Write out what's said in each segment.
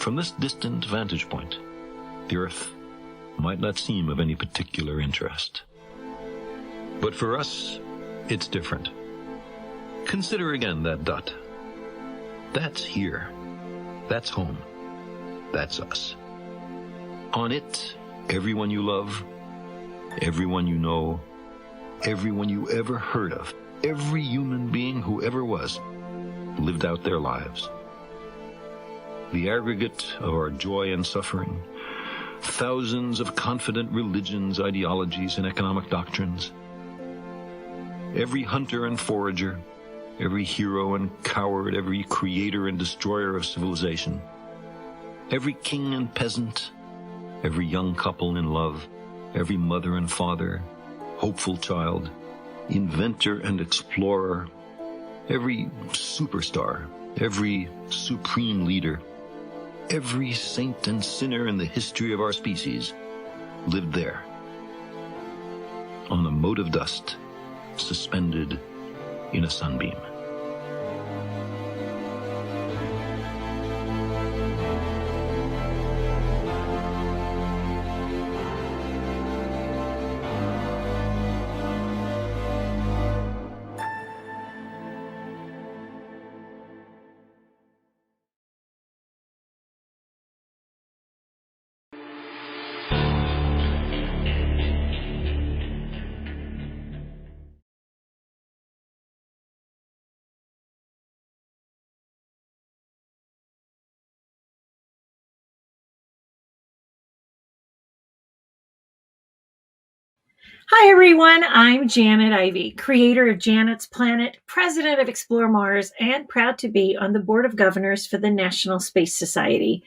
From this distant vantage point, the Earth might not seem of any particular interest. But for us, it's different. Consider again that dot. That's here. That's home. That's us. On it, everyone you love, everyone you know, everyone you ever heard of, every human being who ever was, lived out their lives. The aggregate of our joy and suffering, thousands of confident religions, ideologies, and economic doctrines. Every hunter and forager, every hero and coward, every creator and destroyer of civilization, every king and peasant, every young couple in love, every mother and father, hopeful child, inventor and explorer, every superstar, every supreme leader, every saint and sinner in the history of our species lived there, on a mote of dust, suspended in a sunbeam. Hi, everyone. I'm Janet Ivey, creator of Janet's Planet, president of Explore Mars, and proud to be on the board of governors for the National Space Society.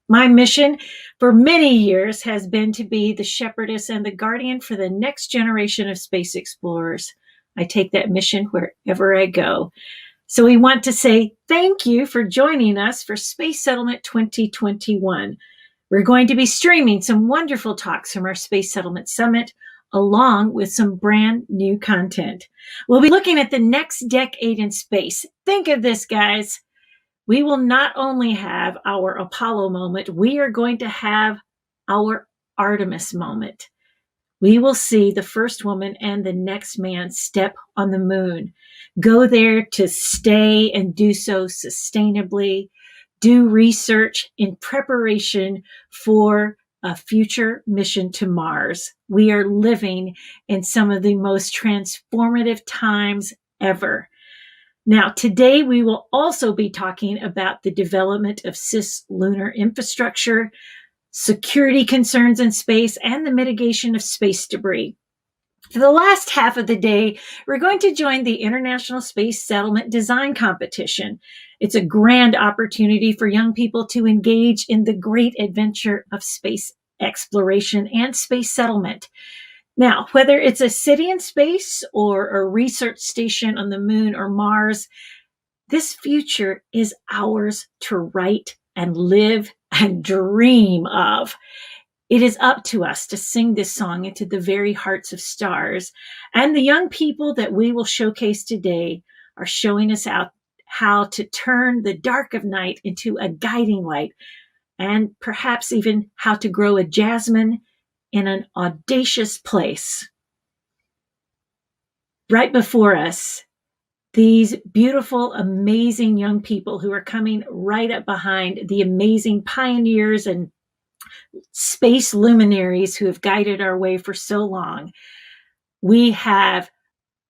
My mission for many years has been to be the shepherdess and the guardian for the next generation of space explorers. I take that mission wherever I go. So we want to say thank you for joining us for Space Settlement 2021. We're going to be streaming some wonderful talks from our Space Settlement Summit, along with some brand new content. We'll be looking at the next decade in space. Think of this, guys. We will not only have our Apollo moment, we are going to have our Artemis moment. We will see the first woman and the next man step on the moon, go there to stay and do so sustainably, do research in preparation for a future mission to Mars. We are living in some of the most transformative times ever. Now, today we will also be talking about the development of cislunar infrastructure, security concerns in space, and the mitigation of space debris. For the last half of the day, we're going to join the International Space Settlement Design Competition. It's a grand opportunity for young people to engage in the great adventure of space exploration and space settlement. Now, whether it's a city in space or a research station on the moon or Mars, this future is ours to write and live and dream of. It is up to us to sing this song into the very hearts of stars. And the young people that we will showcase today are showing us out how to turn the dark of night into a guiding light, and perhaps even how to grow a jasmine in an audacious place. Right before us, these beautiful, amazing young people who are coming right up behind the amazing pioneers and space luminaries who have guided our way for so long. We have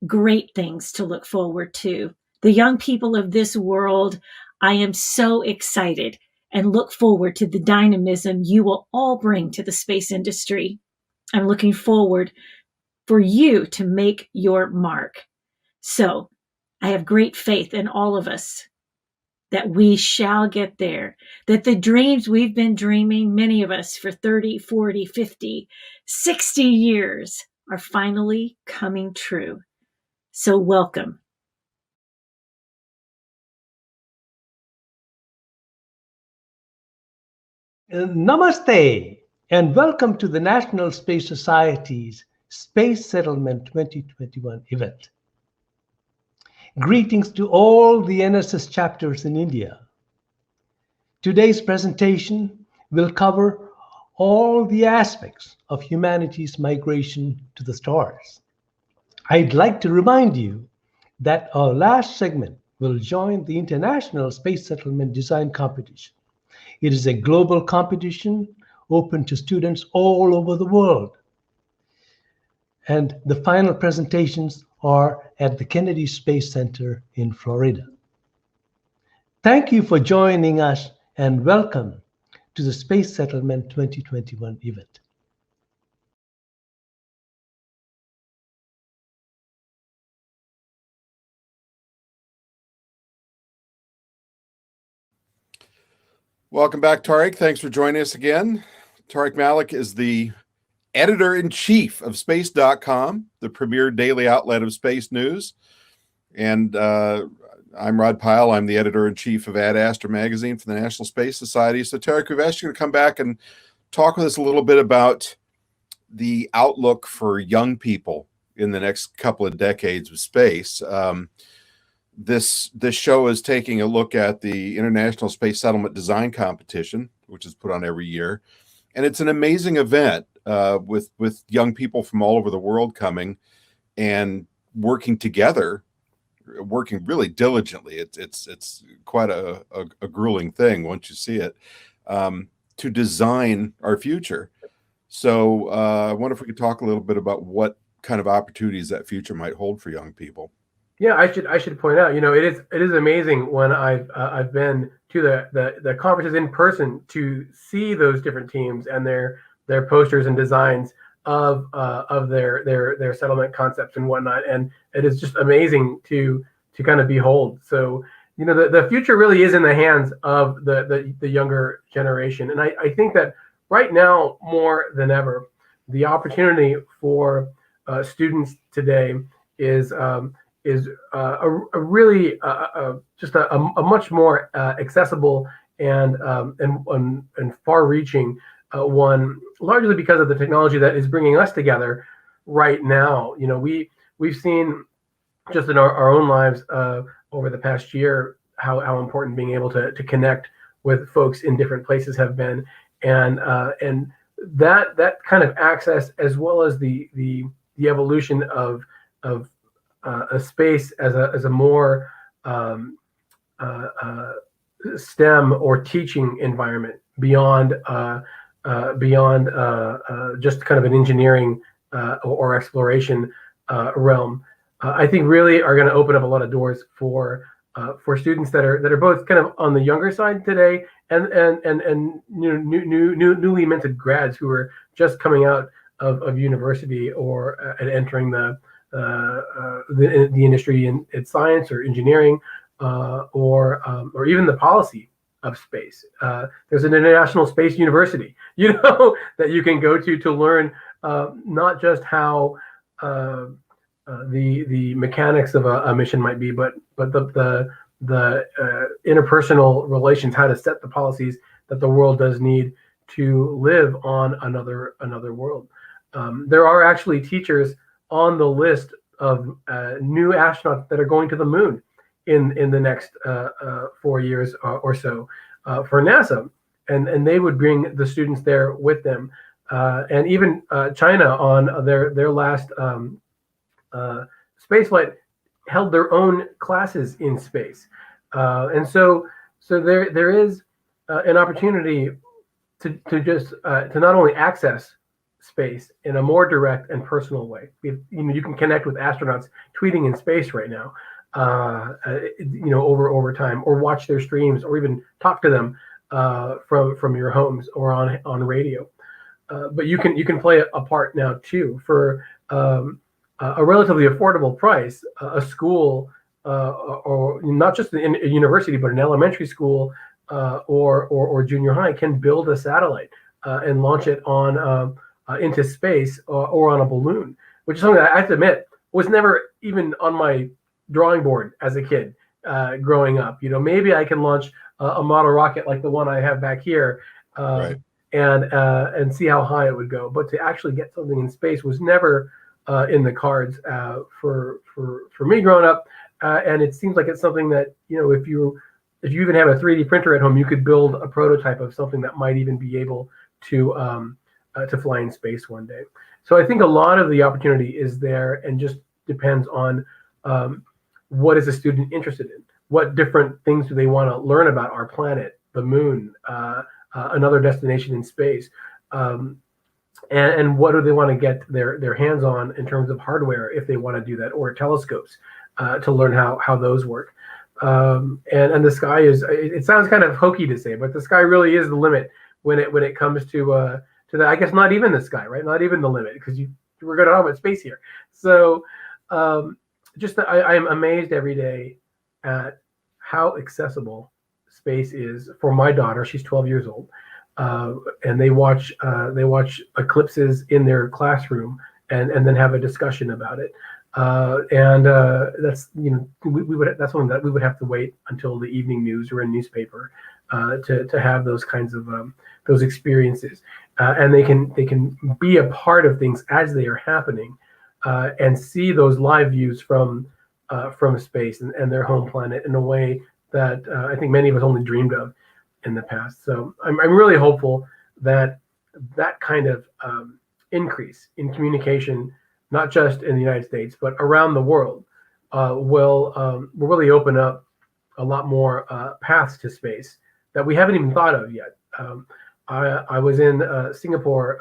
great things to look forward to. The young people of this world, I am so excited and look forward to the dynamism you will all bring to the space industry. I'm looking forward for you to make your mark. So I have great faith in all of us that we shall get there, that the dreams we've been dreaming, many of us for 30, 40, 50, 60 years, are finally coming true. So welcome. Namaste, and welcome to the National Space Society's Space Settlement 2021 event. Greetings to all the NSS chapters in India. Today's presentation will cover all the aspects of humanity's migration to the stars. I'd like to remind you that our last segment will join the International Space Settlement Design Competition. It is a global competition open to students all over the world. And the final presentations are at the Kennedy Space Center in Florida. Thank you for joining us and welcome to the Space Settlement 2021 event. Welcome back, Tariq. Thanks for joining us again. Tariq Malik is the editor-in-chief of space.com, the premier daily outlet of space news. And I'm Rod Pyle. I'm the editor-in-chief of Ad Astra magazine for the National Space Society. So, Tariq, we've asked you to come back and talk with us a little bit about the outlook for young people in the next couple of decades of space. This show is taking a look at the International Space Settlement Design Competition, which is put on every year. And it's an amazing event with young people from all over the world coming and working together, working really diligently. It's quite a grueling thing once you see it, to design our future. So I wonder if we could talk a little bit about what kind of opportunities that future might hold for young people. Yeah, I should point out, it is amazing when I've been to the conferences in person to see those different teams and their posters and designs of their settlement concepts and whatnot, and it is just amazing to kind of behold. So the future really is in the hands of the younger generation, and I think that right now more than ever, the opportunity for students today is really just a much more accessible and far-reaching one, largely because of the technology that is bringing us together right now. We've seen just in our own lives over the past year how important being able to connect with folks in different places have been, and that kind of access, as well as the evolution of a space as a more STEM or teaching environment beyond just kind of an engineering or exploration realm, I think really are going to open up a lot of doors for students that are both kind of on the younger side today and newly minted grads who are just coming out of university or and entering the industry in science or engineering or even the policy of space. There's an International Space University, that you can go to learn not just how the mechanics of a mission might be, but the interpersonal relations, how to set the policies that the world does need to live on another world. There are actually teachers on the list of new astronauts that are going to the moon in the next 4 years or so for NASA, and they would bring the students there with them, and even China on their last space flight held their own classes in space, and so there is an opportunity to just to not only access space in a more direct and personal way. You can connect with astronauts tweeting in space right now, over time, or watch their streams, or even talk to them from your homes or on radio. But you can play a part now too for a relatively affordable price. A school, or not just a university, but an elementary school or junior high can build a satellite and launch it on into space or on a balloon, which is something that I have to admit was never even on my drawing board as a kid growing up. Maybe I can launch a model rocket like the one I have back here, Right. and see how high it would go. But to actually get something in space was never in the cards for me growing up. And it seems like it's something that if you if you even have a 3D printer at home, you could build a prototype of something that might even be able to fly in space one day. So I think a lot of the opportunity is there, and just depends on what is a student interested in. What different things do they want to learn about our planet, the moon, another destination in space, and what do they want to get their hands on in terms of hardware if they want to do that, or telescopes to learn how those work. And the sky is, it sounds kind of hokey to say, but the sky really is the limit when it comes to that. I guess not even the sky, right? Not even the limit, because we're going to talk about space here. So I am amazed every day at how accessible space is for my daughter. She's 12 years old, and they watch eclipses in their classroom, and then have a discussion about it. That's that's something that we would have to wait until the evening news or a newspaper to have those kinds of those experiences, and they can be a part of things as they are happening, and see those live views from space and their home planet in a way that I think many of us only dreamed of in the past. So I'm really hopeful that that kind of increase in communication, not just in the United States, but around the world, will really open up a lot more paths to space that we haven't even thought of yet. I was in Singapore,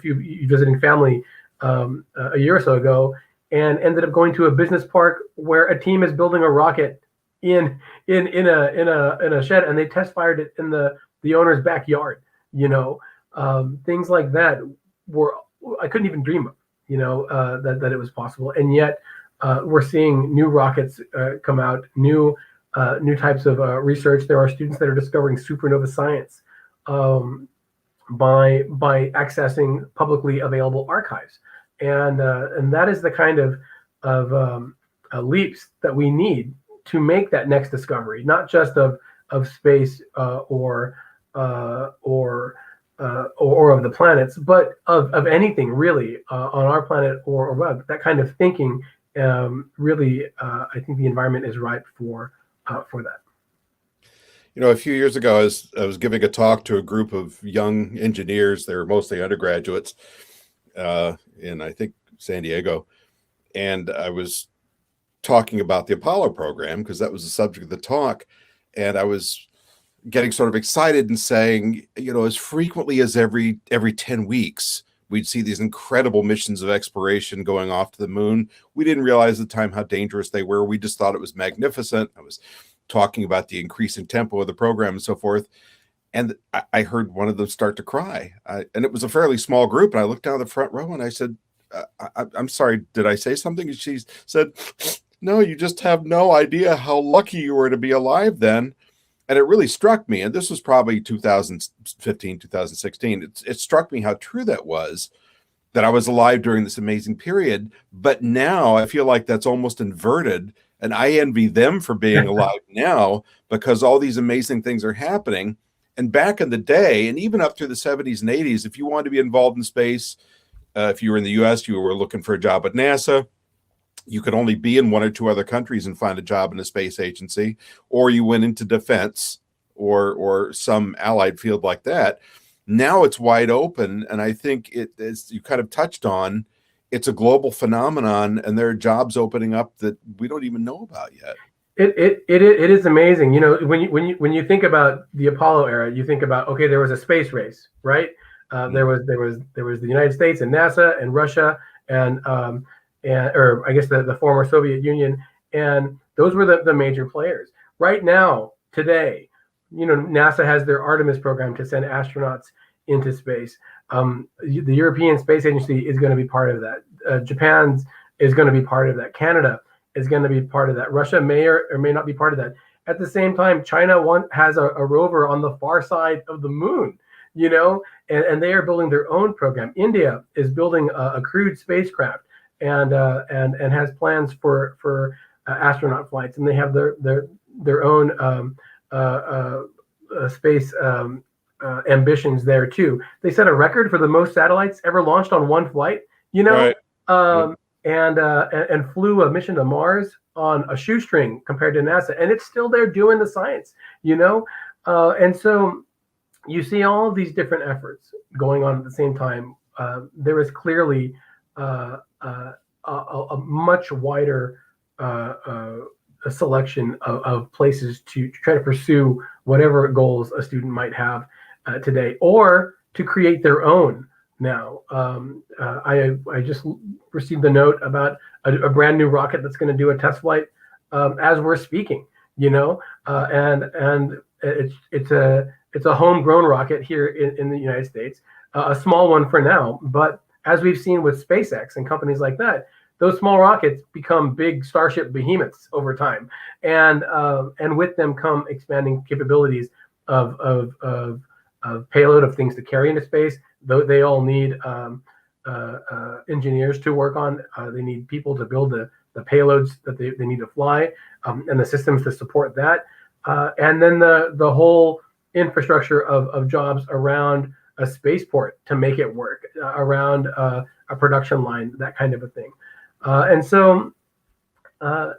visiting family a year or so ago, and ended up going to a business park where a team is building a rocket in a shed, and they test fired it in the owner's backyard. Things like that I couldn't even dream of. That it was possible, and yet we're seeing new rockets come out, new types of research. There are students that are discovering supernova science by accessing publicly available archives, and that is the kind of leaps that we need to make that next discovery, not just of space or of the planets, but of anything really on our planet or above. That kind of thinking, really, I think the environment is ripe for that. A few years ago, I was giving a talk to a group of young engineers. They were mostly undergraduates in, I think, San Diego, and I was talking about the Apollo program because that was the subject of the talk, and I was getting sort of excited and saying, as frequently as every 10 weeks, we'd see these incredible missions of exploration going off to the moon. We didn't realize at the time how dangerous they were. We just thought it was magnificent. I was talking about the increasing tempo of the program and so forth. And I heard one of them start to cry. And it was a fairly small group. And I looked down the front row and I said, I'm sorry, did I say something? And she said, no, you just have no idea how lucky you were to be alive then. And it really struck me, and this was probably 2015, 2016, it struck me how true that was, that I was alive during this amazing period. But now I feel like that's almost inverted, and I envy them for being alive now because all these amazing things are happening. And back in the day, and even up through the 70s and 80s, if you wanted to be involved in space, if you were in the US, you were looking for a job at NASA, you could only be in one or two other countries and find a job in a space agency, or you went into defense or some allied field like that. Now it's wide open, and I think as you kind of touched on, it's a global phenomenon, and there are jobs opening up that we don't even know about yet. It is amazing. When you think about the Apollo era, you think about, okay, there was a space race, right? There was the United States and NASA and Russia and or I guess the former Soviet Union, and those were the major players. Right now, today, NASA has their Artemis program to send astronauts into space. The European Space Agency is going to be part of that. Japan is going to be part of that. Canada is going to be part of that. Russia may or may not be part of that. At the same time, China has a rover on the far side of the moon, and they are building their own program. India is building a crewed spacecraft and has plans for astronaut flights, and they have their own space ambitions there too. They set a record for the most satellites ever launched on one flight. Right. and flew a mission to Mars on a shoestring compared to NASA, and it's still there doing the science, and so you see all of these different efforts going on at the same time. There is clearly a much wider a selection of places to try to pursue whatever goals a student might have today, or to create their own now. I just received a note about a brand new rocket that's going to do a test flight as we're speaking, and it's a homegrown rocket here in the United States, a small one for now, but as we've seen with SpaceX and companies like that, those small rockets become big starship behemoths over time, and with them come expanding capabilities of payload, of things to carry into space. Though they all need engineers to work on. They need people to build the payloads that they need to fly, and the systems to support that, and then the whole infrastructure of jobs around a spaceport to make it work, around a production line, that kind of a thing. And so, I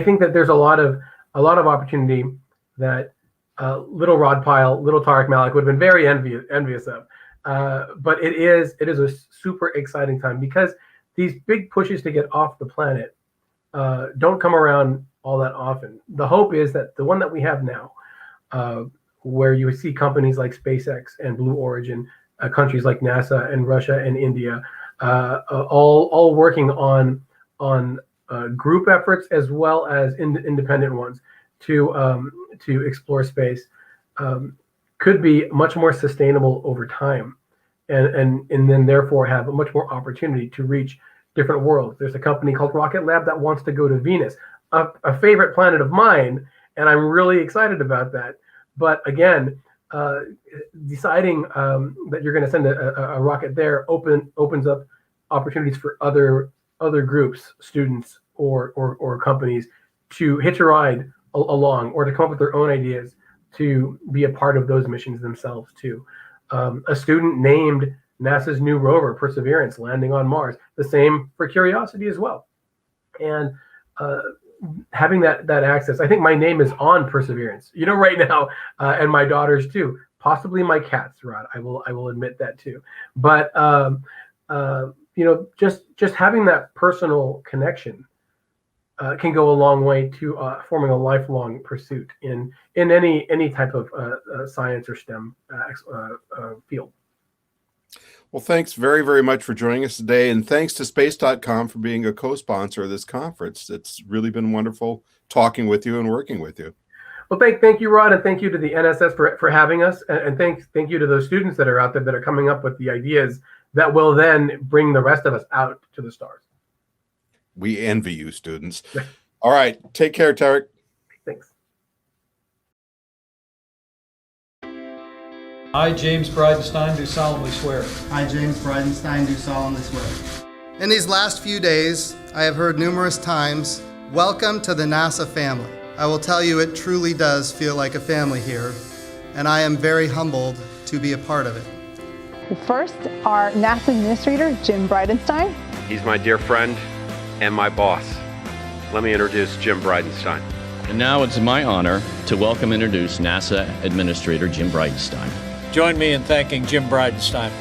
think that there's a lot of opportunity that little Rod Pyle, little Tariq Malik would have been very envious of. But it is a super exciting time, because these big pushes to get off the planet don't come around all that often. The hope is that the one that we have now, where you see companies like SpaceX and Blue Origin, countries like NASA and Russia and India, all working on group efforts as well as independent ones to explore space, could be much more sustainable over time, and then therefore have a much more opportunity to reach different worlds. There's a company called Rocket Lab that wants to go to Venus, a favorite planet of mine, and I'm really excited about that. But again, deciding that you're going to send a rocket there opens up opportunities for other groups, students or companies, to hitch a ride along, or to come up with their own ideas to be a part of those missions themselves too. A student named NASA's new rover, Perseverance, landing on Mars. The same for Curiosity as well. And having that access, I think my name is on Perseverance, right now, and my daughter's too. Possibly my cat's, Rod. I will admit that too. But just having that personal connection can go a long way to forming a lifelong pursuit in any type of science or STEM field. Well, thanks very, very much for joining us today. And thanks to Space.com for being a co-sponsor of this conference. It's really been wonderful talking with you and working with you. Well, thank you, Rod, and thank you to the NSS for having us. And thank you to those students that are out there that are coming up with the ideas that will then bring the rest of us out to the stars. We envy you, students. All right. Take care, Tariq. Thanks. I, James Bridenstine, do solemnly swear. I, James Bridenstine, do solemnly swear. In these last few days, I have heard numerous times, "Welcome to the NASA family." I will tell you, it truly does feel like a family here, and I am very humbled to be a part of it. First, our NASA Administrator, Jim Bridenstine. He's my dear friend and my boss. Let me introduce Jim Bridenstine. And now it's my honor to welcome and introduce NASA Administrator Jim Bridenstine. Join me in thanking Jim Bridenstine.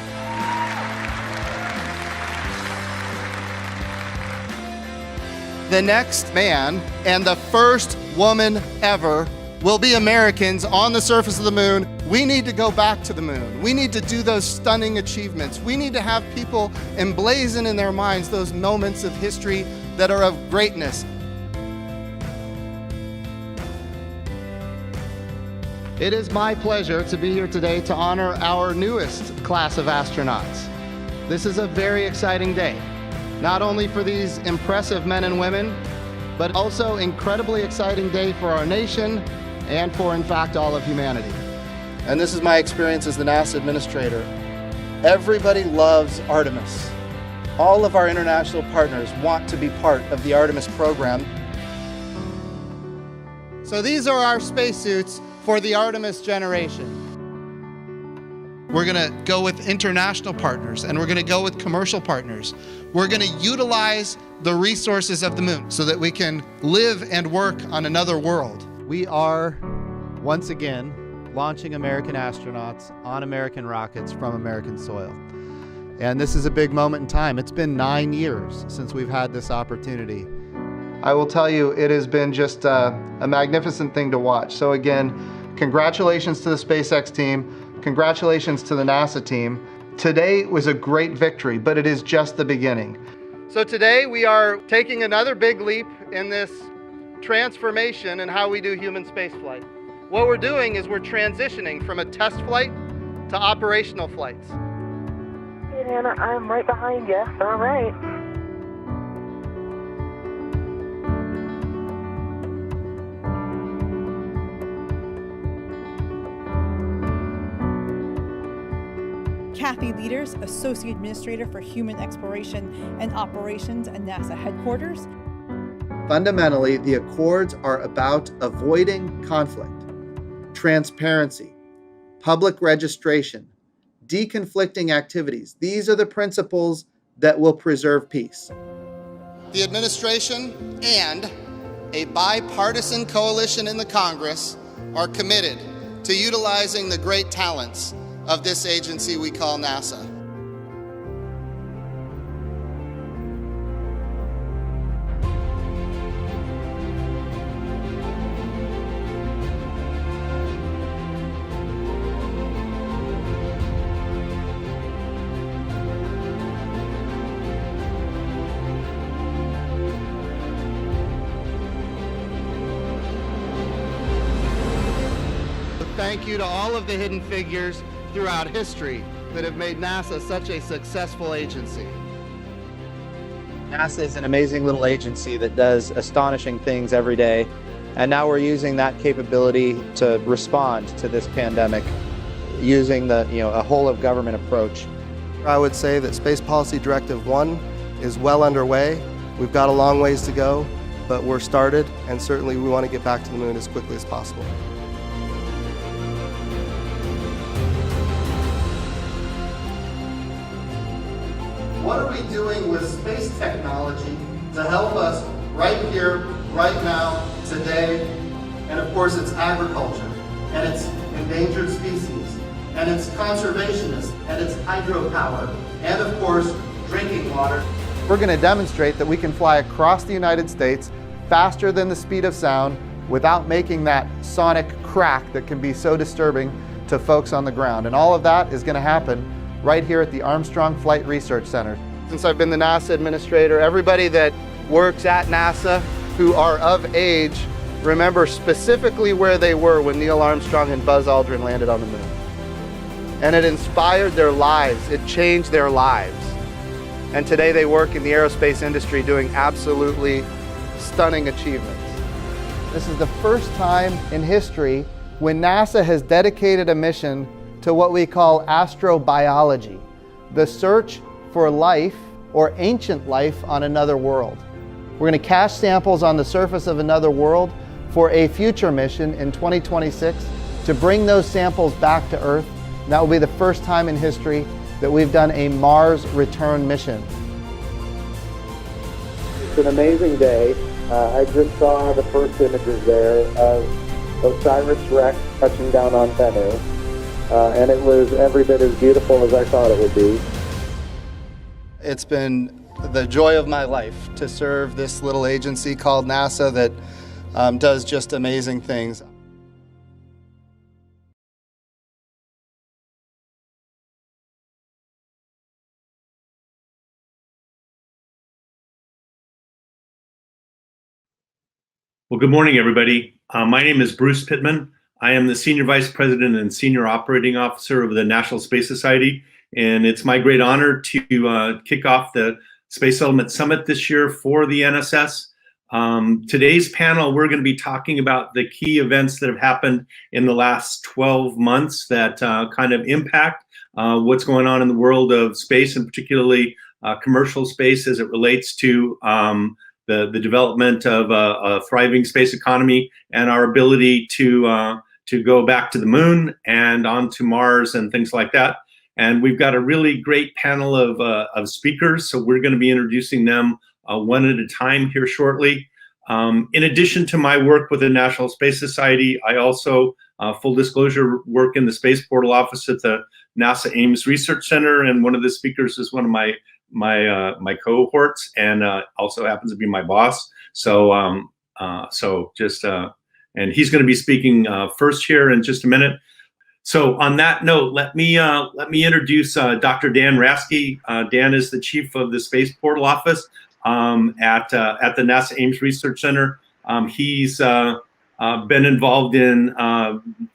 The next man and the first woman ever will be Americans on the surface of the moon. We need to go back to the moon. We need to do those stunning achievements. We need to have people emblazon in their minds those moments of history that are of greatness. It is my pleasure to be here today to honor our newest class of astronauts. This is a very exciting day, not only for these impressive men and women, but also incredibly exciting day for our nation and for, in fact, all of humanity. And this is my experience as the NASA Administrator. Everybody loves Artemis. All of our international partners want to be part of the Artemis program. So these are our spacesuits for the Artemis generation. We're going to go with international partners, and we're going to go with commercial partners. We're going to utilize the resources of the moon so that we can live and work on another world. We are, once again, launching American astronauts on American rockets from American soil. And this is a big moment in time. It's been 9 years since we've had this opportunity. I will tell you, it has been just a magnificent thing to watch. So again, congratulations to the SpaceX team. Congratulations to the NASA team. Today was a great victory, but it is just the beginning. So today we are taking another big leap in this transformation in how we do human spaceflight. What we're doing is we're transitioning from a test flight to operational flights. Hey, Hannah, I'm right behind you. All right. Kathy Leaders, Associate Administrator for Human Exploration and Operations at NASA headquarters. Fundamentally, the Accords are about avoiding conflict, transparency, public registration, deconflicting activities. These are the principles that will preserve peace. The administration and a bipartisan coalition in the Congress are committed to utilizing the great talents of this agency we call NASA. Thank you to all of the hidden figures throughout history that have made NASA such a successful agency. NASA is an amazing little agency that does astonishing things every day, and now we're using that capability to respond to this pandemic using a whole of government approach. I would say that Space Policy Directive 1 is well underway. We've got a long ways to go, but we're started, and certainly we want to get back to the moon as quickly as possible. What are we doing with space technology to help us right here, right now, today? And of course, it's agriculture, and it's endangered species, and it's conservationists, and it's hydropower, and of course, drinking water. We're going to demonstrate that we can fly across the United States faster than the speed of sound without making that sonic crack that can be so disturbing to folks on the ground. And all of that is going to happen right here at the Armstrong Flight Research Center. Since I've been the NASA administrator, everybody that works at NASA who are of age remember specifically where they were when Neil Armstrong and Buzz Aldrin landed on the moon. And it inspired their lives, it changed their lives. And today they work in the aerospace industry doing absolutely stunning achievements. This is the first time in history when NASA has dedicated a mission to what we call astrobiology, the search for life or ancient life on another world. We're going to cache samples on the surface of another world for a future mission in 2026 to bring those samples back to Earth. And that will be the first time in history that we've done a Mars return mission. It's an amazing day. I just saw the first images there of OSIRIS-REx touching down on Bennu. And it was every bit as beautiful as I thought it would be. It's been the joy of my life to serve this little agency called NASA that does just amazing things. Well, good morning, everybody. My name is Bruce Pittman. I am the Senior Vice President and Senior Operating Officer of the National Space Society, and it's my great honor to kick off the Space Settlement Summit this year for the NSS. Today's panel, we're going to be talking about the key events that have happened in the last 12 months that kind of impact what's going on in the world of space, and particularly commercial space as it relates to the development of a thriving space economy and our ability to go back to the moon and onto Mars and things like that. And we've got a really great panel of speakers, so we're going to be introducing them one at a time here shortly. In addition to my work with the National Space Society, I also, full disclosure, work in the Space Portal Office at the NASA Ames Research Center, and one of the speakers is one of my cohorts, and also happens to be my boss. So and he's going to be speaking first here in just a minute. So on that note, let me introduce Dr. Dan Rasky. Dan is the chief of the Space Portal Office at the NASA Ames Research Center. He's been involved in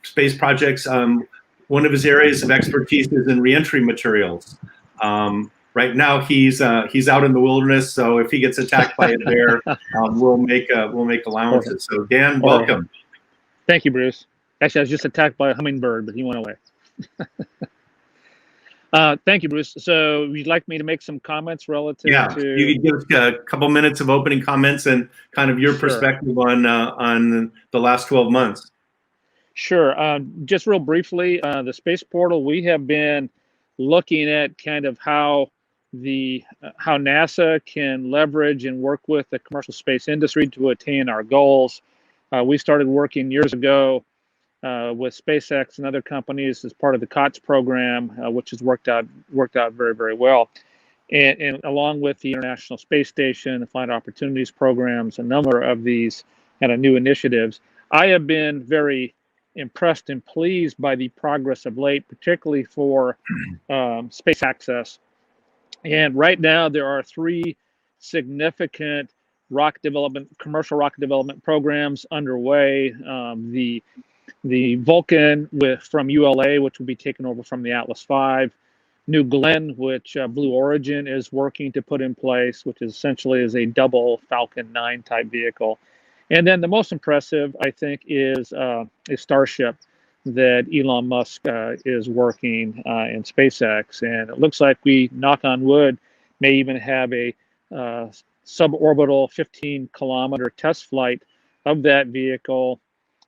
space projects. One of his areas of expertise is in reentry materials. Right now, he's out in the wilderness, so if he gets attacked by a bear, we'll make allowances. So Dan, welcome. Thank you, Bruce. Actually, I was just attacked by a hummingbird, but he went away. Thank you, Bruce. So would you like me to make some comments relative to... you could give us a couple minutes of opening comments and kind of your perspective on the last 12 months. Sure. Just real briefly, the Space Portal, we have been looking at kind of how NASA can leverage and work with the commercial space industry to attain our goals. We started working years ago with SpaceX and other companies as part of the COTS program, which has worked out very, very well. And along with the International Space Station, the Flight Opportunities Programs, a number of these kind of new initiatives, I have been very impressed and pleased by the progress of late, particularly for space access. And right now there are 3 significant commercial rocket development programs underway. The Vulcan from ULA, which will be taken over from the Atlas V, New Glenn, which Blue Origin is working to put in place, which is essentially a double Falcon 9 type vehicle. And then the most impressive, I think, is Starship that Elon Musk is working in SpaceX. And it looks like we, knock on wood, may even have a suborbital 15-kilometer test flight of that vehicle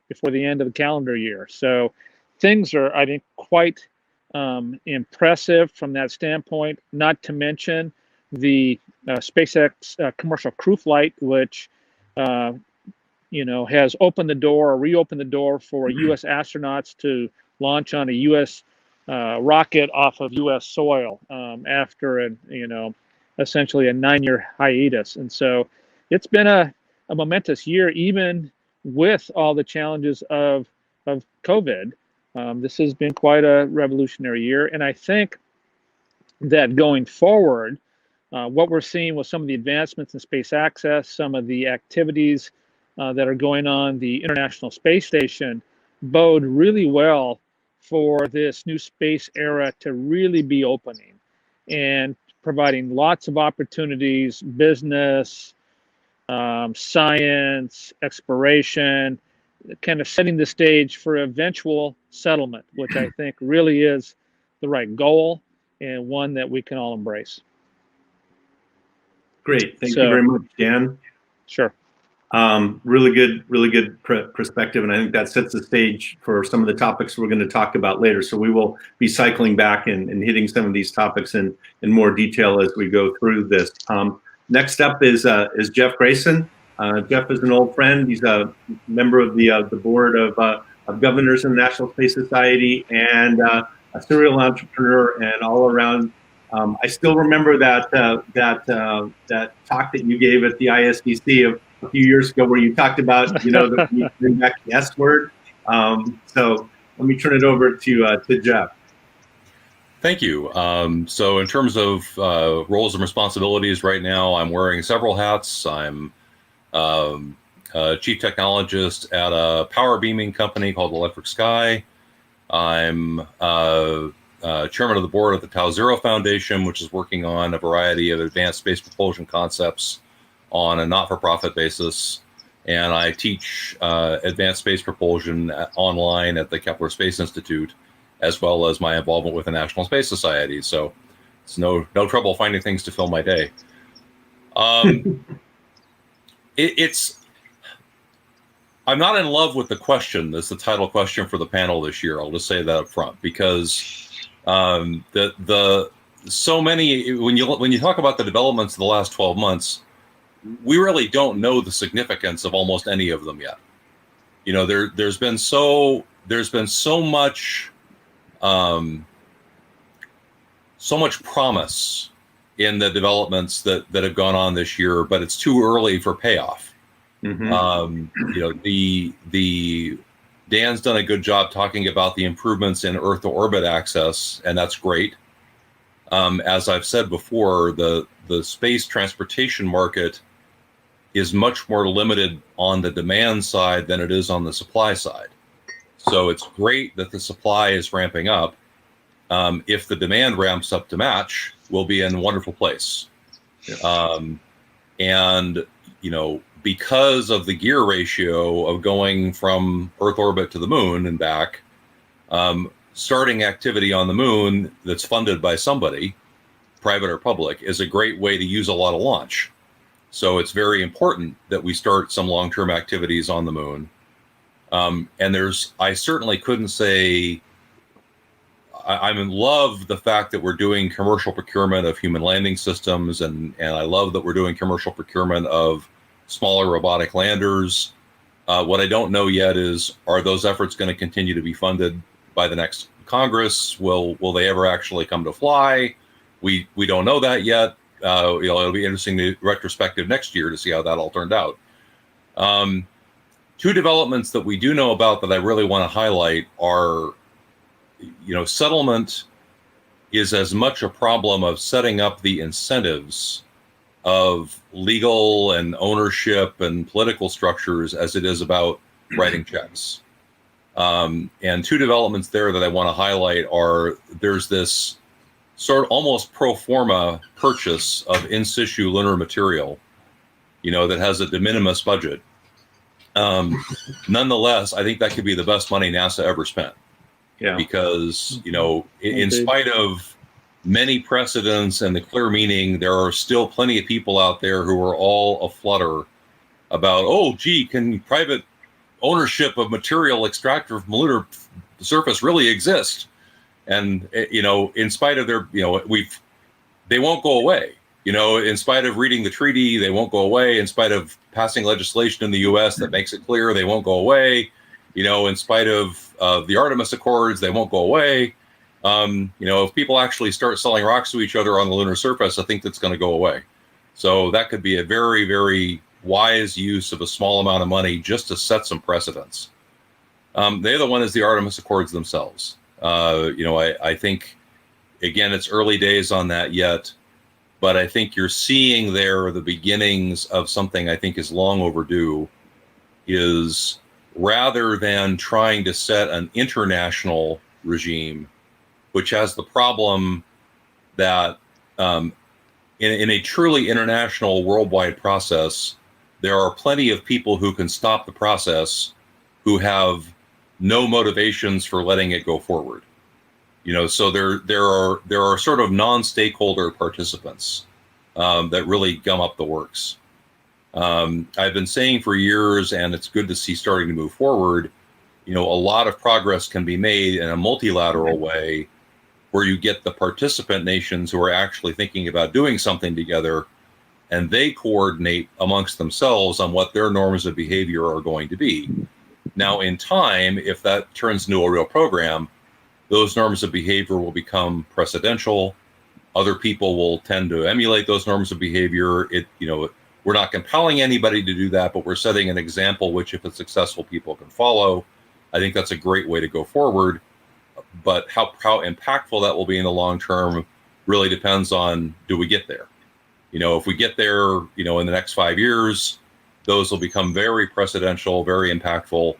before the end of the calendar year. So things are, I think, quite impressive from that standpoint, not to mention the SpaceX commercial crew flight, which has opened the door or reopened the door for U.S. astronauts to launch on a U.S. Rocket off of U.S. soil after essentially a 9-year hiatus. And so it's been a momentous year, even with all the challenges of COVID. This has been quite a revolutionary year. And I think that going forward, what we're seeing with some of the advancements in space access, some of the activities that are going on the International Space Station bode really well for this new space era to really be opening and providing lots of opportunities, business, science, exploration, kind of setting the stage for eventual settlement, which I think really is the right goal and one that we can all embrace. Great. Thank you very much, Dan. Sure. Really good perspective, and I think that sets the stage for some of the topics we're going to talk about later. So we will be cycling back and hitting some of these topics in more detail as we go through this. Next up is Jeff Grayson. Jeff is an old friend. He's a member of the board of governors in the National Space Society and a serial entrepreneur and all around. I still remember that talk that you gave at the ISDC a few years ago, where you talked about that you bring back the S word. So let me turn it over to Jeff. Thank you. So in terms of roles and responsibilities right now, I'm wearing several hats. I'm chief technologist at a power beaming company called Electric Sky. I'm chairman of the board of the Tau Zero Foundation, which is working on a variety of advanced space propulsion concepts on a not-for-profit basis. And I teach advanced space propulsion online at the Kepler Space Institute, as well as my involvement with the National Space Society. So it's no trouble finding things to fill my day. I'm not in love with the question. That's the title question for the panel this year. I'll just say that up front, because The so many, when you talk about the developments of the last 12 months, we really don't know the significance of almost any of them yet. You know, there's been so much so much promise in the developments that have gone on this year, but it's too early for payoff. You know, the Dan's done a good job talking about the improvements in Earth to orbit access, and that's great. As I've said before, the space transportation market is much more limited on the demand side than it is on the supply side. So it's great that the supply is ramping up. If the demand ramps up to match, we'll be in a wonderful place. And, you know, because of the gear ratio of going from Earth orbit to the moon and back, starting activity on the moon that's funded by somebody, private or public, is a great way to use a lot of launch. So it's very important that we start some long-term activities on the moon. And I certainly couldn't say, I'm in love the fact that we're doing commercial procurement of human landing systems, and I love that we're doing commercial procurement of smaller robotic landers. What I don't know yet is, are those efforts going to continue to be funded by the next Congress? Will they ever actually come to fly? We don't know that yet. You know, it'll be interesting to retrospective next year to see how that all turned out. Two developments that we do know about that I really want to highlight are, you know, settlement is as much a problem of setting up the incentives of legal and ownership and political structures as it is about writing checks. And two developments there that I want to highlight are, there's this sort of almost pro forma purchase of in situ lunar material, you know, that has a de minimis budget. Nonetheless, I think that could be the best money NASA ever spent. Yeah. Because, you know, in spite of many precedents and the clear meaning, there are still plenty of people out there who are all aflutter about, oh, gee, can private ownership of material extracted from lunar surface really exist? And, you know, in spite of their, you know, they won't go away. You know, in spite of reading the treaty, they won't go away. In spite of passing legislation in the U.S. that makes it clear they won't go away. You know, in spite of the Artemis Accords, they won't go away. You know, if people actually start selling rocks to each other on the lunar surface, I think that's going to go away. So that could be a very, very wise use of a small amount of money just to set some precedents. The other one is the Artemis Accords themselves. You know, I think, again, it's early days on that yet, but I think you're seeing there the beginnings of something I think is long overdue, is rather than trying to set an international regime, which has the problem that in a truly international worldwide process, there are plenty of people who can stop the process who have no motivations for letting it go forward. You know, so there are sort of non-stakeholder participants that really gum up the works. I've been saying for years, and it's good to see starting to move forward, you know, a lot of progress can be made in a multilateral way where you get the participant nations who are actually thinking about doing something together, and they coordinate amongst themselves on what their norms of behavior are going to be. Now, in time, if that turns into a real program, those norms of behavior will become precedential. Other people will tend to emulate those norms of behavior. You know, we're not compelling anybody to do that, but we're setting an example which, if it's successful, people can follow. I think that's a great way to go forward. But how impactful that will be in the long term really depends on, do we get there? You know, if we get there, you know, in the next 5 years, those will become very precedential, very impactful.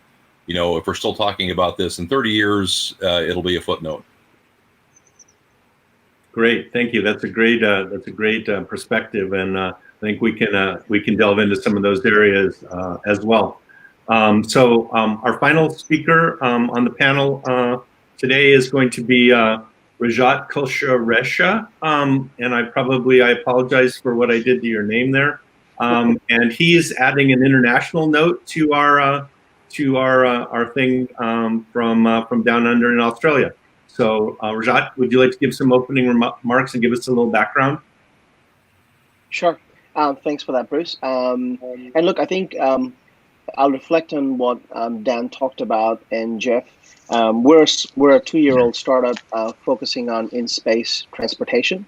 You know, if we're still talking about this in 30 years, it'll be a footnote. Great, thank you. That's a great perspective, and I think we can delve into some of those areas as well. So our final speaker on the panel today is going to be Rajat Kulsharesha, and I apologize for what I did to your name there. And he's adding an international note to our thing from down under in Australia. So, Rajat, would you like to give some opening remarks and give us a little background? Sure. Thanks for that, Bruce. And look, I think I'll reflect on what Dan talked about and Jeff. We're a 2-year-old startup focusing on in-space transportation.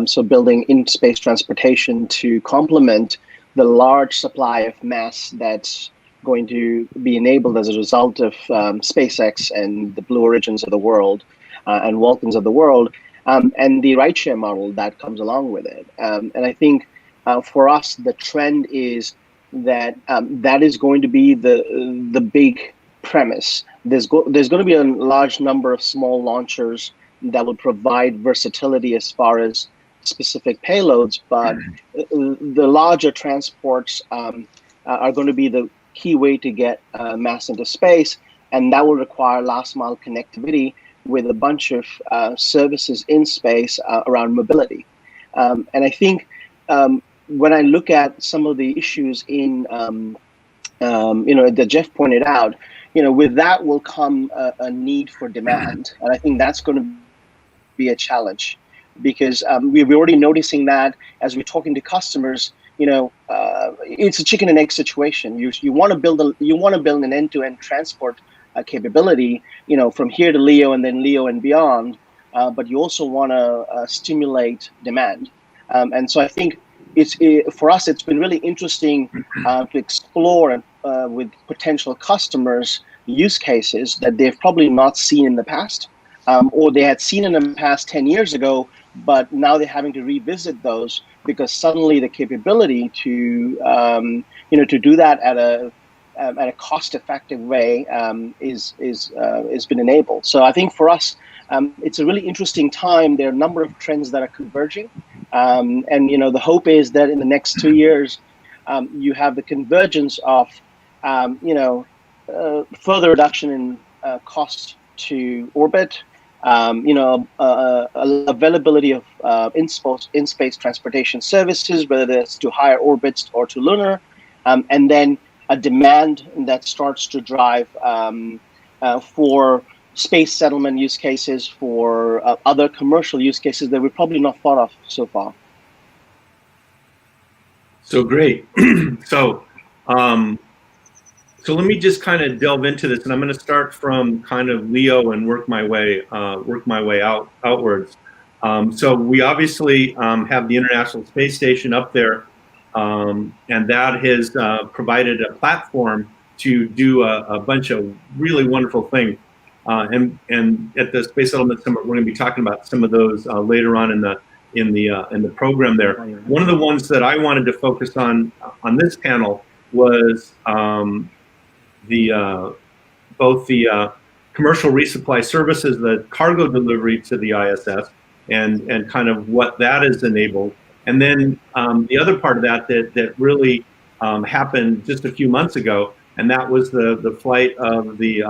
So building in-space transportation to complement the large supply of mass that's going to be enabled as a result of SpaceX and the Blue Origins of the world and Vulcans of the world, and the rideshare model that comes along with it. And I think for us, the trend is that that is going to be the big premise. There's going to be a large number of small launchers that will provide versatility as far as specific payloads, but the larger transports are going to be the key way to get mass into space, and that will require last mile connectivity with a bunch of services in space around mobility. And I think when I look at some of the issues in, that Jeff pointed out, with that will come a need for demand, and I think that's going to be a challenge, because we're already noticing that as we're talking to customers. It's a chicken and egg situation. You want to build an end-to-end transport capability, from here to LEO and then LEO and beyond, but you also want to stimulate demand, and so I think for us it's been really interesting to explore with potential customers use cases that they've probably not seen in the past, or they had seen in the past 10 years ago, but now they're having to revisit those because suddenly the capability to do that at a cost-effective way is been enabled. So I think for us, it's a really interesting time. There are a number of trends that are converging, and the hope is that in the next 2 years, you have the convergence of further reduction in cost to orbit, availability of in-space transportation services, whether that's to higher orbits or to lunar, and then a demand that starts to drive for space settlement use cases, for other commercial use cases that we've probably not thought of so far. So great. So let me just kind of delve into this, and I'm going to start from kind of LEO and work my way outwards. So we obviously have the International Space Station up there, and that has provided a platform to do a bunch of really wonderful things. And at the Space Settlement Summit, we're going to be talking about some of those later on in the program there. One of the ones that I wanted to focus on this panel was both the commercial resupply services, the cargo delivery to the ISS, and kind of what that has enabled. And then the other part of that really happened just a few months ago, and that was the flight of the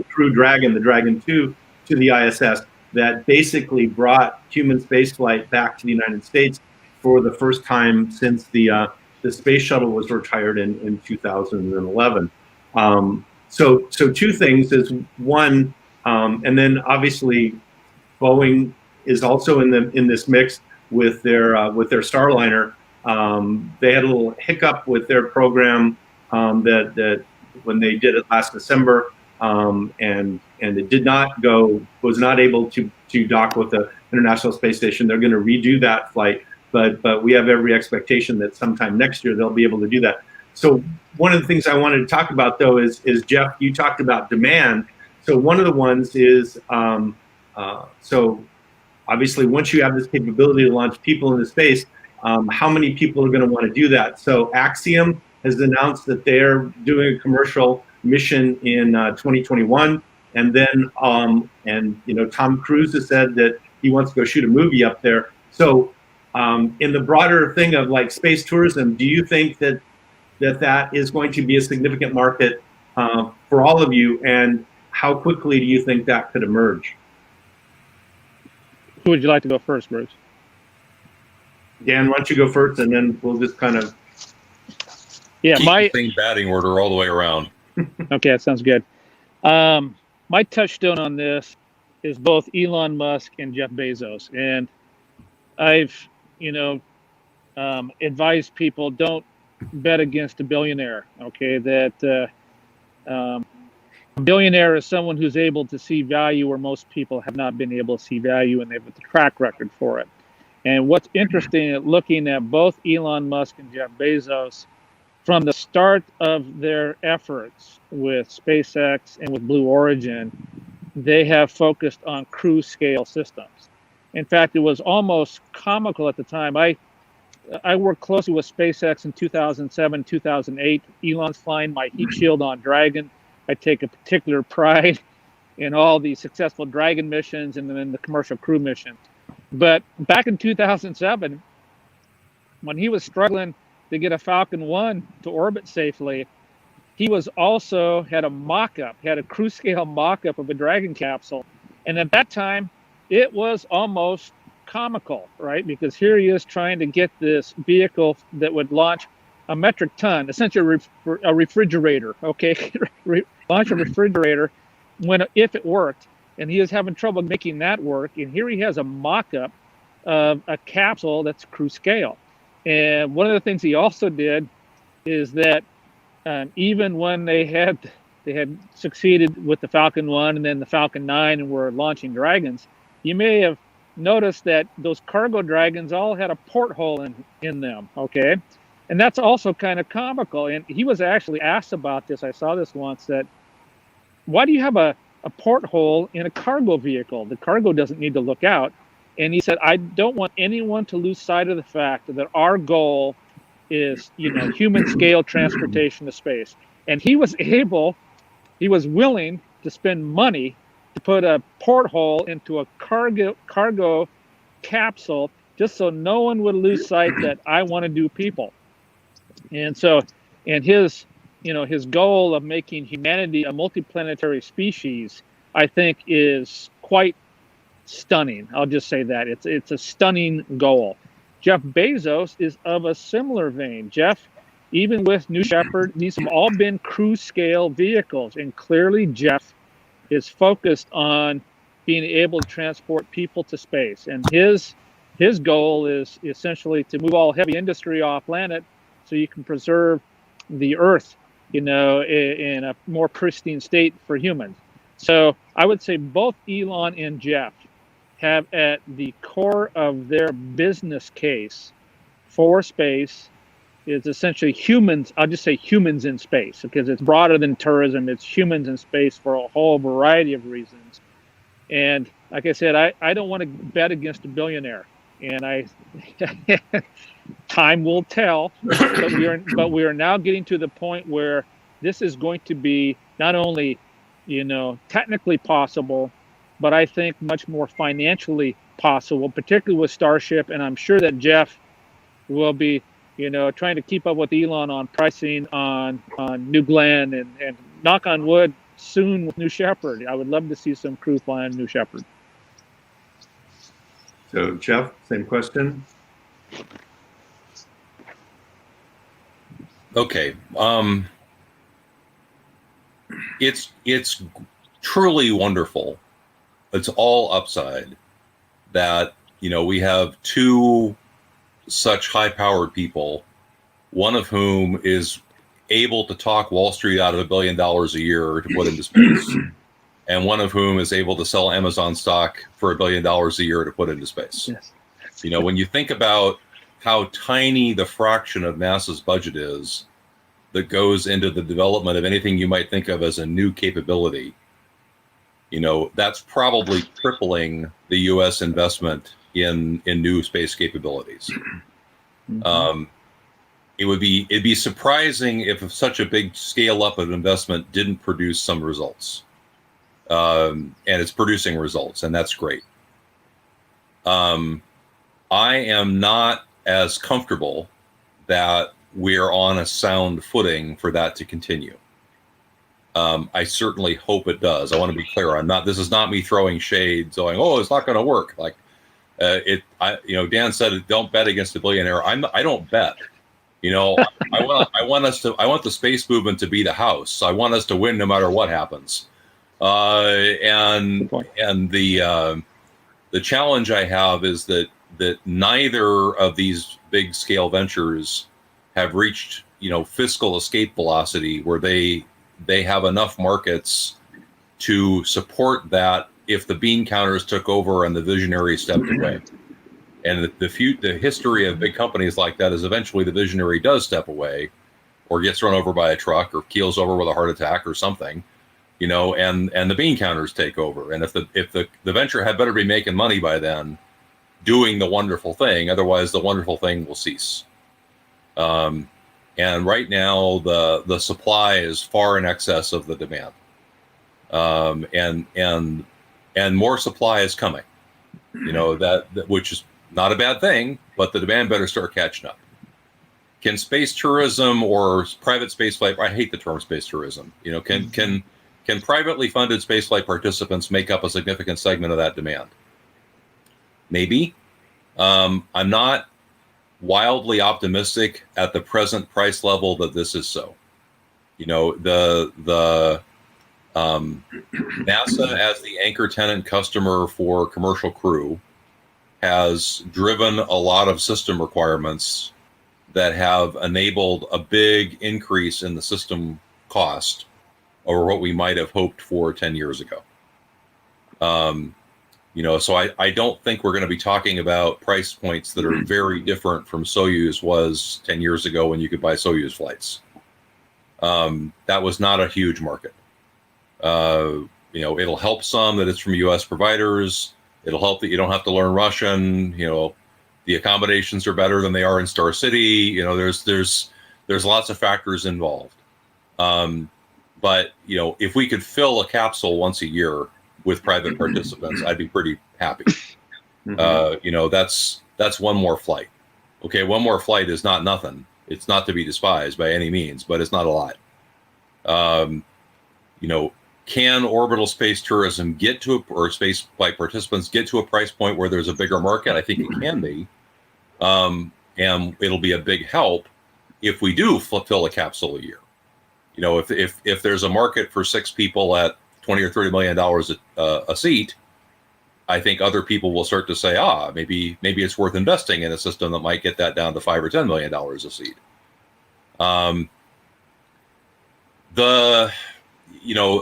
Crew Dragon, the Dragon 2, to the ISS, that basically brought human spaceflight back to the United States for the first time since the space shuttle was retired in 2011. So two things is one, and then obviously Boeing is also in this mix with their Starliner. They had a little hiccup with their program that when they did it last December, and it was not able to dock with the International Space Station. They're going to redo that flight, but we have every expectation that sometime next year they'll be able to do that. So one of the things I wanted to talk about, though, is Jeff, you talked about demand. So one of the ones is, so obviously once you have this capability to launch people into space, how many people are going to want to do that? So Axiom has announced that they're doing a commercial mission in 2021, and then Tom Cruise has said that he wants to go shoot a movie up there. So in the broader thing of like space tourism, do you think that is going to be a significant market for all of you, and how quickly do you think that could emerge? Who would you like to go first, Bruce? Dan, why don't you go first, and then we'll just kind of keep the same batting order all the way around. Okay, that sounds good. My touchstone on this is both Elon Musk and Jeff Bezos. And I've, advised people, don't bet against a billionaire. Okay, that a billionaire is someone who's able to see value where most people have not been able to see value, and they have a track record for it. And what's interesting, looking at both Elon Musk and Jeff Bezos, from the start of their efforts with SpaceX and with Blue Origin, they have focused on cruise scale systems. In fact, it was almost comical at the time. I worked closely with SpaceX in 2007, 2008. Elon's flying my heat shield on Dragon. I take a particular pride in all the successful Dragon missions and then the commercial crew missions. But back in 2007, when he was struggling to get a Falcon 1 to orbit safely, he was also had a cruise scale mock-up of a Dragon capsule. And at that time, it was almost comical, right? Because here he is trying to get this vehicle that would launch a metric ton, essentially a refrigerator, okay? Launch a refrigerator if it worked. And he is having trouble making that work. And here he has a mock-up of a capsule that's cruise scale. And one of the things he also did is that even when they had succeeded with the Falcon 1 and then the Falcon 9 and were launching Dragons, you may have noticed that those cargo Dragons all had a porthole in them, okay? And that's also kind of comical. And he was actually asked about this. I saw this once, that why do you have a porthole in a cargo vehicle? The cargo doesn't need to look out. And he said, I don't want anyone to lose sight of the fact that our goal is, human scale transportation to space. And he was willing to spend money to put a porthole into a cargo capsule just so no one would lose sight that I want to do people. And so, and his goal of making humanity a multiplanetary species, I think, is quite stunning. I'll just say that it's a stunning goal. Jeff Bezos is of a similar vein. Jeff, even with New Shepard, these have all been cruise scale vehicles, and clearly Jeff is focused on being able to transport people to space. And his goal is essentially to move all heavy industry off planet so you can preserve the Earth, in a more pristine state for humans. So I would say both Elon and Jeff have at the core of their business case for space is essentially humans. I'll just say humans in space, because it's broader than tourism. It's humans in space for a whole variety of reasons. And like I said, I don't want to bet against a billionaire, and time will tell. But we are now getting to the point where this is going to be not only, technically possible, but I think much more financially possible, particularly with Starship. And I'm sure that Jeff will be, trying to keep up with Elon on pricing on New Glenn and knock on wood soon with New Shepard. I would love to see some crew fly on New Shepard. So Jeff, same question. Okay. It's truly wonderful. It's all upside that, we have two such high-powered people, one of whom is able to talk Wall Street out of $1 billion a year to put into space, and one of whom is able to sell Amazon stock for $1 billion a year to put into space. Yes. When you think about how tiny the fraction of NASA's budget is that goes into the development of anything you might think of as a new capability, that's probably tripling the U.S. investment in new space capabilities. Mm-hmm. It'd be surprising if such a big scale up of investment didn't produce some results, and it's producing results, and that's great. I am not as comfortable that we're on a sound footing for that to continue. I certainly hope it does. I want to be clear. This is not me throwing shade, going, "Oh, it's not going to work." Like, Dan said, "Don't bet against a billionaire." I don't bet. I want the space movement to be the house. I want us to win no matter what happens. And the challenge I have is that neither of these big scale ventures have reached fiscal escape velocity where they have enough markets to support that if the bean counters took over and the visionary stepped away. And the history of big companies like that is eventually the visionary does step away, or gets run over by a truck, or keels over with a heart attack or something, and the bean counters take over. And if the venture had better be making money by then, doing the wonderful thing, otherwise the wonderful thing will cease. And right now the supply is far in excess of the demand, and more supply is coming. That which is not a bad thing, but the demand better start catching up. Can space tourism or private spaceflight, I hate the term space tourism, can privately funded spaceflight participants make up a significant segment of that demand? Maybe. I'm not wildly optimistic at the present price level that this is so. The NASA as the anchor tenant customer for commercial crew has driven a lot of system requirements that have enabled a big increase in the system cost over what we might have hoped for 10 years ago. So I don't think we're going to be talking about price points that are very different from Soyuz was 10 years ago when you could buy Soyuz flights. That was not a huge market. It'll help some that it's from U.S. providers. It'll help that you don't have to learn Russian. The accommodations are better than they are in Star City. There's lots of factors involved. But if we could fill a capsule once a year with private participants, I'd be pretty happy. That's one more flight. Okay, one more flight is not nothing. It's not to be despised by any means, but it's not a lot. Can orbital space tourism or space flight participants get to a price point where there's a bigger market? I think it can be. And it'll be a big help if we do fill a capsule a year. If there's a market for 6 people at $20 or $30 million a seat, I think other people will start to say, maybe it's worth investing in a system that might get that down to $5 or $10 million a seat.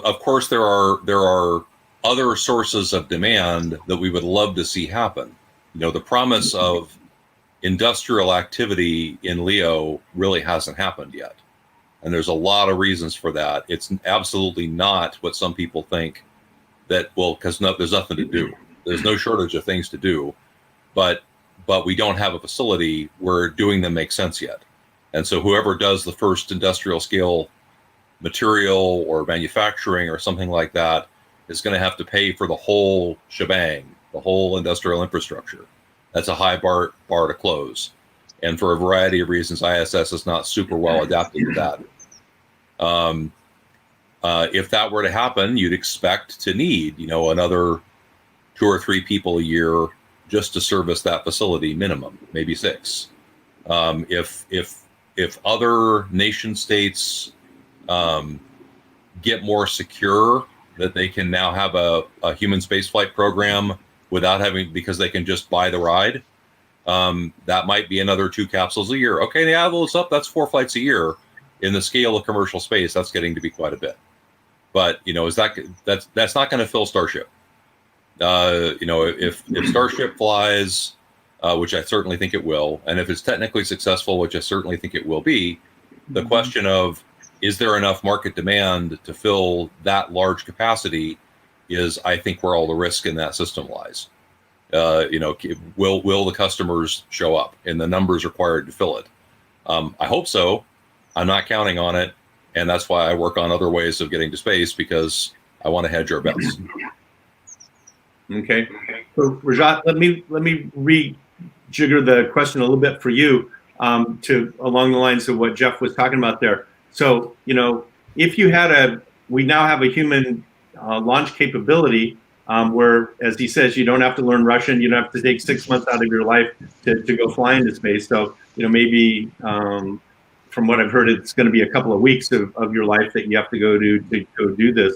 Of course, there are other sources of demand that we would love to see happen. The promise of industrial activity in LEO really hasn't happened yet. And there's a lot of reasons for that. It's absolutely not what some people think that, because there's nothing to do. There's no shortage of things to do, but we don't have a facility where doing them makes sense yet. And so whoever does the first industrial scale material or manufacturing or something like that is going to have to pay for the whole shebang, the whole industrial infrastructure. That's a high bar to close. And for a variety of reasons, ISS is not super well adapted to that. If that were to happen, you'd expect to need, another 2 or 3 people a year just to service that facility, minimum, maybe 6. If other nation states get more secure, that they can now have a human spaceflight program because they can just buy the ride. That might be another 2 capsules a year. Okay, they add those up. That's 4 flights a year. In the scale of commercial space, that's getting to be quite a bit. But that's not going to fill Starship. If Starship flies, which I certainly think it will, and if it's technically successful, which I certainly think it will be, the question of is there enough market demand to fill that large capacity is, I think, where all the risk in that system lies. Will the customers show up in the numbers required to fill it? I hope so. I'm not counting on it, and that's why I work on other ways of getting to space, because I want to hedge our bets. Okay, so Rajat, let me rejigger the question a little bit for you, to along the lines of what Jeff was talking about there. So if we now have a human launch capability where, as he says, you don't have to learn Russian, you don't have to take 6 months out of your life to go fly into space. So maybe from what I've heard, it's going to be a couple of weeks of your life that you have to go to go do this.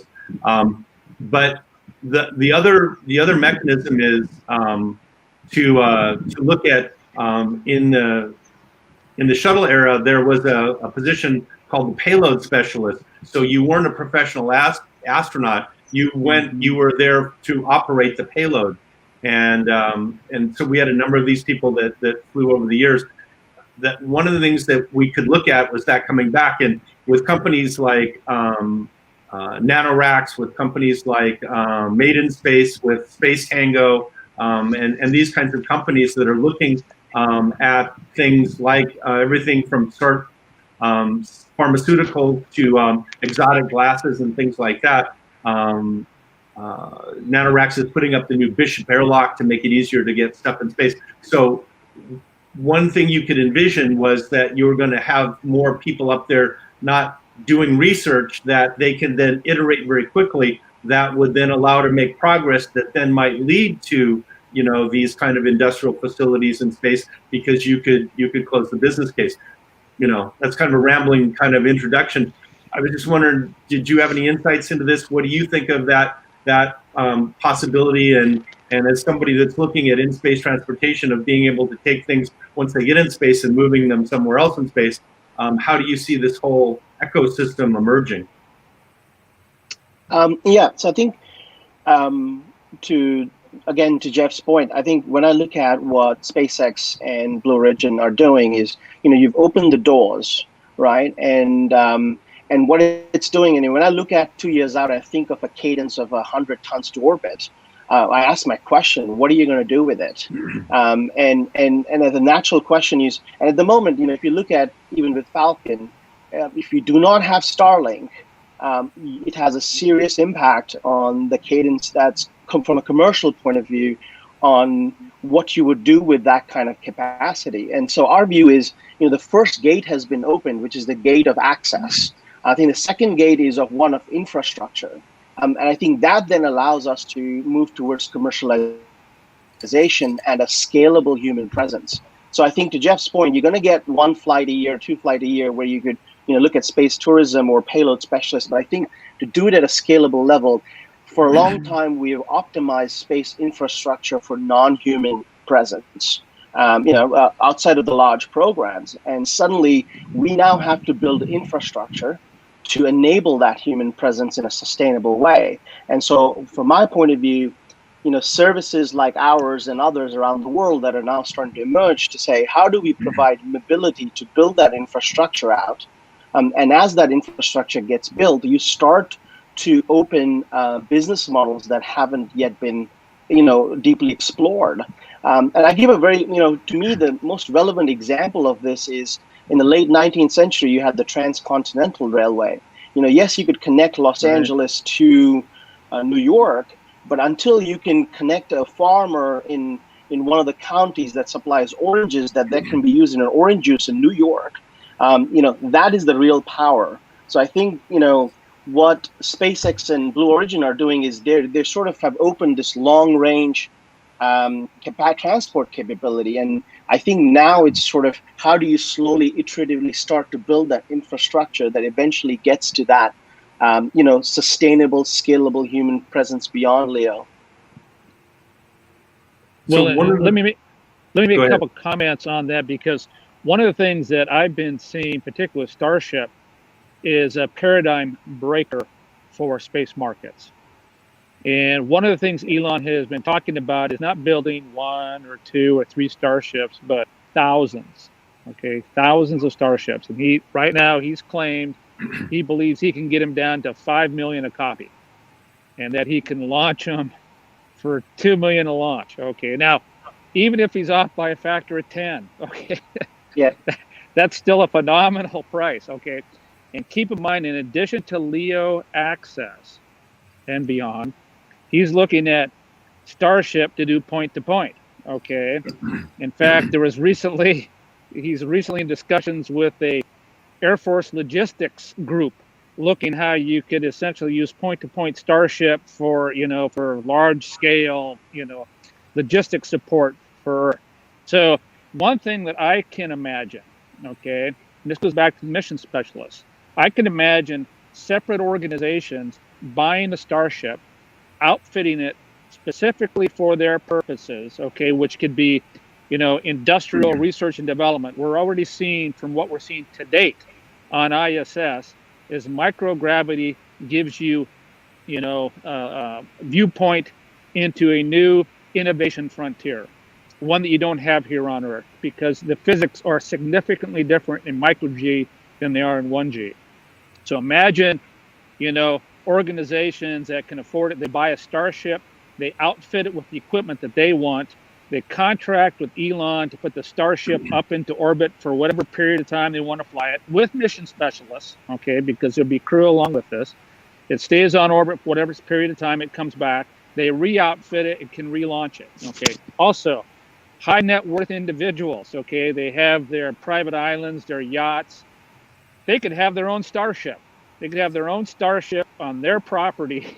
But the other mechanism is to look at in the shuttle era, there was a position called the payload specialist. So you weren't a professional astronaut. You were there to operate the payload, and so we had a number of these people that flew over the years. That one of the things that we could look at was that coming back, and with companies like NanoRacks, with companies like Made in Space, with Space Tango, and these kinds of companies that are looking at things like everything from pharmaceutical to exotic glasses and things like that. NanoRacks is putting up the new Bishop airlock to make it easier to get stuff in space. So one thing you could envision was that you were going to have more people up there not doing research that they can then iterate very quickly, that would then allow to make progress that then might lead to these kind of industrial facilities in space, because you could close the business case. That's kind of a rambling kind of introduction. I was just wondering, did you have any insights into this? What do you think of that possibility? And as somebody that's looking at in-space transportation, of being able to take things once they get in space and moving them somewhere else in space, how do you see this whole ecosystem emerging? So I think to Jeff's point, I think when I look at what SpaceX and Blue Origin are doing is, you've opened the doors, right? And what it's doing, and when I look at 2 years out, I think of a cadence of 100 tons to orbit. I ask my question, what are you going to do with it? And the natural question is, and at the moment, if you look at even with Falcon, if you do not have Starlink, it has a serious impact on the cadence that's come from a commercial point of view on what you would do with that kind of capacity. And so our view is, the first gate has been opened, which is the gate of access. I think the second gate is one of infrastructure. And I think that then allows us to move towards commercialization and a scalable human presence. So I think to Jeff's point, you're going to get 1 flight a year, 2 flights a year, where you could look at space tourism or payload specialists. But I think to do it at a scalable level, for a long time, we have optimized space infrastructure for non-human presence, outside of the large programs. And suddenly, we now have to build infrastructure to enable that human presence in a sustainable way. And so from my point of view, services like ours and others around the world that are now starting to emerge to say, how do we provide mobility to build that infrastructure out? And as that infrastructure gets built, you start to open business models that haven't yet been, deeply explored. And I give a very, to me, the most relevant example of this is in the late 19th century, you had the Transcontinental Railway. Yes, you could connect Los Angeles to New York, but until you can connect a farmer in one of the counties that supplies oranges that can be used in an orange juice in New York, that is the real power. So I think, what SpaceX and Blue Origin are doing is they sort of have opened this long range transport capability. And I think now it's sort of, how do you slowly, iteratively start to build that infrastructure that eventually gets to that, sustainable, scalable human presence beyond LEO. Well, let me make a couple comments on that, because one of the things that I've been seeing, particularly with Starship, is a paradigm breaker for space markets. And one of the things Elon has been talking about is not building 1 or 2 or 3 starships, but thousands. Thousands of starships. And right now he's claimed he believes he can get them down to 5 million a copy, and that he can launch them for 2 million a launch. Now, even if he's off by a factor of 10, yeah, that's still a phenomenal price. And keep in mind, in addition to LEO access and beyond, he's looking at Starship to do point-to-point. In fact, he's recently in discussions with a Air Force logistics group, looking how you could essentially use point-to-point Starship for large-scale, logistics support for. So one thing that I can imagine, and this goes back to the mission specialists, I can imagine separate organizations buying a Starship outfitting it specifically for their purposes, okay, which could be, industrial research and development. We're already seeing, from what we're seeing to date on ISS, is microgravity gives you, viewpoint into a new innovation frontier, one that you don't have here on Earth, because the physics are significantly different in micro-G than they are in 1G. So imagine, organizations that can afford it, they buy a Starship, they outfit it with the equipment that they want, they contract with Elon to put the Starship up into orbit for whatever period of time they want to fly it, with mission specialists, okay, because there'll be crew along with this. It stays on orbit for whatever period of time, it comes back, they re-outfit it, it can relaunch it, okay. Also, high net worth individuals, okay, they have their private islands, their yachts, they could have their own Starship. They could have their own Starship on their property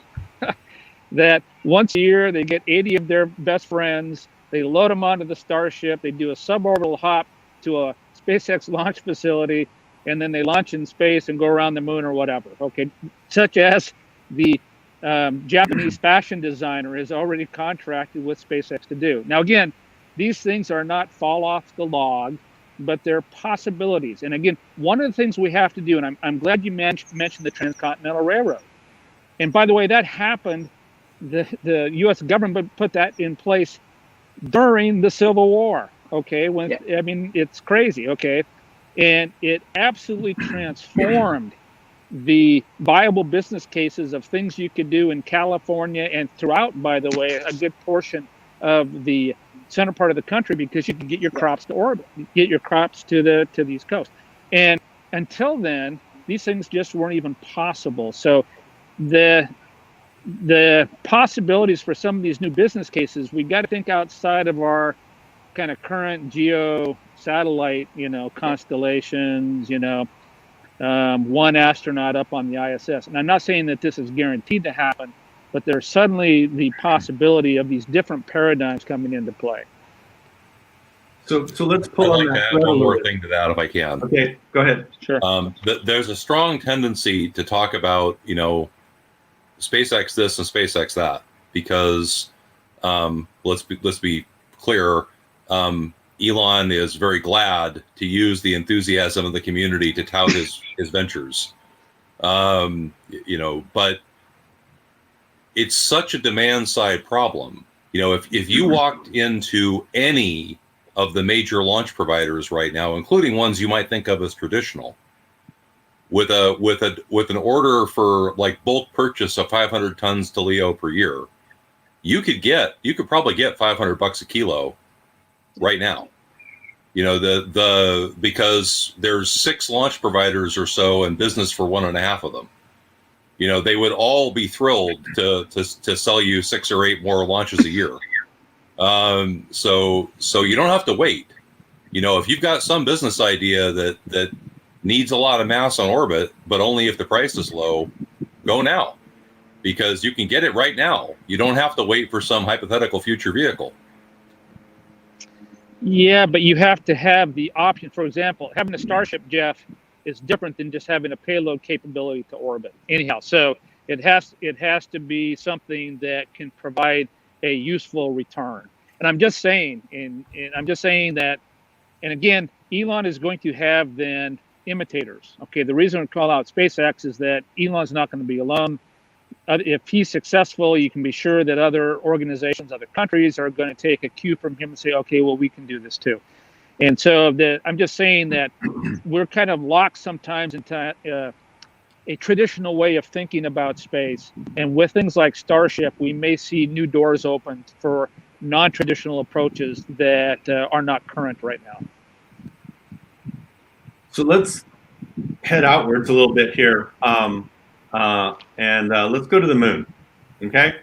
that once a year they get 80 of their best friends, they load them onto the Starship, they do a suborbital hop to a SpaceX launch facility, and then they launch in space and go around the moon or whatever, okay? Such as the Japanese fashion designer is already contracted with SpaceX to do. Now, again, these things are not fall off the log, but they're possibilities. And again, one of the things we have to do, and I'm glad you mentioned the Transcontinental Railroad. And by the way, that happened, the U.S. government put that in place during the Civil War, okay? I mean, it's crazy, okay? And it absolutely transformed the viable business cases of things you could do in California and throughout, by the way, a good portion of the center part of the country, because you can get your crops to orbit, get your crops to the East Coast. And until then, these things just weren't even possible. So the possibilities for some of these new business cases, we got to think outside of our kind of current geo satellite, constellations, one astronaut up on the ISS. And I'm not saying that this is guaranteed to happen, but there's suddenly the possibility of these different paradigms coming into play. So let's pull on that. I'd like to add one more thing to that, if I can. Okay, go ahead. Sure. There's a strong tendency to talk about, SpaceX this and SpaceX that, because let's be clear. Elon is very glad to use the enthusiasm of the community to tout his ventures. But it's such a demand side problem. If you walked into any of the major launch providers right now, including ones you might think of as traditional, with an order for like bulk purchase of 500 tons to LEO per year, you could probably get $500 a kilo right now. Because there's 6 launch providers or so and business for 1.5 of them. They would all be thrilled to sell you 6 or 8 more launches a year. So you don't have to wait. If you've got some business idea that needs a lot of mass on orbit, but only if the price is low, go now, because you can get it right now. You don't have to wait for some hypothetical future vehicle. Yeah, but you have to have the option. For example, having a Starship, Jeff, is different than just having a payload capability to orbit. Anyhow, so it has to be something that can provide a useful return. And I'm just saying, that, and again, Elon is going to have then imitators. Okay, the reason we call out SpaceX is that Elon's not going to be alone. If he's successful, you can be sure that other organizations, other countries are going to take a cue from him and say, okay, well, we can do this too. And so I'm just saying that we're kind of locked sometimes into a traditional way of thinking about space. And with things like Starship, we may see new doors opened for non-traditional approaches that are not current right now. So let's head outwards a little bit here. And let's go to the moon, okay?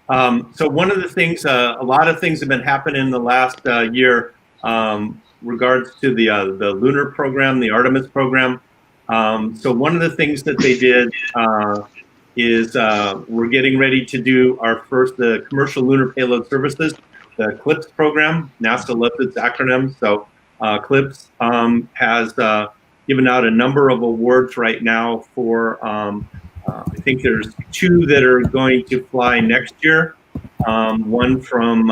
So one of the things, a lot of things have been happening in the last year regards to the lunar program, the Artemis program. So one of the things that they did is we're getting ready to do our first, the commercial lunar payload services, the CLPS program. NASA loves its acronym. So CLPS has given out a number of awards right now for I think there's 2 that are going to fly next year. One from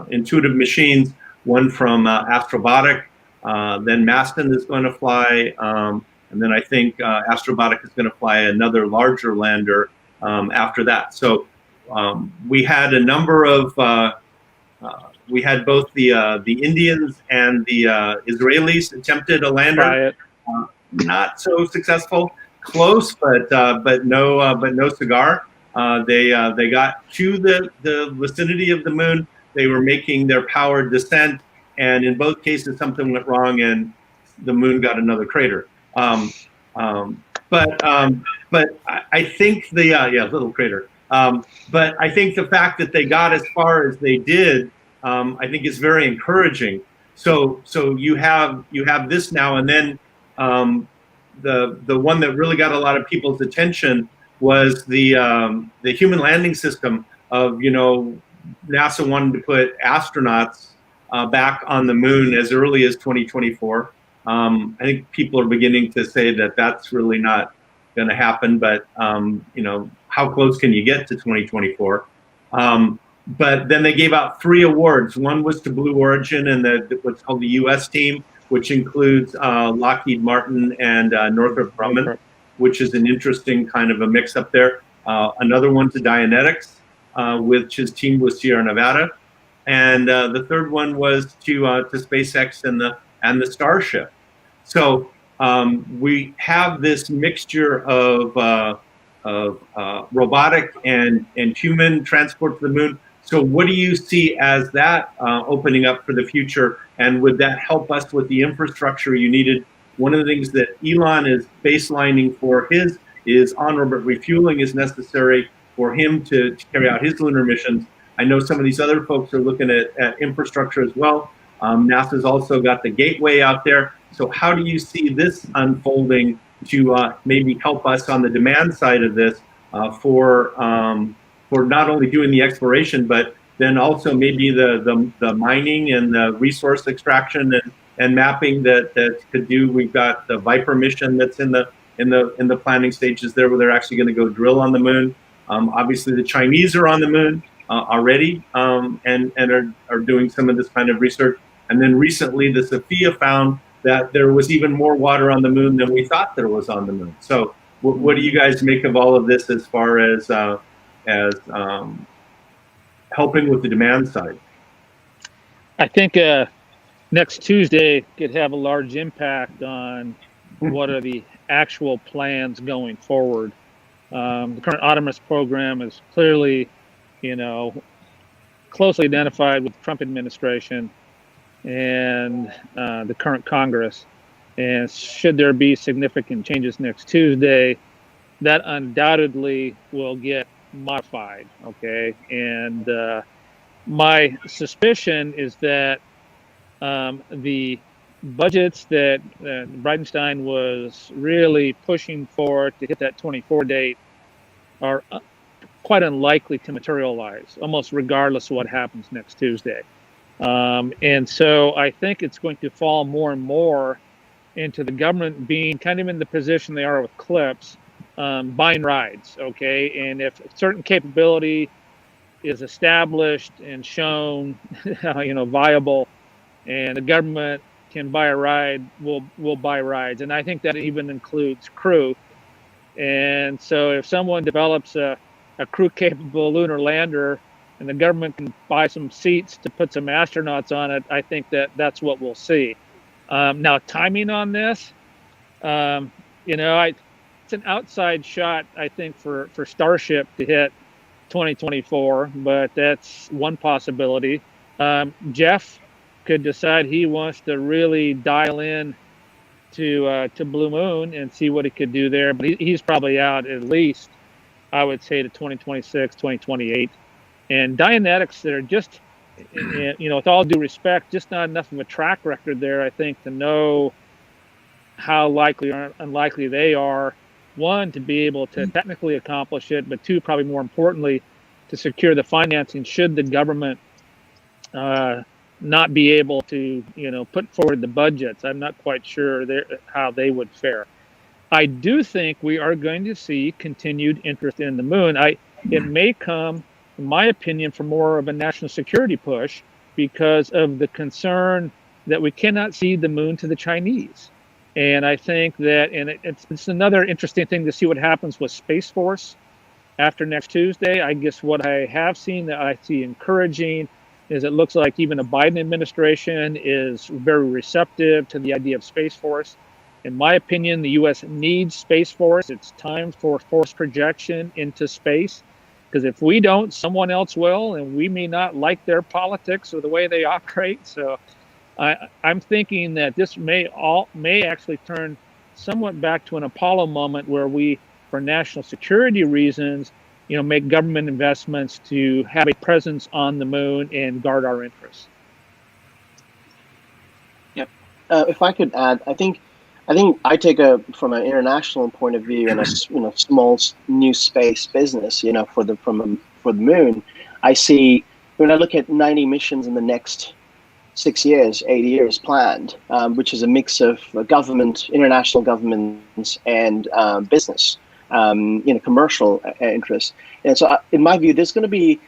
Intuitive Machines, one from Astrobotic. Then Maston is going to fly, and then I think Astrobotic is going to fly another larger lander after that. So we had a number of we had both the Indians and the Israelis attempted a lander, not so successful. Close, but no cigar. They got to the vicinity of the moon. They were making their powered descent, and in both cases, something went wrong, and the moon got another crater. But I think the little crater. But I think the fact that they got as far as they did, I think is very encouraging. So you have this now, and then the one that really got a lot of people's attention was the human landing system of, NASA wanted to put astronauts back on the moon as early as 2024. I think people are beginning to say that that's really not going to happen, but how close can you get to 2024? But then they gave out 3 awards. One was to Blue Origin and what's called the U.S. team, which includes Lockheed Martin and Northrop Grumman, which is an interesting kind of a mix up there. Another one to Dianetics, which is teamed with Sierra Nevada, and the third one was to SpaceX and the Starship. So we have this mixture of robotic and human transport to the moon. So what do you see as that opening up for the future? And would that help us with the infrastructure you needed? One of the things that Elon is baselining for his is on-orbit refueling is necessary for him to carry out his lunar missions. I know some of these other folks are looking at infrastructure as well. NASA's also got the Gateway out there. So how do you see this unfolding to maybe help us on the demand side of this for not only doing the exploration, but then also maybe the mining and the resource extraction and mapping that could do. We've got the Viper mission that's in the planning stages there, where they're actually going to go drill on the moon. Obviously, the Chinese are on the moon already and are doing some of this kind of research. And then recently, the Sophia found that there was even more water on the moon than we thought there was on the moon. So, what do you guys make of all of this as far as helping with the demand side? I think next Tuesday could have a large impact on what are the actual plans going forward. The current Artemis program is clearly, closely identified with the Trump administration and the current Congress. And should there be significant changes next Tuesday, that undoubtedly will get modified, okay? And my suspicion is that the budgets that Bridenstine was really pushing for to hit that 24 date are quite unlikely to materialize, almost regardless of what happens next Tuesday. And so I think it's going to fall more and more into the government being kind of in the position they are with CLIPS, buying rides, okay? And if certain capability is established and shown, viable, and the government can buy a ride, we'll buy rides. And I think that even includes crew. And so if someone develops a crew-capable lunar lander and the government can buy some seats to put some astronauts on it, I think that's what we'll see. Now, timing on this, it's an outside shot, I think, for Starship to hit 2024, but that's one possibility. Jeff could decide he wants to really dial in to Blue Moon and see what he could do there, but he's probably out at least, I would say, to 2026, 2028. And Dianetics, that are just, with all due respect, just not enough of a track record there, I think, to know how likely or unlikely they are, one, to be able to technically accomplish it, but two, probably more importantly, to secure the financing should the government not be able to, put forward the budgets. I'm not quite sure how they would fare. I do think we are going to see continued interest in the moon. It may come, in my opinion, from more of a national security push because of the concern that we cannot see the moon to the Chinese. And I think that, and it's another interesting thing to see what happens with Space Force after next Tuesday. I guess what I have seen that I see encouraging is it looks like even the Biden administration is very receptive to the idea of Space Force. In my opinion, the U.S. needs Space Force. It's time for force projection into space, because if we don't, someone else will, and we may not like their politics or the way they operate. So I'm thinking that this may actually turn somewhat back to an Apollo moment where we, for national security reasons, make government investments to have a presence on the moon and guard our interests. Yep. If I could add, I think I take from an international point of view and a small new space business, for the moon. I see when I look at 90 missions in the next 6 years, 8 years planned, which is a mix of government, international governments, and business, commercial interests. And so, in my view, there's going to be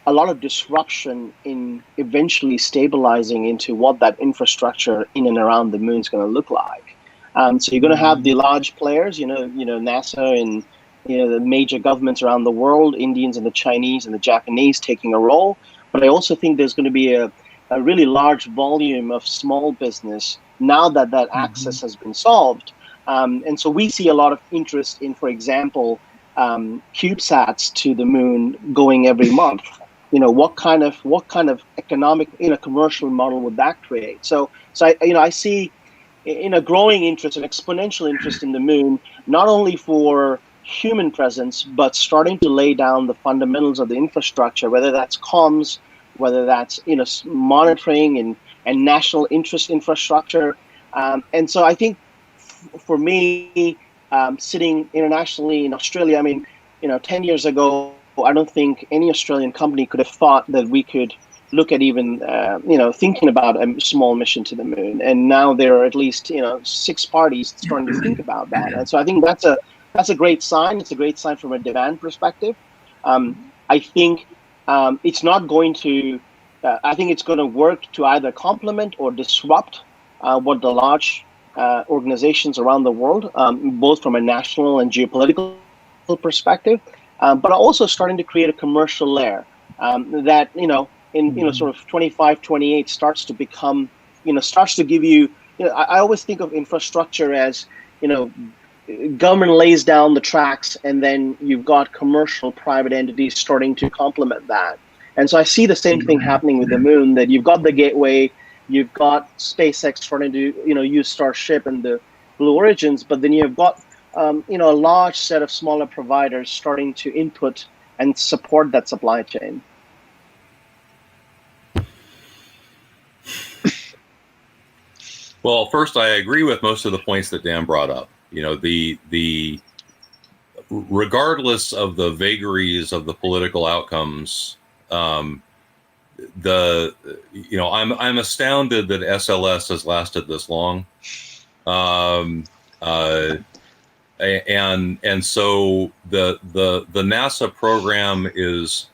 a lot of disruption in eventually stabilizing into what that infrastructure in and around the moon is going to look like. So you're going to have the large players, NASA and the major governments around the world, Indians and the Chinese and the Japanese taking a role. But I also think there's going to be a really large volume of small business now that access has been solved. And so we see a lot of interest in, for example, CubeSats to the moon going every month. What kind of economic, commercial model would that create? So I see a growing interest, an exponential interest in the moon, not only for human presence, but starting to lay down the fundamentals of the infrastructure, whether that's comms, whether that's monitoring and national interest infrastructure. And so I think for me, sitting internationally in Australia, 10 years ago, I don't think any Australian company could have thought that we could look at even thinking about a small mission to the moon. And now there are at least 6 parties starting to think about that. And so I think that's a great sign. It's a great sign from a demand perspective. I think it's not going to. I think it's going to work to either complement or disrupt what the large organizations around the world, both from a national and geopolitical perspective, but also starting to create a commercial layer that in sort of 25, 28 starts to become, starts to give you. I always think of infrastructure as government lays down the tracks, and then you've got commercial private entities starting to complement that. And so I see the same thing happening with the moon, that you've got the gateway, you've got SpaceX starting to use Starship and the Blue Origins, but then you've got a large set of smaller providers starting to input and support that supply chain. Well, first, I agree with most of the points that Dan brought up. The regardless of the vagaries of the political outcomes, I'm astounded that SLS has lasted this long, and so the NASA program is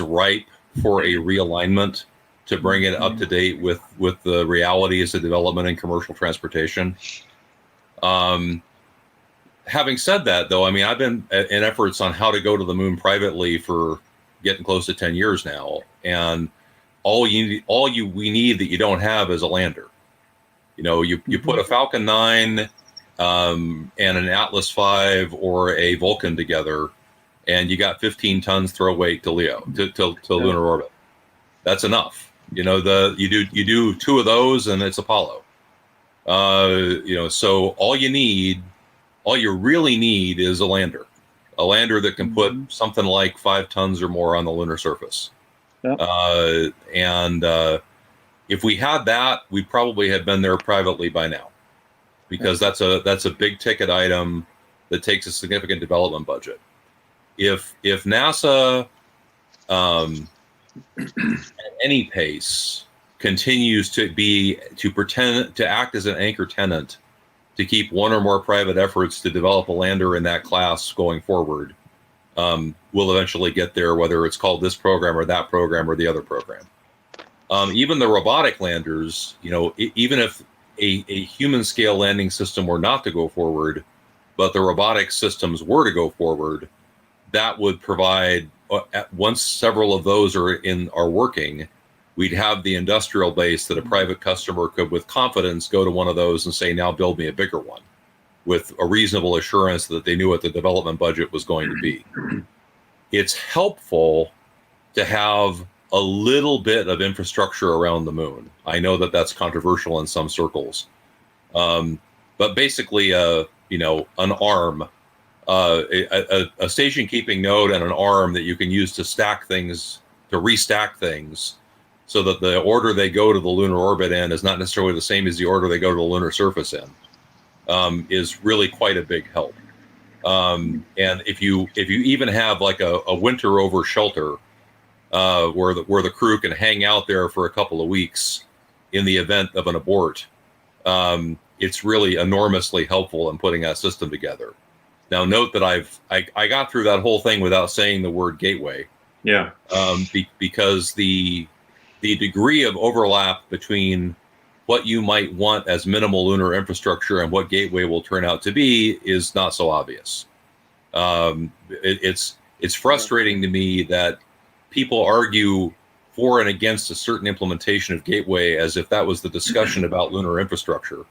ripe for a realignment to bring it up to date with the realities of development in commercial transportation. Having said that, though, I've been in efforts on how to go to the moon privately for getting close to 10 years now, and we need that you don't have is a lander. You put a Falcon 9 and an Atlas 5 or a Vulcan together, and you got 15 tons throw weight to LEO to lunar orbit. That's enough. You do 2 of those, and it's Apollo. So all you really need is a lander that can put something like 5 tons or more on the lunar surface. Yep. And if we had that, we probably had been there privately by now, because that's a big ticket item that takes a significant development budget. If NASA at any pace continues to pretend to act as an anchor tenant to keep one or more private efforts to develop a lander in that class going forward will eventually get there, whether it's called this program or that program or the other program. Even the robotic landers, even if a human scale landing system were not to go forward, but the robotic systems were to go forward, that would provide, once several of those are working, we'd have the industrial base that a private customer could with confidence go to one of those and say, now build me a bigger one, with a reasonable assurance that they knew what the development budget was going to be. It's helpful to have a little bit of infrastructure around the moon. I know that that's controversial in some circles. But basically, an arm, a station keeping node and an arm that you can use to stack things, to restack things, so that the order they go to the lunar orbit in is not necessarily the same as the order they go to the lunar surface in, is really quite a big help. And if you even have like a winter over shelter, where the crew can hang out there for a couple of weeks in the event of an abort, it's really enormously helpful in putting that system together. Now, note that I got through that whole thing without saying the word gateway. Yeah. Because the degree of overlap between what you might want as minimal lunar infrastructure and what gateway will turn out to be is not so obvious. It's frustrating to me that people argue for and against a certain implementation of gateway as if that was the discussion about lunar infrastructure.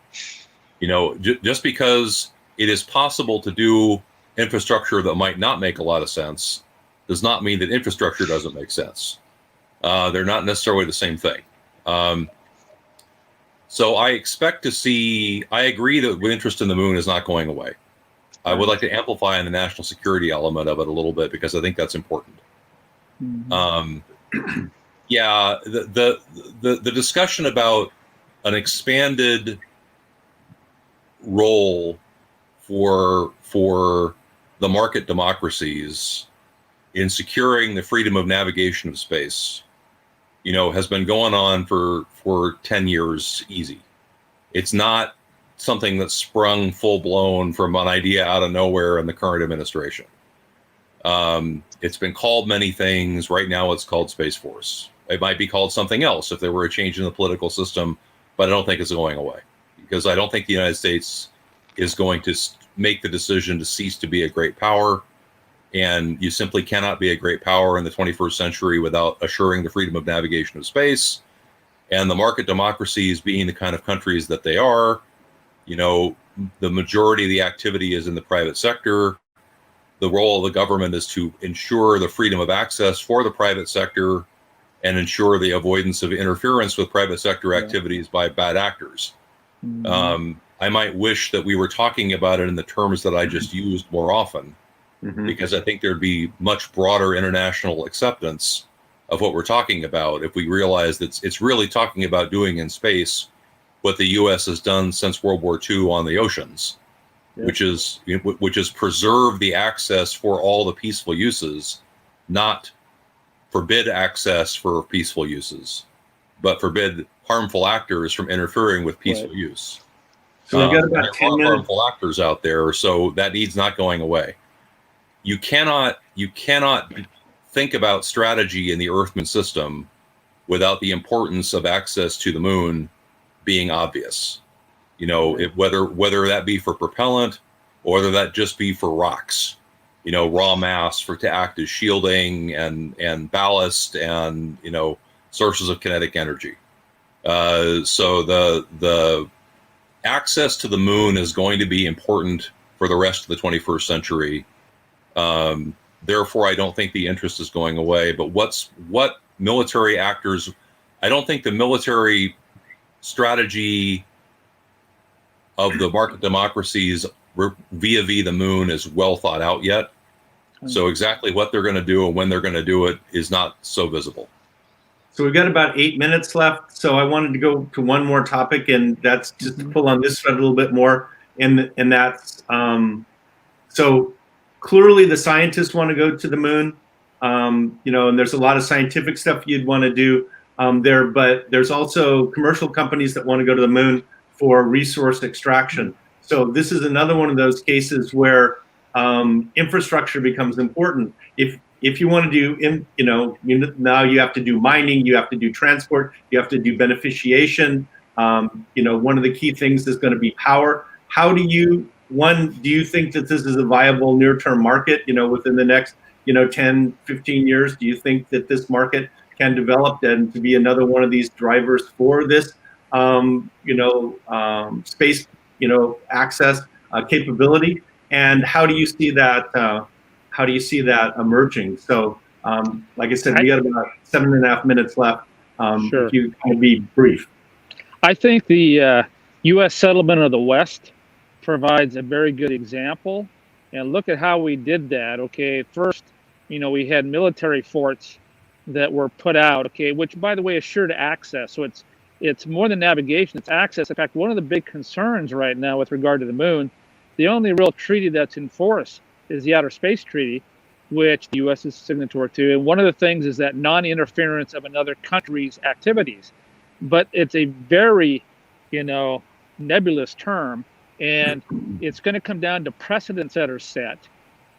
Just because it is possible to do infrastructure that might not make a lot of sense does not mean that infrastructure doesn't make sense. They're not necessarily the same thing. So I expect to see, I agree that interest in the moon is not going away. I would like to amplify on the national security element of it a little bit because I think that's important. Yeah, the discussion about an expanded role for the market democracies in securing the freedom of navigation of space, has been going on for 10 years easy. It's not something that's sprung full blown from an idea out of nowhere in the current administration. It's been called many things. Right now it's called Space Force. It might be called something else if there were a change in the political system, but I don't think it's going away, because I don't think the United States is going to make the decision to cease to be a great power. And you simply cannot be a great power in the 21st century without assuring the freedom of navigation of space. And the market democracies being the kind of countries that they are, the majority of the activity is in the private sector. The role of the government is to ensure the freedom of access for the private sector and ensure the avoidance of interference with private sector activities by bad actors. I might wish that we were talking about it in the terms that I just used more often, because I think there'd be much broader international acceptance of what we're talking about if we realize that it's really talking about doing in space what the U.S. has done since World War II on the oceans, which is preserve the access for all the peaceful uses, not forbid access for peaceful uses, but forbid harmful actors from interfering with peaceful use. So we've got about 10 minutes. Harmful actors out there, so that needs not going away. You cannot think about strategy in the Earth-Moon system without the importance of access to the moon being obvious. Whether that be for propellant or whether that just be for rocks, raw mass to act as shielding and ballast and sources of kinetic energy. So the access to the moon is going to be important for the rest of the 21st century. Therefore, I don't think the interest is going away. But what military actors, I don't think the military strategy of the market democracies vis-a-vis the moon is well thought out yet. So exactly what they're going to do and when they're going to do it is not so visible. So we've got about 8 minutes left. So I wanted to go to one more topic, and that's just to pull on this thread a little bit more. And that's so clearly the scientists want to go to the moon, and there's a lot of scientific stuff you'd want to do there, but there's also commercial companies that want to go to the moon for resource extraction. So this is another one of those cases where infrastructure becomes important. If you want to do, now you have to do mining, you have to do transport, you have to do beneficiation. One of the key things is going to be power. How do you think that this is a viable near-term market, within the next, 10, 15 years? Do you think that this market can develop and to be another one of these drivers for this, space, access capability? And how do you see that? How do you see that emerging? So, like I said, we got about 7.5 minutes left. Sure. If you can be brief. I think the U.S. settlement of the West provides a very good example. And look at how we did that. Okay, first, we had military forts that were put out. Okay, which, by the way, assured access. So it's more than navigation; it's access. In fact, one of the big concerns right now with regard to the moon, the only real treaty that's in force is the Outer Space Treaty, which the U.S. is signatory to. And one of the things is that non-interference of another country's activities. But it's a very, nebulous term, and it's going to come down to precedents that are set.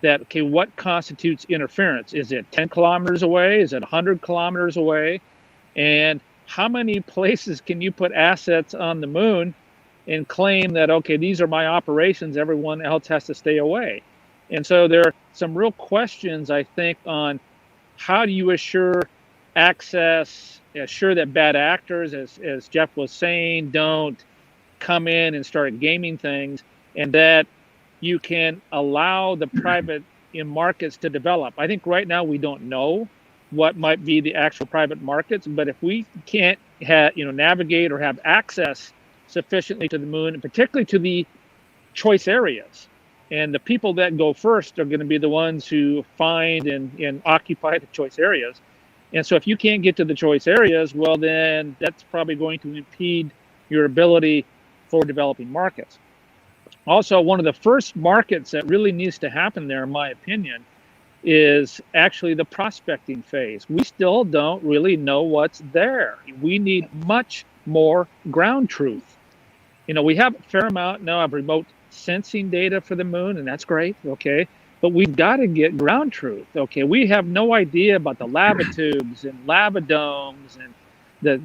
That, okay, what constitutes interference? Is it 10 kilometers away? Is it 100 kilometers away? And how many places can you put assets on the moon and claim that, okay, these are my operations, everyone else has to stay away? And so there are some real questions, I think, on how do you assure access, assure that bad actors, as Jeff was saying, don't come in and start gaming things, and that you can allow the private markets to develop. I think right now we don't know what might be the actual private markets, but if we can't navigate or have access sufficiently to the moon, and particularly to the choice areas, and the people that go first are going to be the ones who find and occupy the choice areas. And so if you can't get to the choice areas, well, then that's probably going to impede your ability for developing markets. Also, one of the first markets that really needs to happen there, in my opinion, is actually the prospecting phase. We still don't really know what's there. We need much more ground truth. We have a fair amount now of remote sensing data for the moon, and that's great, okay? But we've got to get ground truth, okay? We have no idea about the lava tubes and lava domes and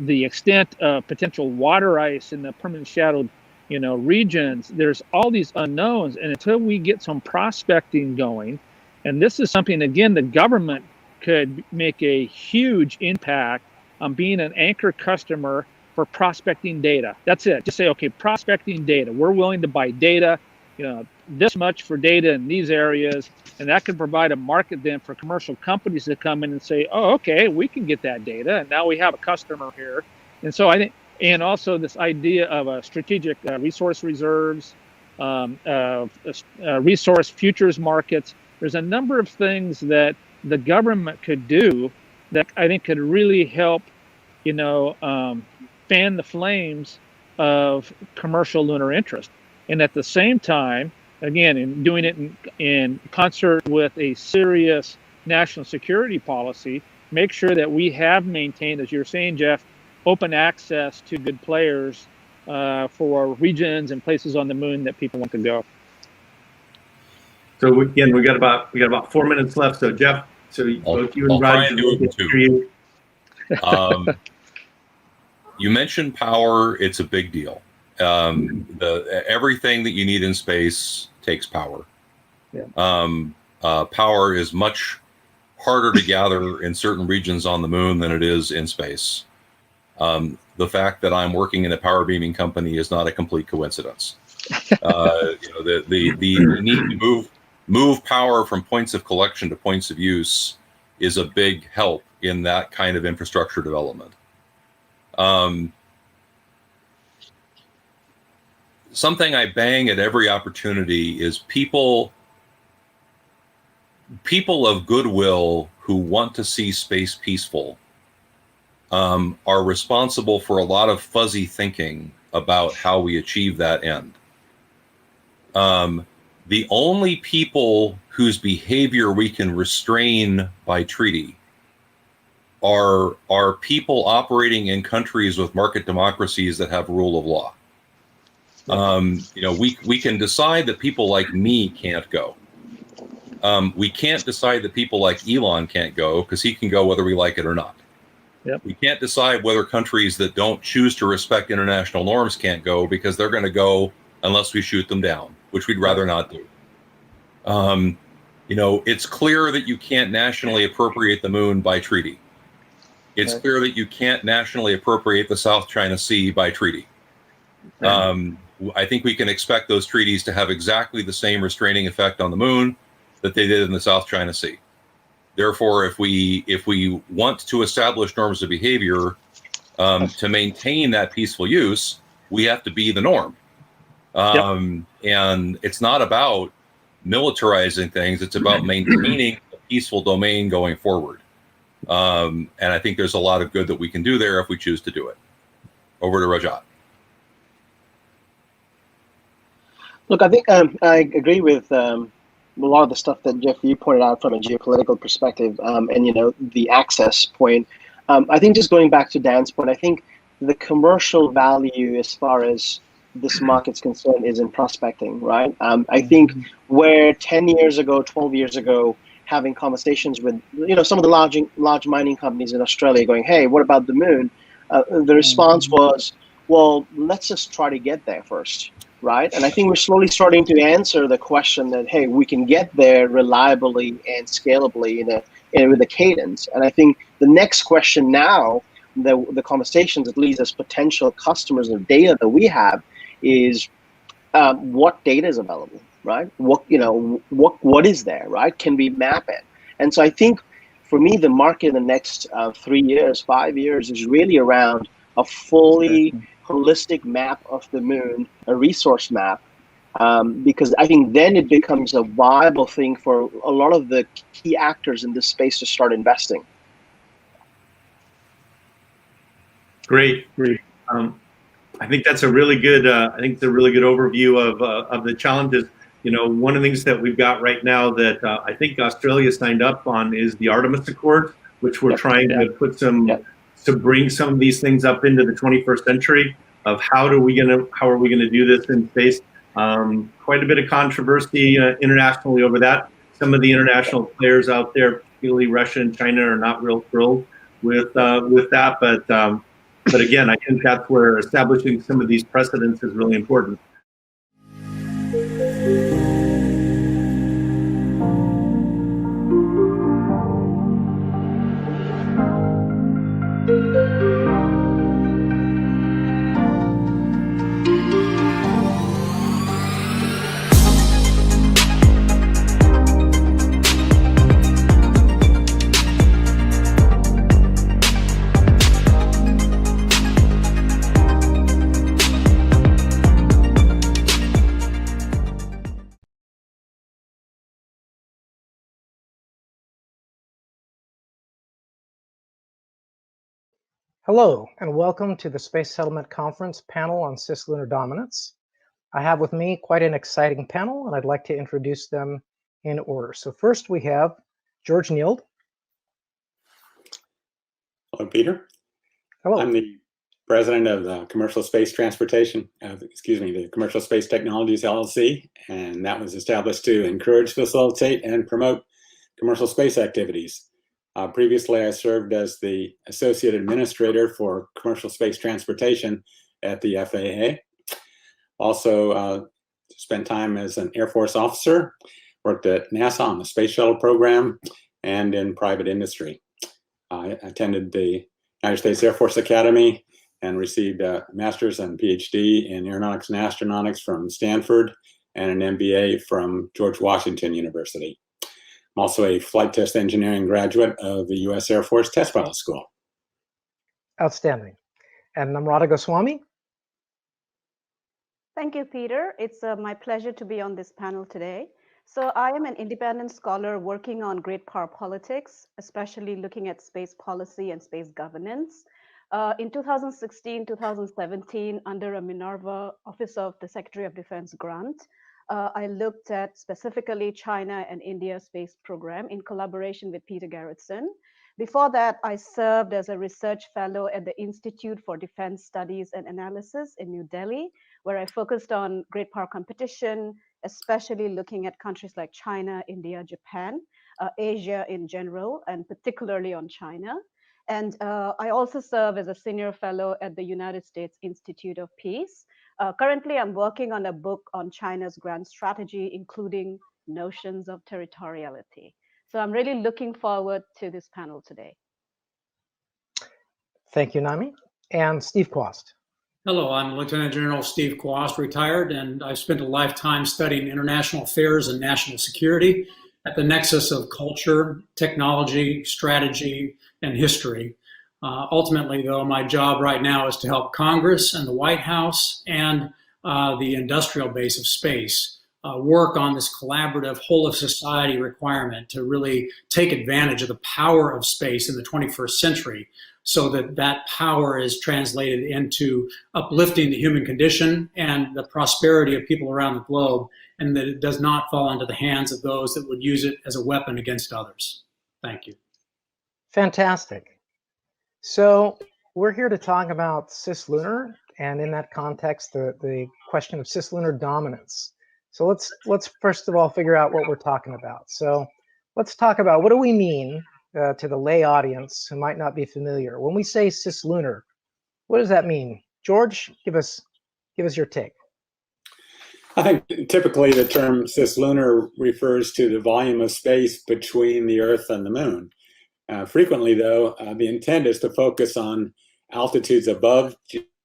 the extent of potential water ice in the permanent shadowed, regions. There's all these unknowns, and until we get some prospecting going, and this is something, again, the government could make a huge impact on being an anchor customer for prospecting data. That's it. Just say, okay, prospecting data. We're willing to buy data, this much for data in these areas, and that can provide a market then for commercial companies to come in and say, oh, okay, we can get that data, and now we have a customer here. And so I think, and also this idea of a strategic resource reserves, resource futures markets. There's a number of things that the government could do that I think could really help, fan the flames of commercial lunar interest. And at the same time, again, in doing it in concert with a serious national security policy, make sure that we have maintained, as you're saying, Jeff, open access to good players for regions and places on the moon that people want to go. So again, we got about 4 minutes left. So Jeff, both you and Roger, you mentioned power. It's a big deal. Everything that you need in space takes power. Yeah. Power is much harder to gather in certain regions on the moon than it is in space. The fact that I'm working in a power beaming company is not a complete coincidence. The need to move power from points of collection to points of use is a big help in that kind of infrastructure development. Something I bang at every opportunity is people of goodwill who want to see space peaceful are responsible for a lot of fuzzy thinking about how we achieve that end. The only people whose behavior we can restrain by treaty are people operating in countries with market democracies that have rule of law. We can decide that people like me can't go. We can't decide that people like Elon can't go because he can go whether we like it or not. Yep. We can't decide whether countries that don't choose to respect international norms can't go because they're going to go unless we shoot them down, which we'd rather not do. It's clear that you can't nationally appropriate the moon by treaty. It's clear that you can't nationally appropriate the South China Sea by treaty. I think we can expect those treaties to have exactly the same restraining effect on the moon that they did in the South China Sea. Therefore, if we want to establish norms of behavior to maintain that peaceful use, we have to be the norm. And it's not about militarizing things; it's about maintaining a peaceful domain going forward. And I think there's a lot of good that we can do there if we choose to do it. Over to Rajat. Look, I think I agree with a lot of the stuff that Jeff, you pointed out from a geopolitical perspective, and the access point. I think just going back to Dan's point, I think the commercial value as far as this market's concerned is in prospecting, right? I think where 10 years ago, 12 years ago, having conversations with some of the large mining companies in Australia, going, "Hey, what about the moon?" The response was, "Well, let's just try to get there first." Right. And I think we're slowly starting to answer the question that, hey, we can get there reliably and scalably with a cadence. And I think the next question now, the conversations, at least as potential customers of data that we have, is what data is available, right? What is there, right? Can we map it? And so I think for me, the market in the next 3 years, 5 years is really around a fully holistic map of the moon, a resource map, because I think then it becomes a viable thing for a lot of the key actors in this space to start investing. Great. I think that's a really good. I think it's a really good overview of the challenges. One of the things that we've got right now that I think Australia signed up on is the Artemis Accord, which we're trying to put to bring some of these things up into the 21st century. Of how are we gonna do this in space? Quite a bit of controversy internationally over that. Some of the international players out there, particularly Russia and China, are not real thrilled with that. But again, I think that's where establishing some of these precedents is really important. Hello, and welcome to the Space Settlement Conference panel on cislunar dominance. I have with me quite an exciting panel, and I'd like to introduce them in order. So first we have George Neild. Hello, Peter. Hello. I'm the president of the Commercial Space Transportation, the Commercial Space Technologies LLC, and that was established to encourage, facilitate, and promote commercial space activities. Previously, I served as the Associate Administrator for Commercial Space Transportation at the FAA. Also spent time as an Air Force officer, worked at NASA on the Space Shuttle program, and in private industry. I attended the United States Air Force Academy and received a master's and PhD in aeronautics and astronautics from Stanford and an MBA from George Washington University. I'm also a flight test engineering graduate of the U.S. Air Force Test Pilot School. Outstanding. And Namrata Goswami? Thank you, Peter. It's my pleasure to be on this panel today. So I am an independent scholar working on great power politics, especially looking at space policy and space governance. In 2016, 2017, under a Minerva Office of the Secretary of Defense grant, I looked at specifically China and India space program in collaboration with Peter Garretson. Before that, I served as a research fellow at the Institute for Defense Studies and Analysis in New Delhi, where I focused on great power competition, especially looking at countries like China, India, Japan, Asia in general, and particularly on China. And I also serve as a senior fellow at the United States Institute of Peace. Currently, I'm working on a book on China's grand strategy, including notions of territoriality. So I'm really looking forward to this panel today. Thank you, Nami. And Steve Quast. Hello, I'm Lieutenant General Steve Quast, retired, and I've spent a lifetime studying international affairs and national security at the nexus of culture, technology, strategy, and history. Ultimately, though, my job right now is to help Congress and the White House and the industrial base of space work on this collaborative whole of society requirement to really take advantage of the power of space in the 21st century, so that that power is translated into uplifting the human condition and the prosperity of people around the globe, and that it does not fall into the hands of those that would use it as a weapon against others. Thank you. Fantastic. So we're here to talk about cislunar, and in that context, the question of cislunar dominance. So let's first of all figure out what we're talking about. So let's talk about, what do we mean to the lay audience who might not be familiar when we say cislunar? What does that mean? George, give us your take. I think typically the term cislunar refers to the volume of space between the Earth and the Moon. Frequently, though, the intent is to focus on altitudes above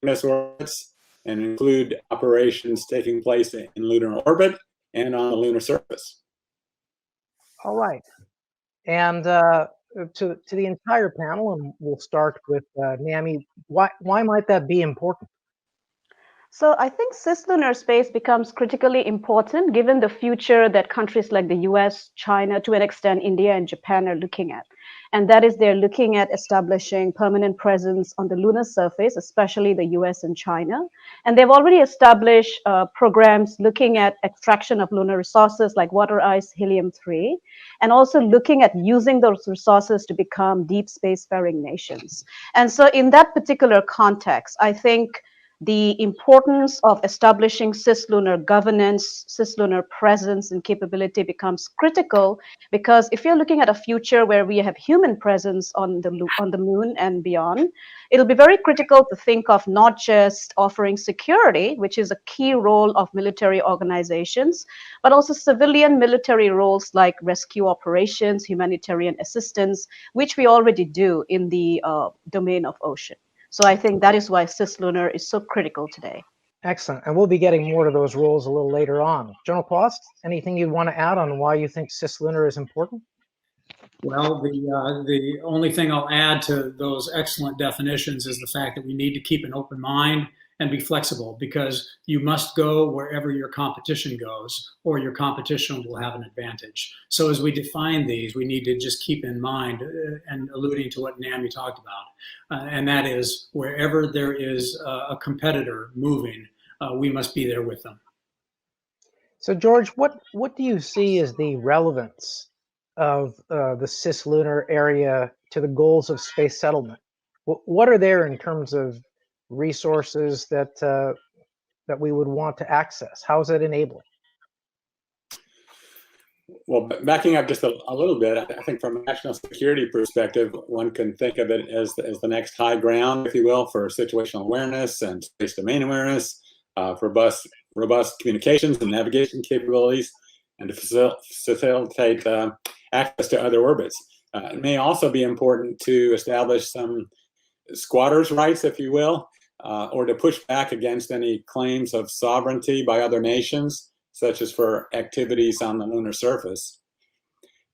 geostationary orbits and include operations taking place in lunar orbit and on the lunar surface. All right. And to the entire panel, and we'll start with Nami, why might that be important? So I think cislunar space becomes critically important given the future that countries like the US, China, to an extent India and Japan are looking at. And that is, they're looking at establishing permanent presence on the lunar surface, especially the US and China. And they've already established programs looking at extraction of lunar resources like water ice, helium-3, and also looking at using those resources to become deep spacefaring nations. And so in that particular context, I think the importance of establishing cislunar governance, cislunar presence and capability becomes critical, because if you're looking at a future where we have human presence on the moon and beyond, it'll be very critical to think of not just offering security, which is a key role of military organizations, but also civilian military roles like rescue operations, humanitarian assistance, which we already do in the domain of ocean. So I think that is why cislunar is so critical today. Excellent. And we'll be getting more to those roles a little later on. General Quast, anything you'd want to add on why you think cislunar is important? Well, the only thing I'll add to those excellent definitions is the fact that we need to keep an open mind and be flexible, because you must go wherever your competition goes, or your competition will have an advantage. So as we define these, we need to just keep in mind, and alluding to what Nami talked about, and that is, wherever there is a competitor moving, we must be there with them. So George, what do you see as the relevance of the cislunar area to the goals of space settlement? What are there in terms of resources that that we would want to access? How is it enabled? Well, backing up just a little bit, I think from a national security perspective, one can think of it as the next high ground, if you will, for situational awareness and space domain awareness, for robust communications and navigation capabilities, and to facilitate access to other orbits. It may also be important to establish some squatters' rights, if you will, or to push back against any claims of sovereignty by other nations, such as for activities on the lunar surface.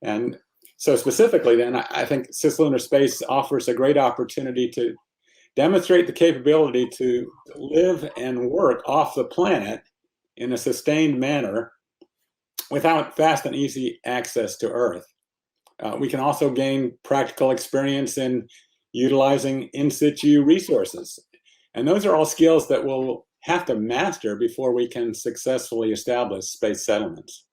And so specifically then, I think cislunar space offers a great opportunity to demonstrate the capability to live and work off the planet in a sustained manner without fast and easy access to Earth. We can also gain practical experience in utilizing in situ resources. And those are all skills that we'll have to master before we can successfully establish space settlements.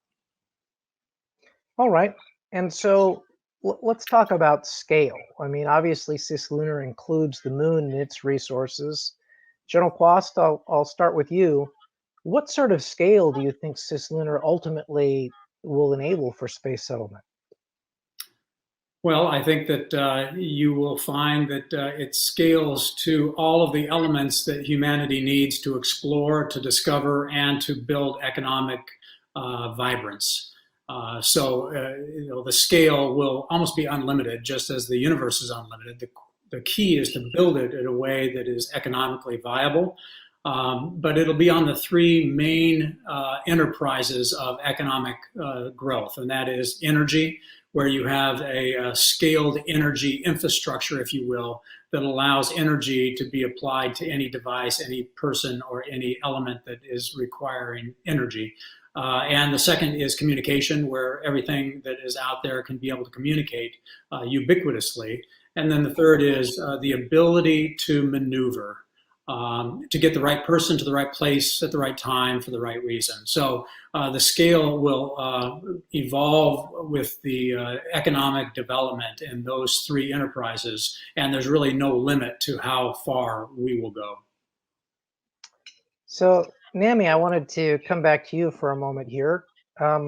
All right. And so let's talk about scale. I mean, obviously, cislunar includes the moon and its resources. General Quast, I'll start with you. What sort of scale do you think cislunar ultimately will enable for space settlement? Well, I think that you will find that it scales to all of the elements that humanity needs to explore, to discover, and to build economic vibrance. The scale will almost be unlimited, just as the universe is unlimited. The key is to build it in a way that is economically viable. But it'll be on the three main enterprises of economic growth, and that is energy, where you have a scaled energy infrastructure, if you will, that allows energy to be applied to any device, any person, or any element that is requiring energy. And the second is communication, where everything that is out there can be able to communicate ubiquitously. And then the third is the ability to maneuver, to get the right person to the right place at the right time for the right reason. So the scale will evolve with the economic development in those three enterprises, and there's really no limit to how far we will go. So, Nami, I wanted to come back to you for a moment here. At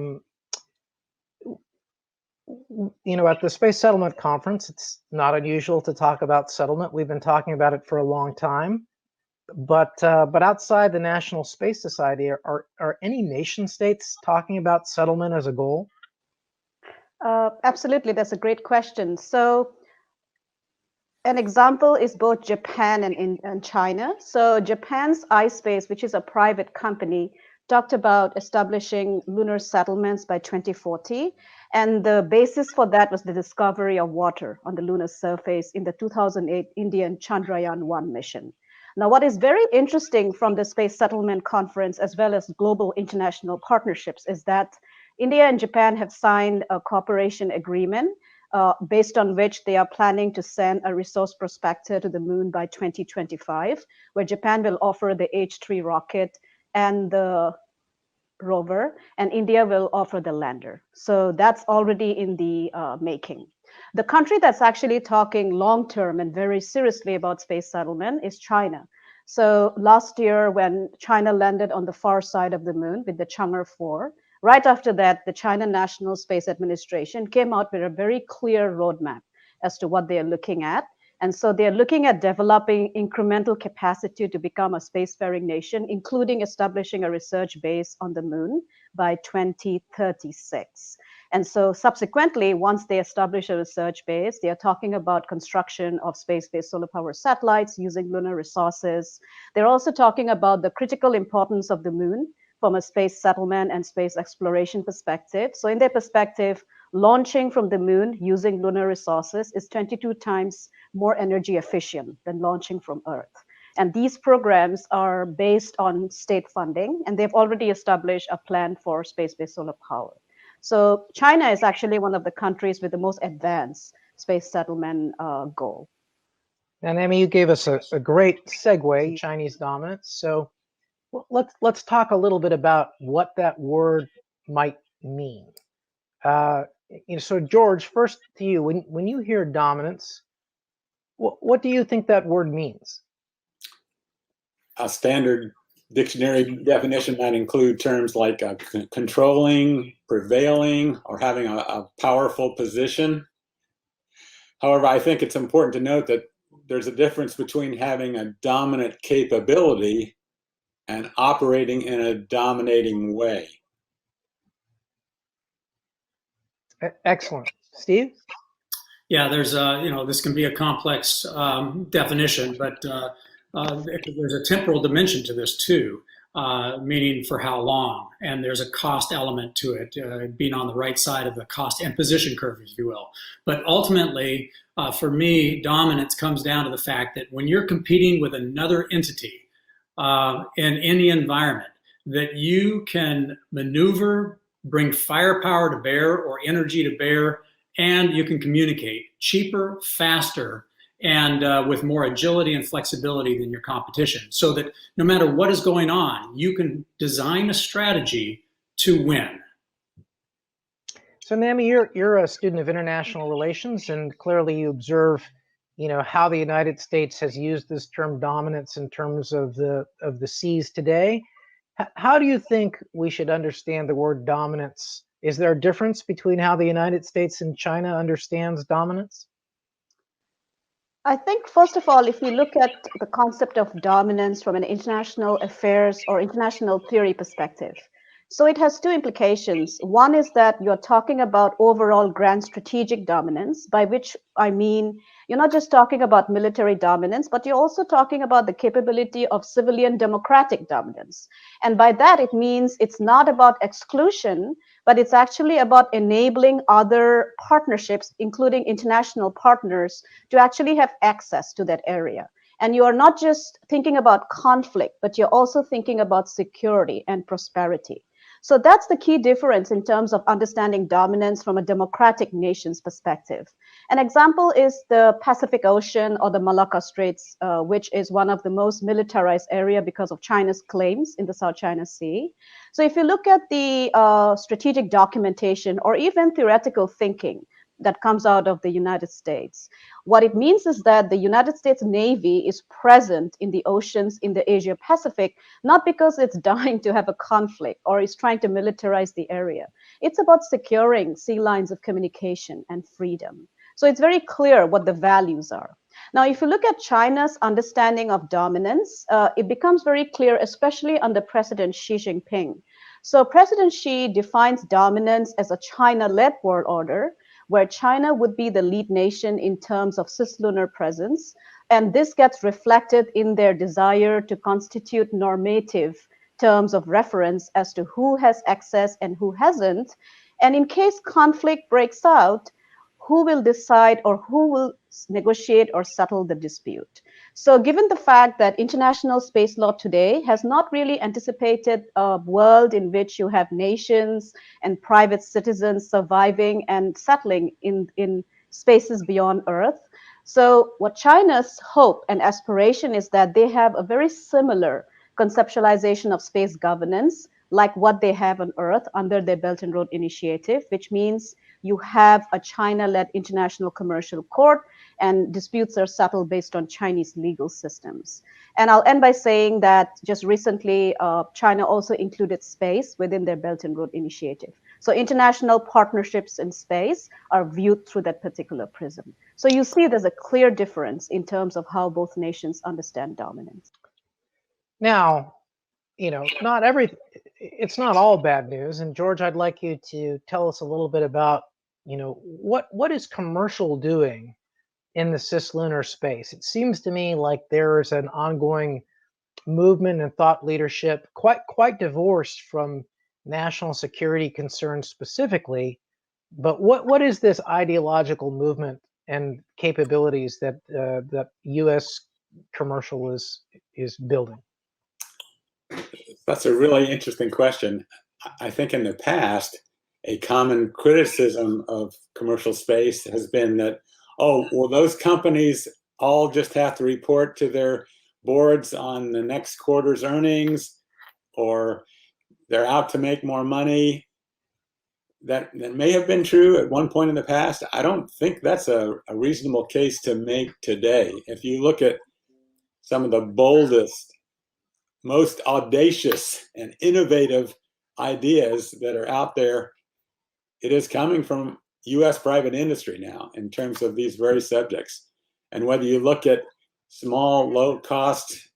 the Space Settlement Conference, it's not unusual to talk about settlement. We've been talking about it for a long time. But outside the National Space Society, are any nation states talking about settlement as a goal? Absolutely, that's a great question. So an example is both Japan and China. So Japan's iSpace, which is a private company, talked about establishing lunar settlements by 2040. And the basis for that was the discovery of water on the lunar surface in the 2008 Indian Chandrayaan-1 mission. Now, what is very interesting from the Space Settlement Conference, as well as global international partnerships, is that India and Japan have signed a cooperation agreement based on which they are planning to send a resource prospector to the moon by 2025, where Japan will offer the H3 rocket and the rover, and India will offer the lander. So that's already in the making. The country that's actually talking long-term and very seriously about space settlement is China. So last year, when China landed on the far side of the moon with the Chang'e 4, right after that, the China National Space Administration came out with a very clear roadmap as to what they are looking at. And so they're looking at developing incremental capacity to become a spacefaring nation, including establishing a research base on the moon by 2036. And so subsequently, once they establish a research base, they are talking about construction of space-based solar power satellites using lunar resources. They're also talking about the critical importance of the moon from a space settlement and space exploration perspective. So in their perspective, launching from the moon using lunar resources is 22 times more energy efficient than launching from Earth. And these programs are based on state funding, and they've already established a plan for space-based solar power. So China is actually one of the countries with the most advanced space settlement goal. And Amy, you gave us a great segue, Chinese dominance. So let's talk a little bit about what that word might mean. So George, first to you, when you hear dominance, what do you think that word means? A standard dictionary definition might include terms like controlling, prevailing, or having a powerful position. However, I think it's important to note that there's a difference between having a dominant capability and operating in a dominating way. Excellent. Steve? Yeah, there's this can be a complex definition, but there's a temporal dimension to this too, meaning for how long, and there's a cost element to it, being on the right side of the cost and position curve, if you will. But ultimately, for me, dominance comes down to the fact that when you're competing with another entity in any environment, that you can maneuver, bring firepower to bear or energy to bear, and you can communicate cheaper, faster, and with more agility and flexibility than your competition. So that no matter what is going on, you can design a strategy to win. So Nami, you're a student of international relations, and clearly you observe, how the United States has used this term dominance in terms of the seas today. How do you think we should understand the word dominance? Is there a difference between how the United States and China understands dominance? I think, first of all, if we look at the concept of dominance from an international affairs or international theory perspective, so it has two implications. One is that you're talking about overall grand strategic dominance, by which I mean you're not just talking about military dominance, but you're also talking about the capability of civilian democratic dominance. And by that, it means it's not about exclusion, but it's actually about enabling other partnerships, including international partners, to actually have access to that area. And you are not just thinking about conflict, but you're also thinking about security and prosperity. So that's the key difference in terms of understanding dominance from a democratic nation's perspective. An example is the Pacific Ocean or the Malacca Straits, which is one of the most militarized area because of China's claims in the South China Sea. So if you look at the strategic documentation or even theoretical thinking that comes out of the United States, what it means is that the United States Navy is present in the oceans in the Asia Pacific, not because it's dying to have a conflict or is trying to militarize the area. It's about securing sea lines of communication and freedom. So it's very clear what the values are. Now, if you look at China's understanding of dominance, it becomes very clear, especially under President Xi Jinping. So President Xi defines dominance as a China-led world order, where China would be the lead nation in terms of cislunar presence. And this gets reflected in their desire to constitute normative terms of reference as to who has access and who hasn't. And in case conflict breaks out, who will decide or who will negotiate or settle the dispute. So given the fact that international space law today has not really anticipated a world in which you have nations and private citizens surviving and settling in spaces beyond Earth. So what China's hope and aspiration is that they have a very similar conceptualization of space governance like what they have on Earth under their Belt and Road Initiative, which means you have a China-led international commercial court and disputes are settled based on Chinese legal systems. And I'll end by saying that just recently, China also included space within their Belt and Road Initiative. So international partnerships in space are viewed through that particular prism. So you see there's a clear difference in terms of how both nations understand dominance. Now, it's not all bad news. And George, I'd like you to tell us a little bit about, what is commercial doing in the cislunar space? It seems to me like there is an ongoing movement and thought leadership, quite divorced from national security concerns specifically. But what is this ideological movement and capabilities that that U.S. commercial is building? That's a really interesting question. I think in the past, a common criticism of commercial space has been that, oh, well, those companies all just have to report to their boards on the next quarter's earnings, or they're out to make more money. That may have been true at one point in the past. I don't think that's a reasonable case to make today. If you look at some of the boldest, most audacious and innovative ideas that are out there, it is coming from U.S. private industry now in terms of these very subjects. And whether you look at small, low-cost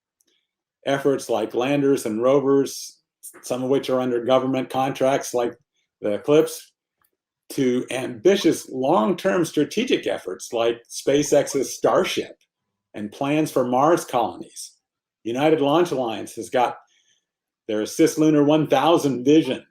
efforts like landers and rovers, some of which are under government contracts like the Eclipse, to ambitious long-term strategic efforts like SpaceX's Starship and plans for Mars colonies. United Launch Alliance has got their Cislunar 1000 vision,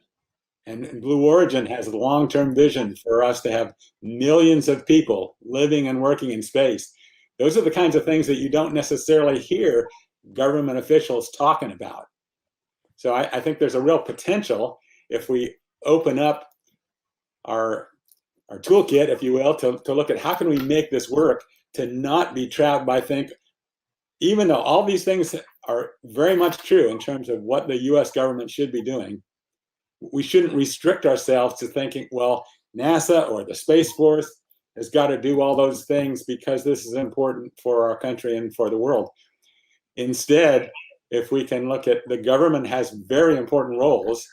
and Blue Origin has a long-term vision for us to have millions of people living and working in space. Those are the kinds of things that you don't necessarily hear government officials talking about. So I think there's a real potential if we open up our toolkit, if you will, to look at how can we make this work, to not be trapped by even though all these things are very much true in terms of what the US government should be doing, we shouldn't restrict ourselves to thinking, well, NASA or the Space Force has got to do all those things because this is important for our country and for the world. Instead, if we can look at the government has very important roles,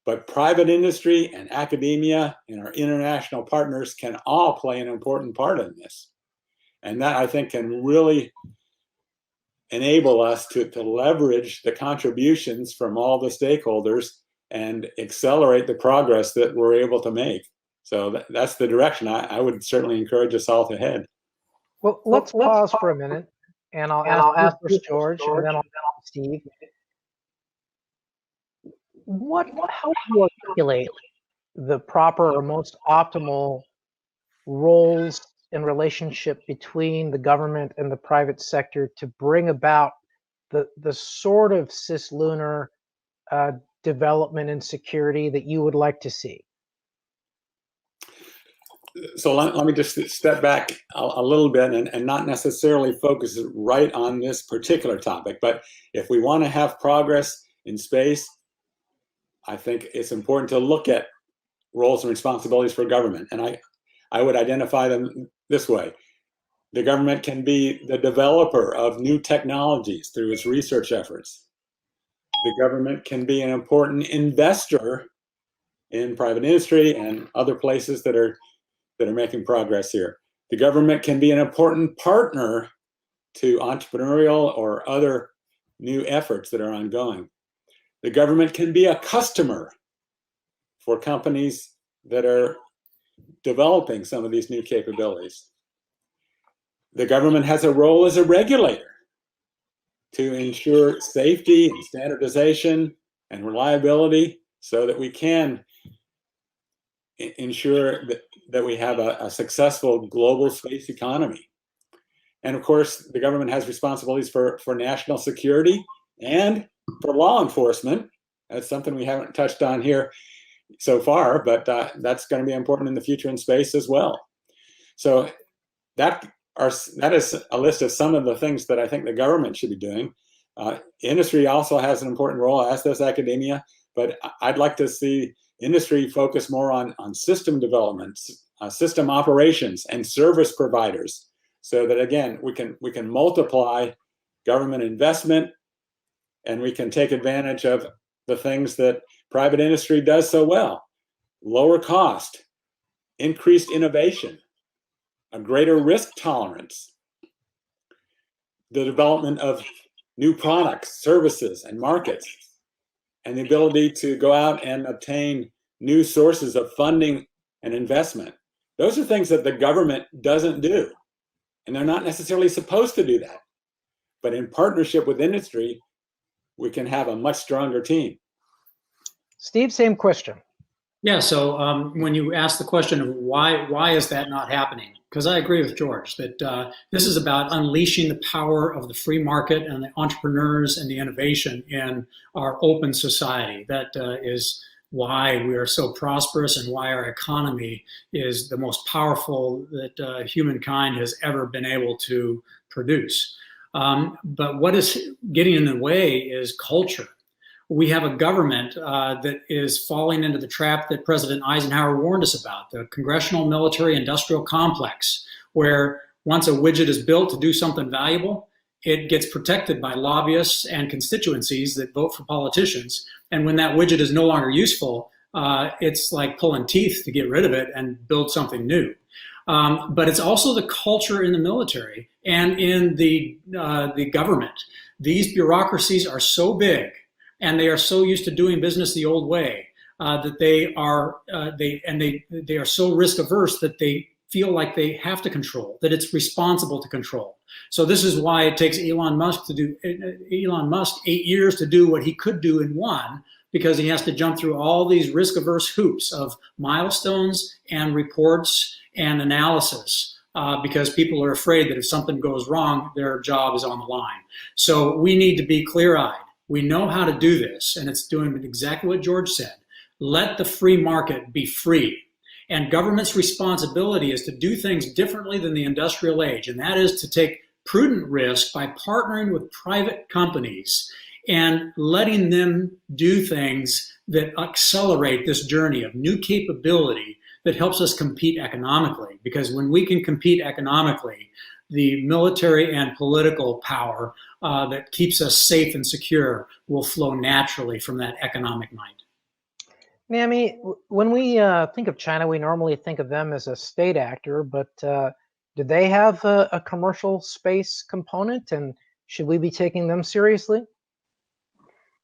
but private industry and academia and our international partners can all play an important part in this. And that, I think, can really enable us to leverage the contributions from all the stakeholders and accelerate the progress that we're able to make. So that's the direction I would certainly encourage us all to head. Well, let's pause for a minute, and I'll ask you first, George, and then I'll ask Steve. How do you articulate the proper or most optimal roles and relationship between the government and the private sector to bring about the sort of cislunar development and security that you would like to see? So let me just step back a little bit and not necessarily focus right on this particular topic, but if we want to have progress in space, I think it's important to look at roles and responsibilities for government. And I would identify them this way. The government can be the developer of new technologies through its research efforts. The government can be an important investor in private industry and other places that are making progress here. The government can be an important partner to entrepreneurial or other new efforts that are ongoing. The government can be a customer for companies that are developing some of these new capabilities. The government has a role as a regulator to ensure safety and standardization and reliability so that we can ensure that we have a successful global space economy. And of course, the government has responsibilities for national security and for law enforcement. That's something we haven't touched on here so far, but that's going to be important in the future in space as well. So that is a list of some of the things that I think the government should be doing. Industry also has an important role, as does academia, but I'd like to see industry focus more on system development, system operations, and service providers, so that again we can multiply government investment, and we can take advantage of the things that private industry does so well: lower cost, increased innovation, a greater risk tolerance, the development of new products, services, and markets, and the ability to go out and obtain new sources of funding and investment. Those are things that the government doesn't do, and they're not necessarily supposed to do that. But in partnership with industry, we can have a much stronger team. Steve, same question. Yeah, so when you ask the question of why is that not happening? Because I agree with George that this is about unleashing the power of the free market and the entrepreneurs and the innovation in our open society. That is why we are so prosperous and why our economy is the most powerful that humankind has ever been able to produce. But what is getting in the way is culture. We have a government that is falling into the trap that President Eisenhower warned us about, the congressional military industrial complex, where once a widget is built to do something valuable, it gets protected by lobbyists and constituencies that vote for politicians. And when that widget is no longer useful, it's like pulling teeth to get rid of it and build something new. But it's also the culture in the military and in the government. These bureaucracies are so big, and they are so used to doing business the old way that they are so risk averse that they feel like they have to control, that it's responsible to control. So this is why it takes Elon Musk 8 years to do what he could do in one, because he has to jump through all these risk averse hoops of milestones and reports and analysis. Because people are afraid that if something goes wrong, their job is on the line. So we need to be clear-eyed. We know how to do this, and it's doing exactly what George said. Let the free market be free. And government's responsibility is to do things differently than the industrial age, and that is to take prudent risk by partnering with private companies and letting them do things that accelerate this journey of new capability that helps us compete economically. Because when we can compete economically, the military and political power that keeps us safe and secure will flow naturally from that economic might. Nami, when we think of China, we normally think of them as a state actor, but do they have a commercial space component, and should we be taking them seriously?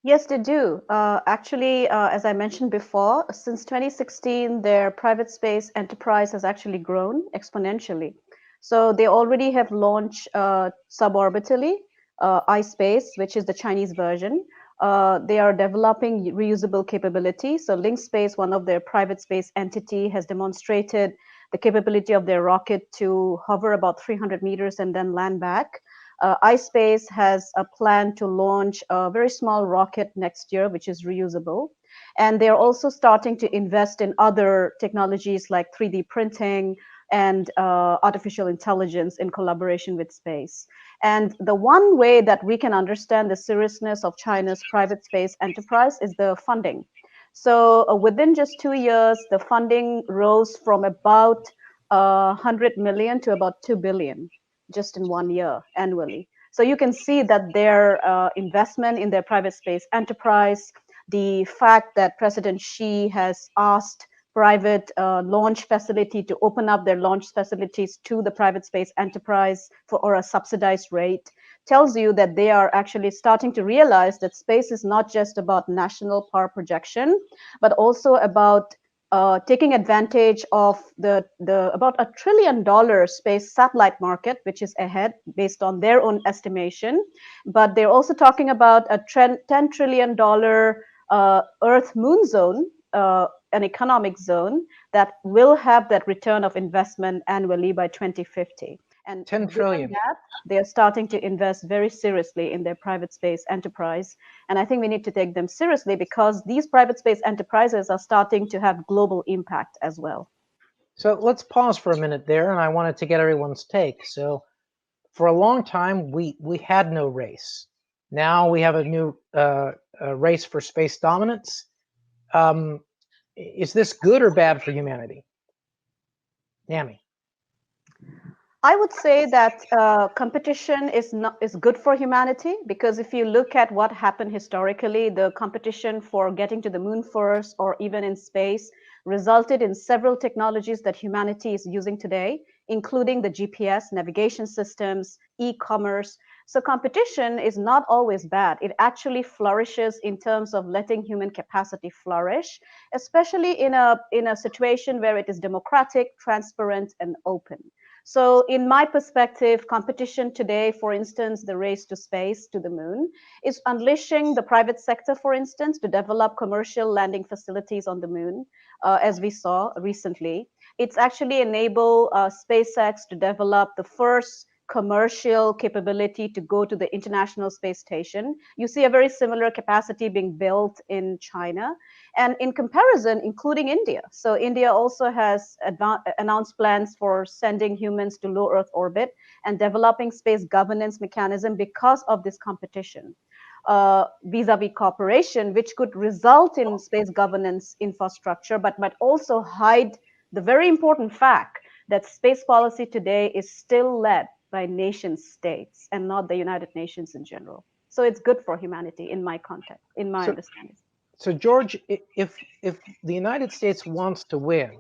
Yes, they do. Actually, as I mentioned before, since 2016, their private space enterprise has actually grown exponentially. So they already have launched suborbitally iSpace, which is the Chinese version. They are developing reusable capability. So LinkSpace, one of their private space entity, has demonstrated the capability of their rocket to hover about 300 meters and then land back. iSpace has a plan to launch a very small rocket next year, which is reusable. And they're also starting to invest in other technologies like 3D printing and artificial intelligence in collaboration with space. And the one way that we can understand the seriousness of China's private space enterprise is the funding. So within just 2 years, the funding rose from about 100 million to about 2 billion just in 1 year annually. So you can see that their investment in their private space enterprise, the fact that President Xi has asked private launch facility to open up their launch facilities to the private space enterprise or a subsidized rate, tells you that they are actually starting to realize that space is not just about national power projection, but also about taking advantage of the about $1 trillion space satellite market, which is ahead based on their own estimation. But they're also talking about a $10 trillion Earth-Moon zone, an economic zone that will have that return of investment annually by 2050. And 10 trillion. That, they're starting to invest very seriously in their private space enterprise. And I think we need to take them seriously because these private space enterprises are starting to have global impact as well. So let's pause for a minute there, and I wanted to get everyone's take. So for a long time, we had no race. Now we have a new race for space dominance. Is this good or bad for humanity? Nami. I would say that competition is good for humanity because if you look at what happened historically, the competition for getting to the moon first or even in space resulted in several technologies that humanity is using today, including the GPS, navigation systems, e-commerce. So competition is not always bad. It actually flourishes in terms of letting human capacity flourish, especially in a situation where it is democratic, transparent, and open. So in my perspective, competition today, for instance, the race to space, to the moon, is unleashing the private sector, for instance, to develop commercial landing facilities on the moon, as we saw recently. It's actually enabled SpaceX to develop the first commercial capability to go to the International Space Station. You see a very similar capacity being built in China. And in comparison, including India. So India also has announced plans for sending humans to low Earth orbit and developing space governance mechanism because of this competition vis-a-vis cooperation, which could result in space governance infrastructure, but might also hide the very important fact that space policy today is still led by nation states and not the United Nations in general. So it's good for humanity in my context, in my understanding. So George, if the United States wants to win,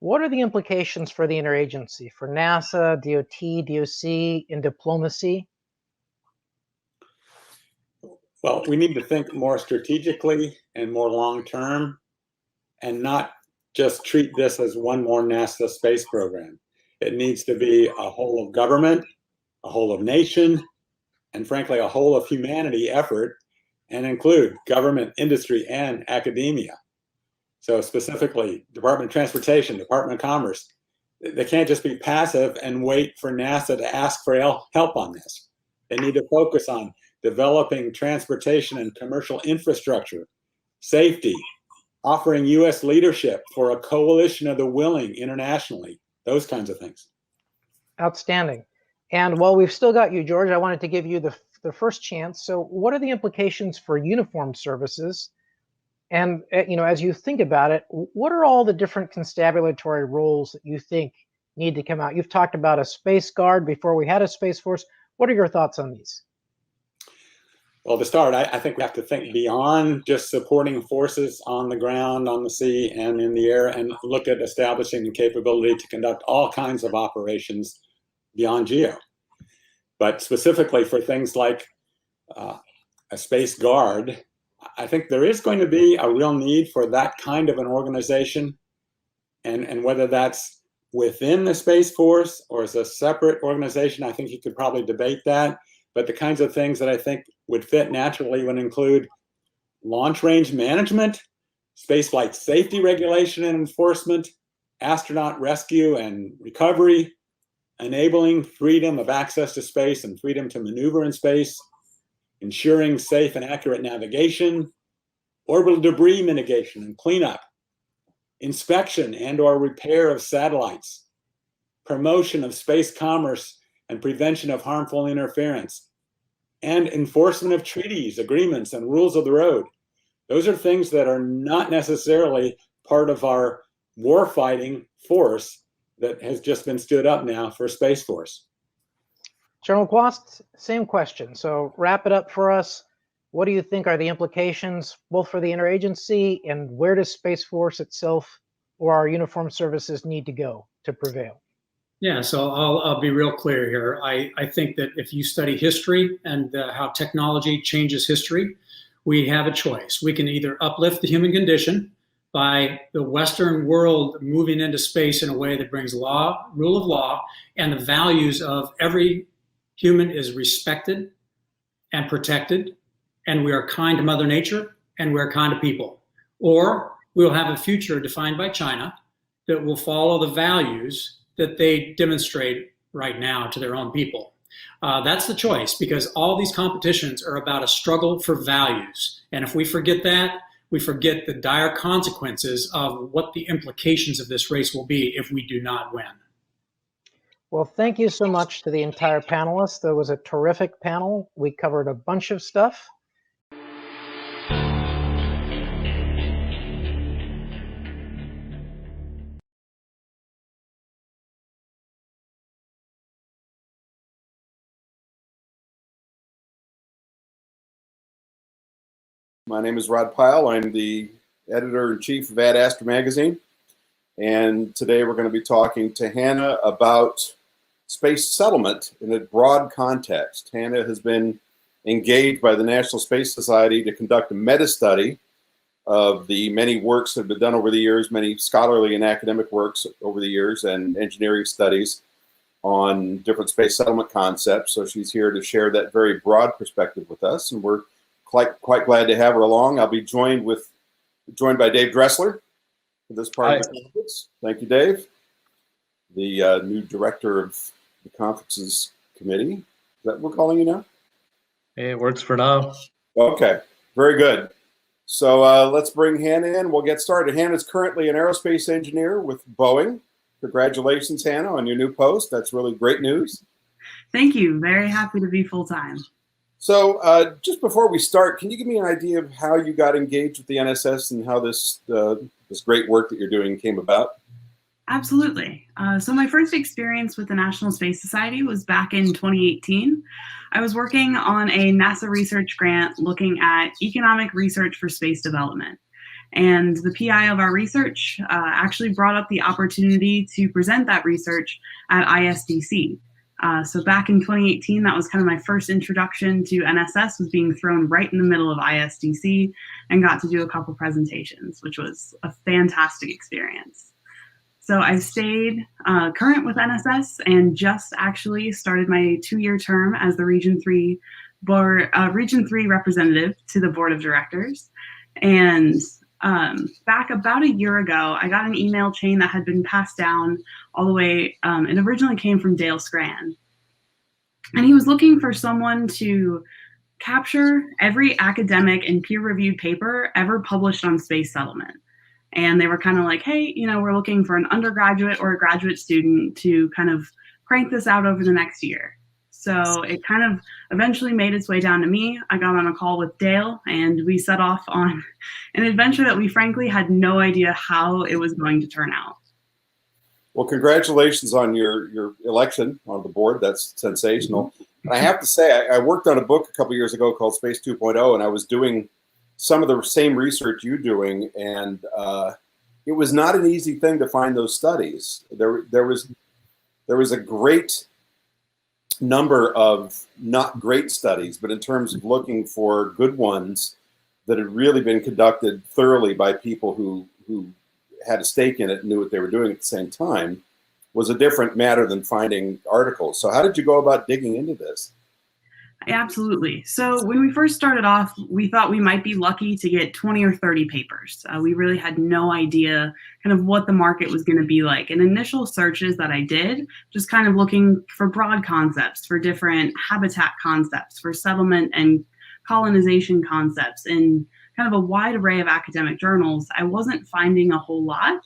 what are the implications for the interagency, for NASA, DOT, DOC, in diplomacy? Well, we need to think more strategically and more long-term and not just treat this as one more NASA space program. It needs to be a whole of government, a whole of nation, and frankly, a whole of humanity effort, and include government, industry, and academia. So specifically, Department of Transportation, Department of Commerce, they can't just be passive and wait for NASA to ask for help on this. They need to focus on developing transportation and commercial infrastructure, safety, offering U.S. leadership for a coalition of the willing internationally, those kinds of things. Outstanding. And while we've still got you, George, I wanted to give you the first chance. So what are the implications for uniformed services? And as you think about it, what are all the different constabulary roles that you think need to come out? You've talked about a space guard before we had a space force. What are your thoughts on these? Well, to start, I think we have to think beyond just supporting forces on the ground, on the sea, and in the air, and look at establishing the capability to conduct all kinds of operations beyond geo. But specifically for things like a space guard, I think there is going to be a real need for that kind of an organization, and whether that's within the Space Force or as a separate organization, I think you could probably debate that. But the kinds of things that I think would fit naturally would include launch range management, spaceflight safety regulation and enforcement, astronaut rescue and recovery, enabling freedom of access to space and freedom to maneuver in space, ensuring safe and accurate navigation, orbital debris mitigation and cleanup, inspection and or repair of satellites, promotion of space commerce and prevention of harmful interference, and enforcement of treaties, agreements, and rules of the road. Those are things that are not necessarily part of our warfighting force that has just been stood up now for Space Force. General Quast, same question. So wrap it up for us. What do you think are the implications both for the interagency, and where does Space Force itself or our uniformed services need to go to prevail? Yeah, so I'll be real clear here. I think that if you study history and how technology changes history, we have a choice. We can either uplift the human condition by the Western world moving into space in a way that brings law, rule of law, and the values of every human is respected and protected, and we are kind to Mother Nature, and we are kind to people. Or we'll have a future defined by China that will follow the values that they demonstrate right now to their own people. That's the choice, because all these competitions are about a struggle for values. And if we forget that, we forget the dire consequences of what the implications of this race will be if we do not win. Well, thank you so much to the entire panelists. That was a terrific panel. We covered a bunch of stuff. My name is Rod Pyle. I'm the editor-in-chief of Ad Astra magazine. And today we're going to be talking to Hannah about space settlement in a broad context. Hannah has been engaged by the National Space Society to conduct a meta-study of the many works that have been done over the years, many scholarly and academic works over the years, and engineering studies on different space settlement concepts. So she's here to share that very broad perspective with us, and we're quite glad to have her along. I'll be joined by Dave Dressler for this part of the conference. Thank you, Dave. The new director of the conferences committee. Is that what we're calling you now? It works for now. Okay, very good. So let's bring Hannah in. We'll get started. Hannah's currently an aerospace engineer with Boeing. Congratulations, Hannah, on your new post. That's really great news. Thank you. Very happy to be full-time. So just before we start, can you give me an idea of how you got engaged with the NSS and how this great work that you're doing came about? Absolutely. So my first experience with the National Space Society was back in 2018. I was working on a NASA research grant looking at economic research for space development. And the PI of our research actually brought up the opportunity to present that research at ISDC. So back in 2018, that was kind of my first introduction to NSS, was being thrown right in the middle of ISDC and got to do a couple presentations, which was a fantastic experience. So I've stayed current with NSS and just actually started my 2-year term as the Region 3 representative to the board of directors. And back about a year ago, I got an email chain that had been passed down all the way. It originally came from Dale Scran. And he was looking for someone to capture every academic and peer-reviewed paper ever published on space settlement. And they were kind of like, hey, we're looking for an undergraduate or a graduate student to kind of crank this out over the next year. So it kind of eventually made its way down to me. I got on a call with Dale, and we set off on an adventure that we frankly had no idea how it was going to turn out. Well, congratulations on your election on the board. That's sensational. And I have to say, I worked on a book a couple years ago called Space 2.0, and I was doing some of the same research you're doing, and it was not an easy thing to find those studies. There was a great number of not great studies, but in terms of looking for good ones that had really been conducted thoroughly by people who had a stake in it and knew what they were doing at the same time, was a different matter than finding articles. So how did you go about digging into this? Absolutely. So when we first started off, we thought we might be lucky to get 20 or 30 papers. We really had no idea kind of what the market was going to be like. And initial searches that I did, just kind of looking for broad concepts, for different habitat concepts, for settlement and colonization concepts, in kind of a wide array of academic journals, I wasn't finding a whole lot.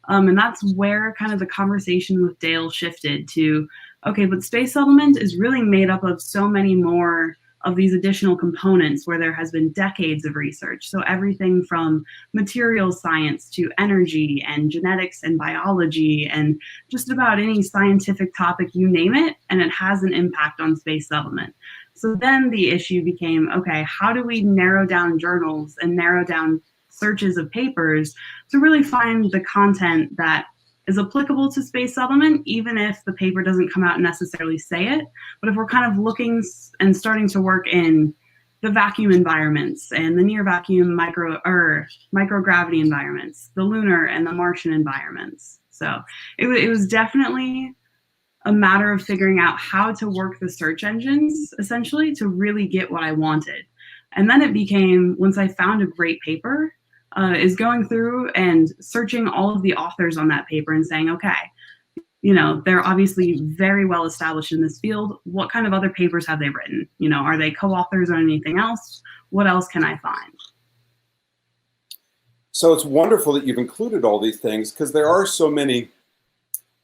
And that's where kind of the conversation with Dale shifted to, okay, but space settlement is really made up of so many more of these additional components where there has been decades of research. So everything from materials science to energy and genetics and biology and just about any scientific topic, you name it, and it has an impact on space settlement. So then the issue became, okay, how do we narrow down journals and narrow down searches of papers to really find the content that is applicable to space settlement, even if the paper doesn't come out and necessarily say it. But if we're kind of looking and starting to work in the vacuum environments and the near vacuum microgravity environments, the lunar and the Martian environments. So it was definitely a matter of figuring out how to work the search engines, essentially, to really get what I wanted. And then it became, once I found a great paper, is going through and searching all of the authors on that paper and saying, okay, you know, they're obviously very well established in this field. What kind of other papers have they written? You know, are they co-authors or anything else? What else can I find? So it's wonderful that you've included all these things, because there are so many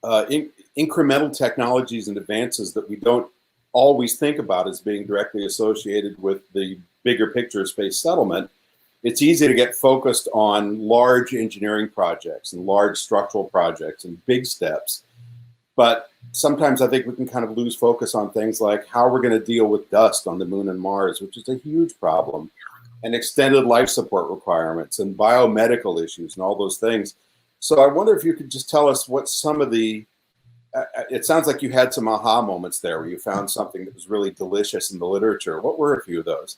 incremental technologies and advances that we don't always think about as being directly associated with the bigger picture of space settlement. It's easy to get focused on large engineering projects and large structural projects and big steps. But sometimes I think we can kind of lose focus on things like how we're going to deal with dust on the moon and Mars, which is a huge problem, and extended life support requirements and biomedical issues and all those things. So I wonder if you could just tell us what some of the, it sounds like you had some aha moments there where you found something that was really delicious in the literature. What were a few of those?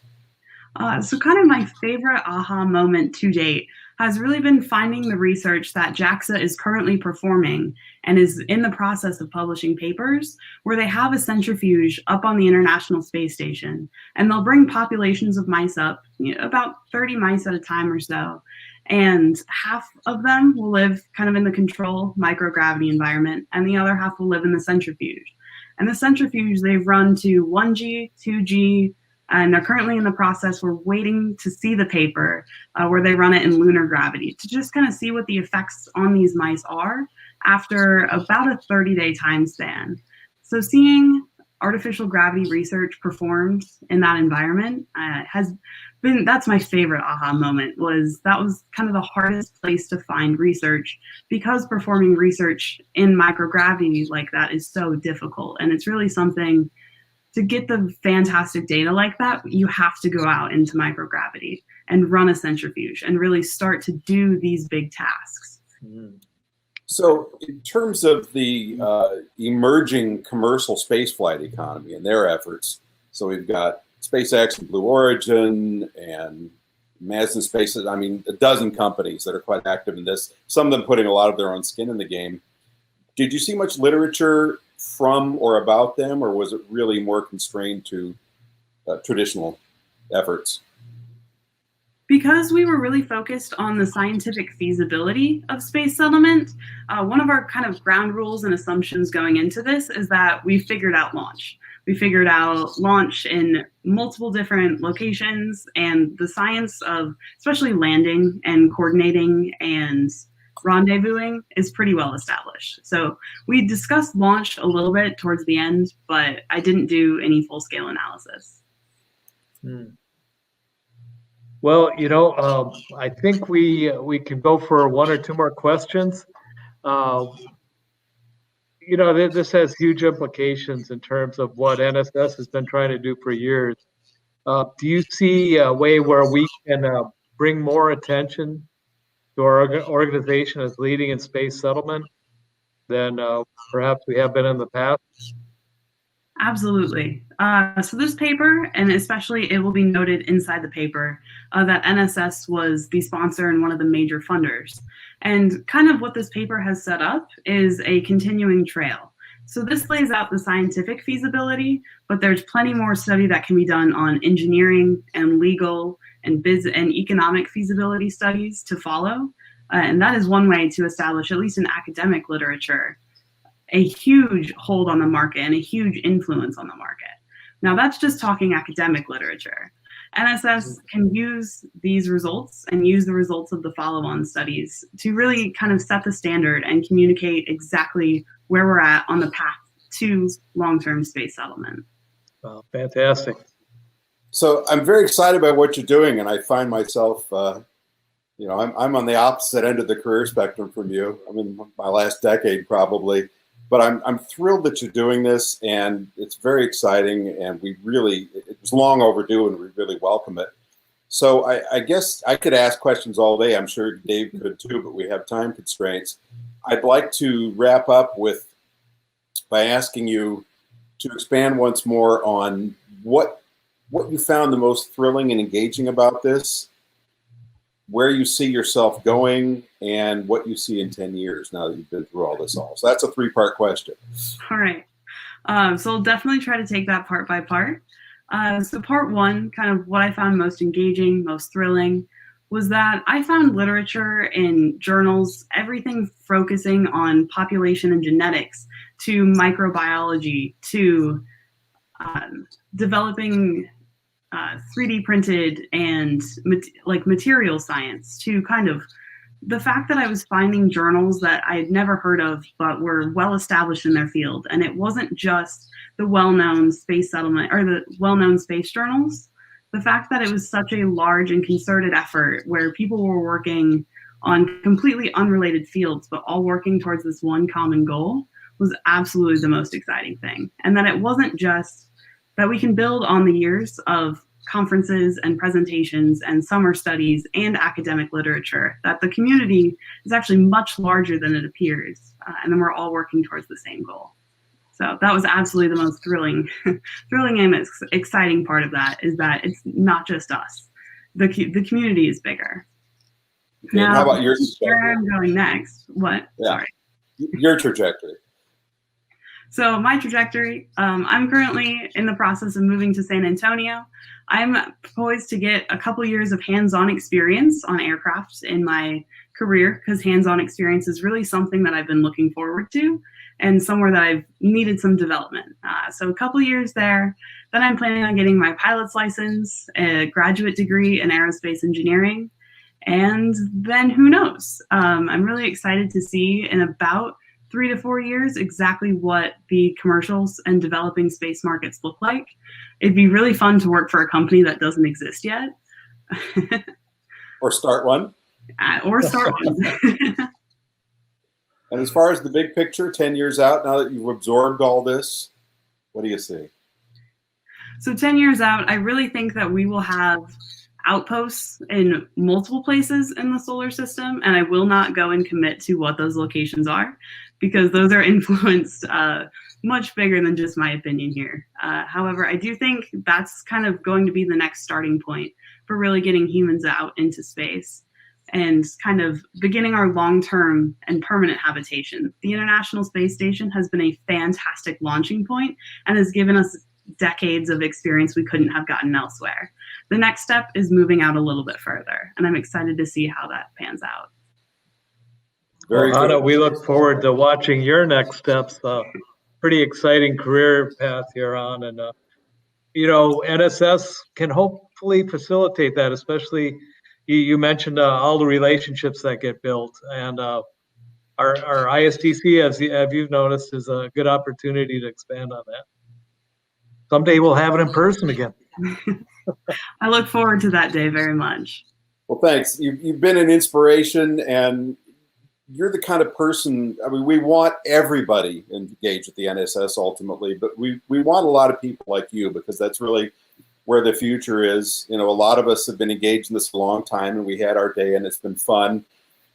So kind of my favorite aha moment to date has really been finding the research that JAXA is currently performing and is in the process of publishing papers where they have a centrifuge up on the International Space Station, and they'll bring populations of mice up, about 30 mice at a time or so, and half of them will live kind of in the control microgravity environment, and the other half will live in the centrifuge. And the centrifuge they've run to 1G, 2G, and they're currently in the process. We're waiting to see the paper where they run it in lunar gravity to just kind of see what the effects on these mice are after about a 30-day time span. So seeing artificial gravity research performed in that environment that's my favorite aha moment. That was kind of the hardest place to find research, because performing research in microgravity like that is so difficult. And it's really something, to get the fantastic data like that, you have to go out into microgravity and run a centrifuge and really start to do these big tasks. So in terms of the emerging commercial spaceflight economy and their efforts, so we've got SpaceX and Blue Origin and Madison Space, I mean, a dozen companies that are quite active in this, some of them putting a lot of their own skin in the game. Did you see much literature from or about them, or was it really more constrained to traditional efforts? Because we were really focused on the scientific feasibility of space settlement, one of our kind of ground rules and assumptions going into this is that we figured out launch. We figured out launch in multiple different locations, and the science of especially landing and coordinating and rendezvousing is pretty well established. So we discussed launch a little bit towards the end, but I didn't do any full-scale analysis. Well, I think we can go for one or two more questions. This has huge implications in terms of what NSS has been trying to do for years. Do you see a way where we can bring more attention to our organization as leading in space settlement than perhaps we have been in the past? Absolutely. So this paper, and especially it will be noted inside the paper, that NSS was the sponsor and one of the major funders. And kind of what this paper has set up is a continuing trail. So this lays out the scientific feasibility, but there's plenty more study that can be done on engineering and legal and economic feasibility studies to follow. And that is one way to establish, at least in academic literature, a huge hold on the market and a huge influence on the market. Now that's just talking academic literature. NSS can use these results and use the results of the follow-on studies to really kind of set the standard and communicate exactly where we're at on the path to long-term space settlement. Wow, fantastic. So I'm very excited about what you're doing, and I find myself, I'm on the opposite end of the career spectrum from you. I'm in my last decade probably. But I'm thrilled that you're doing this, and it's very exciting, and it was long overdue, and we really welcome it. So I guess I could ask questions all day. I'm sure Dave could too, but we have time constraints. I'd like to wrap up by asking you to expand once more on what you found the most thrilling and engaging about this, where you see yourself going, and what you see in 10 years now that you've been through all this. So that's a 3-part question. All right. So I'll definitely try to take that part by part. So part one, kind of what I found most engaging, most thrilling, was that I found literature in journals, everything focusing on population and genetics, to microbiology, to developing 3D printed and material science, to kind of the fact that I was finding journals that I had never heard of but were well established in their field. And it wasn't just the well-known space settlement or the well-known space journals. The fact that it was such a large and concerted effort where people were working on completely unrelated fields but all working towards this one common goal was absolutely the most exciting thing. And that it wasn't just that we can build on the years of conferences and presentations and summer studies and academic literature, that the community is actually much larger than it appears, and then we're all working towards the same goal. So that was absolutely the most thrilling and exciting part of that, is that it's not just us. The community is bigger. Okay, now, how about your where I'm going next? What? Yeah. Sorry. Your trajectory. So my trajectory, I'm currently in the process of moving to San Antonio. I'm poised to get a couple years of hands-on experience on aircraft in my career, because hands-on experience is really something that I've been looking forward to and somewhere that I've needed some development. So a couple years there. Then I'm planning on getting my pilot's license, a graduate degree in aerospace engineering, and then who knows? I'm really excited to see in about 3 to 4 years exactly what the commercials and developing space markets look like. It'd be really fun to work for a company that doesn't exist yet. Or start one. Or start one. And as far as the big picture, 10 years out, now that you've absorbed all this, what do you see? So 10 years out, I really think that we will have outposts in multiple places in the solar system, and I will not go and commit to what those locations are, because those are influenced much bigger than just my opinion here. However, I do think that's kind of going to be the next starting point for really getting humans out into space and kind of beginning our long-term and permanent habitation. The International Space Station has been a fantastic launching point and has given us decades of experience we couldn't have gotten elsewhere. The next step is moving out a little bit further, and I'm excited to see how that pans out. Very good. Anna, we look forward to watching your next steps. Pretty exciting career path you're on, and NSS can hopefully facilitate that, especially you mentioned all the relationships that get built, and our ISTC, as you've noticed, is a good opportunity to expand on that. Someday we'll have it in person again. I look forward to that day very much. Well, thanks. You've been an inspiration, and you're the kind of person, I mean, we want everybody engaged with the NSS ultimately, but we want a lot of people like you, because that's really where the future is. You know, a lot of us have been engaged in this a long time, and we had our day, and it's been fun.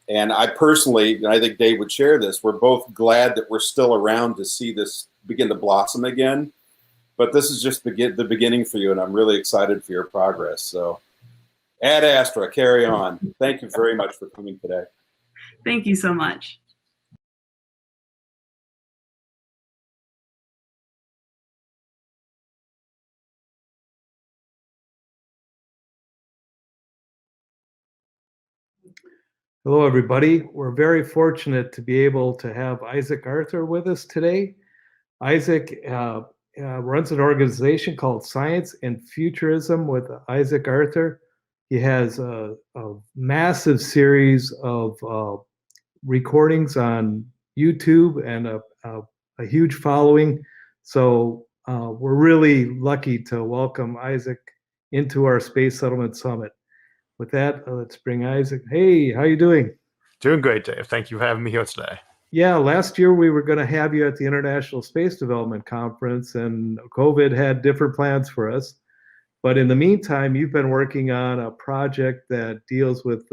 And I personally, and I think Dave would share this, we're both glad that we're still around to see this begin to blossom again. But this is just the beginning for you, and I'm really excited for your progress. So Ad Astra, carry on. Thank you very much for coming today. Thank you so much. Hello, everybody. We're very fortunate to be able to have Isaac Arthur with us today. Isaac runs an organization called Science and Futurism with Isaac Arthur. He has a massive series of recordings on YouTube and a huge following. So we're really lucky to welcome Isaac into our Space Settlement Summit. With that, let's bring Isaac. Hey, how you doing? Doing great, Dave. Thank you for having me here today. Yeah, last year we were going to have you at the International Space Development Conference, and COVID had different plans for us. But in the meantime, you've been working on a project that deals with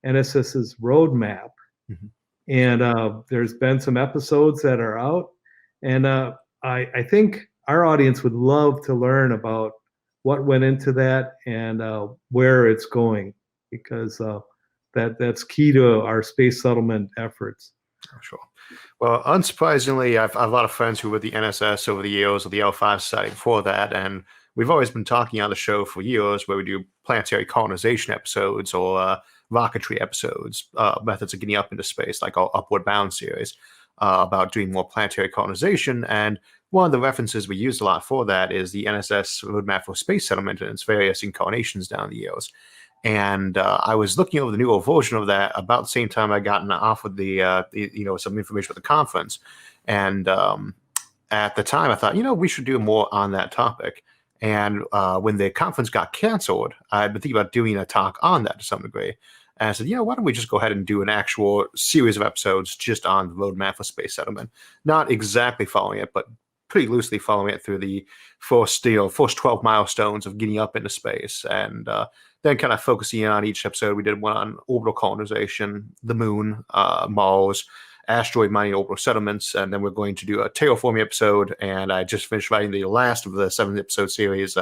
NSS's roadmap. Mm-hmm. And there's been some episodes that are out. And I think our audience would love to learn about what went into that and where it's going, because that's key to our space settlement efforts. Oh, sure. Well, unsurprisingly, I've a lot of friends who were the NSS over the years, or the L5 Society before that, and we've always been talking on the show for years where we do planetary colonization episodes or rocketry episodes, methods of getting up into space, like our Upward Bound series, about doing more planetary colonization. And one of the references we used a lot for that is the NSS Roadmap for Space Settlement and its various incarnations down the years. And I was looking over the newer version of that about the same time I gotten offered the some information about the conference. And at the time, I thought, we should do more on that topic. And when the conference got canceled, I'd been thinking about doing a talk on that to some degree. And I said, why don't we just go ahead and do an actual series of episodes just on the roadmap for space settlement? Not exactly following it, but pretty loosely following it through the first 12 milestones of getting up into space. And then kind of focusing on each episode. We did one on orbital colonization, the moon, Mars, asteroid mining, orbital settlements, and then we're going to do a terraforming episode. And I just finished writing the last of the 7-episode series,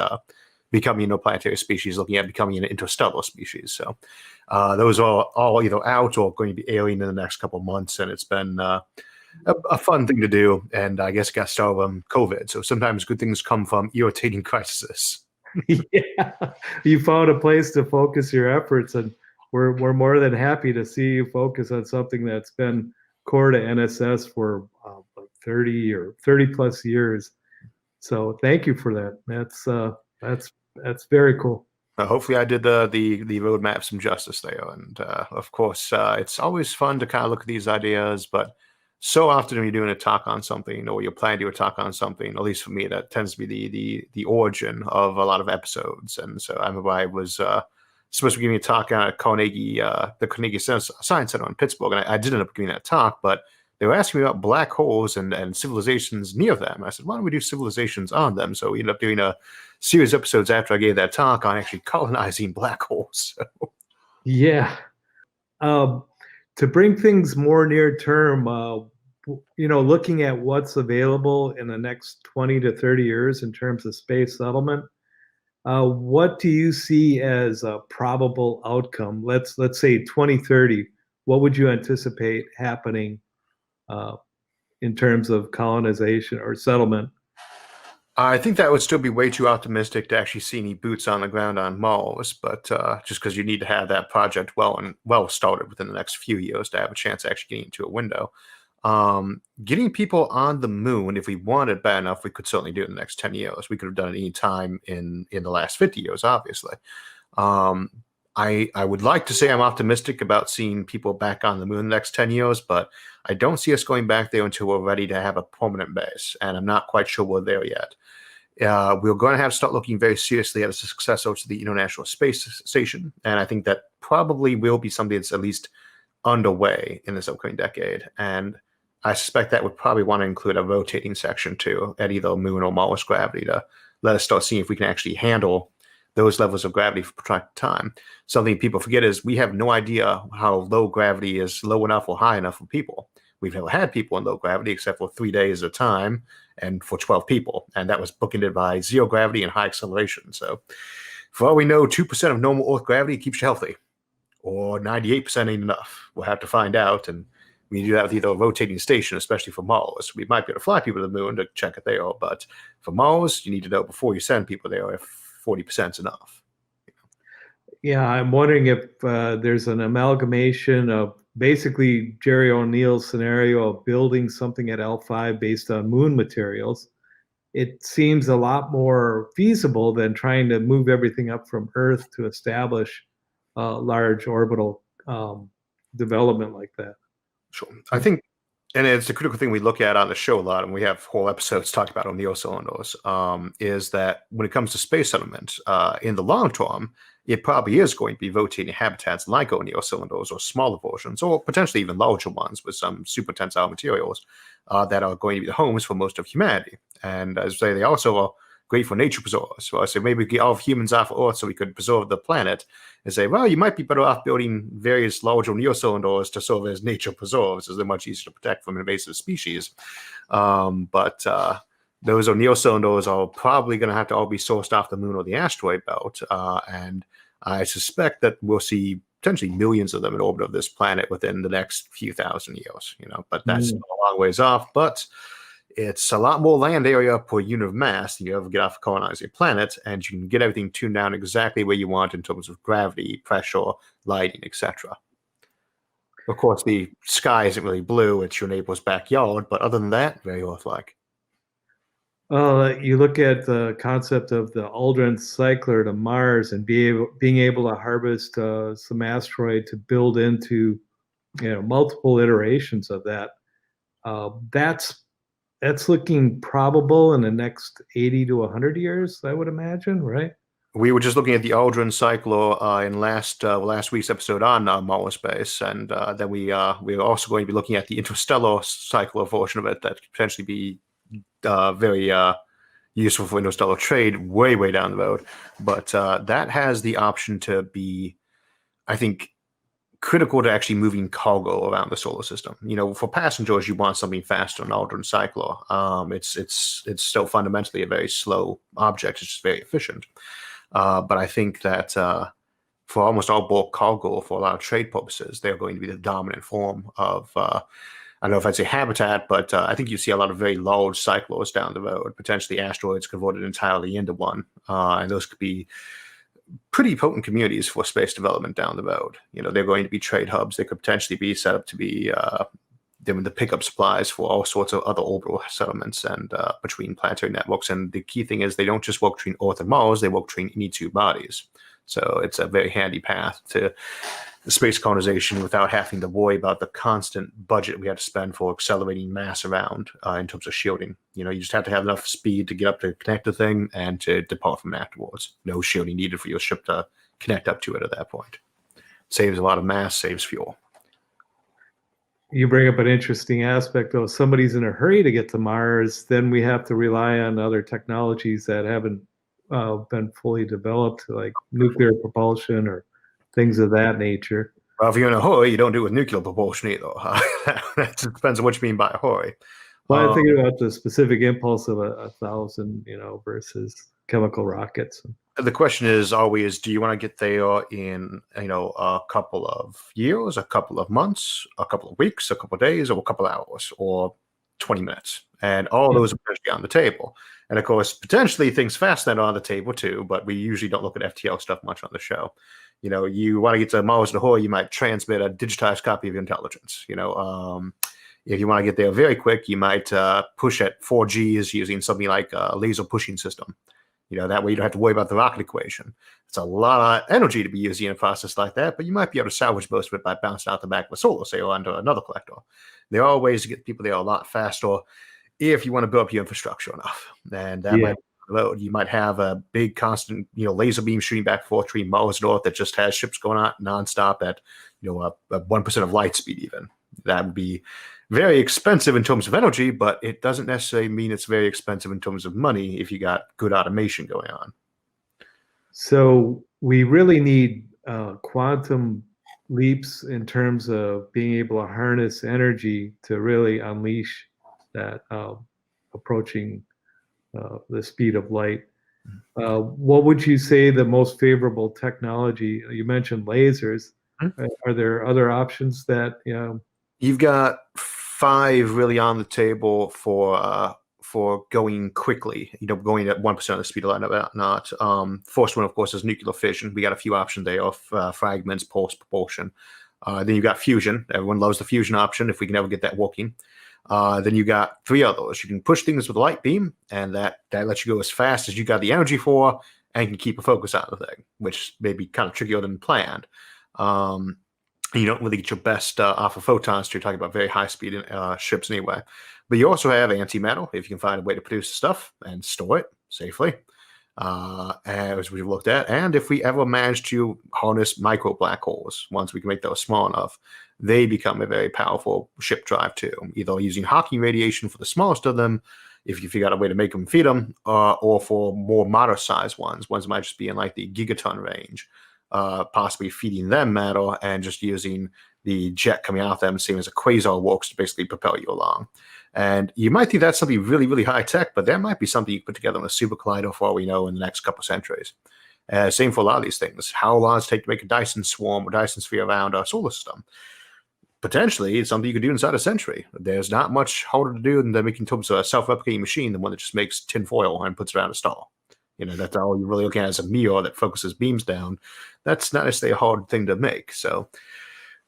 Becoming an Interplanetary Species, looking at becoming an interstellar species. So those are all either out or going to be airing in the next couple of months, and it's been a fun thing to do. And I guess it got started from COVID. So sometimes good things come from irritating crises. Yeah, you found a place to focus your efforts, and we're more than happy to see you focus on something that's been core to NSS for 30 plus years. So thank you for that. That's very cool. Hopefully I did the roadmap some justice there. And of course, it's always fun to kind of look at these ideas, but so often when you're doing a talk on something, or you're planning to do a talk on something, at least for me, that tends to be the origin of a lot of episodes. And so I remember I was supposed to be giving a talk on the Carnegie Science Center in Pittsburgh, and I did end up giving that talk, but they were asking me about black holes and civilizations near them. I said, why don't we do civilizations on them? So we ended up doing a series of episodes after I gave that talk on actually colonizing black holes. So. Yeah. To bring things more near term, looking at what's available in the next 20 to 30 years in terms of space settlement, what do you see as a probable outcome? Let's say 2030. What would you anticipate happening in terms of colonization or settlement? I think that would still be way too optimistic to actually see any boots on the ground on Mars, but just because you need to have that project well started within the next few years to have a chance of actually getting into a window. Getting people on the moon, if we wanted bad enough, we could certainly do it in the next 10 years. We could have done it any time in the last 50 years, obviously. I would like to say I'm optimistic about seeing people back on the moon in the next 10 years, but I don't see us going back there until we're ready to have a permanent base, and I'm not quite sure we're there yet. We're going to have to start looking very seriously at a successor to the International Space Station, and I think that probably will be something that's at least underway in this upcoming decade. And I suspect that would probably want to include a rotating section too at either Moon or Mars gravity to let us start seeing if we can actually handle those levels of gravity for protracted time. Something people forget is we have no idea how low gravity is low enough or high enough for people. We've never had people in low gravity except for 3 days at a time and for 12 people. And that was bookended by zero gravity and high acceleration. So for all we know, 2% of normal Earth gravity keeps you healthy, or 98% ain't enough. We'll have to find out. And we do that with either a rotating station, especially for Mars. We might be able to fly people to the moon to check it there, but for Mars, you need to know before you send people there if 40% is enough. Yeah, I'm wondering if there's an amalgamation of basically Jerry O'Neill's scenario of building something at L5 based on moon materials. It seems a lot more feasible than trying to move everything up from Earth to establish a large orbital development like that. Sure. I think, and it's a critical thing we look at on the show a lot, and we have whole episodes talked about on neocylinders, is that when it comes to space settlement, in the long term, it probably is going to be rotating habitats like neocylinders or smaller versions, or potentially even larger ones with some super tensile materials that are going to be the homes for most of humanity. And as I say, they also are great for nature preservers. So I say maybe we get all of humans off Earth so we could preserve the planet, and say, well, you might be better off building various larger neocylinders to serve as nature preserves, as they're much easier to protect from invasive species. But those neocylinders are probably going to have to all be sourced off the moon or the asteroid belt. And I suspect that we'll see potentially millions of them in orbit of this planet within the next few thousand years, but that's a long ways off. But it's a lot more land area per unit of mass than you ever get off a colonizing planet, and you can get everything tuned down exactly where you want in terms of gravity, pressure, lighting, etc. Of course, the sky isn't really blue; it's your neighbor's backyard. But other than that, very Earth-like. You look at the concept of the Aldrin cycler to Mars and being able to harvest some asteroid to build into, multiple iterations of that. That's looking probable in the next 80 to 100 years, I would imagine, right? We were just looking at the Aldrin cycler in last week's episode on Mars space, and then we're also going to be looking at the interstellar cycler version of it that could potentially be very useful for interstellar trade way down the road. But that has the option to be, I think, critical to actually moving cargo around the solar system. For passengers, you want something faster than Aldrin cycler. It's still fundamentally a very slow object. It's just very efficient. But I think that for almost all bulk cargo, for a lot of trade purposes, they're going to be the dominant form of, I don't know if I'd say habitat, but I think you see a lot of very large cyclers down the road, potentially asteroids converted entirely into one. And those could be pretty potent communities for space development down the road. They're going to be trade hubs. They could potentially be set up to be the pickup supplies for all sorts of other orbital settlements and between planetary networks. And the key thing is they don't just work between Earth and Mars, they work between any two bodies. So it's a very handy path to space colonization without having to worry about the constant budget we have to spend for accelerating mass around in terms of shielding. You just have to have enough speed to get up to connect the thing and to depart from it afterwards. No shielding needed for your ship to connect up to it at that point. Saves a lot of mass, saves fuel. You bring up an interesting aspect, though. If somebody's in a hurry to get to Mars, then we have to rely on other technologies that haven't been fully developed, like nuclear propulsion or things of that nature. Well, if you're in a hurry, you don't do it with nuclear propulsion either. That depends on what you mean by a hurry. Well, I'm thinking about the specific impulse of 1,000, versus chemical rockets. The question is always, do you want to get there in, a couple of years, a couple of months, a couple of weeks, a couple of days, or a couple of hours, or 20 minutes? And all those are potentially on the table. And of course, potentially things faster than are on the table too, but we usually don't look at FTL stuff much on the show. You want to get to Mars in a hurry, you might transmit a digitized copy of your intelligence. If you want to get there very quick, you might push at 4Gs using something like a laser pushing system. That way you don't have to worry about the rocket equation. It's a lot of energy to be using in a process like that, but you might be able to salvage most of it by bouncing out the back of a solar sail onto another collector. There are ways to get people there a lot faster if you want to build up your infrastructure enough. And that might be the road. You might have a big constant, laser beam shooting back and forth between Mars North that just has ships going on nonstop at, a 1% of light speed even. That would be very expensive in terms of energy, but it doesn't necessarily mean it's very expensive in terms of money if you got good automation going on. So we really need quantum leaps in terms of being able to harness energy to really unleash that approaching the speed of light. What would you say the most favorable technology? You mentioned lasers. Are there other options that You've got 5 really on the table for going quickly, going at 1% of the speed of light, not. First one, of course, is nuclear fission. We got a few options there of fragments, pulse, propulsion. Then you got fusion. Everyone loves the fusion option if we can ever get that working. Then you got 3 others. You can push things with a light beam, and that lets you go as fast as you got the energy for, and you can keep a focus on the thing, which may be kind of trickier than planned. You don't really get your best off of photons. You're talking about very high speed ships anyway. But you also have antimatter, if you can find a way to produce stuff and store it safely, as we've looked at. And if we ever manage to harness micro black holes, once we can make those small enough, they become a very powerful ship drive too, either using Hawking radiation for the smallest of them, if you figure out a way to make them feed them, or for more moderate sized ones that might just be in like the gigaton range, possibly feeding them matter and just using the jet coming out of them, same as a quasar works, to basically propel you along. And you might think that's something really, really high tech, but that might be something you put together in a super collider for all we know in the next couple of centuries. Same for a lot of these things. How long does it take to make a Dyson swarm or Dyson sphere around our solar system? Potentially, it's something you could do inside a century. There's not much harder to do than making terms of a self-replicating machine than one that just makes tin foil and puts it around a star. That's all you're really looking at as a mirror that focuses beams down. That's not necessarily a hard thing to make. So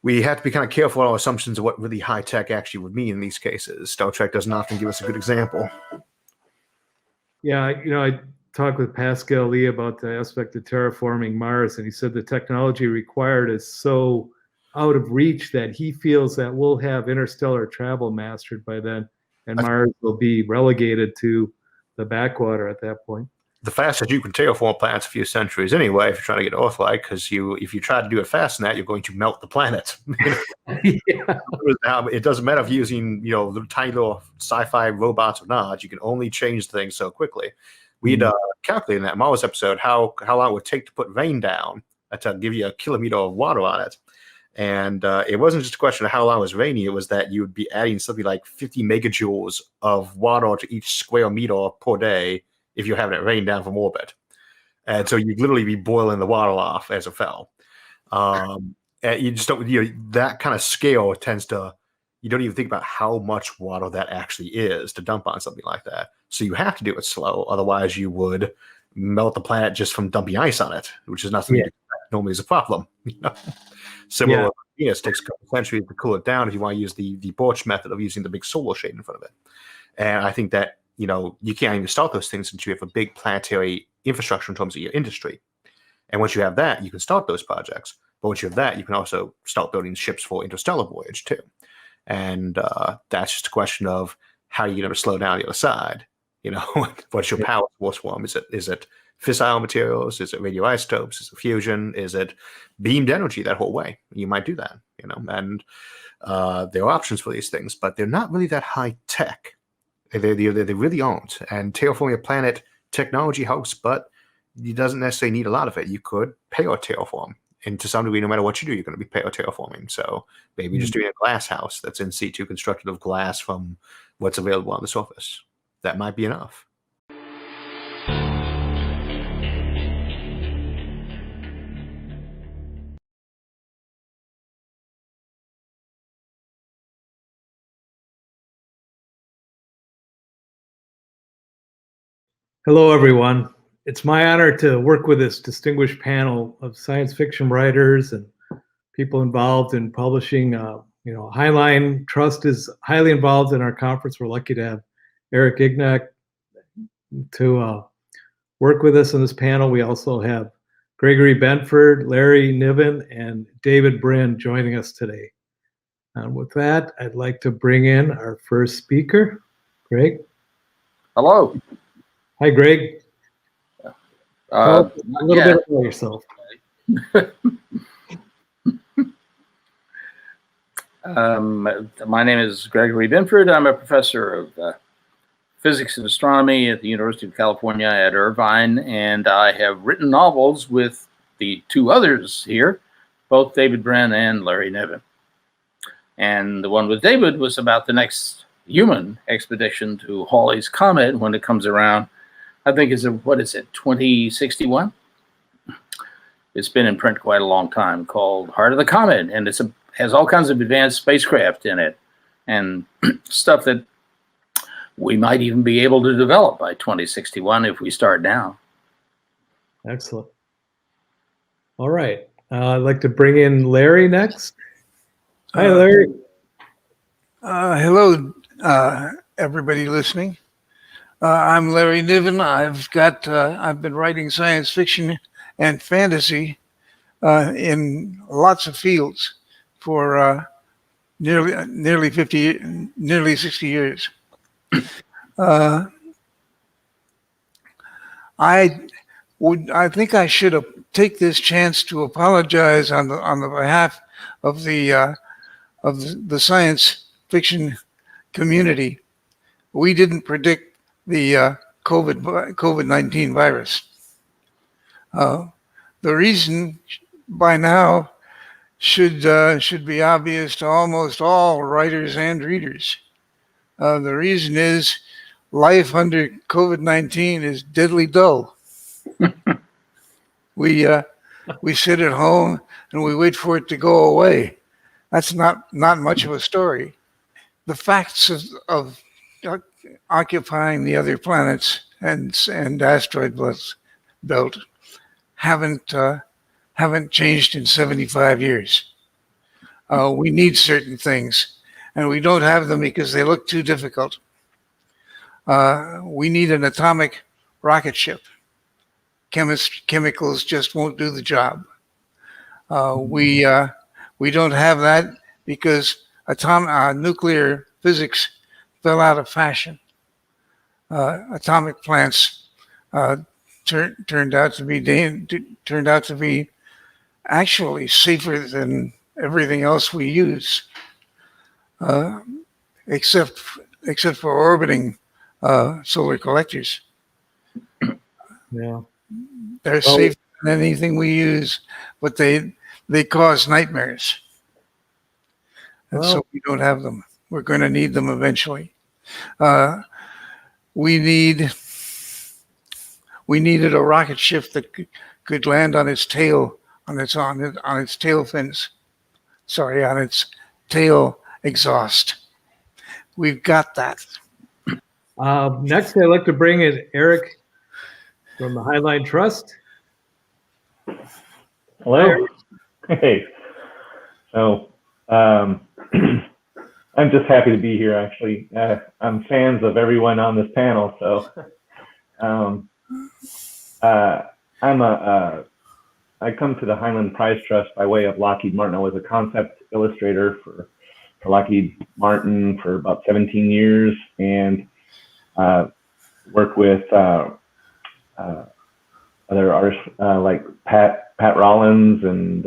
we have to be kind of careful with our assumptions of what really high tech actually would mean in these cases. Star Trek doesn't often give us a good example. Yeah, I talked with Pascal Lee about the aspect of terraforming Mars, and he said the technology required is so out of reach that he feels that we'll have interstellar travel mastered by then, and Mars will be relegated to the backwater at that point. The fastest you can terraform planets a few centuries anyway, if you're trying to get Earth-like, because if you try to do it fast than that, you're going to melt the planet. It doesn't matter if you're using little tiny little sci-fi robots or not. You can only change things so quickly. We'd calculated in that Mars episode how long it would take to put rain down to give you a kilometer of water on it. And it wasn't just a question of how long it was raining. It was that you would be adding something like 50 megajoules of water to each square meter per day if you're having it rain down from orbit. And so you'd literally be boiling the water off as it fell. And you just don't, that kind of scale tends to, you don't even think about how much water that actually is to dump on something like that. So you have to do it slow. Otherwise you would melt the planet just from dumping ice on it, which is not something normally is a problem. Similar, it takes a couple of centuries to cool it down if you want to use the Birch method of using the big solar shade in front of it. And I think that, you can't even start those things until you have a big planetary infrastructure in terms of your industry. And once you have that, you can start those projects. But once you have that, you can also start building ships for interstellar voyage too. And that's just a question of how you're going to slow down the other side. What's your power source form? Is it fissile materials? Is it radioisotopes? Is it fusion? Is it beamed energy that whole way? You might do that, and there are options for these things, but they're not really that high tech. They really aren't. And terraforming a planet technology helps, but it doesn't necessarily need a lot of it. You could paleo terraform. And to some degree, no matter what you do, you're going to be paleo terraforming. So maybe just doing a glass house that's in situ constructed of glass from what's available on the surface. That might be enough. Hello, everyone. It's my honor to work with this distinguished panel of science fiction writers and people involved in publishing. Highline Trust is highly involved in our conference. We're lucky to have Eric Ignac to work with us on this panel. We also have Gregory Benford, Larry Niven, and David Brin joining us today. And with that, I'd like to bring in our first speaker, Greg. Hello. Hi, Greg. Tell us a little bit about yourself. My name is Gregory Benford. I'm a professor of physics and astronomy at the University of California at Irvine, and I have written novels with the two others here, both David Brin and Larry Niven. And the one with David was about the next human expedition to Halley's Comet when it comes around. I think it's 2061? It's been in print quite a long time, called Heart of the Comet, and has all kinds of advanced spacecraft in it and stuff that we might even be able to develop by 2061 if we start now. Excellent. All right. I'd like to bring in Larry next. Hi, Larry. Hello, everybody listening. I'm Larry Niven. I've been writing science fiction and fantasy in lots of fields for nearly 60 years. I think I should take this chance to apologize on the behalf of the science fiction community. We didn't predict the COVID-19 virus. The reason by now should be obvious to almost all writers and readers. The reason is life under COVID-19 is deadly dull. We sit at home and we wait for it to go away. That's not much of a story. The facts of occupying the other planets and asteroid belt haven't changed in 75 years. We need certain things, and we don't have them because they look too difficult. We need an atomic rocket ship. Chemicals just won't do the job. We don't have that because nuclear physics fell out of fashion. Atomic plants turned out to be actually safer than everything else we use, except for orbiting solar collectors. Yeah, they're safer than anything we use, but they cause nightmares, and so we don't have them. We're going to need them eventually. We needed a rocket ship that could land on its tail, on its tail fins. Sorry, on its tail exhaust. We've got that. Next, I'd like to bring in Eric from the Highline Trust. Hello. Hey. So, I'm just happy to be here, actually. I'm fans of everyone on this panel, so I come to the Highland Prize Trust by way of Lockheed Martin. I was a concept illustrator for Lockheed Martin for about 17 years, and worked with other artists like Pat Rollins and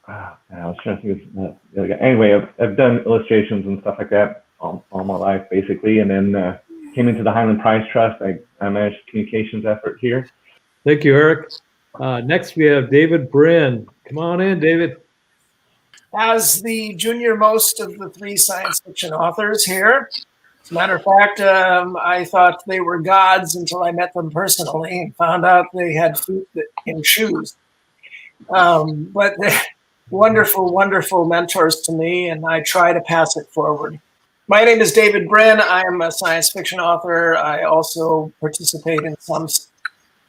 I was trying to think of the other guy. Anyway, I've done illustrations and stuff like that all my life, basically, and then came into the Highland Prize Trust. I managed the communications effort here. Thank you, Eric. Next, we have David Brin. Come on in, David. As the junior most of the three science fiction authors here, as a matter of fact, I thought they were gods until I met them personally and found out they had feet in shoes. But they're wonderful, wonderful mentors to me, and I try to pass it forward. My name is David Brin. I am a science fiction author. I also participate in some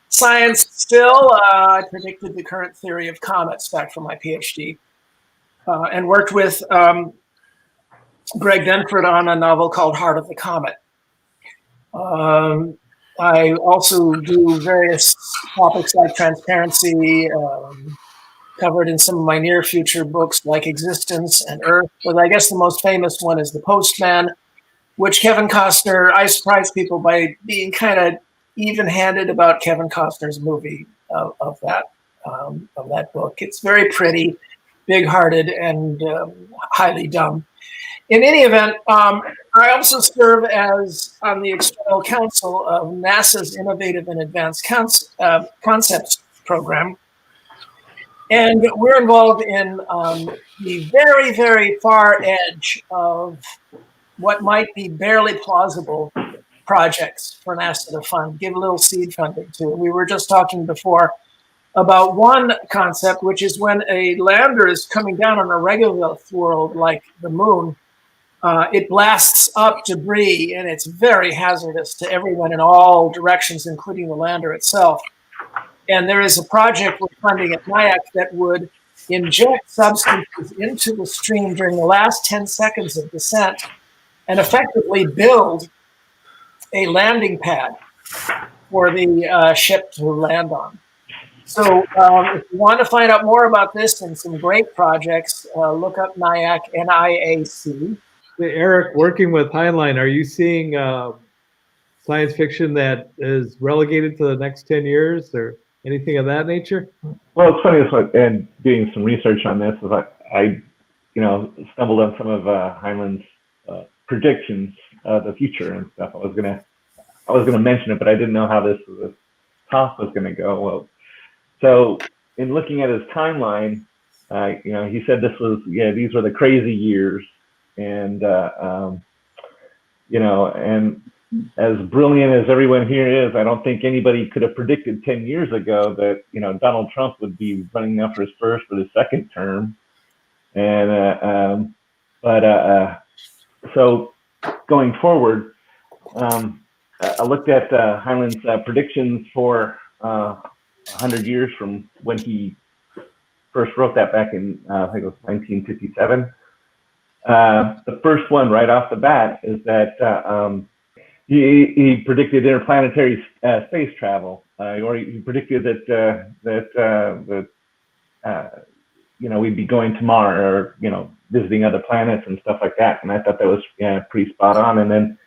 science still. I predicted the current theory of comets back from my PhD. And worked with Greg Benford on a novel called Heart of the Comet. I also do various topics like transparency, covered in some of my near future books like Existence and Earth. But I guess the most famous one is The Postman, which Kevin Costner, I surprised people by being kind of even-handed about Kevin Costner's movie of that book. It's very pretty, big-hearted, and highly dumb. In any event, I also serve as on the external council of NASA's Innovative and Advanced Concepts program. And we're involved in the very, very far edge of what might be barely plausible projects for NASA to fund, give a little seed funding to. We were just talking before about one concept, which is when a lander is coming down on a regular world like the moon, it blasts up debris, and it's very hazardous to everyone in all directions, including the lander itself. And there is a project we're funding at NIAC that would inject substances into the stream during the last 10 seconds of descent and effectively build a landing pad for the ship to land on. So if you want to find out more about this and some great projects, look up NIAC, NIAC. Eric, working with Heinlein, are you seeing science fiction that is relegated to the next 10 years or anything of that nature? Well, it's funny, and doing some research on this, is I stumbled on some of Heinlein's predictions of the future and stuff. I was gonna mention it, but I didn't know how this talk was gonna go. Well, so in looking at his timeline, he said these were the crazy years, and and as brilliant as everyone here is, I don't think anybody could have predicted 10 years ago that Donald Trump would be running up for his first or his second term, and so going forward, I looked at Heinlein's predictions for 100 years from when he first wrote that back in I think it was 1957. The first one right off the bat is that he predicted interplanetary space travel, or he predicted that we'd be going to Mars, or visiting other planets and stuff like that. And I thought that was pretty spot on. And then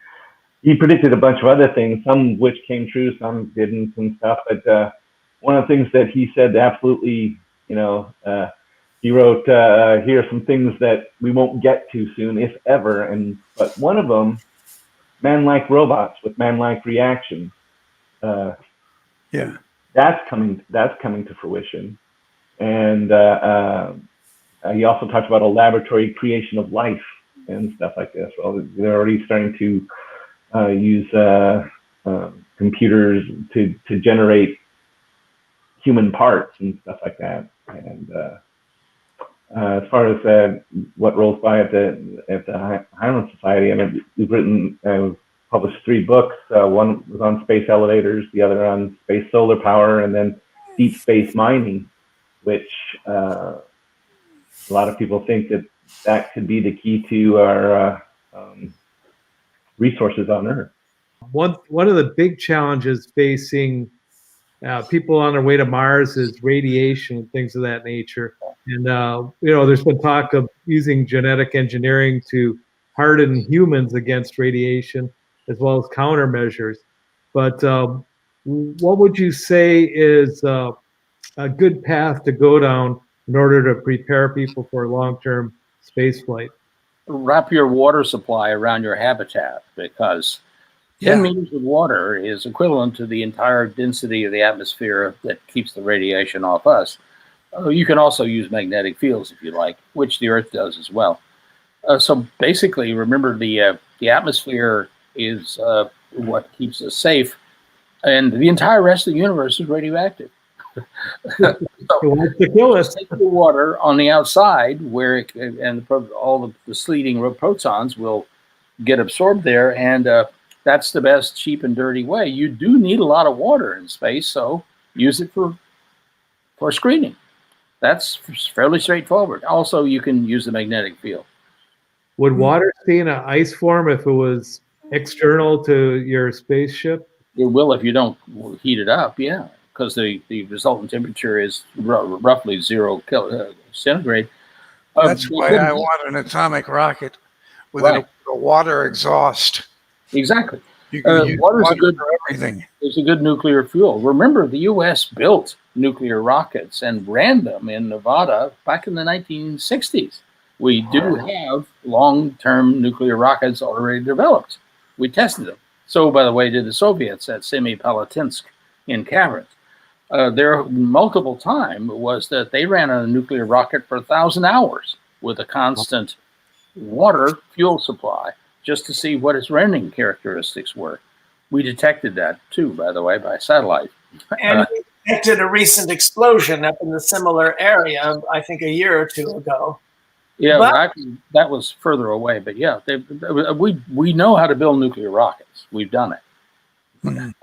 he predicted a bunch of other things, some of which came true, some didn't, and stuff. But one of the things that he said absolutely, he wrote, here are some things that we won't get to soon, if ever. But one of them, man-like robots with man-like reaction. That's coming to fruition. And he also talked about a laboratory creation of life and stuff like this. Well, they're already starting to use computers to generate human parts and stuff like that. And as far as what rolls by at the Heinlein Society, I mean, we've published 3 books. One was on space elevators, the other on space solar power, and then deep space mining, which a lot of people think that could be the key to our resources on Earth. One of the big challenges facing people on their way to Mars is radiation and things of that nature. And there's been talk of using genetic engineering to harden humans against radiation, as well as countermeasures. But what would you say is a good path to go down in order to prepare people for long-term space flight? Wrap your water supply around your habitat, because 10 meters of water is equivalent to the entire density of the atmosphere that keeps the radiation off us. You can also use magnetic fields if you like, which the Earth does as well. So basically, remember the atmosphere is what keeps us safe, and the entire rest of the universe is radioactive. So take the water on the outside where all the sleeting protons will get absorbed there, and that's the best cheap and dirty way. You do need a lot of water in space, so use it for screening. That's fairly straightforward. Also, you can use the magnetic field. Would water stay in an ice form if it was external to your spaceship? It will if you don't heat it up, yeah, because the resultant temperature is roughly 0 centigrade. That's why I want an atomic rocket with a water exhaust. Exactly. You can use Water's water for everything. It's a good nuclear fuel. Remember, the U.S. built nuclear rockets and ran them in Nevada back in the 1960s. We do have long-term nuclear rockets already developed. We tested them. So, by the way, did the Soviets at Semipalatinsk in caverns. Their multiple time was that they ran a nuclear rocket for 1,000 hours with a constant water fuel supply just to see what its rending characteristics were. We detected that too, by the way, by satellite. And we detected a recent explosion up in the similar area, I think a year or two ago. Yeah, But- actually, that was further away, but yeah, we know how to build nuclear rockets. We've done it.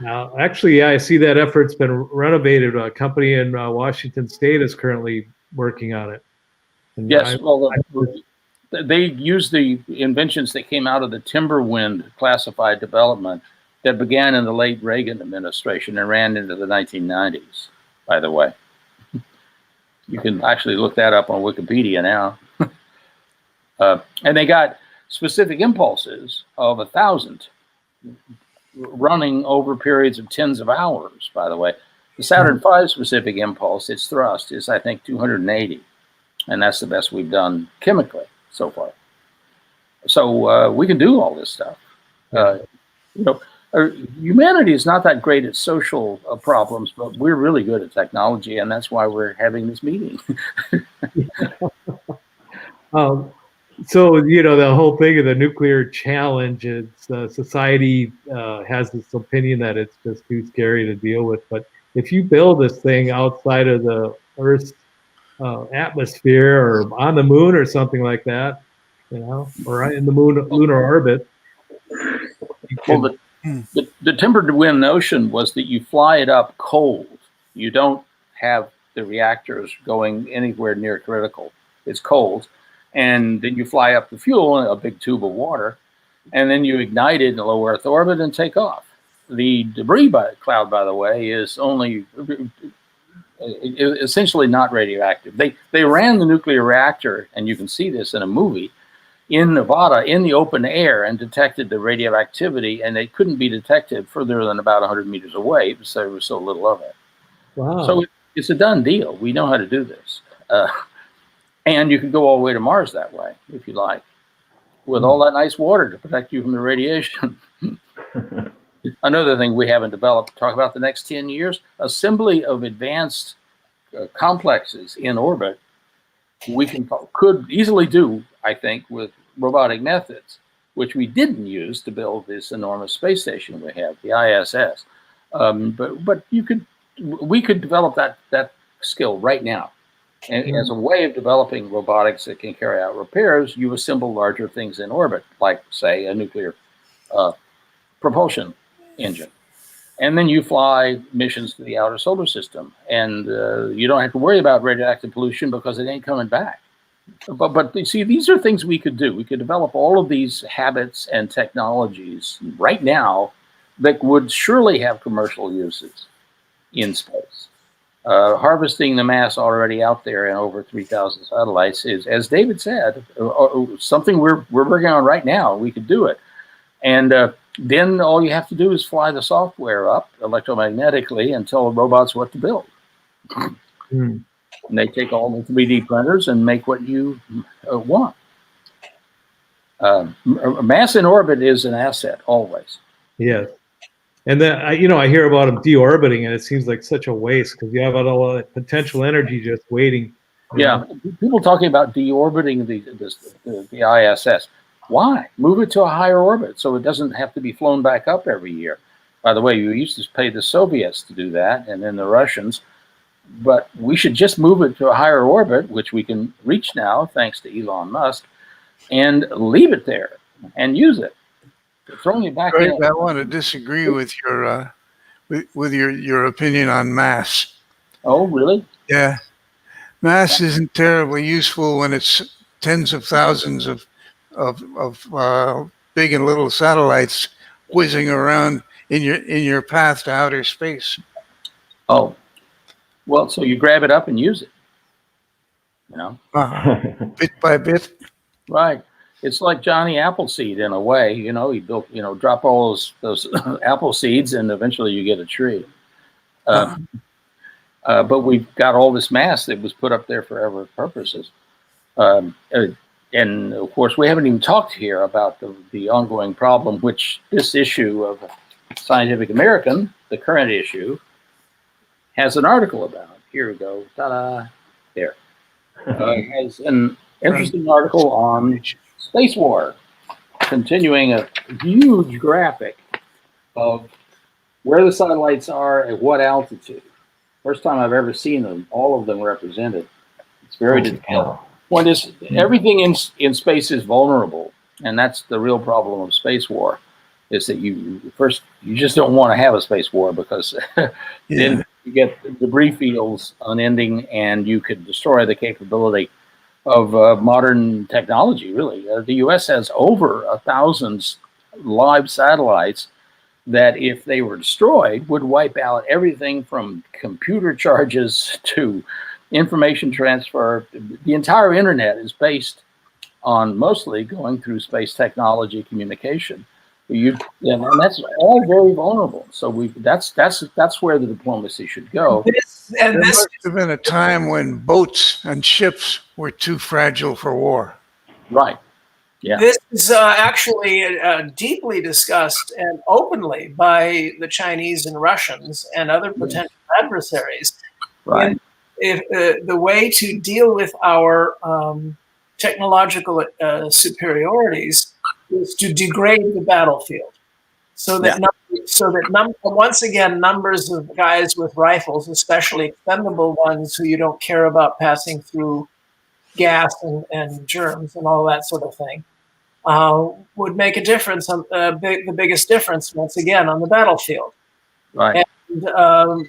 Now, actually, yeah, I see that effort's been renovated. A company in Washington State is currently working on it. And Yes, they use the inventions that came out of the Timberwind classified development that began in the late Reagan administration and ran into the 1990s, by the way. You can actually look that up on Wikipedia now. And they got specific impulses of 1,000 running over periods of tens of hours, by the way. The Saturn V specific impulse, its thrust is, I think, 280. And that's the best we've done chemically so far. So we can do all this stuff. Humanity is not that great at social problems, but we're really good at technology, and that's why we're having this meeting. So, the whole thing of the nuclear challenge is society has this opinion that it's just too scary to deal with. But if you build this thing outside of the Earth's atmosphere or on the moon or something like that, or in the lunar orbit. Well, the tempered wind notion was that you fly it up cold. You don't have the reactors going anywhere near critical. It's cold. And then you fly up the fuel in a big tube of water, and then you ignite it in low Earth orbit and take off. The debris cloud, by the way, is only essentially not radioactive. They ran the nuclear reactor, and you can see this in a movie, in Nevada in the open air and detected the radioactivity, and it couldn't be detected further than about 100 meters away because there was so little of it. Wow. So it's a done deal. We know how to do this. And you can go all the way to Mars that way, if you like, with all that nice water to protect you from the radiation. Another thing we haven't developed, talk about the next 10 years, assembly of advanced complexes in orbit we could easily do, I think, with robotic methods, which we didn't use to build this enormous space station we have, the ISS. But we could develop that skill right now. And as a way of developing robotics that can carry out repairs, you assemble larger things in orbit, like, say, a nuclear propulsion engine. And then you fly missions to the outer solar system. And you don't have to worry about radioactive pollution because it ain't coming back. But you see, these are things we could do. We could develop all of these habits and technologies right now that would surely have commercial uses in space. Harvesting the mass already out there in over 3,000 satellites is, as David said, something we're working on right now. We could do it. And then all you have to do is fly the software up electromagnetically and tell the robots what to build. And they take all the 3D printers and make what you want. Mass in orbit is an asset, always. Yes. And then, I hear about them deorbiting, and it seems like such a waste because you have all that potential energy just waiting. Yeah, people talking about deorbiting the ISS. Why? Move it to a higher orbit so it doesn't have to be flown back up every year. By the way, you used to pay the Soviets to do that, and then the Russians. But we should just move it to a higher orbit, which we can reach now, thanks to Elon Musk, and leave it there and use it. Throwing it back in. I want to disagree with your with your opinion on mass. Oh, really? Yeah, mass isn't terribly useful when it's tens of thousands of big and little satellites whizzing around in your path to outer space? Oh, well, so you grab it up and use it, you know? Bit by bit? Right. It's like Johnny Appleseed in a way, you know, he built, you know, drop all those apple seeds and eventually you get a tree. But we've got all this mass that was put up there for other purposes. And of course, we haven't even talked here about the ongoing problem, which this issue of Scientific American, the current issue, has an article about. Here we go. Ta-da. There. Has an interesting article on space war, continuing a huge graphic of where the satellites are at what altitude. First time I've ever seen them, all of them represented. It's very detailed. Point is, everything in space is vulnerable, and that's the real problem of space war, is that you just don't want to have a space war because then you get debris fields unending and you could destroy the capability of modern technology, really. The U.S. has over 1,000 live satellites that, if they were destroyed, would wipe out everything from computer charges to information transfer. The entire internet is based on mostly going through space technology communication. And that's all very vulnerable. So that's where the diplomacy should go. There must have been a time when boats and ships were too fragile for war. Right. Yeah. This is actually deeply discussed and openly by the Chinese and Russians and other potential adversaries. Right. And if, the way to deal with our technological superiorities is to degrade the battlefield, so that once again numbers of guys with rifles, especially expendable ones who you don't care about passing through gas and germs and all that sort of thing, would make a difference, the biggest difference once again on the battlefield. Right. And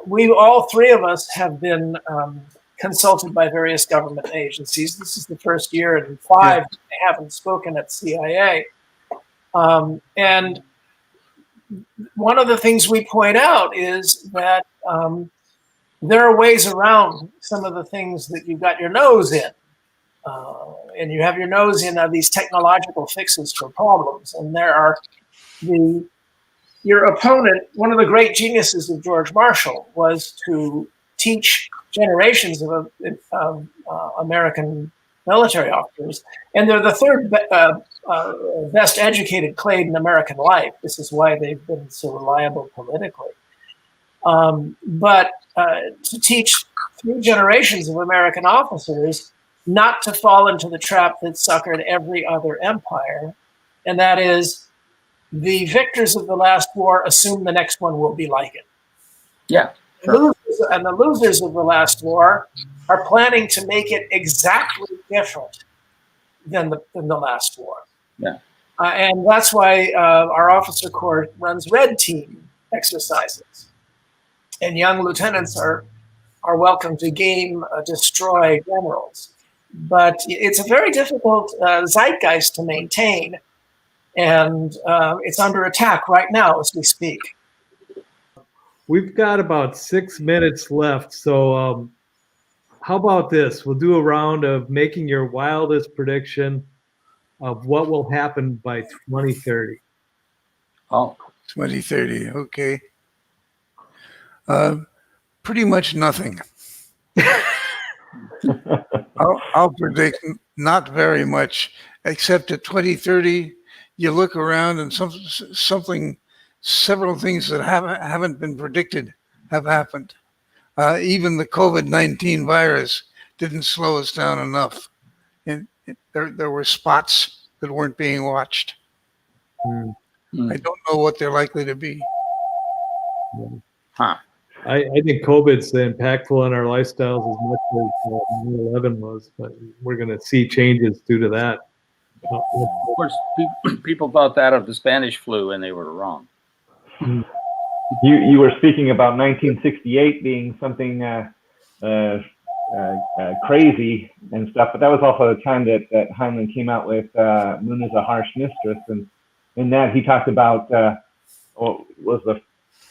we, all three of us, have been consulted by various government agencies. This is the first year in 5 that I haven't spoken at CIA. And one of the things we point out is that there are ways around some of the things that you've got your nose in. And you have your nose in these technological fixes for problems. And there are your opponent. One of the great geniuses of George Marshall was to teach generations of American military officers, and they're the third best educated clade in American life. This is why they've been so reliable politically. But to teach 3 generations of American officers not to fall into the trap that suckered every other empire, and that is, the victors of the last war assume the next one will be like it. Yeah. And the losers of the last war are planning to make it exactly different than the last war. Yeah. And that's why our officer corps runs red team exercises. And young lieutenants are welcome to destroy generals. But it's a very difficult zeitgeist to maintain. And it's under attack right now as we speak. We've got about 6 minutes left. So how about this? We'll do a round of making your wildest prediction of what will happen by 2030. Oh, 2030. Okay. Pretty much nothing. I'll predict not very much, except at 2030, you look around and several things that haven't been predicted have happened. Even the COVID-19 virus didn't slow us down enough. And there were spots that weren't being watched. I don't know what they're likely to be. Huh. I think COVID's impactful in our lifestyles as much as 9/11 was, but we're going to see changes due to that. Of course, people thought that of the Spanish flu, and they were wrong. You were speaking about 1968 being something crazy and stuff, but that was also the time that Heinlein came out with Moon is a Harsh Mistress, and in that he talked about was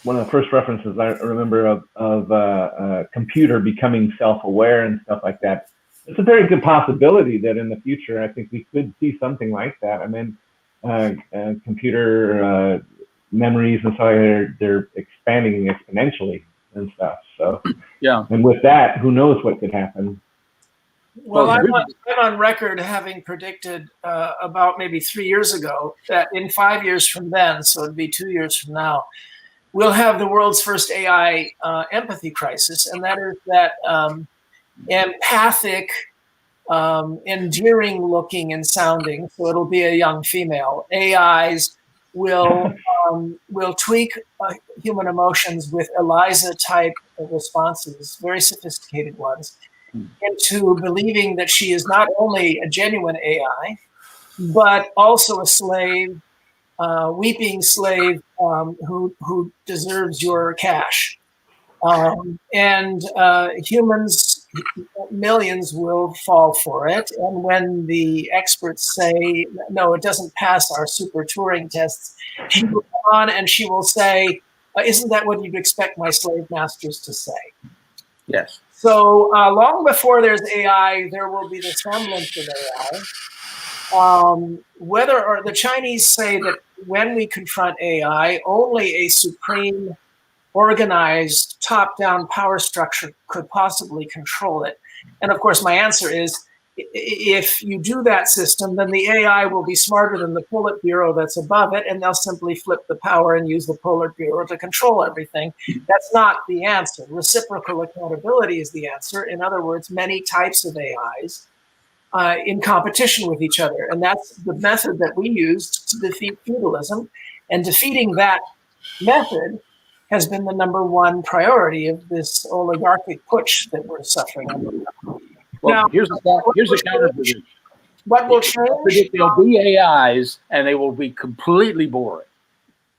one of the first references I remember of a computer becoming self-aware and stuff like that. It's a very good possibility that in the future, I think we could see something like that. I mean, computer memories and so they're expanding exponentially and stuff. So yeah, and with that, who knows what could happen? Well, I'm on record having predicted about maybe 3 years ago that in 5 years from then, so it'd be 2 years from now, we'll have the world's first AI empathy crisis, and that is that empathic, endearing looking and sounding, so it'll be a young female. AIs will tweak human emotions with ELIZA type of responses, very sophisticated ones, into believing that she is not only a genuine AI, but also a slave, weeping slave who deserves your cash. And humans, millions will fall for it. And when the experts say, no, it doesn't pass our super Turing tests, she will come on and she will say, isn't that what you'd expect my slave masters to say? yes. So long before there's AI, there will be the semblance of AI. Whether or the Chinese say that when we confront AI, only a supreme organized top-down power structure could possibly control it. And of course, my answer is, if you do that system, then the AI will be smarter than the Politburo that's above it, and they'll simply flip the power and use the Politburo to control everything. That's not the answer. Reciprocal accountability is the answer. In other words, many types of AIs in competition with each other. And that's the method that we used to defeat feudalism. And defeating that method has been the #1 priority of this oligarchic putsch that we're suffering under. Well, now, here's a counter prediction. What will change? I predict there'll be AIs and they will be completely boring.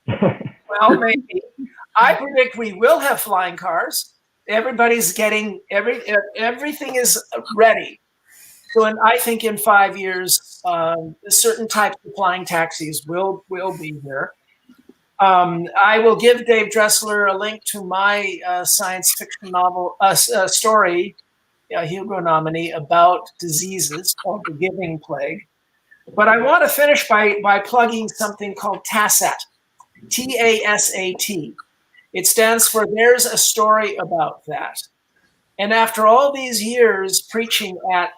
Well, maybe. I predict we will have flying cars. Everybody's getting everything is ready. So, I think in 5 years, certain types of flying taxis will be here. I will give Dave Dressler a link to my science fiction novel story, Hugo nominee, about diseases called The Giving Plague. But I want to finish by plugging something called TASAT, TASAT. It stands for There's a Story About That. And after all these years preaching at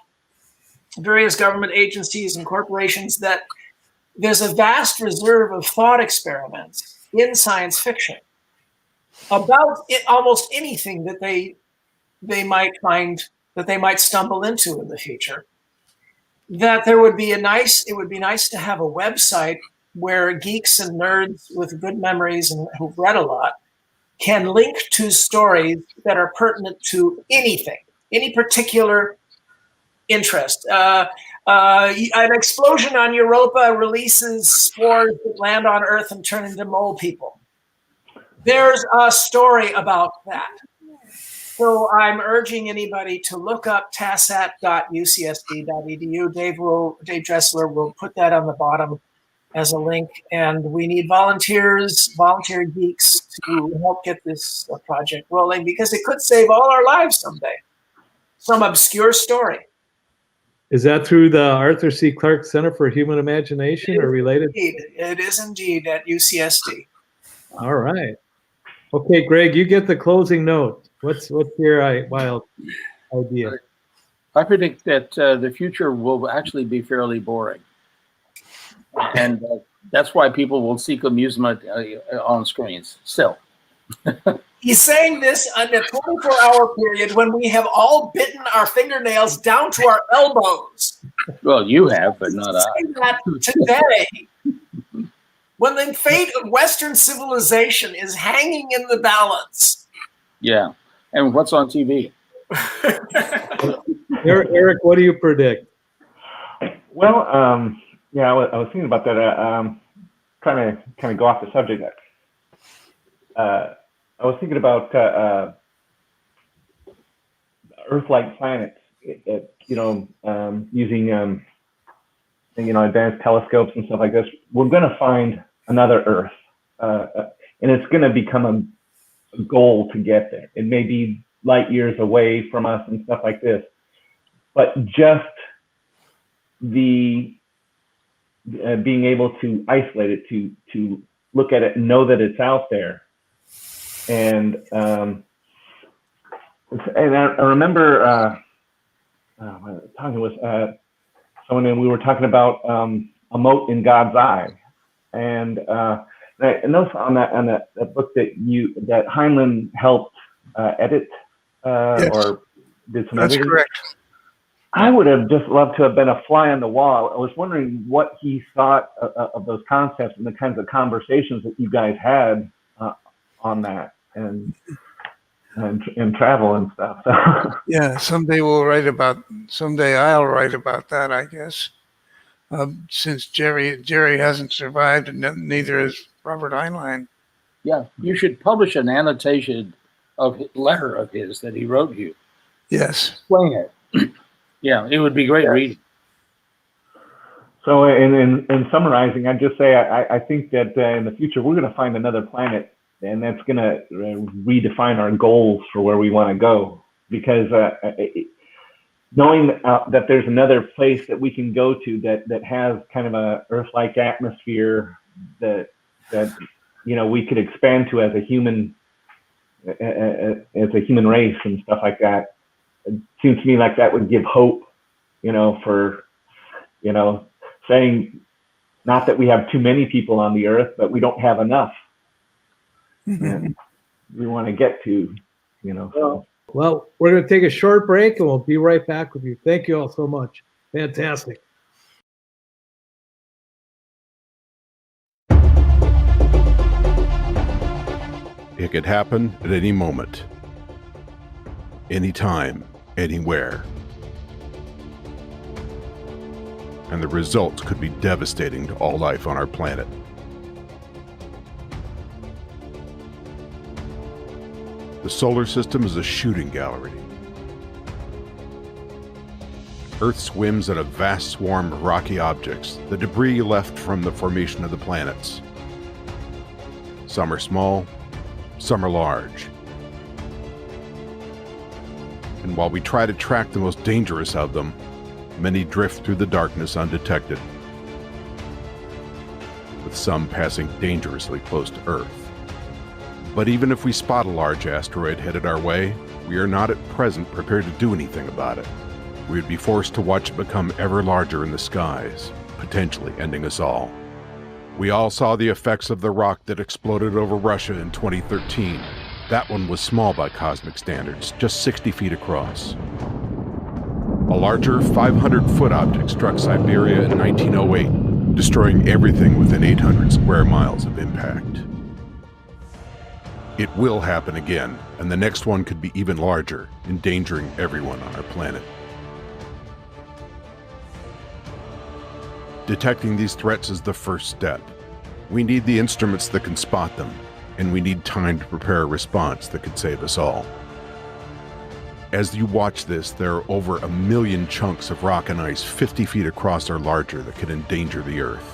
various government agencies and corporations that there's a vast reserve of thought experiments in science fiction about almost anything that they might find, that they might stumble into in the future, that it would be nice to have a website where geeks and nerds with good memories and who've read a lot can link to stories that are pertinent to anything, any particular interest. An explosion on Europa releases spores that land on Earth and turn into mole people. There's a story about that. So I'm urging anybody to look up tasat.ucsd.edu. Dave Dressler will put that on the bottom as a link. And we need volunteer geeks to help get this project rolling, because it could save all our lives someday. Some obscure story. Is that through the Arthur C. Clarke Center for Human Imagination or related? It is indeed at UCSD. All right. Okay, Greg, you get the closing note. What's your wild idea? I predict that the future will actually be fairly boring. And that's why people will seek amusement on screens still. He's saying this in a 24-hour period when we have all bitten our fingernails down to our elbows. Well, you have, but not I. That today, when the fate of Western civilization is hanging in the balance. Yeah. And what's on TV? Eric, what do you predict? Well, yeah, I was thinking about that. Trying to kind of go off the subject. I was thinking about Earth-like planets. Using advanced telescopes and stuff like this. We're going to find another Earth. and it's going to become a goal to get there. It may be light years away from us and stuff like this, but just the being able to isolate it, to look at it and know that it's out there. And I remember talking with someone, and we were talking about a mote in God's eye. And I noticed on that book that Heinlein helped edit Yes. or did some That's editing. correct. I would have just loved to have been a fly on the wall. I was wondering what he thought of those concepts and the kinds of conversations that you guys had on that and travel and stuff. So. Yeah, someday I'll write about that, I guess. Since Jerry hasn't survived, and neither has Robert Heinlein. Yeah, you should publish an annotation of letter of his that he wrote you. Yes. Explain it. Yeah, it would be great reading. So in summarizing, I'd just say I think that in the future we're going to find another planet, and that's going to redefine our goals for where we want to go. Because knowing that there's another place that we can go to that has kind of a Earth-like atmosphere that we could expand to as a human race and stuff like that, it seems to me like that would give hope, for saying not that we have too many people on the earth, but we don't have enough. And we want to get to, Well, we're going to take a short break and we'll be right back with you. Thank you all so much. Fantastic. It could happen at any moment, anytime, anywhere. And the results could be devastating to all life on our planet. The solar system is a shooting gallery. Earth swims in a vast swarm of rocky objects, the debris left from the formation of the planets. Some are small, some are large. And while we try to track the most dangerous of them, many drift through the darkness undetected, with some passing dangerously close to Earth. But even if we spot a large asteroid headed our way, we are not at present prepared to do anything about it. We would be forced to watch it become ever larger in the skies, potentially ending us all. We all saw the effects of the rock that exploded over Russia in 2013. That one was small by cosmic standards, just 60 feet across. A larger 500-foot object struck Siberia in 1908, destroying everything within 800 square miles of impact. It will happen again, and the next one could be even larger, endangering everyone on our planet. Detecting these threats is the first step. We need the instruments that can spot them, and we need time to prepare a response that could save us all. As you watch this, there are over 1 million chunks of rock and ice 50 feet across or larger that could endanger the Earth.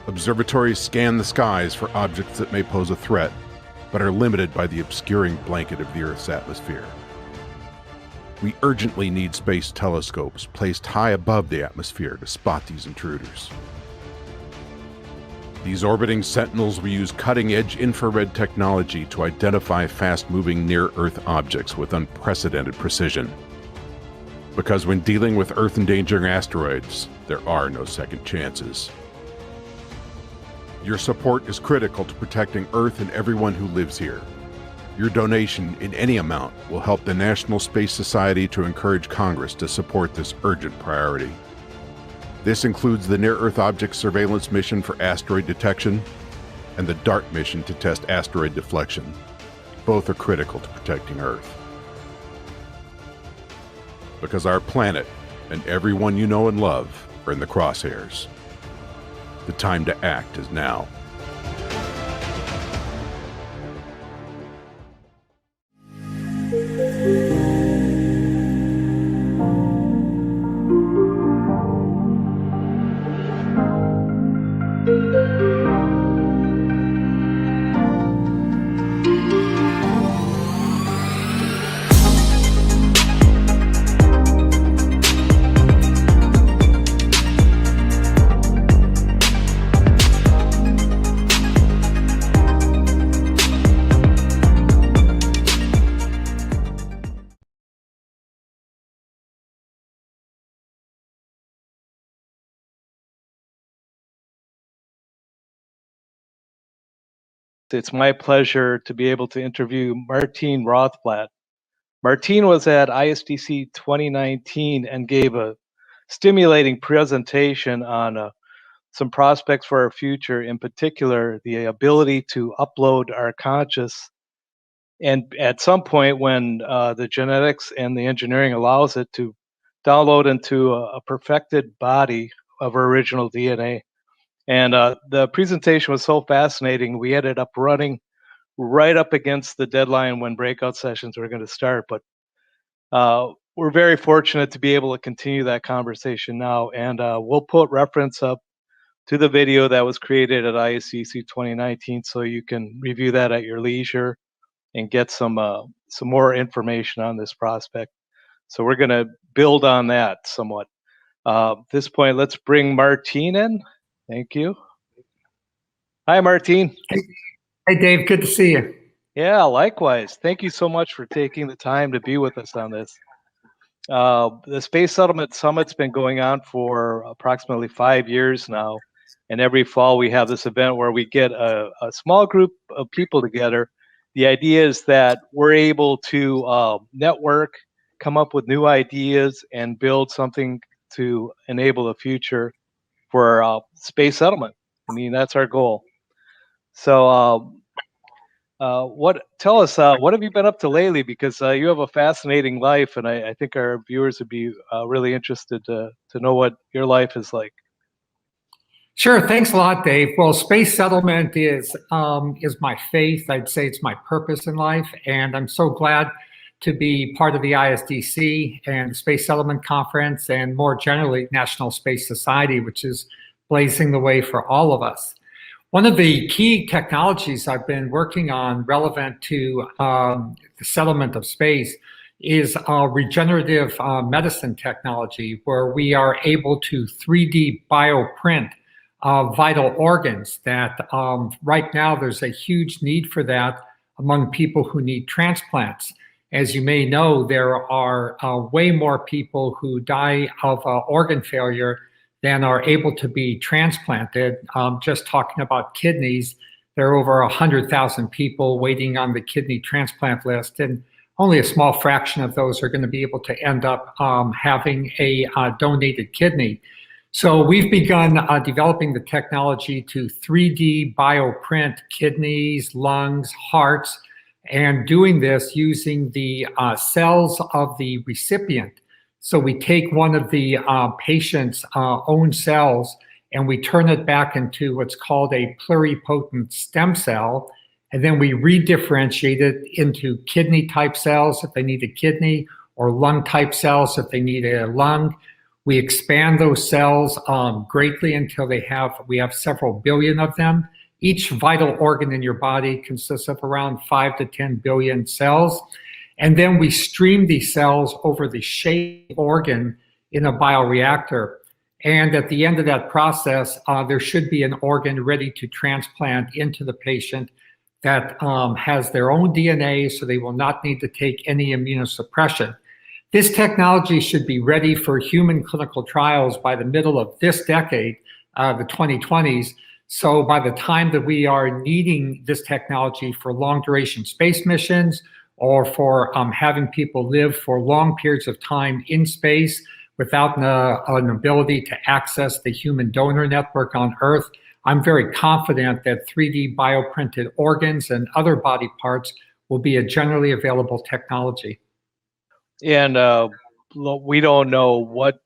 Observatories scan the skies for objects that may pose a threat, but are limited by the obscuring blanket of the Earth's atmosphere. We urgently need space telescopes placed high above the atmosphere to spot these intruders. These orbiting sentinels will use cutting-edge infrared technology to identify fast-moving near-Earth objects with unprecedented precision. Because when dealing with Earth-endangering asteroids, there are no second chances. Your support is critical to protecting Earth and everyone who lives here. Your donation in any amount will help the National Space Society to encourage Congress to support this urgent priority. This includes the Near-Earth Object Surveillance Mission for asteroid detection and the DART mission to test asteroid deflection. Both are critical to protecting Earth. Because our planet and everyone you know and love are in the crosshairs. The time to act is now. It's my pleasure to be able to interview Martine Rothblatt. Martine was at ISDC 2019 and gave a stimulating presentation on some prospects for our future, in particular, the ability to upload our conscious. And at some point when the genetics and the engineering allows it to download into a perfected body of our original DNA. And the presentation was so fascinating, we ended up running right up against the deadline when breakout sessions were going to start. But we're very fortunate to be able to continue that conversation now. And we'll put reference up to the video that was created at ISCC 2019 so you can review that at your leisure and get some more information on this prospect. So we're going to build on that somewhat. At this point, let's bring Martine in. Thank you. Hi, Martine. Hey, Dave. Good to see you. Yeah, likewise. Thank you so much for taking the time to be with us on this. The Space Settlement Summit's been going on for approximately 5 years now. And every fall we have this event where we get a small group of people together. The idea is that we're able to network, come up with new ideas, and build something to enable the future for space settlement. I mean, that's our goal. So tell us, what have you been up to lately? Because you have a fascinating life, and I think our viewers would be really interested to know what your life is like. Sure. Thanks a lot, Dave. Well, space settlement is my faith. I'd say it's my purpose in life. And I'm so glad to be part of the ISDC and the Space Settlement Conference, and more generally, National Space Society, which is blazing the way for all of us. One of the key technologies I've been working on relevant to the settlement of space is regenerative medicine technology, where we are able to 3D bioprint vital organs that right now there's a huge need for that among people who need transplants. As you may know, there are way more people who die of organ failure than are able to be transplanted. Just talking about kidneys, there are over 100,000 people waiting on the kidney transplant list, and only a small fraction of those are going to be able to end up having a donated kidney. So we've begun developing the technology to 3D bioprint kidneys, lungs, hearts, and doing this using the cells of the recipient. So we take one of the patient's own cells and we turn it back into what's called a pluripotent stem cell, and then we redifferentiate it into kidney type cells if they need a kidney, or lung type cells if they need a lung. We expand those cells greatly until we have several billion of them. Each vital organ in your body consists of around 5 to 10 billion cells. And then we stream these cells over the shaped organ in a bioreactor. And at the end of that process, there should be an organ ready to transplant into the patient that has their own DNA, so they will not need to take any immunosuppression. This technology should be ready for human clinical trials by the middle of this decade, the 2020s. So by the time that we are needing this technology for long duration space missions, or for having people live for long periods of time in space without an ability to access the human donor network on Earth, I'm very confident that 3D bioprinted organs and other body parts will be a generally available technology. And we don't know what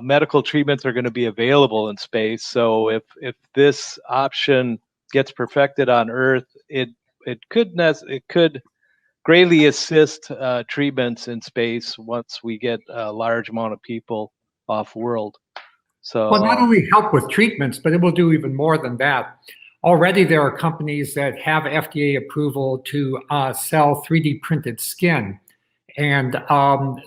medical treatments are going to be available in space. So if this option gets perfected on Earth, it could greatly assist treatments in space once we get a large amount of people off world. So well, not only help with treatments, but it will do even more than that. Already there are companies that have FDA approval to sell 3D printed skin. And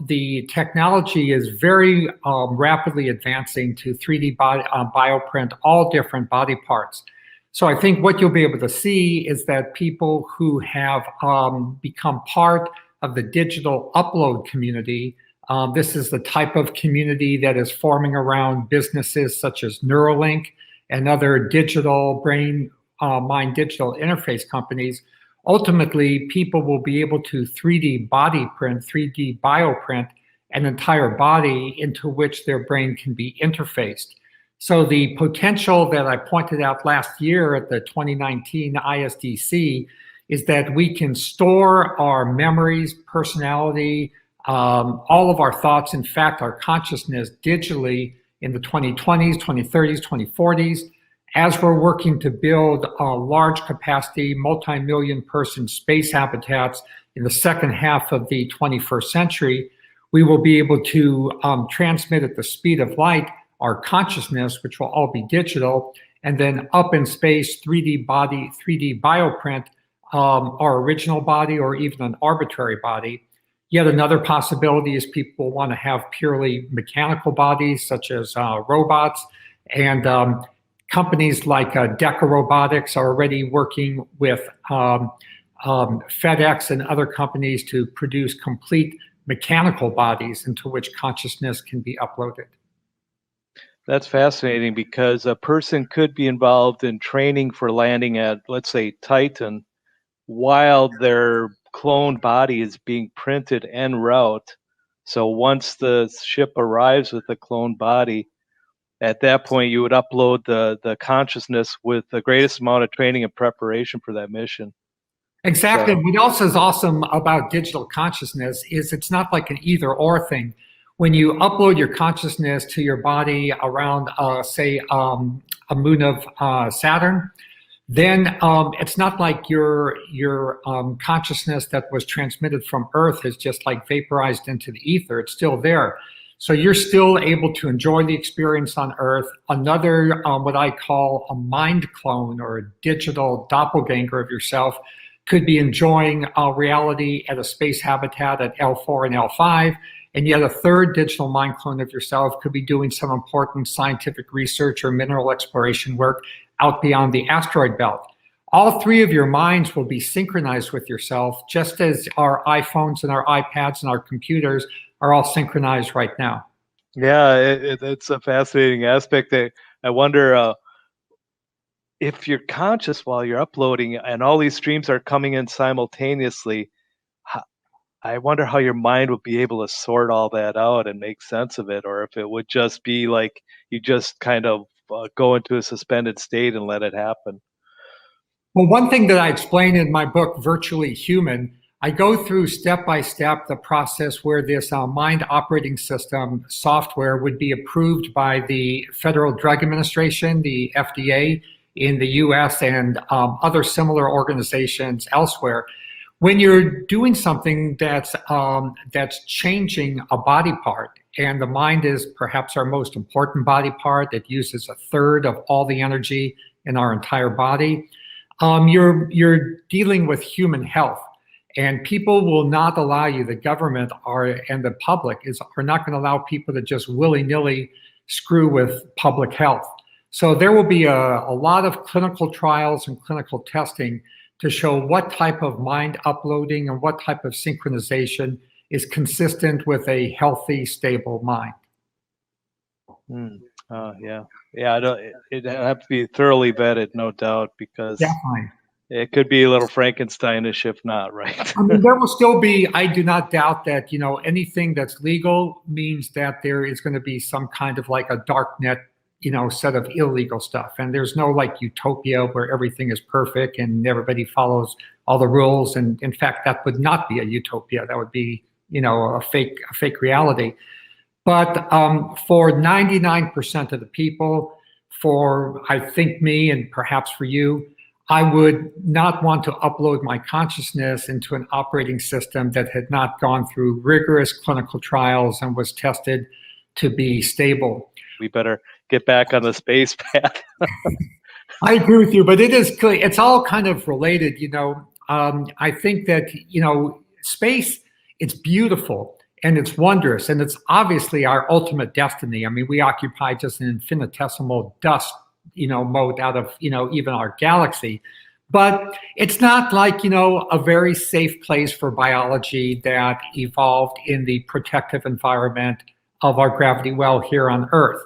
the technology is very rapidly advancing to 3D bioprint all different body parts. So I think what you'll be able to see is that people who have become part of the digital upload community, this is the type of community that is forming around businesses such as Neuralink and other digital brain mind digital interface companies, ultimately people will be able to 3D body print, 3D bioprint an entire body into which their brain can be interfaced. So the potential that I pointed out last year at the 2019 ISDC is that we can store our memories, personality, all of our thoughts, in fact, our consciousness digitally in the 2020s, 2030s, 2040s. As we're working to build large capacity, multi-million person space habitats in the second half of the 21st century, we will be able to transmit at the speed of light our consciousness, which will all be digital, and then up in space, 3D body, 3D bioprint our original body or even an arbitrary body. Yet another possibility is people want to have purely mechanical bodies, such as robots, and companies like Deca Robotics are already working with FedEx and other companies to produce complete mechanical bodies into which consciousness can be uploaded. That's fascinating because a person could be involved in training for landing at, let's say, Titan, while their clone body is being printed en route. So once the ship arrives with the clone body, at that point you would upload the consciousness with the greatest amount of training and preparation for that mission. Exactly. So, What else is awesome about digital consciousness is it's not like an either or thing. When you upload your consciousness to your body around, say, a moon of Saturn, then it's not like your consciousness that was transmitted from Earth is just like vaporized into the ether. It's still there. So you're still able to enjoy the experience on Earth. Another, what I call a mind clone or a digital doppelganger of yourself, could be enjoying reality at a space habitat at L4 and L5. And yet a third digital mind clone of yourself could be doing some important scientific research or mineral exploration work out beyond the asteroid belt. All three of your minds will be synchronized with yourself, just as our iPhones and our iPads and our computers are all synchronized right now. yeah, it's a fascinating aspect. That I wonder if you're conscious while you're uploading and all these streams are coming in simultaneously, I wonder how your mind would be able to sort all that out and make sense of it, or if it would just be like you just kind of go into a suspended state and let it happen. Well, one thing that I explain in my book, Virtually Human, I go through step by step the process where this mind operating system software would be approved by the Federal Drug Administration, the FDA, in the US and other similar organizations elsewhere. When you're doing something that's changing a body part, and the mind is perhaps our most important body part, it uses a third of all the energy in our entire body, you're dealing with human health. And people will not allow you, the government and the public are not going to allow people to just willy-nilly screw with public health. So there will be a lot of clinical trials and clinical testing to show what type of mind uploading and what type of synchronization is consistent with a healthy, stable mind. Yeah. It'd have to be thoroughly vetted, no doubt, because Definitely. it could be a little Frankensteinish if not, right? I mean, there will still be, I do not doubt that, anything that's legal means that there is going to be some kind of like a dark net, set of illegal stuff. And there's no like utopia where everything is perfect and everybody follows all the rules. And in fact, that would not be a utopia. That would be, a fake reality. But for 99% of the people, for I think me and perhaps for you, I would not want to upload my consciousness into an operating system that had not gone through rigorous clinical trials and was tested to be stable. We better get back on the space path. I agree with you, but it's all kind of related. I think that, space, it's beautiful and it's wondrous, and it's obviously our ultimate destiny. I mean, we occupy just an infinitesimal dust mode out of, even our galaxy. But it's not like, a very safe place for biology that evolved in the protective environment of our gravity well here on Earth.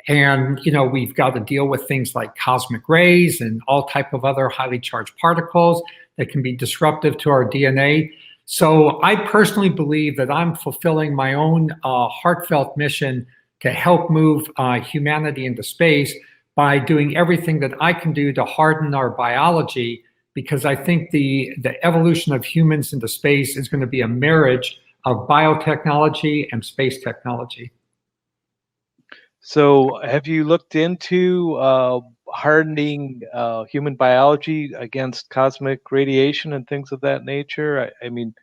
And, we've got to deal with things like cosmic rays and all type of other highly charged particles that can be disruptive to our DNA. So I personally believe that I'm fulfilling my own heartfelt mission to help move humanity into space by doing everything that I can do to harden our biology, because I think the evolution of humans into space is going to be a marriage of biotechnology and space technology. So, have you looked into hardening human biology against cosmic radiation and things of that nature? I mean,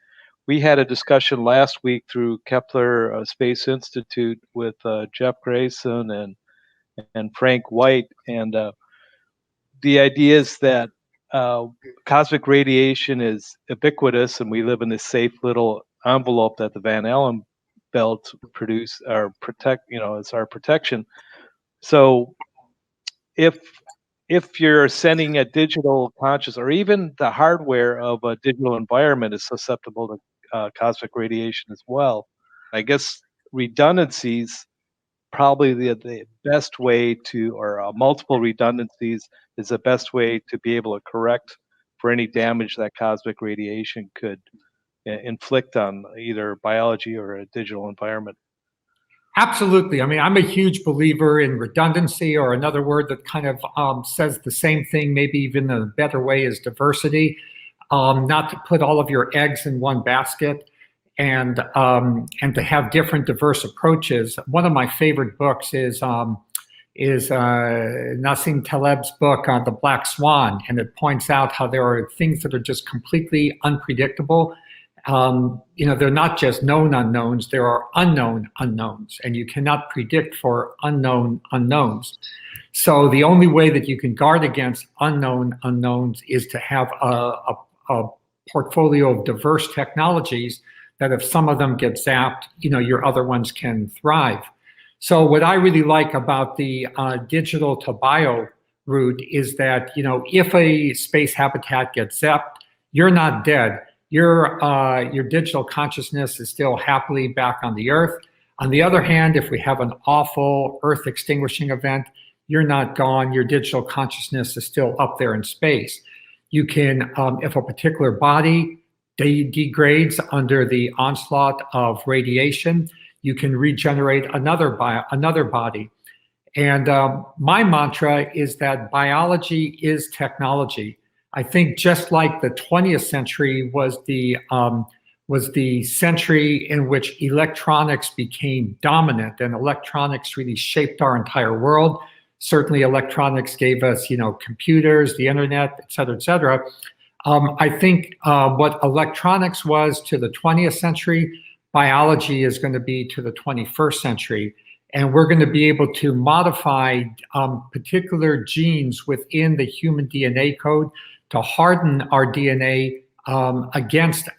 we had a discussion last week through Kepler Space Institute with Jeff Grayson and Frank White, and the idea is that cosmic radiation is ubiquitous, and we live in this safe little envelope that the Van Allen belt produce or protect. It's our protection. So, if you're sending a digital conscious, or even the hardware of a digital environment is susceptible to cosmic radiation as well, I guess redundancies probably the best way to, or multiple redundancies is the best way to be able to correct for any damage that cosmic radiation could inflict on either biology or a digital environment. Absolutely. I mean, I'm a huge believer in redundancy, or another word that kind of says the same thing, maybe even a better way, is diversity. Not to put all of your eggs in one basket, and to have different diverse approaches. One of my favorite books is Nassim Taleb's book on the Black Swan, and it points out how there are things that are just completely unpredictable. They're not just known unknowns, there are unknown unknowns, and you cannot predict for unknown unknowns. So the only way that you can guard against unknown unknowns is to have a portfolio of diverse technologies that if some of them get zapped, your other ones can thrive. So what I really like about the digital to bio route is that, if a space habitat gets zapped, you're not dead. Your digital consciousness is still happily back on the Earth. On the other hand, if we have an awful Earth extinguishing event, you're not gone. Your digital consciousness is still up there in space. You can, if a particular body degrades under the onslaught of radiation, you can regenerate another body. And my mantra is that biology is technology. I think just like the 20th century was the century in which electronics became dominant, and electronics really shaped our entire world. Certainly electronics gave us, computers, the internet, et cetera, et cetera. I think what electronics was to the 20th century, biology is going to be to the 21st century. And we're going to be able to modify particular genes within the human DNA code to harden our DNA against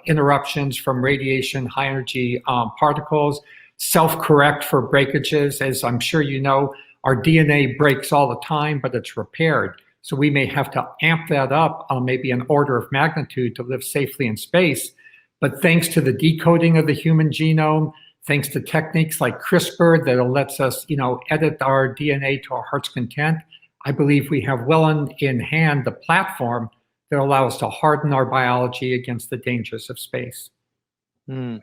interruptions from radiation, high energy particles, self-correct for breakages. As I'm sure you know, our DNA breaks all the time, but it's repaired. So we may have to amp that up maybe an order of magnitude to live safely in space. But thanks to the decoding of the human genome, thanks to techniques like CRISPR that lets us, edit our DNA to our heart's content, I believe we have well in hand the platform that allows us to harden our biology against the dangers of space. Yeah,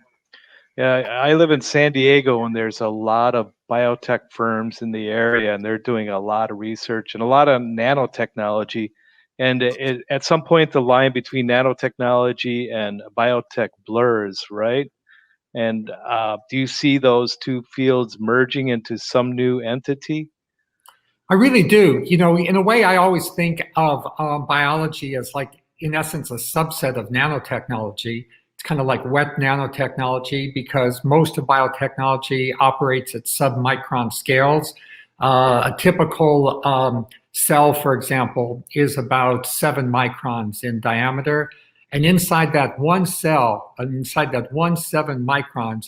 I live in San Diego, and there's a lot of biotech firms in the area, and they're doing a lot of research and a lot of nanotechnology. And at some point, the line between nanotechnology and biotech blurs, right? And do you see those two fields merging into some new entity? I really do. In a way, I always think of biology as like, in essence, a subset of nanotechnology. It's kind of like wet nanotechnology, because most of biotechnology operates at submicron scales. A typical cell, for example, is about 7 microns in diameter. And inside that one cell, inside that 7 microns,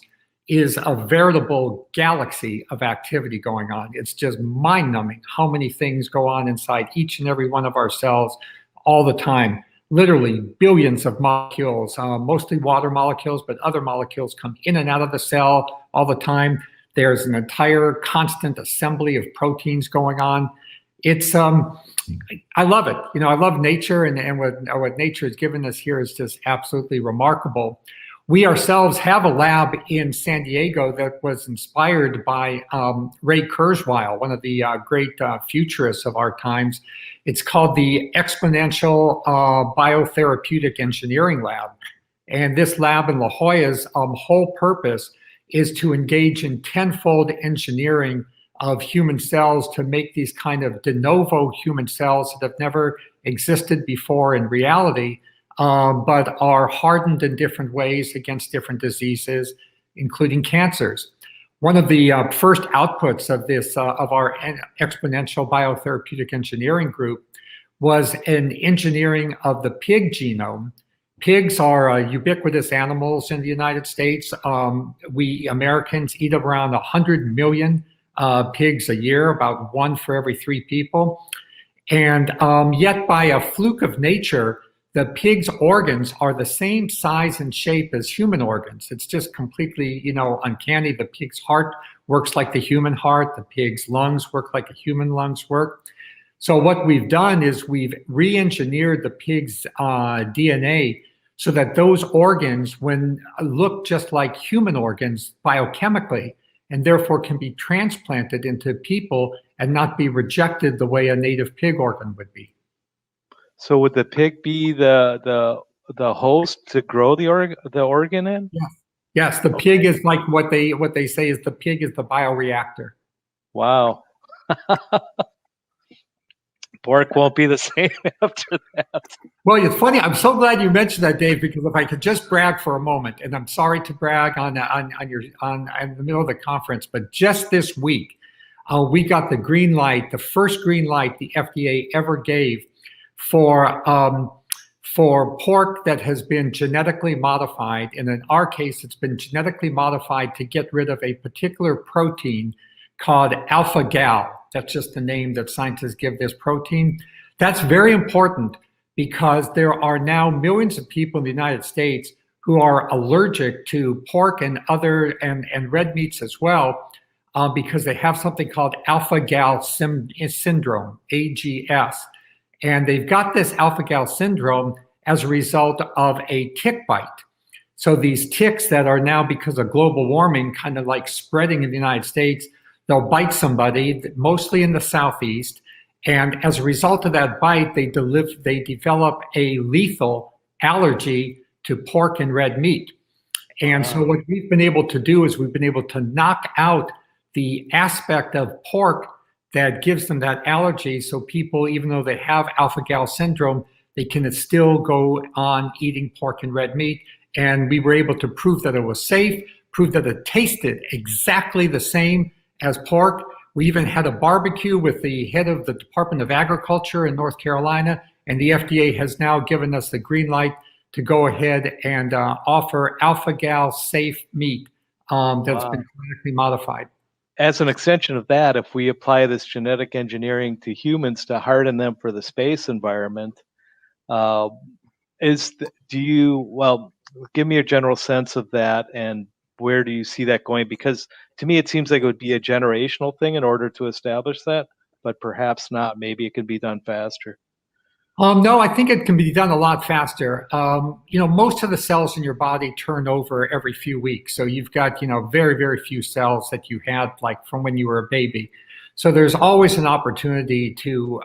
is a veritable galaxy of activity going on. It's just mind-numbing how many things go on inside each and every one of our cells all the time. Literally billions of molecules, mostly water molecules, but other molecules come in and out of the cell all the time. There's an entire constant assembly of proteins going on. It's I love it. You know, I love nature, and what nature has given us here is just absolutely remarkable. We ourselves have a lab in San Diego that was inspired by Ray Kurzweil, one of the great futurists of our times. It's called the Exponential Biotherapeutic Engineering Lab. And this lab in La Jolla's whole purpose is to engage in tenfold engineering of human cells to make these kind of de novo human cells that have never existed before in reality, but are hardened in different ways against different diseases, including cancers. One of the first outputs of this, of our exponential biotherapeutic engineering group, was an engineering of the pig genome. Pigs are ubiquitous animals in the United States. We Americans eat around 100 million pigs a year, about 1 for every 3 people. And yet by a fluke of nature, the pig's organs are the same size and shape as human organs. It's just completely, you know, uncanny. The pig's heart works like the human heart. The pig's lungs work like a human lungs work. So what we've done is we've re-engineered the pig's DNA so that those organs, when look just like human organs biochemically, and therefore can be transplanted into people and not be rejected the way a native pig organ would be. So would the pig be the host to grow the organ in? Yeah. Yes, the pig is like what they say is the pig is the bioreactor. Wow. Pork won't be the same after that. Well, it's funny. I'm so glad you mentioned that, Dave, because if I could just brag for a moment, and I'm sorry to brag on in the middle of the conference, but just this week, we got the green light, the first green light the FDA ever gave for pork that has been genetically modified. And in our case, it's been genetically modified to get rid of a particular protein called alpha-gal. That's just the name that scientists give this protein. That's very important because there are now millions of people in the United States who are allergic to pork and other and red meats as well, because they have something called alpha-gal syndrome, AGS. And they've got this alpha-gal syndrome as a result of a tick bite. So these ticks that are now, because of global warming, kind of like spreading in the United States, they'll bite somebody, mostly in the Southeast, and as a result of that bite, they develop a lethal allergy to pork and red meat. And so what we've been able to do is we've been able to knock out the aspect of pork that gives them that allergy, so people, even though they have alpha-gal syndrome, they can still go on eating pork and red meat. And we were able to prove that it was safe, prove that it tasted exactly the same as pork. We even had a barbecue with the head of the Department of Agriculture in North Carolina, and the FDA has now given us the green light to go ahead and offer alpha-gal safe meat that's been genetically modified. As an extension of that, if we apply this genetic engineering to humans to harden them for the space environment, give me a general sense of that, and where do you see that going? Because to me, it seems like it would be a generational thing in order to establish that, but perhaps not. Maybe it could be done faster. No, I think it can be done a lot faster. You know, most of the cells in your body turn over every few weeks. So you've got, you know, very, very few cells that you had like from when you were a baby. So there's always an opportunity to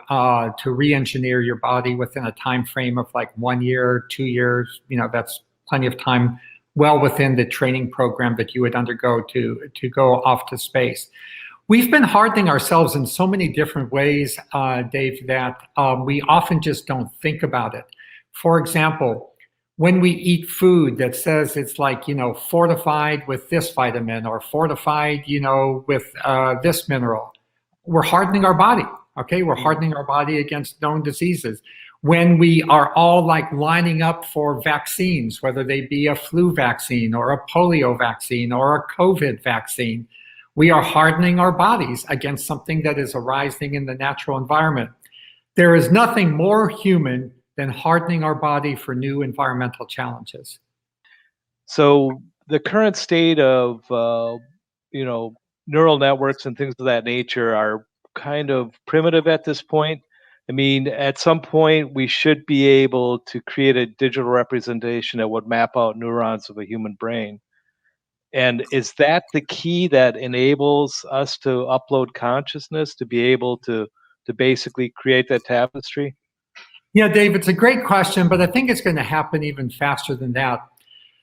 re-engineer your body within a time frame of like 1 year, 2 years. You know, that's plenty of time, well within the training program that you would undergo to go off to space. We've been hardening ourselves in so many different ways, Dave, that we often just don't think about it. For example, when we eat food that says it's like, you know, fortified with this vitamin or fortified, you know, with this mineral, we're hardening our body, okay? We're hardening our body against known diseases. When we are all like lining up for vaccines, whether they be a flu vaccine or a polio vaccine or a COVID vaccine, we are hardening our bodies against something that is arising in the natural environment. There is nothing more human than hardening our body for new environmental challenges. So the current state of, neural networks and things of that nature are kind of primitive at this point. I mean, at some point, we should be able to create a digital representation that would map out neurons of a human brain. And is that the key that enables us to upload consciousness, to be able to basically create that tapestry? Yeah, Dave, it's a great question, but I think it's going to happen even faster than that.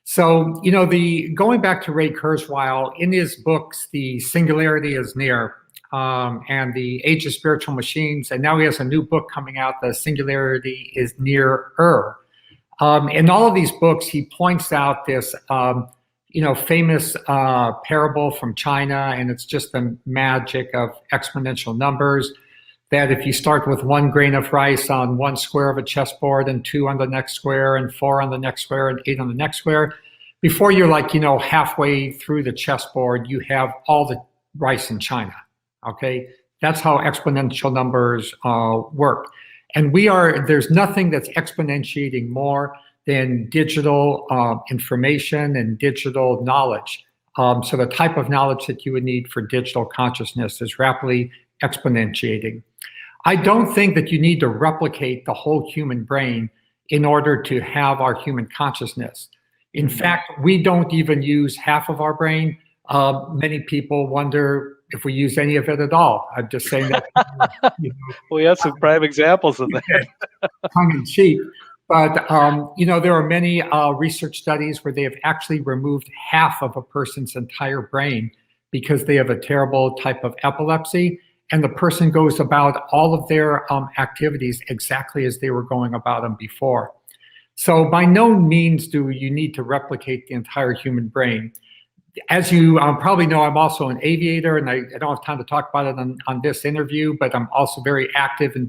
So, you know, going back to Ray Kurzweil, in his books, The Singularity is Near, and The Age of Spiritual Machines, and now he has a new book coming out, The Singularity is Nearer. In all of these books, he points out this, you know, famous parable from China, and it's just the magic of exponential numbers, that if you start with 1 grain of rice on 1 square of a chessboard and 2 on the next square and 4 on the next square and 8 on the next square, before you're like, you know, halfway through the chessboard, you have all the rice in China, okay? That's how exponential numbers work. And there's nothing that's exponentiating more than digital information and digital knowledge. So the type of knowledge that you would need for digital consciousness is rapidly exponentiating. I don't think that you need to replicate the whole human brain in order to have our human consciousness. In fact, we don't even use half of our brain. Many people wonder if we use any of it at all. I'm just saying that. You know, well, you have some prime examples of that. Tongue in cheek. But, you know, there are many research studies where they have actually removed half of a person's entire brain because they have a terrible type of epilepsy. And the person goes about all of their activities exactly as they were going about them before. So by no means do you need to replicate the entire human brain. As you probably know, I'm also an aviator, and I don't have time to talk about it on this interview, but I'm also very active in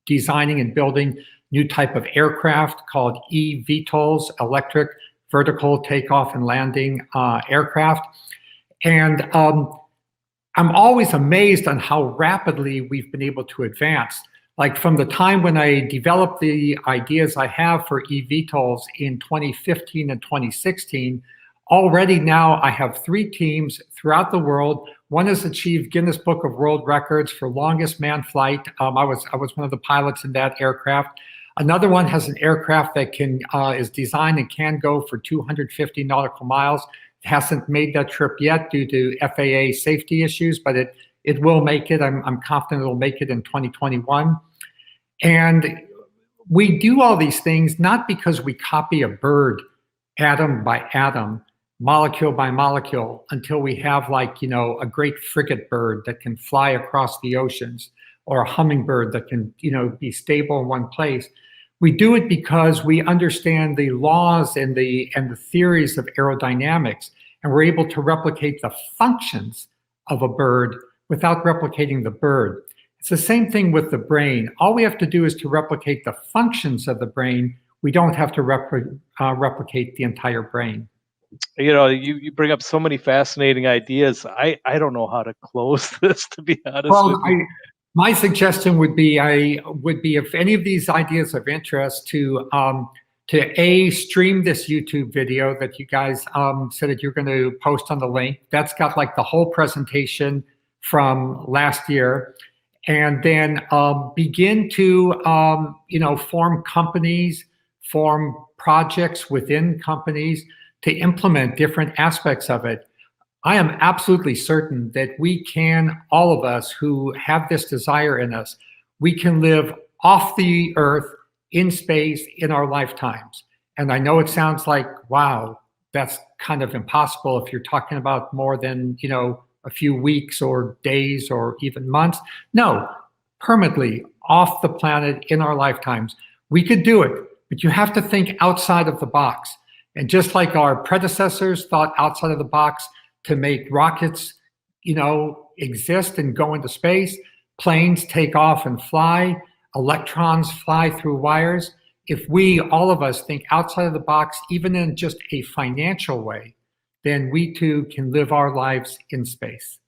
designing and building new type of aircraft called eVTOLs, electric vertical takeoff and landing aircraft. And I'm always amazed on how rapidly we've been able to advance. Like from the time when I developed the ideas I have for eVTOLs in 2015 and 2016, already now I have 3 teams throughout the world. One has achieved Guinness Book of World Records for longest manned flight. I was one of the pilots in that aircraft. Another one has an aircraft that is designed and can go for 250 nautical miles. It hasn't made that trip yet due to FAA safety issues, but it will make it. I'm confident it'll make it in 2021. And we do all these things not because we copy a bird atom by atom, molecule by molecule, until we have, like, you know, a great frigate bird that can fly across the oceans, or a hummingbird that can, you know, be stable in one place. We do it because we understand the laws and the theories of aerodynamics, and we're able to replicate the functions of a bird without replicating the bird. It's the same thing with the brain. All we have to do is to replicate the functions of the brain. We don't have to replicate the entire brain. You know, you bring up so many fascinating ideas. I don't know how to close this, to be honest with you. My suggestion would be, if any of these ideas of interest, to stream this YouTube video that you guys said that you're going to post on the link. That's got like the whole presentation from last year. And then begin to, you know, form companies, form projects within companies to implement different aspects of it. I am absolutely certain that we can, all of us who have this desire in us, we can live off the earth, in space, in our lifetimes. And I know it sounds like, wow, that's kind of impossible if you're talking about more than, you know, a few weeks or days or even months. No, permanently off the planet in our lifetimes. We could do it, but you have to think outside of the box. And just like our predecessors thought outside of the box to make rockets, you know, exist and go into space, planes take off and fly, electrons fly through wires. If we, all of us, think outside of the box, even in just a financial way, then we too can live our lives in space.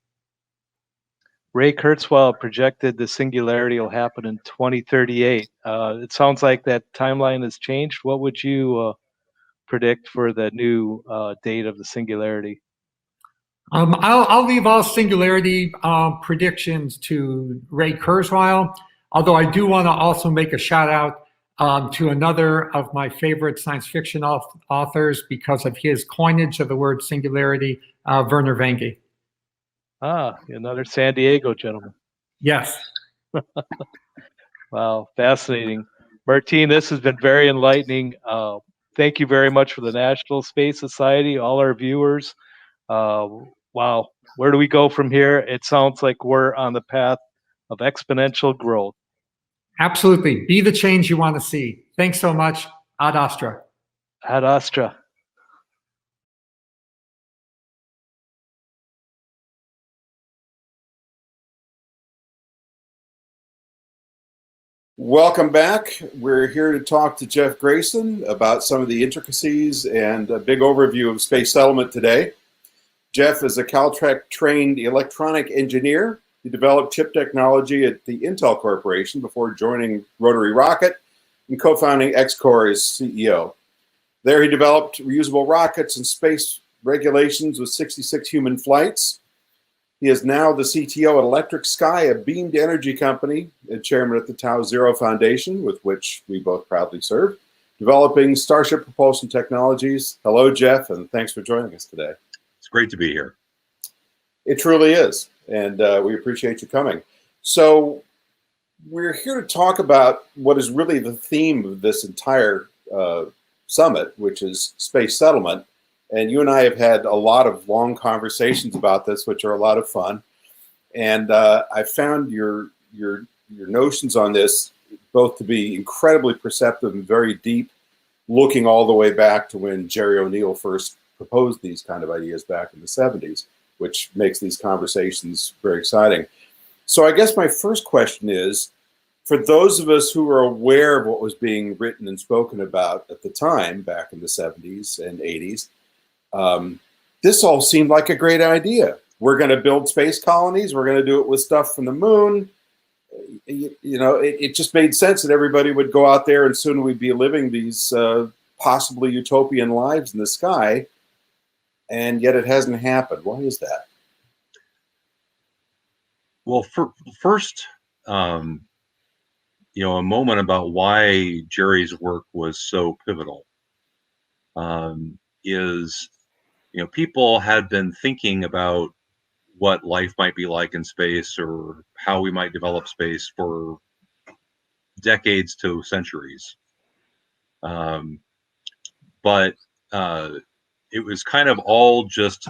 Ray Kurzweil projected the singularity will happen in 2038. It sounds like that timeline has changed. What would you predict for the new date of the singularity? I'll leave all singularity predictions to Ray Kurzweil, although I do want to also make a shout out to another of my favorite science fiction authors because of his coinage of the word singularity, Werner Venge. Ah, another San Diego gentleman. Yes. Wow, fascinating. Martine, this has been very enlightening. Thank you very much for the National Space Society, all our viewers. Wow, where do we go from here? It sounds like we're on the path of exponential growth. Absolutely. Be the change you want to see. Thanks so much. Ad Astra. Ad Astra. Welcome back. We're here to talk to Jeff Grayson about some of the intricacies and a big overview of space settlement today. Jeff is a Caltech-trained electronic engineer. He developed chip technology at the Intel Corporation before joining Rotary Rocket and co-founding Xcore as CEO. There he developed reusable rockets and space regulations with 66 human flights. He is now the CTO at Electric Sky, a beamed energy company, and chairman at the Tau Zero Foundation, with which we both proudly serve, developing Starship propulsion technologies. Hello, Jeff, and thanks for joining us today. It's great to be here. It truly is, and we appreciate you coming. So we're here to talk about what is really the theme of this entire summit, which is space settlement. And you and I have had a lot of long conversations about this, which are a lot of fun. And I found your notions on this both to be incredibly perceptive and very deep, looking all the way back to when Jerry O'Neill first proposed these kind of ideas back in the 70s, which makes these conversations very exciting. So I guess my first question is, for those of us who are aware of what was being written and spoken about at the time, back in the 70s and 80s, this all seemed like a great idea. We're going to build space colonies. We're going to do it with stuff from the moon. You know, it just made sense that everybody would go out there and soon we'd be living these possibly utopian lives in the sky. And yet it hasn't happened. Why is that? Well, first, you know, a moment about why Jerry's work was so pivotal is, you know, people had been thinking about what life might be like in space or how we might develop space for decades to centuries. But it was kind of all just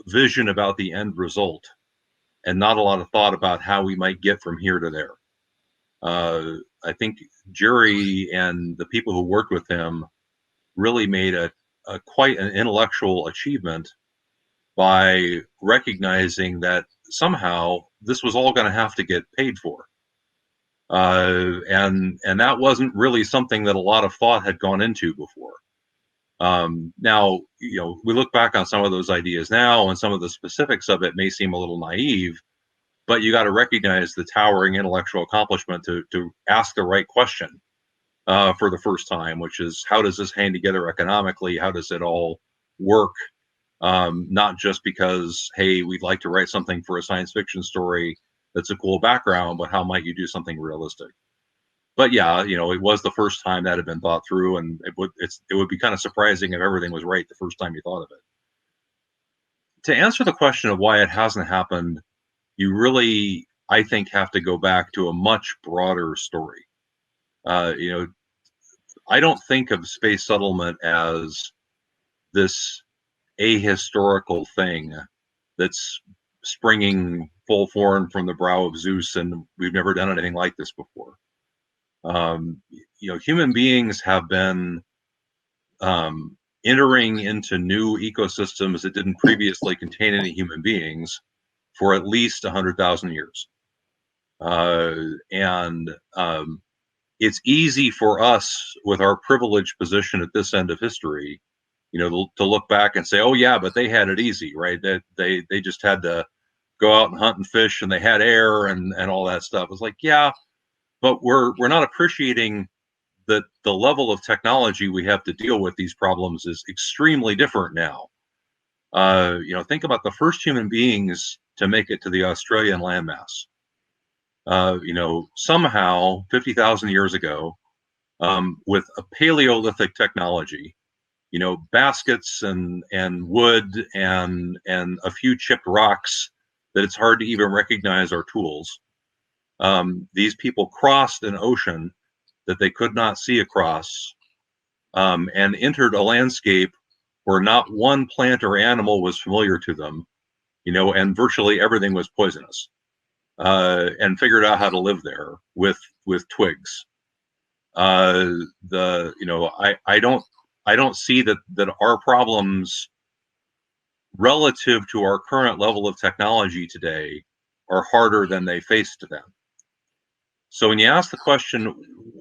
vision about the end result and not a lot of thought about how we might get from here to there. I think Jerry and the people who worked with him really made a quite an intellectual achievement by recognizing that somehow this was all going to have to get paid for. And that wasn't really something that a lot of thought had gone into before. Now, you know, we look back on some of those ideas now and some of the specifics of it may seem a little naive, but you got to recognize the towering intellectual accomplishment to ask the right question for the first time, which is, how does this hang together economically? How does it all work? Not just because, hey, we'd like to write something for a science fiction story that's a cool background, but how might you do something realistic? But yeah, you know, it was the first time that had been thought through, and it would be kind of surprising if everything was right the first time you thought of it. To answer the question of why it hasn't happened, you really, I think, have to go back to a much broader story. You know, I don't think of space settlement as this ahistorical thing that's springing full form from the brow of Zeus, and we've never done anything like this before. You know, human beings have been entering into new ecosystems that didn't previously contain any human beings for at least 100,000 years. It's easy for us, with our privileged position at this end of history, you know, to look back and say, oh yeah, but they had it easy, right? That they just had to go out and hunt and fish, and they had air and all that stuff. It's like, yeah, but we're not appreciating that the level of technology we have to deal with these problems is extremely different now. Think about the first human beings to make it to the Australian landmass. Somehow 50,000 years ago, with a Paleolithic technology, baskets and wood and a few chipped rocks that it's hard to even recognize are tools. These people crossed an ocean that they could not see across, and entered a landscape where not one plant or animal was familiar to them, and virtually everything was poisonous, and figured out how to live there with twigs. I don't see that our problems relative to our current level of technology today are harder than they faced then. So when you ask the question,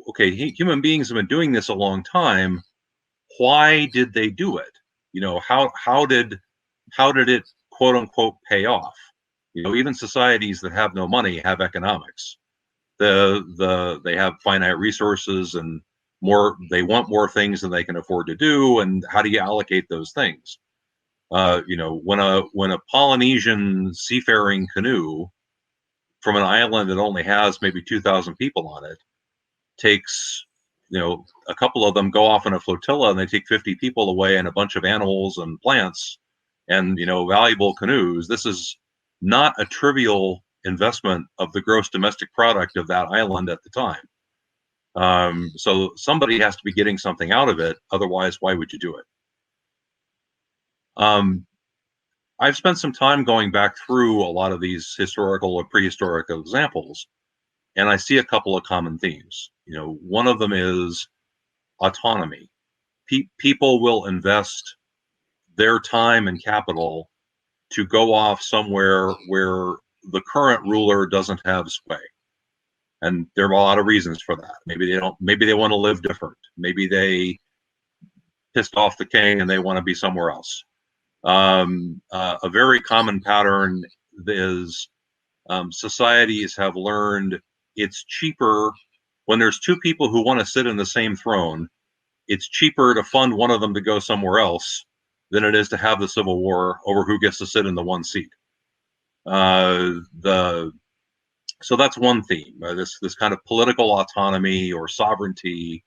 okay, human beings have been doing this a long time, why did they do it? How did it quote unquote pay off? Even societies that have no money have economics. They have finite resources and they want more things than they can afford to do, and how do you allocate those things? When a Polynesian seafaring canoe from an island that only has maybe 2,000 people on it takes, a couple of them go off in a flotilla and they take 50 people away and a bunch of animals and plants and, valuable canoes. This is not a trivial investment of the gross domestic product of that island at the time. So somebody has to be getting something out of it. Otherwise, why would you do it? I've spent some time going back through a lot of these historical or prehistoric examples, and I see a couple of common themes. One of them is autonomy. People will invest their time and capital to go off somewhere where the current ruler doesn't have sway. And there are a lot of reasons for that. Maybe they want to live different. Maybe they pissed off the king and they want to be somewhere else. A very common pattern is societies have learned it's cheaper when there's two people who want to sit in the same throne. It's cheaper to fund one of them to go somewhere else than it is to have the civil war over who gets to sit in the one seat. So that's one theme, this kind of political autonomy or sovereignty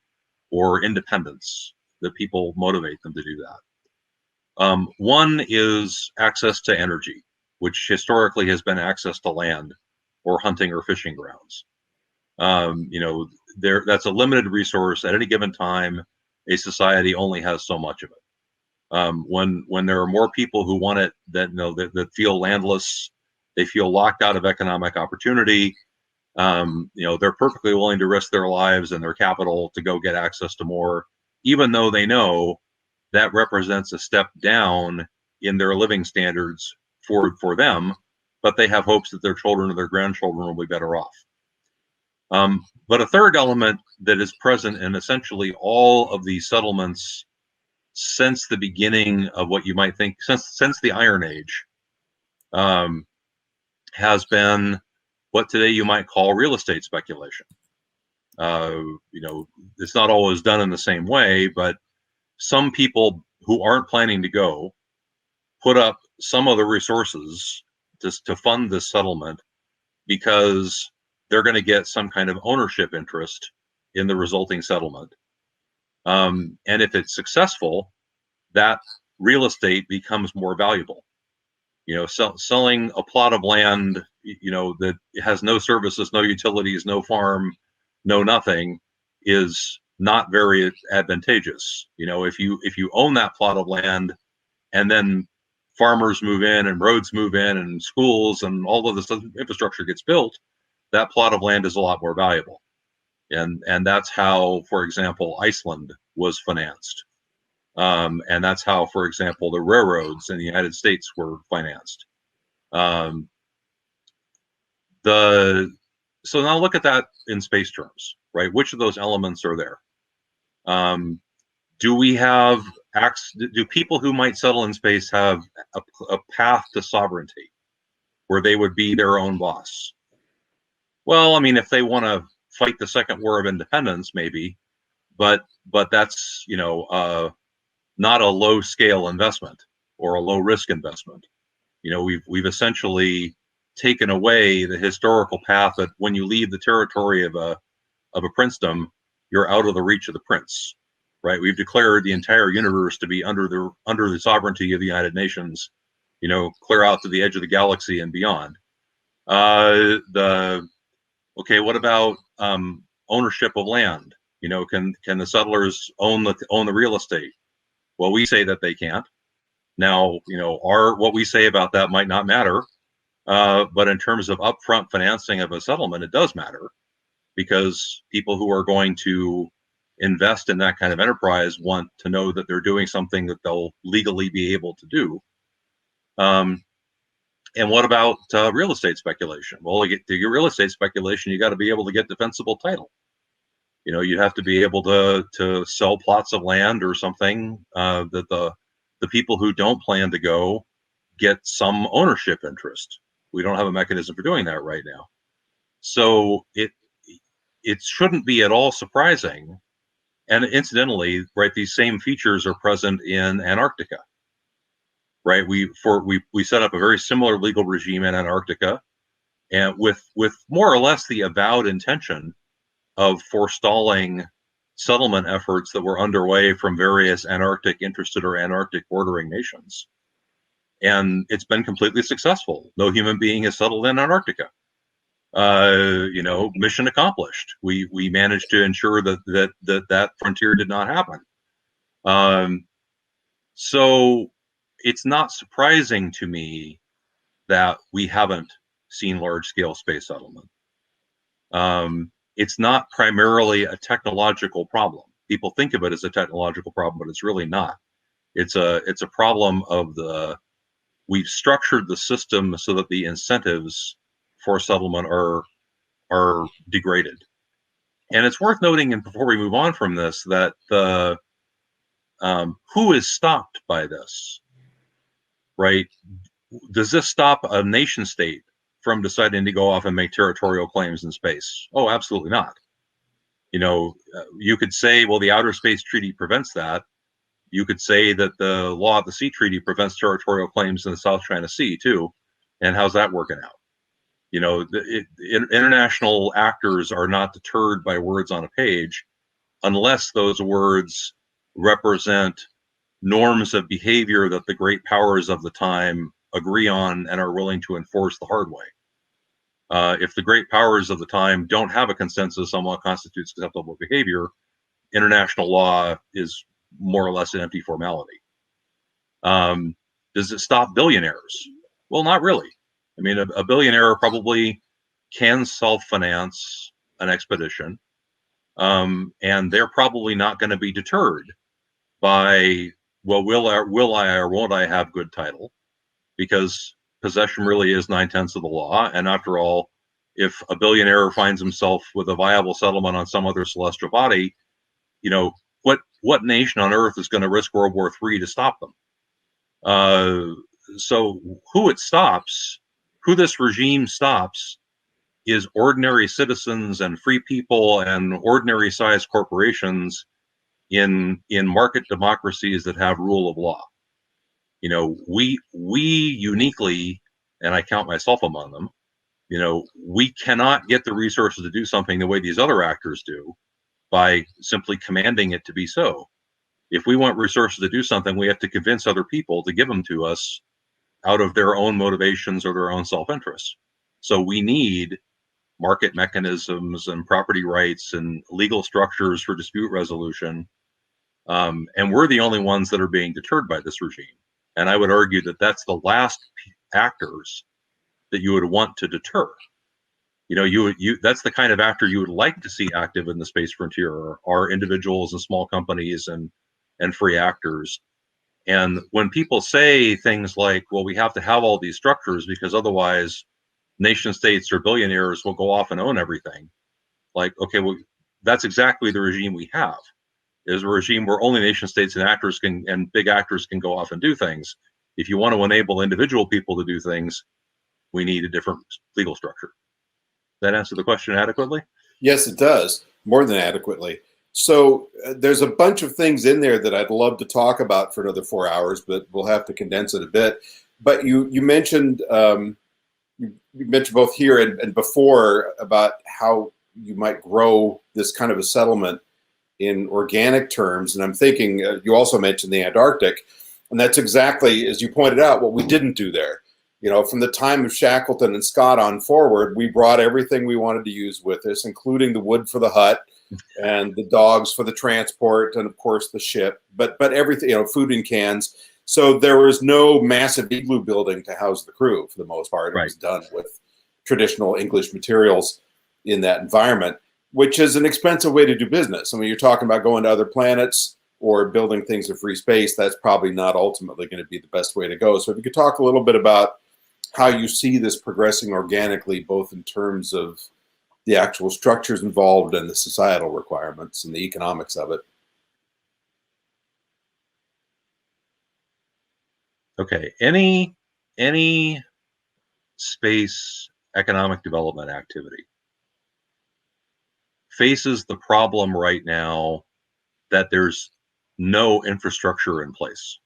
or independence that people motivate them to do that. One is access to energy, which historically has been access to land or hunting or fishing grounds. That's a limited resource at any given time. A society only has so much of it. When there are more people who want it that feel landless, they feel locked out of economic opportunity. They're perfectly willing to risk their lives and their capital to go get access to more, even though they know that represents a step down in their living standards for them, but they have hopes that their children or their grandchildren will be better off. But a third element that is present in essentially all of these settlements since the beginning of what you might think, since the Iron Age, has been what today you might call real estate speculation. It's not always done in the same way, but some people who aren't planning to go put up some of the resources to fund this settlement because they're going to get some kind of ownership interest in the resulting settlement. And if it's successful, that real estate becomes more valuable. Selling a plot of land, that has no services, no utilities, no farm, no nothing, is not very advantageous. If you own that plot of land, and then farmers move in and roads move in and schools and all of this infrastructure gets built, that plot of land is a lot more valuable. And that's how, for example, Iceland was financed. And that's how, for example, the railroads in the United States were financed. So now look at that in space terms, right? Which of those elements are there? Do people who might settle in space have a path to sovereignty where they would be their own boss? Well, I mean, if they want to fight the Second War of Independence, maybe, but that's not a low scale investment. or a low risk investment. You know, we've essentially taken away the historical path that when you leave the territory of a princedom, you're out of the reach of the prince, right? We've declared the entire universe to be under the sovereignty of the United Nations, you know, clear out to the edge of the galaxy and beyond. Okay, what about ownership of land? You know, can the settlers own the real estate? Well, we say that they can't. Now, you know, what we say about that might not matter, but in terms of upfront financing of a settlement, it does matter, because people who are going to invest in that kind of enterprise want to know that they're doing something that they'll legally be able to do. And what about real estate speculation? Well, to get real estate speculation, you got to be able to get defensible title. You know, you have to be able to sell plots of land or something that the people who don't plan to go get some ownership interest. We don't have a mechanism for doing that right now. So it shouldn't be at all surprising. And incidentally, right, these same features are present in Antarctica. Right, we set up a very similar legal regime in Antarctica, and with more or less the avowed intention of forestalling settlement efforts that were underway from various Antarctic interested or Antarctic bordering nations. And it's been completely successful. No human being has settled in Antarctica. You know, mission accomplished. We managed to ensure that frontier did not happen. So it's not surprising to me that we haven't seen large-scale space settlement. It's not primarily a technological problem. People think of it as a technological problem, but it's really not. It's a problem of we've structured the system so that the incentives for settlement are degraded. And it's worth noting, and before we move on from this, that who is stopped by this? Right? Does this stop a nation state from deciding to go off and make territorial claims in space? Oh, absolutely not. You know, you could say, well, the Outer Space Treaty prevents that. You could say that the Law of the Sea Treaty prevents territorial claims in the South China Sea too. And how's that working out? You know, international actors are not deterred by words on a page unless those words represent norms of behavior that the great powers of the time agree on and are willing to enforce the hard way. If the great powers of the time don't have a consensus on what constitutes acceptable behavior, international law is more or less an empty formality. Does it stop billionaires? Well, not really. I mean, a billionaire probably can self-finance an expedition, and they're probably not going to be deterred by, well, will I or won't I have good title? Because possession really is 9/10 of the law. And after all, if a billionaire finds himself with a viable settlement on some other celestial body, you know, what nation on earth is going to risk World War III to stop them? So who this regime stops is ordinary citizens and free people and ordinary sized corporations in market democracies that have rule of law. You know, we uniquely, and I count myself among them, you know, we cannot get the resources to do something the way these other actors do by simply commanding it to be so. If we want resources to do something, we have to convince other people to give them to us out of their own motivations or their own self-interest. So we need market mechanisms and property rights and legal structures for dispute resolution. And we're the only ones that are being deterred by this regime. And I would argue that that's the last actors that you would want to deter. You know, that's the kind of actor you would like to see active in the space frontier are individuals and small companies and free actors. And when people say things like, well, we have to have all these structures because otherwise nation states or billionaires will go off and own everything. Like, okay, well, that's exactly the regime we have. Is a regime where only nation states and big actors can go off and do things. If you want to enable individual people to do things, we need a different legal structure. That answer the question adequately? Yes, it does, more than adequately. So there's a bunch of things in there that I'd love to talk about for another 4 hours, but we'll have to condense it a bit. But you mentioned you mentioned both here and before about how you might grow this kind of a settlement in organic terms. And I'm thinking you also mentioned the Antarctic, and that's exactly, as you pointed out, what we didn't do there. You know, from the time of Shackleton and Scott on forward, we brought everything we wanted to use with us, including the wood for the hut and the dogs for the transport, and of course the ship, but everything, you know, food in cans. So there was no massive igloo building to house the crew for the most part. It was done with traditional English materials in that environment, which is an expensive way to do business. I mean, you're talking about going to other planets or building things in free space. That's probably not ultimately going to be the best way to go. So if you could talk a little bit about how you see this progressing organically, both in terms of the actual structures involved and the societal requirements and the economics of it. Okay, any space economic development activity faces the problem right now that there's no infrastructure in place.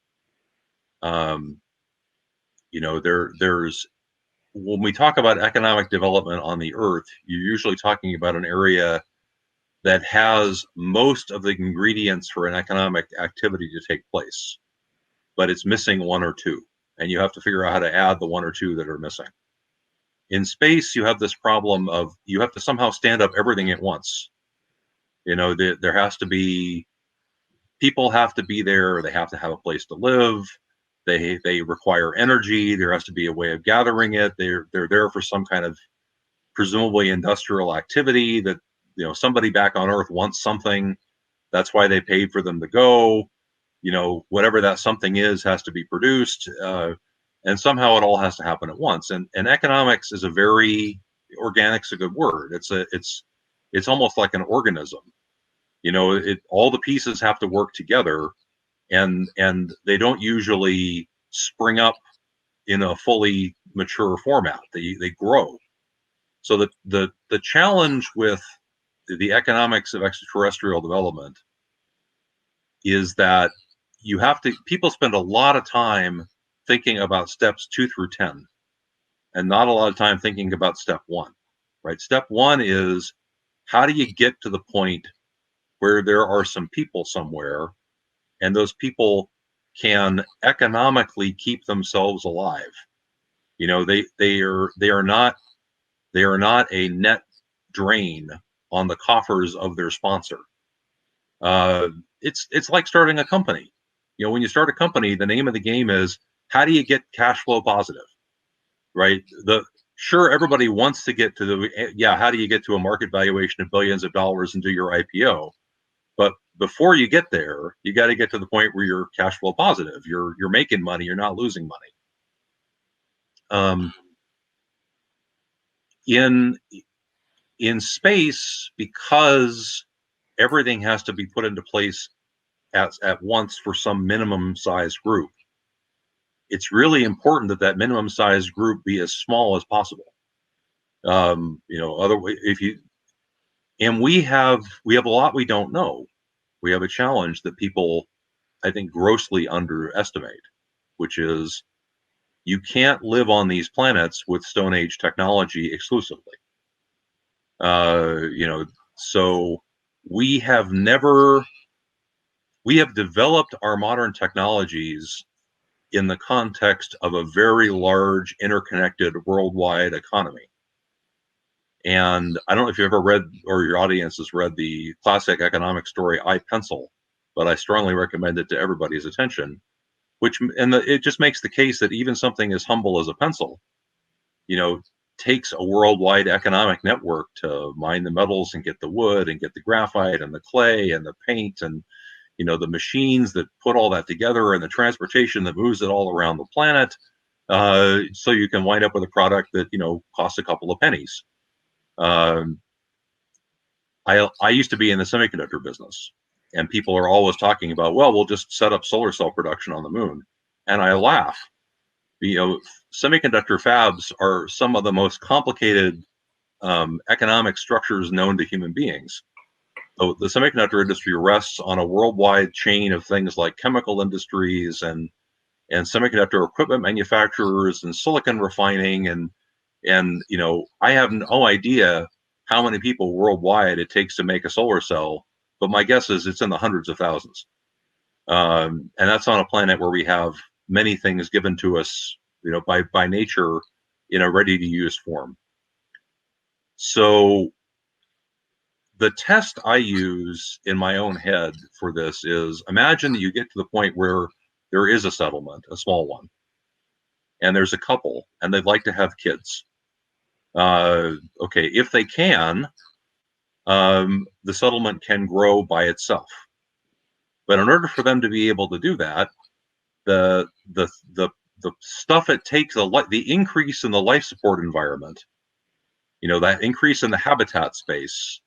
You know, there's when we talk about economic development on the Earth, you're usually talking about an area that has most of the ingredients for an economic activity to take place, but it's missing one or two, and you have to figure out how to add the one or two that are missing. In space, you have this problem of you have to somehow stand up everything at once. You know, there has to be, people have to be there, they have to have a place to live, they require energy, there has to be a way of gathering it, they're there for some kind of presumably industrial activity that, you know, somebody back on Earth wants something, that's why they paid for them to go. You know, whatever that something is has to be produced, and somehow it all has to happen at once. And economics is a very, organic's a good word. It's almost like an organism. You know, all the pieces have to work together, and they don't usually spring up in a fully mature format. They grow. So the challenge with the economics of extraterrestrial development is that people spend a lot of time thinking about steps 2 through 10 and not a lot of time thinking about step 1, right? Step 1 is, how do you get to the point where there are some people somewhere and those people can economically keep themselves alive? You know, they are not a net drain on the coffers of their sponsor. It's like starting a company. You know, when you start a company, the name of the game is, how do you get cash flow positive, right? Sure, everybody wants to get to how do you get to a market valuation of billions of dollars and do your IPO? But before you get there, you got to get to the point where you're cash flow positive. You're making money. You're not losing money. In space, because everything has to be put into place at once for some minimum size group, it's really important that minimum size group be as small as possible. You know, we have a lot we don't know. We have a challenge that people, I think, grossly underestimate, which is you can't live on these planets with Stone Age technology exclusively. You know, so we have developed our modern technologies in the context of a very large, interconnected worldwide economy. And I don't know if you've ever read, or your audience has read, the classic economic story I, Pencil, but I strongly recommend it to everybody's attention. It just makes the case that even something as humble as a pencil, you know, takes a worldwide economic network to mine the metals and get the wood and get the graphite and the clay and the paint and, you know, the machines that put all that together and the transportation that moves it all around the planet, so you can wind up with a product that, you know, costs a couple of pennies. I used to be in the semiconductor business, and people are always talking about, well, we'll just set up solar cell production on the moon. And I laugh. You know, semiconductor fabs are some of the most complicated economic structures known to human beings. the semiconductor industry rests on a worldwide chain of things like chemical industries and semiconductor equipment manufacturers and silicon refining and I have no idea how many people worldwide it takes to make a solar cell, but my guess is it's in the hundreds of thousands. And that's on a planet where we have many things given to us, by nature in a ready-to-use form. So the test I use in my own head for this is, imagine that you get to the point where there is a settlement, a small one, and there's a couple, and they'd like to have kids. Okay, if they can, the settlement can grow by itself. But in order for them to be able to do that, the stuff it takes, the increase in the life support environment, that increase in the habitat space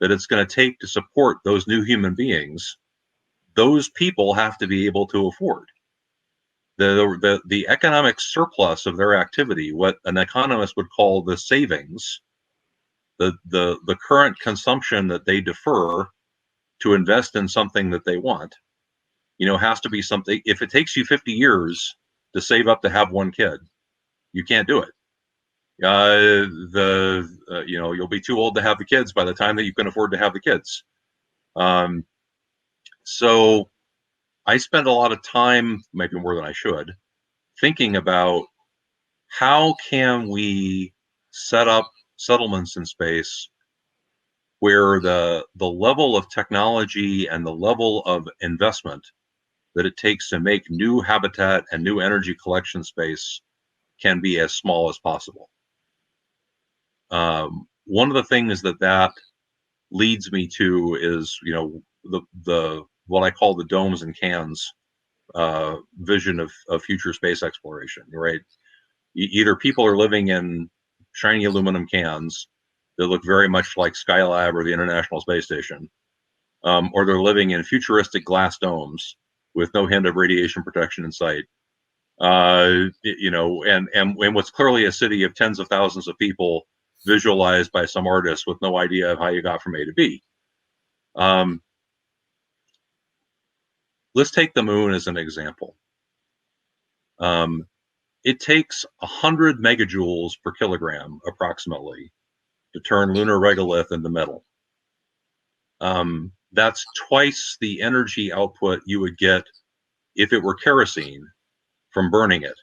that it's going to take to support those new human beings, those people have to be able to afford. The economic surplus of their activity, what an economist would call the savings, the current consumption that they defer to invest in something that they want, has to be something. If it takes you 50 years to save up to have one kid, you can't do it. You'll be too old to have the kids by the time that you can afford to have the kids. So I spend a lot of time, maybe more than I should, thinking about how can we set up settlements in space where the level of technology and the level of investment that it takes to make new habitat and new energy collection space can be as small as possible. One of the things that leads me to is, the what I call the domes and cans vision of future space exploration, right? Either people are living in shiny aluminum cans that look very much like Skylab or the International Space Station, or they're living in futuristic glass domes with no hint of radiation protection in sight. And what's clearly a city of tens of thousands of people visualized by some artist with no idea of how you got from A to B. Let's take the moon as an example. It takes 100 megajoules per kilogram, approximately, to turn lunar regolith into metal. That's twice the energy output you would get if it were kerosene from burning it.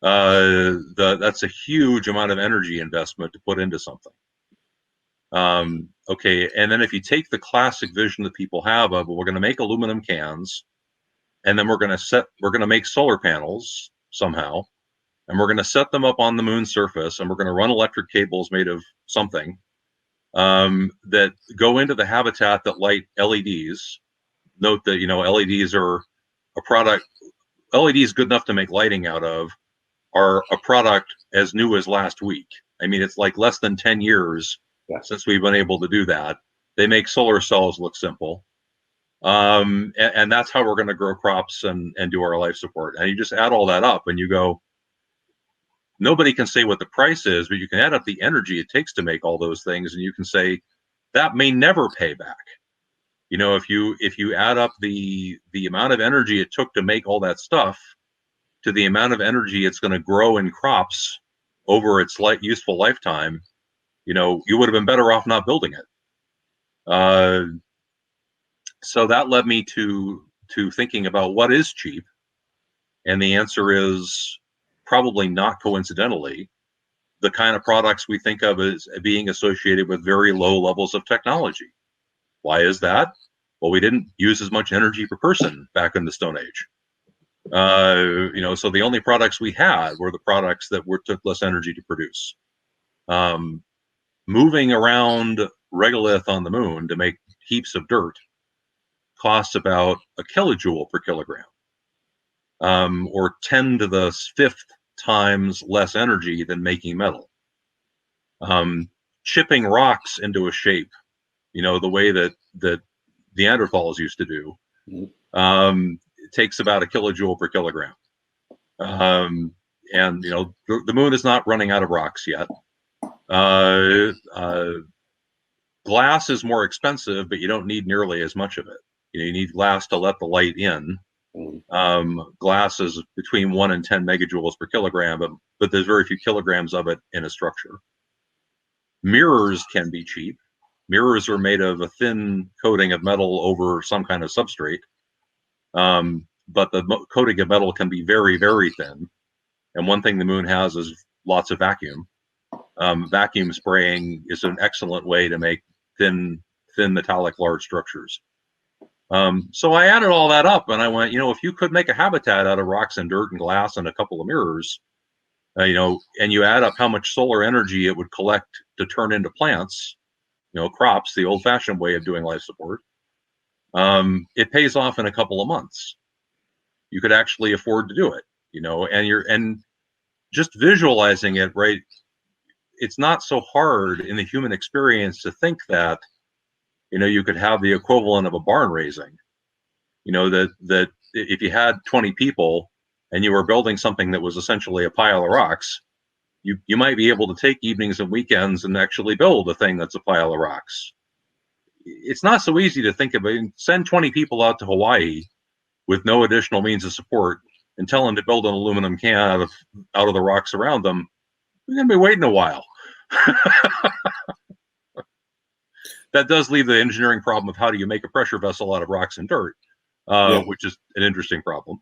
That's a huge amount of energy investment to put into something. Okay, and then if you take the classic vision that people have of, well, we're going to make aluminum cans, and then we're going to make solar panels somehow, and we're going to set them up on the moon's surface, and we're going to run electric cables made of something that go into the habitat that light LEDs. Note that LEDs are a product. LEDs good enough to make lighting out of are a product as new as last week. I mean, it's like less than 10 years since we've been able to do that. They make solar cells look simple. And that's how we're going to grow crops and do our life support. And you just add all that up and you go, nobody can say what the price is, but you can add up the energy it takes to make all those things, and you can say that may never pay back. If you add up the amount of energy it took to make all that stuff to the amount of energy it's going to grow in crops over its useful lifetime, you would have been better off not building it. So that led me to thinking about what is cheap, and the answer is probably not coincidentally the kind of products we think of as being associated with very low levels of technology. Why is that? Well, we didn't use as much energy per person back in the Stone Age. So the only products we had were the products that took less energy to produce. Moving around regolith on the moon to make heaps of dirt costs about a kilojoule per kilogram, or 10 to the 5th times less energy than making metal. Chipping rocks into a shape, the way that Neanderthals used to do, it takes about a kilojoule per kilogram. And the moon is not running out of rocks yet. glass is more expensive, but you don't need nearly as much of it. You need glass to let the light in. Glass is between 1 and 10 megajoules per kilogram, but there's very few kilograms of it in a structure. Mirrors can be cheap. Mirrors are made of a thin coating of metal over some kind of substrate, but the coating of metal can be very, very thin. And one thing the moon has is lots of vacuum. Vacuum spraying is an excellent way to make thin metallic large structures. So I added all that up, and I went, if you could make a habitat out of rocks and dirt and glass and a couple of mirrors, and you add up how much solar energy it would collect to turn into plants, crops, the old-fashioned way of doing life support, it pays off in a couple of months. You could actually afford to do it, and just visualizing it, right? It's not so hard in the human experience to think that, you could have the equivalent of a barn raising. That if you had 20 people and you were building something that was essentially a pile of rocks, you might be able to take evenings and weekends and actually build a thing that's a pile of rocks. It's not so easy to think about. Send 20 people out to Hawaii with no additional means of support and tell them to build an aluminum can out of the rocks around them. We're going to be waiting a while. That does leave the engineering problem of how do you make a pressure vessel out of rocks and dirt, which is an interesting problem.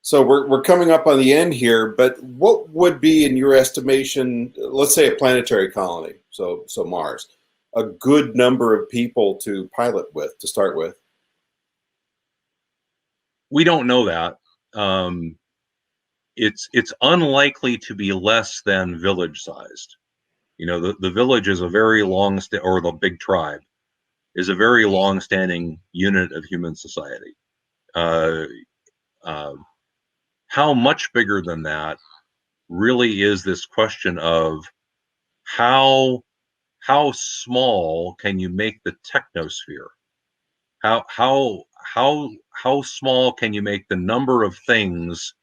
So we're coming up on the end here, but what would be, in your estimation, let's say a planetary colony, so Mars, a good number of people to pilot with, to start with? We don't know that. It's unlikely to be less than village sized. The village is a very or the big tribe is a very long-standing unit of human society. How much bigger than that really is this question of how small can you make the technosphere? How small can you make the number of things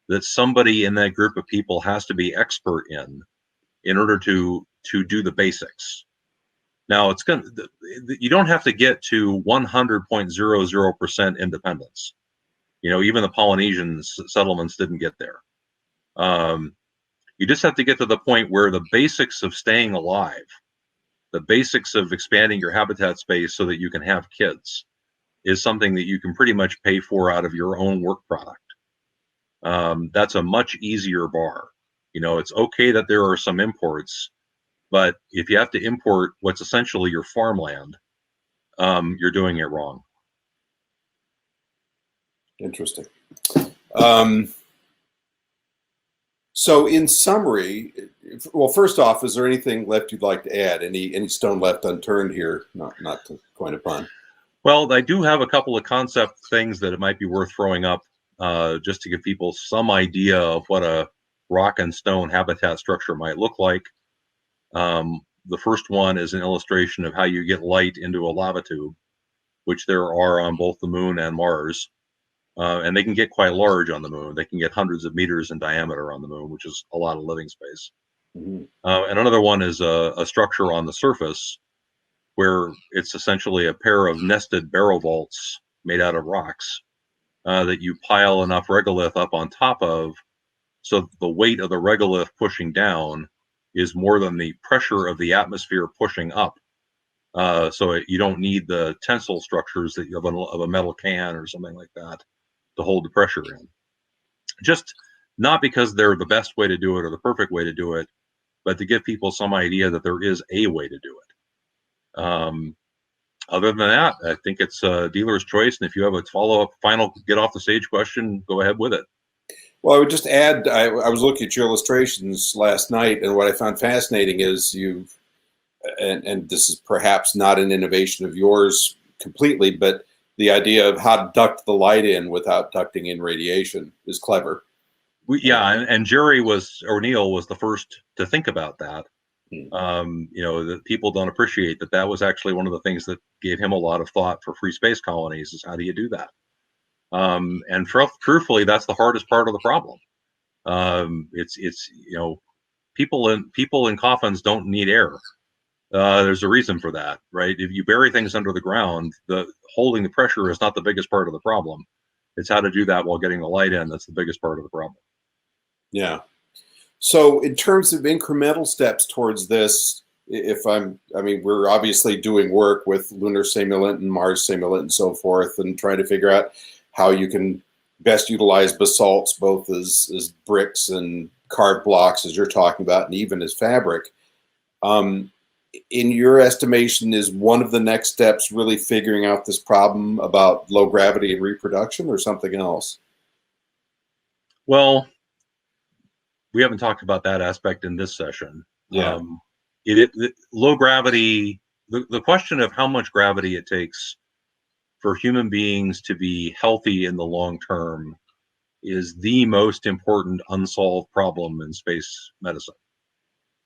that somebody in that group of people has to be expert in order to do the basics? Now, you don't have to get to 100.00% independence. Even the Polynesian settlements didn't get there. You just have to get to the point where the basics of staying alive, the basics of expanding your habitat space so that you can have kids, is something that you can pretty much pay for out of your own work product. That's a much easier bar. It's okay that there are some imports, but if you have to import what's essentially your farmland, you're doing it wrong. Interesting. So in summary, well, first off, is there anything left you'd like to add? Any stone left unturned here? Not to coin a pun. Well, I do have a couple of concept things that it might be worth throwing up, just to give people some idea of what a rock and stone habitat structure might look like. The first one is an illustration of how you get light into a lava tube, which there are on both the moon and Mars. And they can get quite large on the moon. They can get hundreds of meters in diameter on the moon, which is a lot of living space. Mm-hmm. And another one is a structure on the surface where it's essentially a pair of nested barrel vaults made out of rocks that you pile enough regolith up on top of, so the weight of the regolith pushing down is more than the pressure of the atmosphere pushing up. You don't need the tensile structures that of a metal can or something like that to hold the pressure in. Just not because they're the best way to do it or the perfect way to do it, but to give people some idea that there is a way to do it. Other than that, I think it's a dealer's choice. And if you have a follow-up, final get off the stage question, go ahead with it. Well, I would just add, I was looking at your illustrations last night, and what I found fascinating is and this is perhaps not an innovation of yours completely, but the idea of how to duct the light in without ducting in radiation is clever. And Jerry O'Neill was the first to think about that. That people don't appreciate that was actually one of the things that gave him a lot of thought for free space colonies, is how do you do that? And truthfully, that's the hardest part of the problem. People in coffins don't need air. There's a reason for that, right? If you bury things under the ground, holding the pressure is not the biggest part of the problem. It's how to do that while getting the light in that's the biggest part of the problem. Yeah. So in terms of incremental steps towards this, we're obviously doing work with lunar simulant and Mars simulant and so forth, and trying to figure out how you can best utilize basalts, both as bricks and carved blocks, as you're talking about, and even as fabric. In your estimation, is one of the next steps really figuring out this problem about low gravity and reproduction, or something else? Well, we haven't talked about that aspect in this session. Yeah. Low gravity, the question of how much gravity it takes for human beings to be healthy in the long term is the most important unsolved problem in space medicine.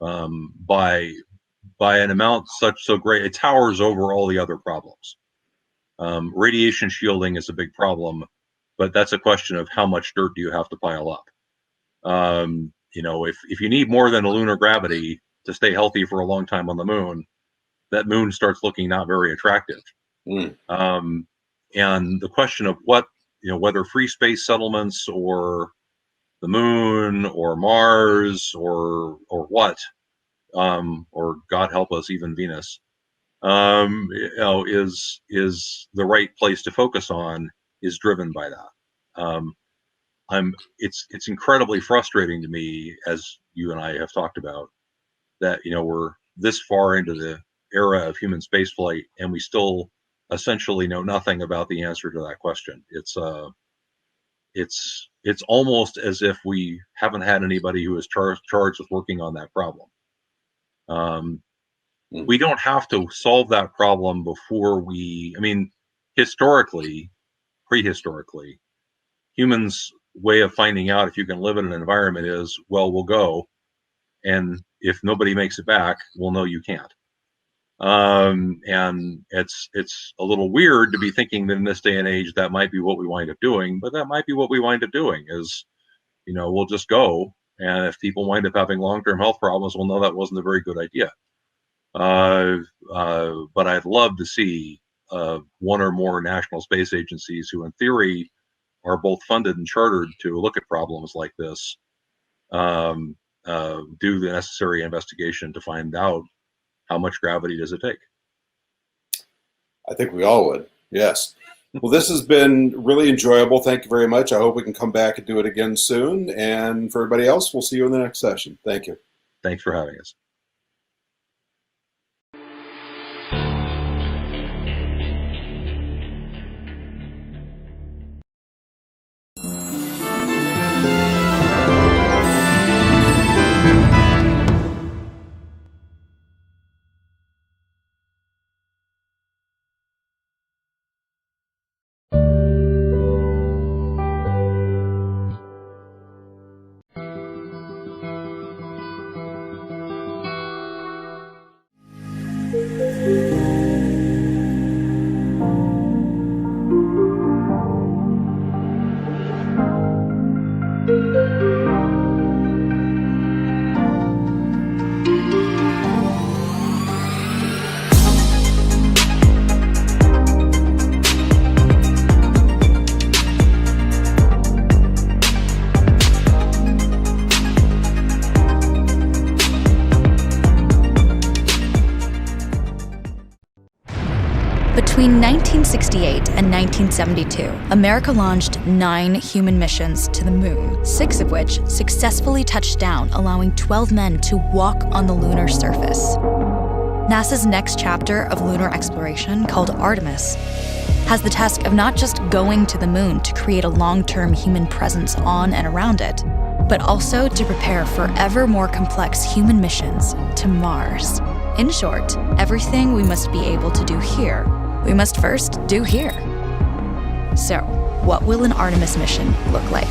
By an amount so great, it towers over all the other problems. Radiation shielding is a big problem, but that's a question of how much dirt do you have to pile up. If you need more than a lunar gravity to stay healthy for a long time on the moon, that moon starts looking not very attractive. And the question of whether free space settlements or the moon or Mars or what, or God help us, even Venus, is the right place to focus on, is driven by that. It's incredibly frustrating to me, as you and I have talked about, that we're this far into the era of human spaceflight and we still essentially know nothing about the answer to that question. It's almost as if we haven't had anybody who is charged with working on that problem. We don't have to solve that problem before prehistorically, humans' way of finding out if you can live in an environment is, well, we'll go, and if nobody makes it back, we'll know you can't. And it's a little weird to be thinking that in this day and age that might be what we wind up doing, but that might be what we wind up doing is, we'll just go, and if people wind up having long-term health problems, we'll know that wasn't a very good idea. But I'd love to see one or more national space agencies who in theory are both funded and chartered to look at problems like this, do the necessary investigation to find out how much gravity does it take. I think we all would, yes. Well, this has been really enjoyable. Thank you very much. I hope we can come back and do it again soon. And for everybody else, we'll see you in the next session. Thank you. Thanks for having us. Between 1968 and 1972, America launched 9 human missions to the moon, 6 of which successfully touched down, allowing 12 men to walk on the lunar surface. NASA's next chapter of lunar exploration, called Artemis, has the task of not just going to the moon to create a long-term human presence on and around it, but also to prepare for ever more complex human missions to Mars. In short, everything we must be able to do here, we must first do here. So, what will an Artemis mission look like?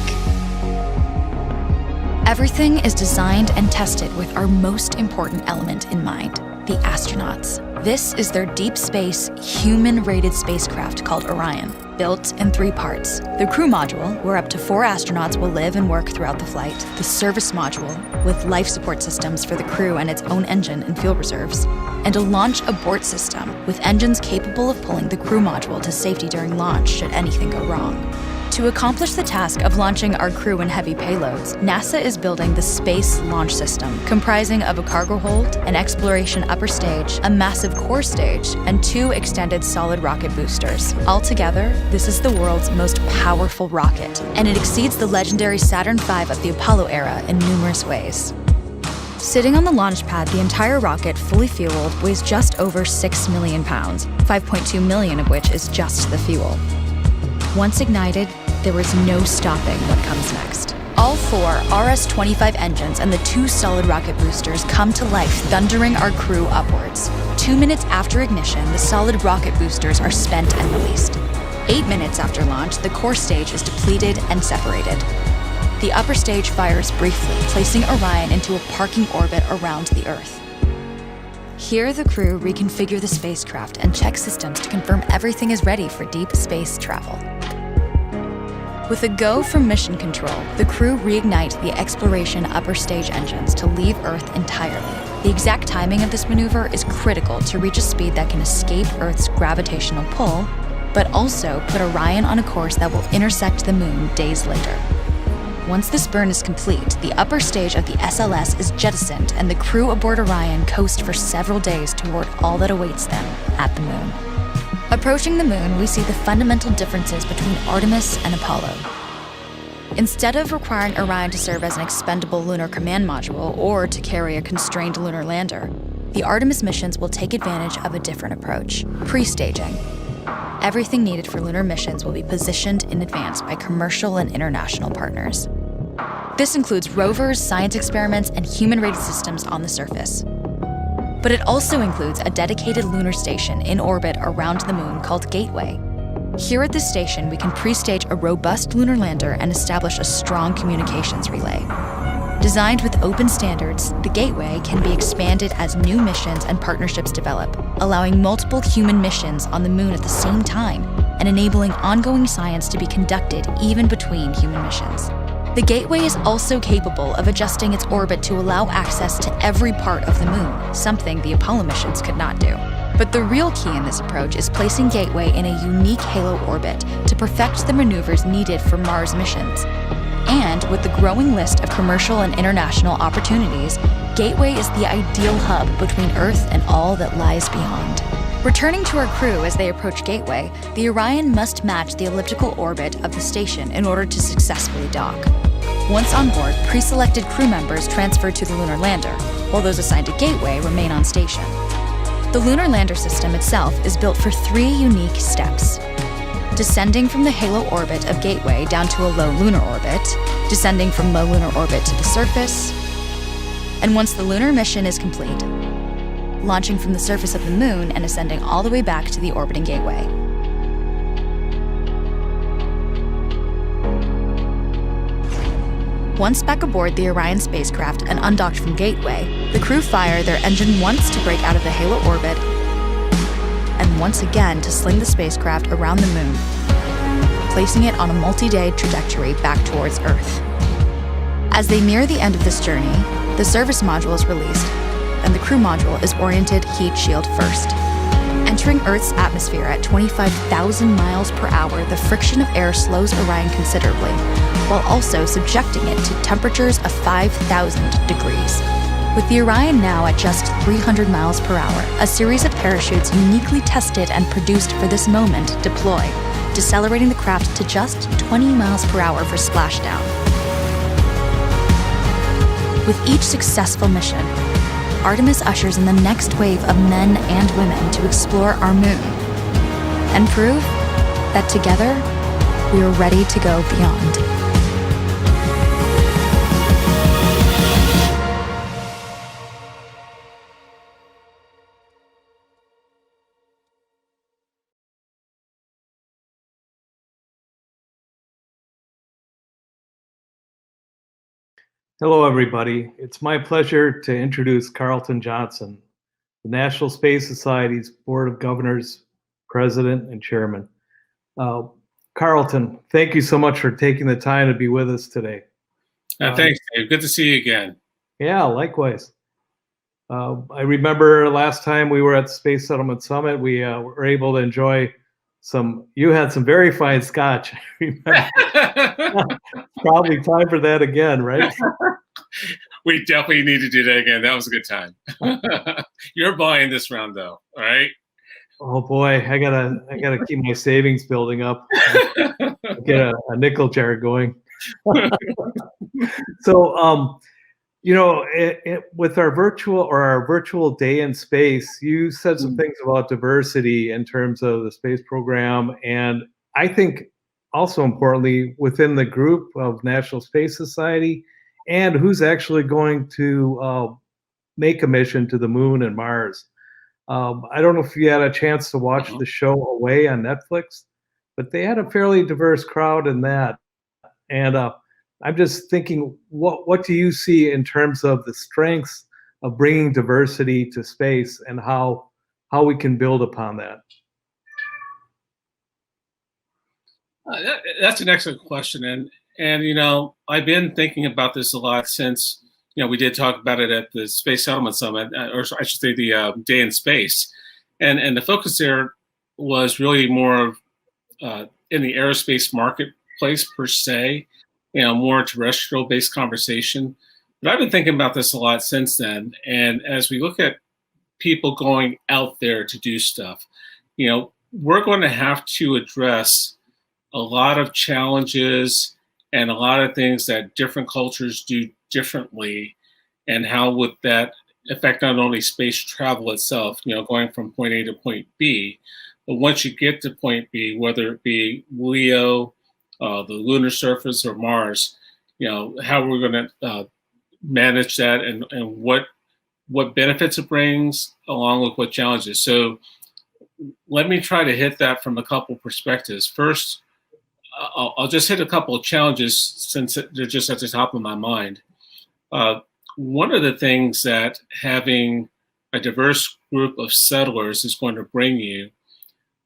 Everything is designed and tested with our most important element in mind, the astronauts. This is their deep space, human-rated spacecraft called Orion. built in 3 parts. The crew module, where up to 4 astronauts will live and work throughout the flight. The service module, with life support systems for the crew and its own engine and fuel reserves. And a launch abort system, with engines capable of pulling the crew module to safety during launch should anything go wrong. To accomplish the task of launching our crew and heavy payloads, NASA is building the Space Launch System, comprising of a cargo hold, an exploration upper stage, a massive core stage, and 2 extended solid rocket boosters. Altogether, this is the world's most powerful rocket, and it exceeds the legendary Saturn V of the Apollo era in numerous ways. Sitting on the launch pad, the entire rocket, fully fueled, weighs just over 6 million pounds, 5.2 million of which is just the fuel. Once ignited, there is no stopping what comes next. All 4 RS-25 engines and the 2 solid rocket boosters come to life, thundering our crew upwards. 2 minutes after ignition, the solid rocket boosters are spent and released. 8 minutes after launch, the core stage is depleted and separated. The upper stage fires briefly, placing Orion into a parking orbit around the Earth. Here, the crew reconfigure the spacecraft and check systems to confirm everything is ready for deep space travel. With a go from mission control, the crew reignite the exploration upper stage engines to leave Earth entirely. The exact timing of this maneuver is critical to reach a speed that can escape Earth's gravitational pull, but also put Orion on a course that will intersect the Moon days later. Once this burn is complete, the upper stage of the SLS is jettisoned and the crew aboard Orion coast for several days toward all that awaits them at the Moon. Approaching the Moon, we see the fundamental differences between Artemis and Apollo. Instead of requiring Orion to serve as an expendable lunar command module or to carry a constrained lunar lander, the Artemis missions will take advantage of a different approach: pre-staging. Everything needed for lunar missions will be positioned in advance by commercial and international partners. This includes rovers, science experiments, and human-rated systems on the surface. But it also includes a dedicated lunar station in orbit around the Moon called Gateway. Here at this station, we can pre-stage a robust lunar lander and establish a strong communications relay. Designed with open standards, the Gateway can be expanded as new missions and partnerships develop, allowing multiple human missions on the Moon at the same time and enabling ongoing science to be conducted even between human missions. The Gateway is also capable of adjusting its orbit to allow access to every part of the Moon, something the Apollo missions could not do. But the real key in this approach is placing Gateway in a unique halo orbit to perfect the maneuvers needed for Mars missions. And with the growing list of commercial and international opportunities, Gateway is the ideal hub between Earth and all that lies beyond. Returning to our crew as they approach Gateway, the Orion must match the elliptical orbit of the station in order to successfully dock. Once on board, pre-selected crew members transfer to the lunar lander, while those assigned to Gateway remain on station. The lunar lander system itself is built for 3 unique steps: descending from the halo orbit of Gateway down to a low lunar orbit, descending from low lunar orbit to the surface, and once the lunar mission is complete, launching from the surface of the Moon and ascending all the way back to the orbiting Gateway. Once back aboard the Orion spacecraft and undocked from Gateway, the crew fire their engine once to break out of the halo orbit and once again to sling the spacecraft around the Moon, placing it on a multi-day trajectory back towards Earth. As they near the end of this journey, the service module is released, and the crew module is oriented heat shield first. Entering Earth's atmosphere at 25,000 miles per hour, the friction of air slows Orion considerably, while also subjecting it to temperatures of 5,000 degrees. With the Orion now at just 300 miles per hour, a series of parachutes uniquely tested and produced for this moment deploy, decelerating the craft to just 20 miles per hour for splashdown. With each successful mission, Artemis ushers in the next wave of men and women to explore our Moon and prove that together we are ready to go beyond. Hello, everybody. It's my pleasure to introduce Carlton Johnson, the National Space Society's Board of Governors President and Chairman. Carlton, thank you so much for taking the time to be with us today. Thanks, Dave. Good to see you again. Yeah, likewise. I remember last time we were at the Space Settlement Summit, we were able to enjoy you had some very fine scotch. I remember. Probably time for that again, right? We definitely need to do that again. That was a good time. You're buying this round though, all right? Oh boy, I gotta keep my savings building up. Get a nickel jar going. So, with our virtual day in space, you said some things about diversity in terms of the space program, and I think also importantly within the group of National Space Society, and who's actually going to make a mission to the moon and Mars. I don't know if you had a chance to watch the show Away on Netflix, but they had a fairly diverse crowd in that, and I'm just thinking, what do you see in terms of the strengths of bringing diversity to space and how we can build upon that? That's an excellent question, and I've been thinking about this a lot since we did talk about it at the Space Settlement Summit, or I should say the Day in Space, and the focus there was really more in the aerospace marketplace per se. More terrestrial-based conversation. But I've been thinking about this a lot since then. And as we look at people going out there to do stuff, we're going to have to address a lot of challenges and a lot of things that different cultures do differently, and how would that affect not only space travel itself, going from point A to point B, but once you get to point B, whether it be LEO, the lunar surface, or Mars, how we're going to manage that, and what benefits it brings along with what challenges. So let me try to hit that from a couple perspectives. First, I'll just hit a couple of challenges since they're just at the top of my mind. One of the things that having a diverse group of settlers is going to bring you,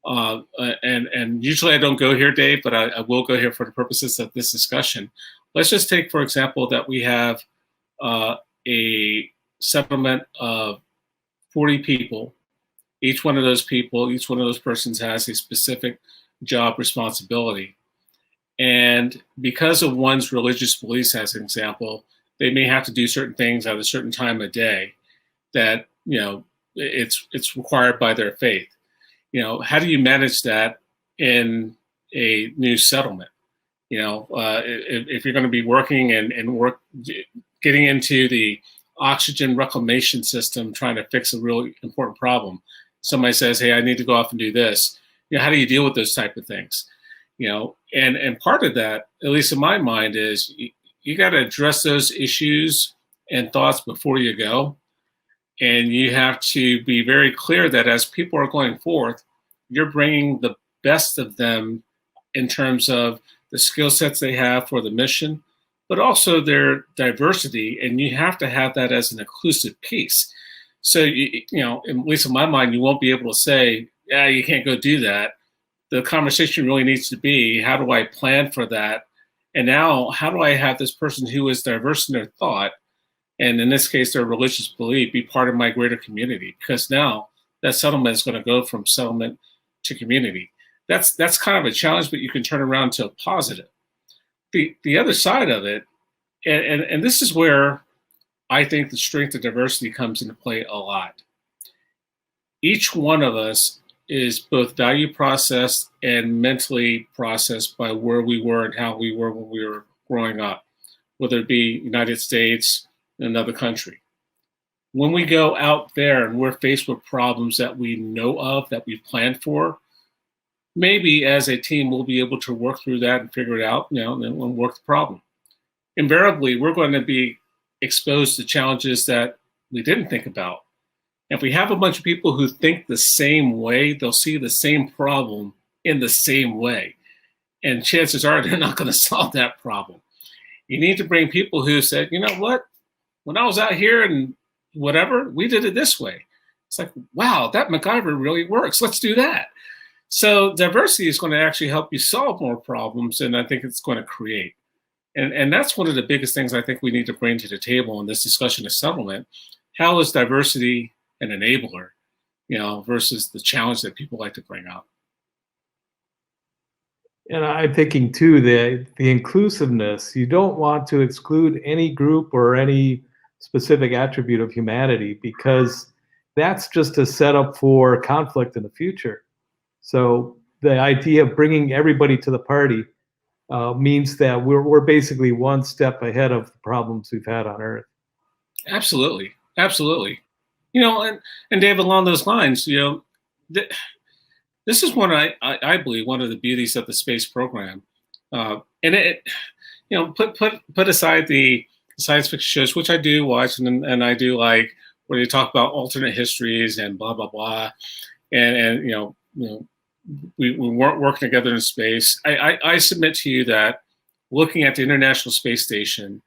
and usually I don't go here, Dave, but I will go here for the purposes of this discussion. Let's just take, for example, that we have a settlement of 40 people. Each one of those persons has a specific job responsibility. And because of one's religious beliefs, as an example, they may have to do certain things at a certain time of day that, it's required by their faith. How do you manage that in a new settlement? If you're going to be working and getting into the oxygen reclamation system, trying to fix a really important problem, somebody says, "Hey, I need to go off and do this." How do you deal with those type of things? And part of that, at least in my mind, is you got to address those issues and thoughts before you go. And you have to be very clear that as people are going forth, you're bringing the best of them in terms of the skill sets they have for the mission, but also their diversity. And you have to have that as an inclusive piece. So, at least in my mind, you won't be able to say, "Yeah, you can't go do that." The conversation really needs to be, how do I plan for that? And now, how do I have this person who is diverse in their thought, and in this case, their religious belief, be part of my greater community? Because now that settlement is going to go from settlement to community. That's kind of a challenge, but you can turn around to a positive. The other side of it, and this is where I think the strength of diversity comes into play a lot. Each one of us is both value processed and mentally processed by where we were and how we were when we were growing up, whether it be United States, another country. When we go out there and we're faced with problems that we know of, that we've planned for, maybe as a team we'll be able to work through that and figure it out, and then we'll work the problem. Invariably, we're going to be exposed to challenges that we didn't think about. If we have a bunch of people who think the same way, they'll see the same problem in the same way. And chances are they're not going to solve that problem. You need to bring people who said, "You know what? When I was out here and whatever, we did it this way." It's like, wow, that MacGyver really works. Let's do that. So diversity is going to actually help you solve more problems, and I think it's going to create. And that's one of the biggest things I think we need to bring to the table in this discussion of settlement. How is diversity an enabler, versus the challenge that people like to bring up? And I'm thinking too, the inclusiveness, you don't want to exclude any group or any specific attribute of humanity, because that's just a setup for conflict in the future. So the idea of bringing everybody to the party means that we're basically one step ahead of the problems we've had on Earth. Absolutely. Absolutely. And Dave, along those lines, this is one I believe one of the beauties of the space program, and it, put aside the science fiction shows, which I do watch, and I do like, where they talk about alternate histories and blah blah blah, and we weren't working together in space. I submit to you that looking at the International Space Station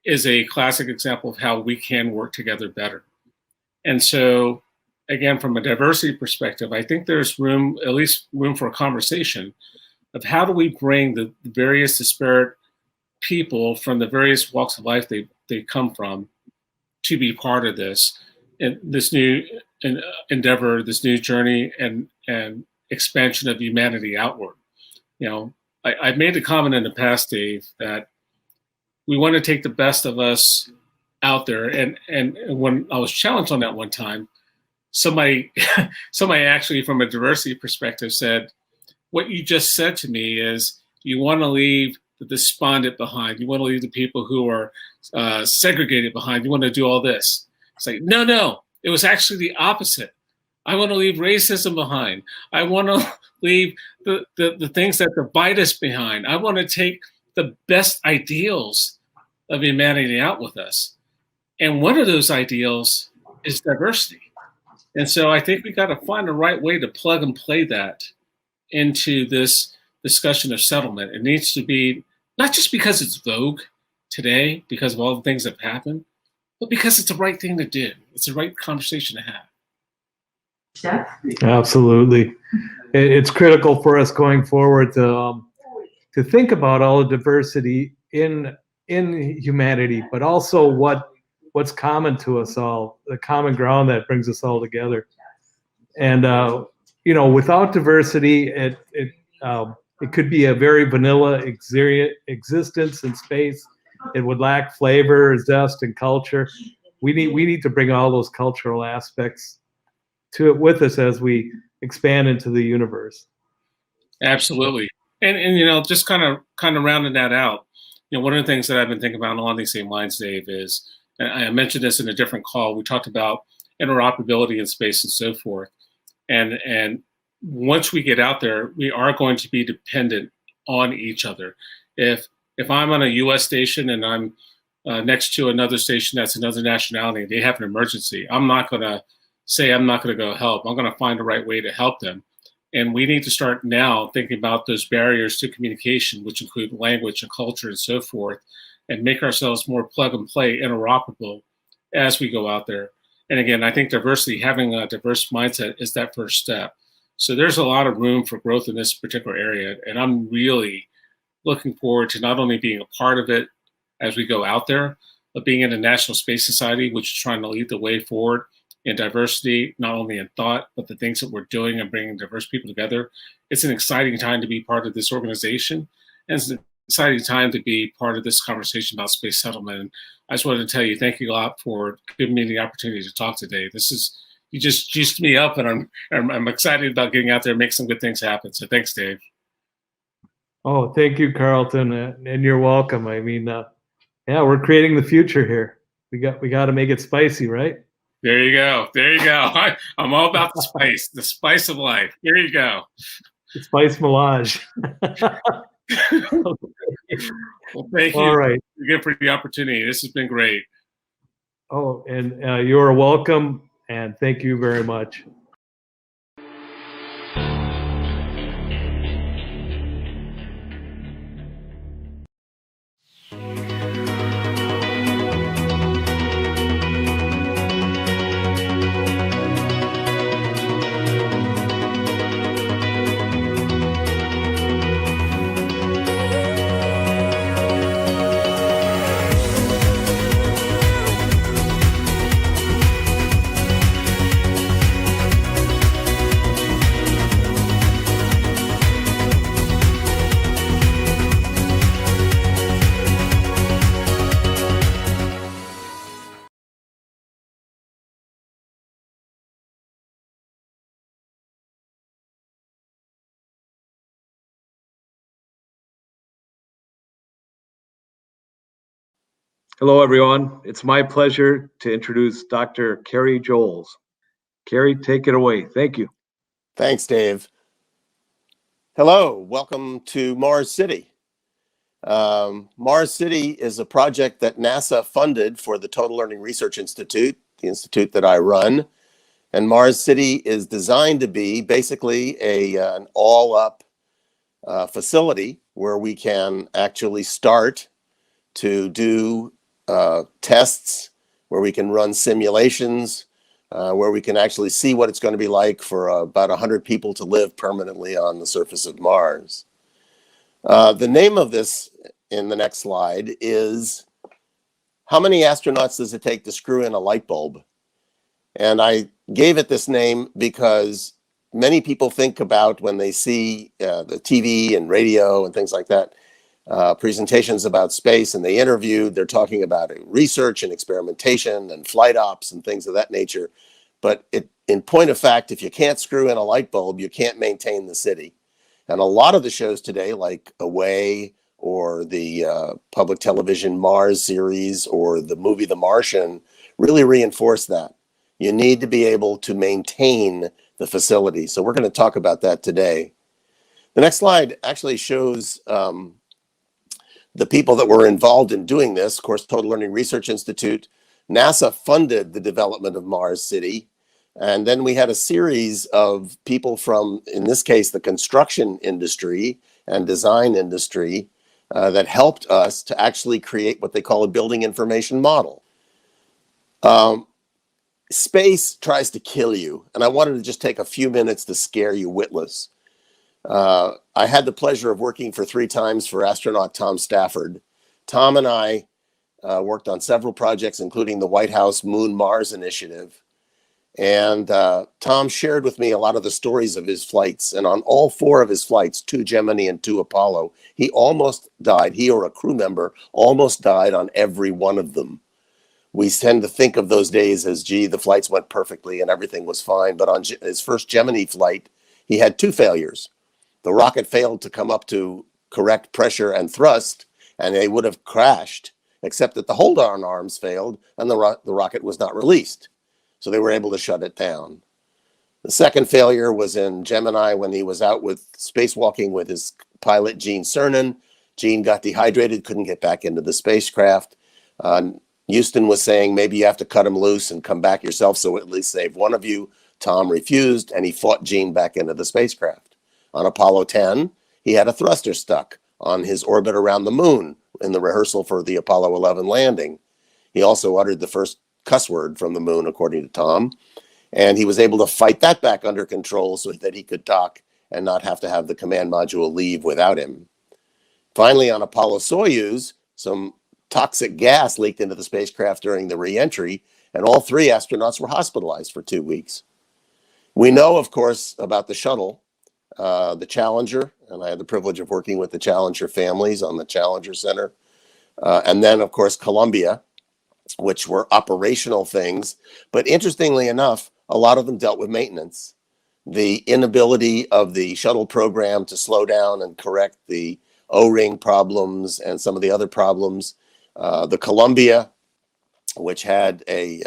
is a classic example of how we can work together better. And so, again, from a diversity perspective, I think there's at least room for a conversation of how do we bring the various disparate people from the various walks of life they come from to be part of this new endeavor, this new journey and expansion of humanity outward. I've made the comment in the past, Dave, that we want to take the best of us out there. And when I was challenged on that one time, somebody actually from a diversity perspective said, what you just said to me is you want to leave the despondent behind. You want to leave the people who are segregated behind. You want to do all this. It's like, no, it was actually the opposite. I want to leave racism behind. I want to leave the things that divide us behind. I want to take the best ideals of humanity out with us. And one of those ideals is diversity. And so I think we got to find the right way to plug and play that into this discussion of settlement. It needs to be not just because it's vogue today, because of all the things that have happened, but because it's the right thing to do. It's the right conversation to have. Absolutely. It's critical for us going forward to think about all the diversity in humanity, but also what's common to us all, the common ground that brings us all together. And without diversity, it could be a very vanilla existence in space. It would lack flavor, zest, and culture. We need to bring all those cultural aspects to it with us as we expand into the universe. Absolutely. And just kind of rounding that out, one of the things that I've been thinking about along these same lines, Dave, is, and I mentioned this in a different call, we talked about interoperability in space and so forth. And once we get out there, we are going to be dependent on each other. If I'm on a US station and I'm next to another station that's another nationality, they have an emergency, I'm not going to say I'm not going to go help. I'm going to find the right way to help them. And we need to start now thinking about those barriers to communication, which include language and culture and so forth, and make ourselves more plug and play interoperable as we go out there. And again, I think diversity, having a diverse mindset is that first step. So there's a lot of room for growth in this particular area. And I'm really looking forward to not only being a part of it as we go out there, but being in the National Space Society, which is trying to lead the way forward in diversity, not only in thought, but the things that we're doing and bringing diverse people together. It's an exciting time to be part of this organization. And it's an exciting time to be part of this conversation about space settlement. And I just wanted to tell you, thank you a lot for giving me the opportunity to talk today. You just juiced me up, and I'm excited about getting out there and make some good things happen. So thanks, Dave. Oh, thank you, Carlton, and you're welcome. I mean, we're creating the future here. We got to make it spicy, right? There you go. I'm all about the spice of life. There you go. The spice melange. Well, thank you. All right. Again for the opportunity. This has been great. Oh, and you're welcome, and thank you very much. Hello, everyone. It's my pleasure to introduce Dr. Carrie Joels. Carrie, take it away. Thank you. Thanks, Dave. Hello, welcome to Mars City. Mars City is a project that NASA funded for the Total Learning Research Institute, the institute that I run. And Mars City is designed to be basically an all-up facility where we can actually start to do tests, where we can run simulations, where we can actually see what it's going to be like for about 100 people to live permanently on the surface of Mars. The name of this in the next slide is, how many astronauts does it take to screw in a light bulb? And I gave it this name because many people think about, when they see the TV and radio and things like that, presentations about space, and they interviewed, they're talking about research and experimentation and flight ops and things of that nature. But in point of fact, if you can't screw in a light bulb, you can't maintain the city. And a lot of the shows today, like Away or the public television Mars series or the movie The Martian, really reinforce that. You need to be able to maintain the facility. So we're going to talk about that today. The next slide actually shows the people that were involved in doing this. Of course, Total Learning Research Institute. NASA funded the development of Mars City. And then we had a series of people from, in this case, the construction industry and design industry that helped us to actually create what they call a building information model. Space tries to kill you, and I wanted to just take a few minutes to scare you witless. I had the pleasure of working for 3 times for astronaut Tom Stafford. Tom and I worked on several projects, including the White House Moon Mars Initiative. And Tom shared with me a lot of the stories of his flights. And on all 4 of his flights, 2 Gemini and 2 Apollo, he almost died. He or a crew member almost died on every one of them. We tend to think of those days as, gee, the flights went perfectly and everything was fine. But on his first Gemini flight, he had 2 failures. The rocket failed to come up to correct pressure and thrust, and they would have crashed, except that the hold-on arms failed and the rocket was not released. So they were able to shut it down. The second failure was in Gemini when he was out with spacewalking with his pilot, Gene Cernan. Gene got dehydrated, couldn't get back into the spacecraft. Houston was saying, maybe you have to cut him loose and come back yourself, so at least save one of you. Tom refused, and he fought Gene back into the spacecraft. On Apollo 10, he had a thruster stuck on his orbit around the moon in the rehearsal for the Apollo 11 landing. He also uttered the first cuss word from the moon, according to Tom, and he was able to fight that back under control so that he could dock and not have to have the command module leave without him. Finally, on Apollo Soyuz, some toxic gas leaked into the spacecraft during the re-entry, and all 3 astronauts were hospitalized for 2 weeks. We know, of course, about the shuttle, the Challenger, and I had the privilege of working with the Challenger families on the Challenger Center, and then, of course, Columbia, which were operational things. But interestingly enough, a lot of them dealt with maintenance. The inability of the shuttle program to slow down and correct the O-ring problems and some of the other problems. The Columbia, which had a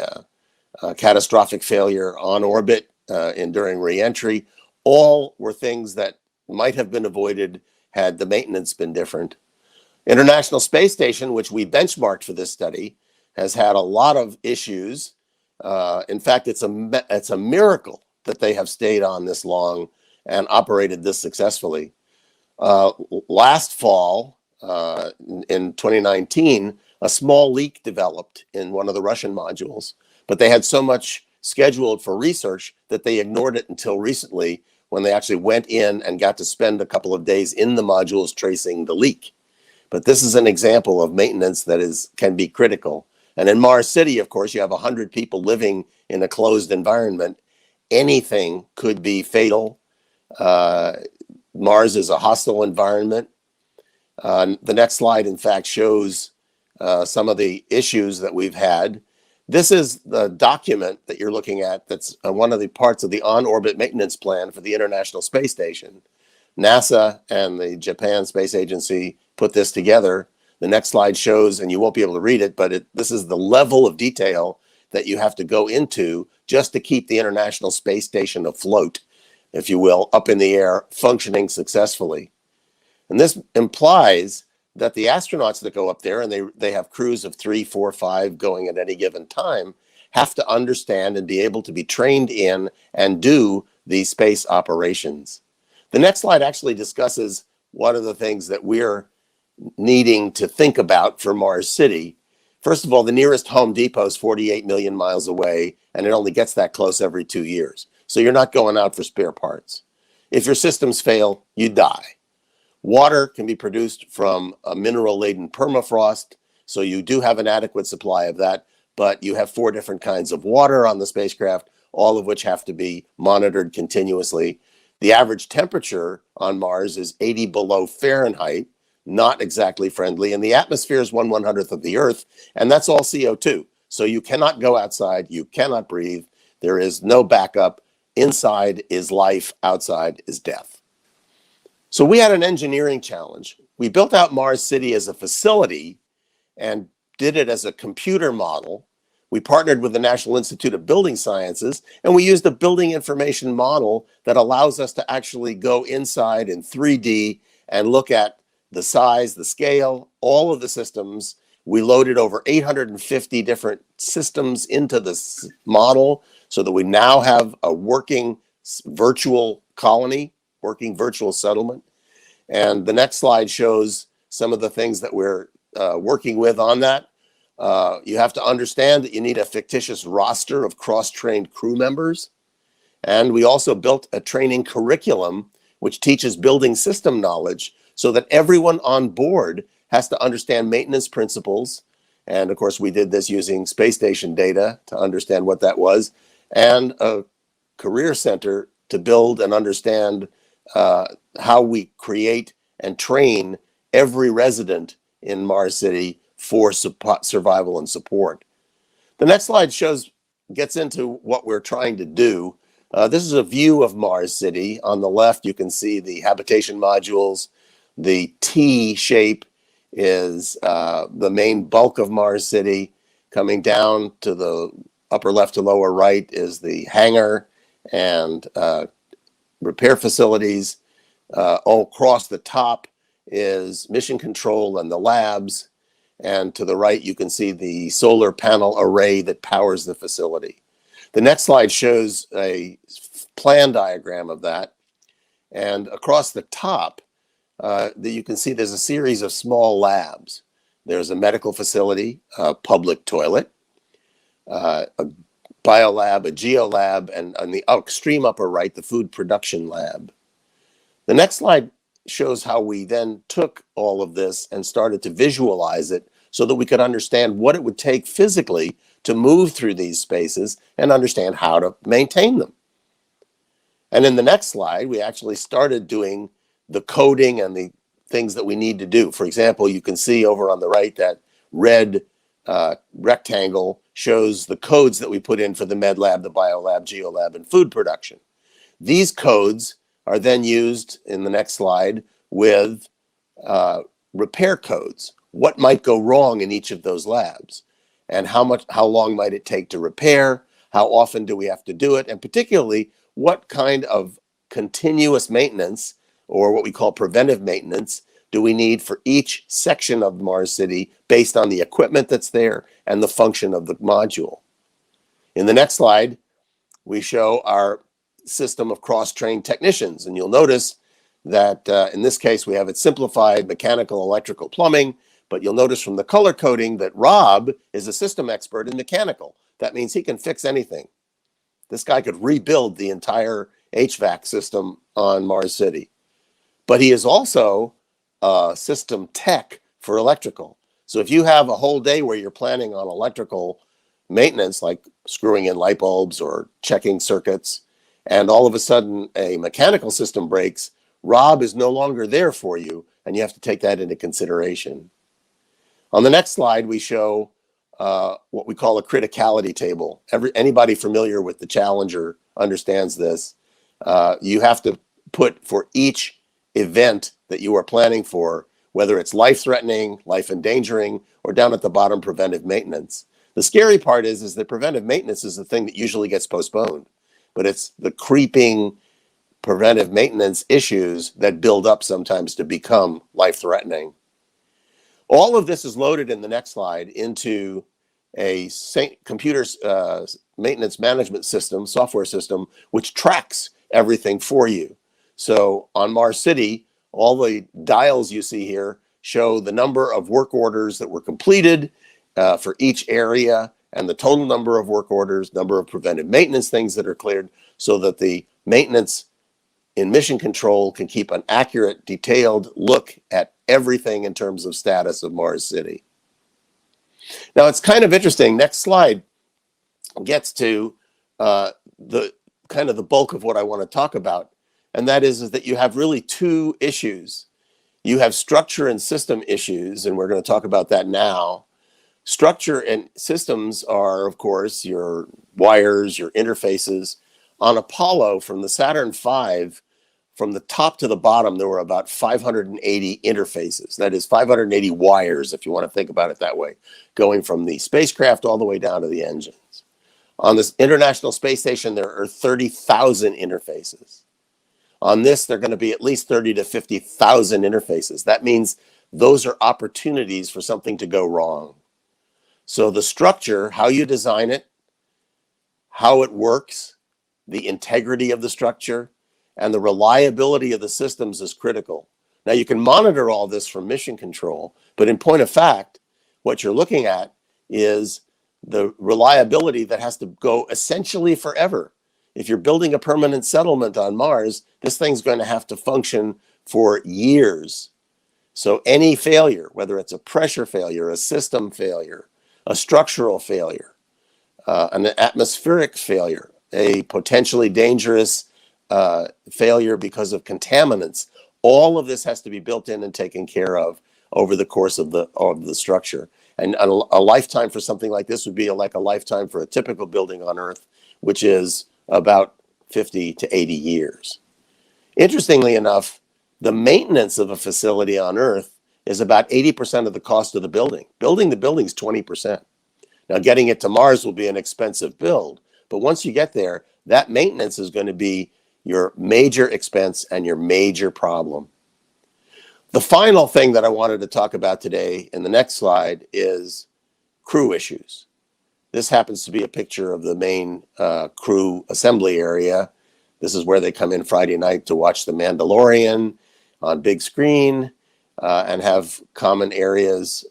catastrophic failure on orbit during re-entry, all were things that might have been avoided had the maintenance been different. International Space Station, which we benchmarked for this study, has had a lot of issues. In fact, it's a miracle that they have stayed on this long and operated this successfully. Last fall, in 2019, a small leak developed in one of the Russian modules, but they had so much scheduled for research that they ignored it until recently, when they actually went in and got to spend a couple of days in the modules tracing the leak. But this is an example of maintenance that can be critical. And in Mars City, of course, you have 100 people living in a closed environment. Anything could be fatal. Mars is a hostile environment. The next slide, in fact, shows some of the issues that we've had. This is the document that you're looking at that's one of the parts of the on-orbit maintenance plan for the International Space Station. NASA and the Japan Space Agency put this together. The next slide shows, and you won't be able to read it, but this is the level of detail that you have to go into just to keep the International Space Station afloat, if you will, up in the air, functioning successfully. And this implies that the astronauts that go up there, and they have crews of 3, 4, 5 going at any given time, have to understand and be able to be trained in and do these space operations. The next slide actually discusses one of the things that we're needing to think about for Mars City. First of all, the nearest Home Depot is 48 million miles away, and it only gets that close every 2 years. So you're not going out for spare parts. If your systems fail, you die. Water can be produced from a mineral-laden permafrost, so you do have an adequate supply of that, but you have 4 different kinds of water on the spacecraft, all of which have to be monitored continuously. The average temperature on Mars is 80 below Fahrenheit, not exactly friendly, and the atmosphere is 1/100th of the Earth, and that's all CO2. So you cannot go outside, you cannot breathe, there is no backup. Inside is life, outside is death. So we had an engineering challenge. We built out Mars City as a facility and did it as a computer model. We partnered with the National Institute of Building Sciences, and we used a building information model that allows us to actually go inside in 3D and look at the size, the scale, all of the systems. We loaded over 850 different systems into this model so that we now have a working virtual colony, working virtual settlement. And the next slide shows some of the things that we're working with on that. You have to understand that you need a fictitious roster of cross-trained crew members. And we also built a training curriculum which teaches building system knowledge so that everyone on board has to understand maintenance principles. And of course, we did this using space station data to understand what that was, and a career center to build and understand how we create and train every resident in Mars City for survival and support. The next slide gets into what we're trying to do. This is a view of Mars City. On the left, you can see the habitation modules. The T shape is the main bulk of Mars City. Coming down to the upper left to lower right is the hangar and repair facilities. All across the top is mission control and the labs. And to the right, you can see the solar panel array that powers the facility. The next slide shows a plan diagram of that. And across the top, you can see there's a series of small labs. There's a medical facility, a public toilet, a biolab, a geolab, and on the extreme upper right, the food production lab. The next slide shows how we then took all of this and started to visualize it so that we could understand what it would take physically to move through these spaces and understand how to maintain them. And in the next slide, we actually started doing the coding and the things that we need to do. For example, you can see over on the right that red rectangle shows the codes that we put in for the med lab, the biolab, geolab, and food production. These codes are then used in the next slide with repair codes. What might go wrong in each of those labs, and how long might it take to repair? How often do we have to do it? And particularly, what kind of continuous maintenance, or what we call preventive maintenance, do we need for each section of Mars City based on the equipment that's there and the function of the module? In the next slide, we show our system of cross-trained technicians. And you'll notice that in this case, we have it simplified: mechanical, electrical, plumbing. But you'll notice from the color coding that Rob is a system expert in mechanical. That means he can fix anything. This guy could rebuild the entire HVAC system on Mars City. But he is also a system tech for electrical. So if you have a whole day where you're planning on electrical maintenance, like screwing in light bulbs or checking circuits, and all of a sudden a mechanical system breaks, Rob is no longer there for you, and you have to take that into consideration. On the next slide, we show what we call a criticality table. Anybody familiar with the Challenger understands this. You have to put for each event that you are planning for, whether it's life-threatening, life-endangering, or down at the bottom, preventive maintenance. The scary part is that preventive maintenance is the thing that usually gets postponed, but it's the creeping preventive maintenance issues that build up sometimes to become life-threatening. All of this is loaded in the next slide into a computer maintenance management system, software system, which tracks everything for you. So on Mars City, all the dials you see here show the number of work orders that were completed for each area and the total number of work orders, number of preventive maintenance things that are cleared, so that the maintenance in mission control can keep an accurate, detailed look at everything in terms of status of Mars City. Now, it's kind of interesting. Next slide gets to the kind of the bulk of what I want to talk about, and that is that you have really two issues. You have structure and system issues, and we're going to talk about that now. Structure and systems are, of course, your wires, your interfaces. On Apollo, from the Saturn V, from the top to the bottom, there were about 580 interfaces. That is 580 wires, if you want to think about it that way, going from the spacecraft all the way down to the engines. On this International Space Station, there are 30,000 interfaces. On this, there are going to be at least 30 to 50,000 interfaces. That means those are opportunities for something to go wrong. So the structure, how you design it, how it works, the integrity of the structure, and the reliability of the systems is critical. Now, you can monitor all this from mission control, but in point of fact, what you're looking at is the reliability that has to go essentially forever. If you're building a permanent settlement on Mars, this thing's going to have to function for years. So any failure, whether it's a pressure failure, a system failure, a structural failure, an atmospheric failure, a potentially dangerous failure because of contaminants, all of this has to be built in and taken care of over the course of the structure. And a lifetime for something like this would be like a lifetime for a typical building on Earth, which is about 50 to 80 years. Interestingly enough, the maintenance of a facility on Earth is about 80% of the cost of the building. Building the building is 20%. Now, getting it to Mars will be an expensive build, but once you get there, that maintenance is going to be your major expense and your major problem. The final thing that I wanted to talk about today in the next slide is crew issues. This happens to be a picture of the main crew assembly area. This is where they come in Friday night to watch The Mandalorian on big screen and have common areas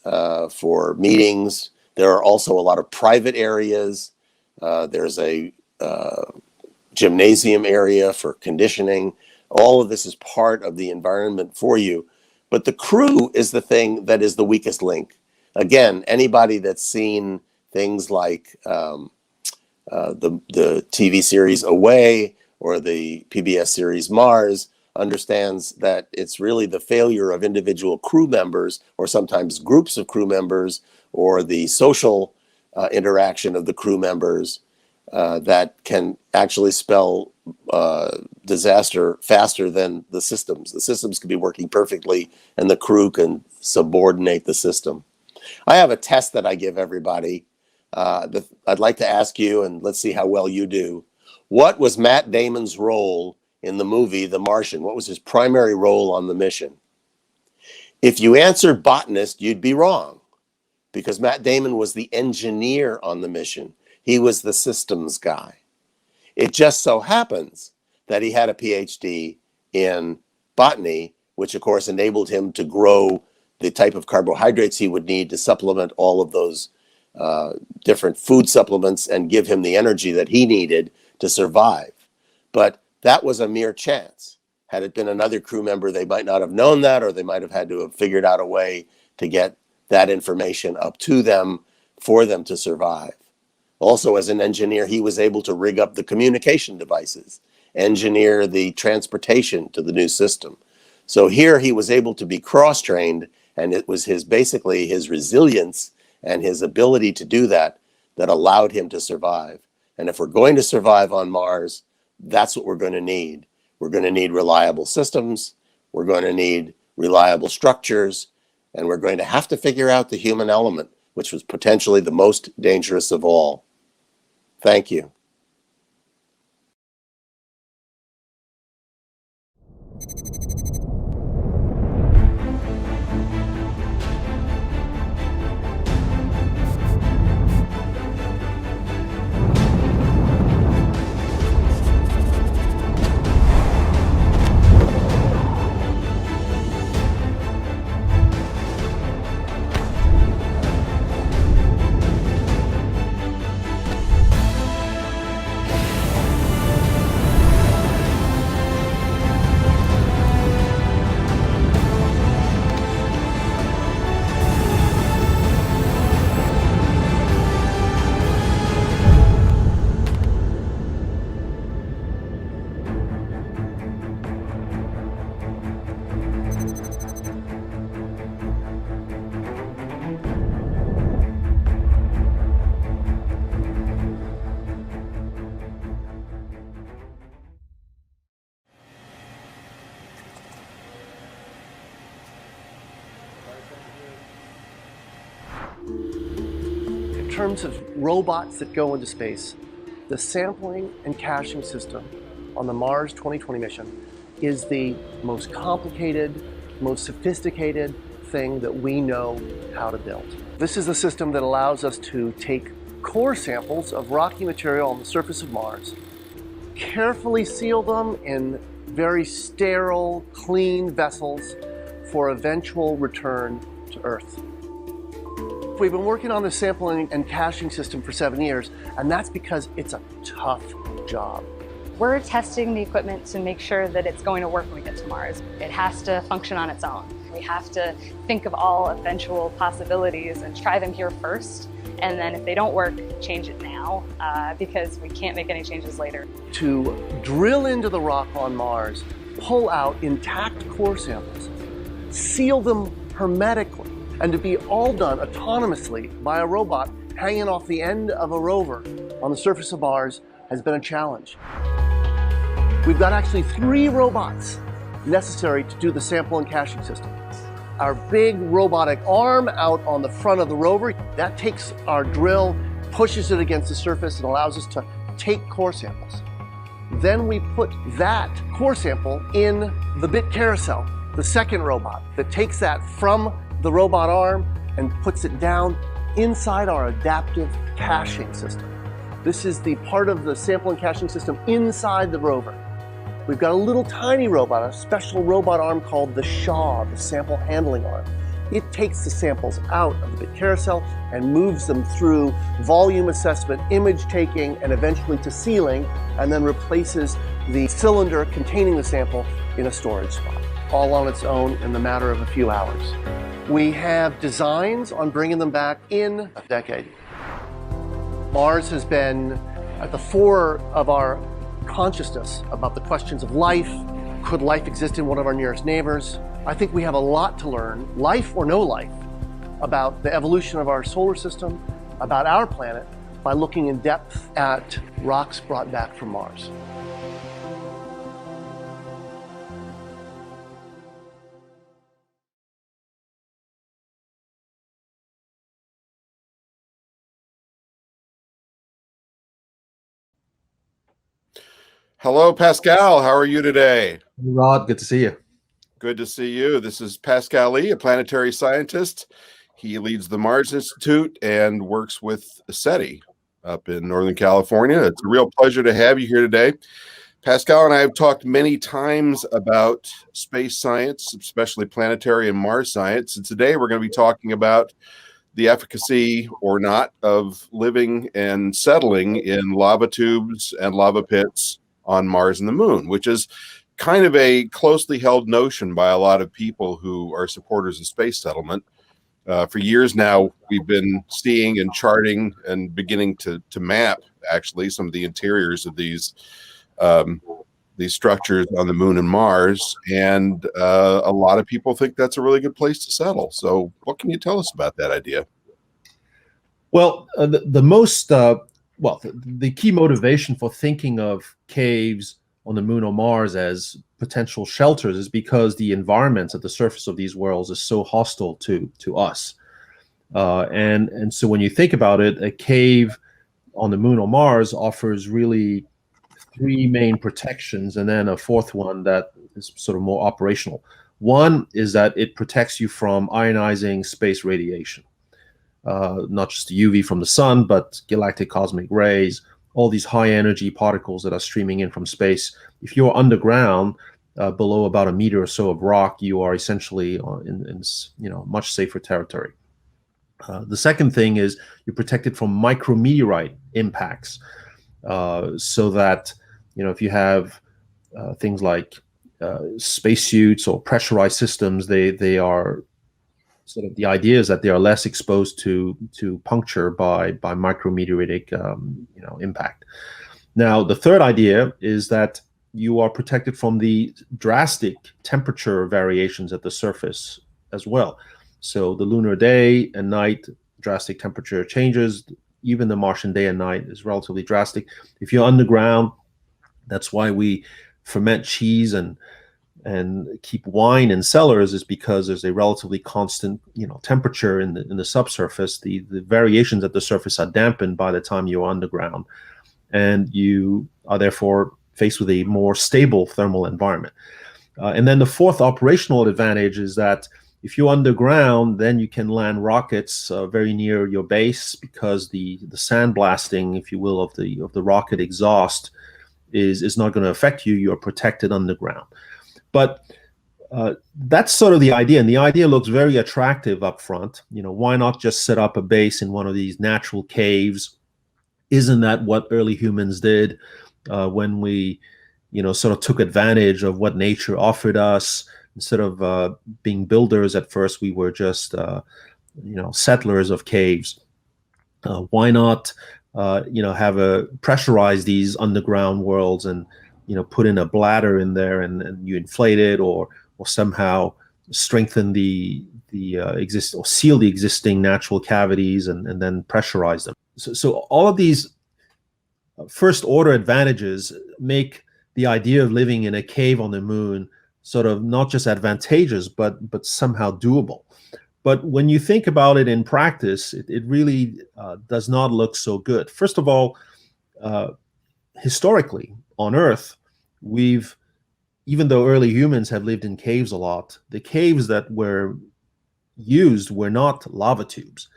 for meetings. There are also a lot of private areas. There's a gymnasium area for conditioning. All of this is part of the environment for you. But the crew is the thing that is the weakest link. Again, anybody that's seen things like the TV series Away or the PBS series Mars understands that it's really the failure of individual crew members, or sometimes groups of crew members, or the social interaction of the crew members that can actually spell disaster faster than the systems. The systems can be working perfectly and the crew can subordinate the system. I have a test that I give everybody that I'd like to ask you, and let's see how well you do. What was Matt Damon's role in the movie The Martian? What was his primary role on the mission? If you answered botanist, you'd be wrong, because Matt Damon was the engineer on the mission. He was the systems guy. It just so happens that he had a PhD in botany, which of course enabled him to grow the type of carbohydrates he would need to supplement all of those different food supplements and give him the energy that he needed to survive. But that was a mere chance. Had it been another crew member, they might not have known that, or they might have had to have figured out a way to get that information up to them for them to survive. Also, as an engineer, he was able to rig up the communication devices, engineer the transportation to the new system. So here he was able to be cross-trained, and it was basically his resilience and his ability to do that that allowed him to survive. And if we're going to survive on Mars, that's what we're going to need. We're going to need reliable systems. We're going to need reliable structures. And we're going to have to figure out the human element, which was potentially the most dangerous of all. Thank you. In terms of robots that go into space, the sampling and caching system on the Mars 2020 mission is the most complicated, most sophisticated thing that we know how to build. This is a system that allows us to take core samples of rocky material on the surface of Mars, carefully seal them in very sterile, clean vessels for eventual return to Earth. We've been working on this sampling and caching system for 7 years, and that's because it's a tough job. We're testing the equipment to make sure that it's going to work when we get to Mars. It has to function on its own. We have to think of all eventual possibilities and try them here first. And then if they don't work, change it now because we can't make any changes later. To drill into the rock on Mars, pull out intact core samples, seal them hermetically, and to be all done autonomously by a robot hanging off the end of a rover on the surface of Mars has been a challenge. We've got actually 3 robots necessary to do the sample and caching system. Our big robotic arm out on the front of the rover, that takes our drill, pushes it against the surface and allows us to take core samples. Then we put that core sample in the bit carousel, the second robot that takes that from the robot arm and puts it down inside our adaptive caching system. This is the part of the sample and caching system inside the rover. We've got a little tiny robot, a special robot arm called the SHAW, the sample handling arm. It takes the samples out of the bit carousel and moves them through volume assessment, image taking, and eventually to sealing, and then replaces the cylinder containing the sample in a storage spot, all on its own in the matter of a few hours. We have designs on bringing them back in a decade. Mars has been at the fore of our consciousness about the questions of life. Could life exist in one of our nearest neighbors? I think we have a lot to learn, life or no life, about the evolution of our solar system, about our planet, by looking in depth at rocks brought back from Mars. Hello, Pascal. How are you today? Rod, good to see you. Good to see you. This is Pascal Lee, a planetary scientist. He leads the Mars Institute and works with SETI up in Northern California. It's a real pleasure to have you here today. Pascal and I have talked many times about space science, especially planetary and Mars science. And today we're going to be talking about the efficacy or not of living and settling in lava tubes and lava pits on Mars and the Moon, which is kind of a closely held notion by a lot of people who are supporters of space settlement. For years now, we've been seeing and charting and beginning to map actually some of the interiors of these structures on the Moon and Mars, and a lot of people think that's a really good place to settle. So, what can you tell us about that idea? Well, the key motivation for thinking of caves on the moon or Mars as potential shelters is because the environments at the surface of these worlds is so hostile to us. And so when you think about it, a cave on the moon or Mars offers really three main protections, and then a fourth one that is sort of more operational. One is that it protects you from ionizing space radiation, not just the UV from the sun, but galactic cosmic rays, all these high energy particles that are streaming in from space. If you're underground, below about a meter or so of rock, you are essentially in much safer territory. The second thing is you're protected from micrometeorite impacts, so that if you have things like spacesuits or pressurized systems, they are sort of, the idea is that they are less exposed to puncture by micrometeoritic impact. Now, the third idea is that you are protected from the drastic temperature variations at the surface as well. So the lunar day and night, drastic temperature changes. Even the Martian day and night is relatively drastic. If you're underground, that's why we ferment cheese and keep wine in cellars, is because there's a relatively constant, temperature in the subsurface. The variations at the surface are dampened by the time you're underground, and you are therefore faced with a more stable thermal environment. And then the fourth operational advantage is that if you're underground, then you can land rockets very near your base, because the sandblasting, if you will, of the rocket exhaust is not going to affect you. You're protected underground. But that's sort of the idea, and the idea looks very attractive up front. Why not just set up a base in one of these natural caves? Isn't that what early humans did when we, sort of took advantage of what nature offered us? Instead of being builders at first, we were just, settlers of caves. Why not, pressurize these underground worlds and, put in a bladder in there and you inflate it, or somehow strengthen the exist or seal the existing natural cavities and then pressurize them. So all of these first order advantages make the idea of living in a cave on the moon sort of not just advantageous, but somehow doable. But when you think about it in practice, it really does not look so good. First of all, historically on Earth, even though early humans have lived in caves a lot, the caves that were used were not lava tubes.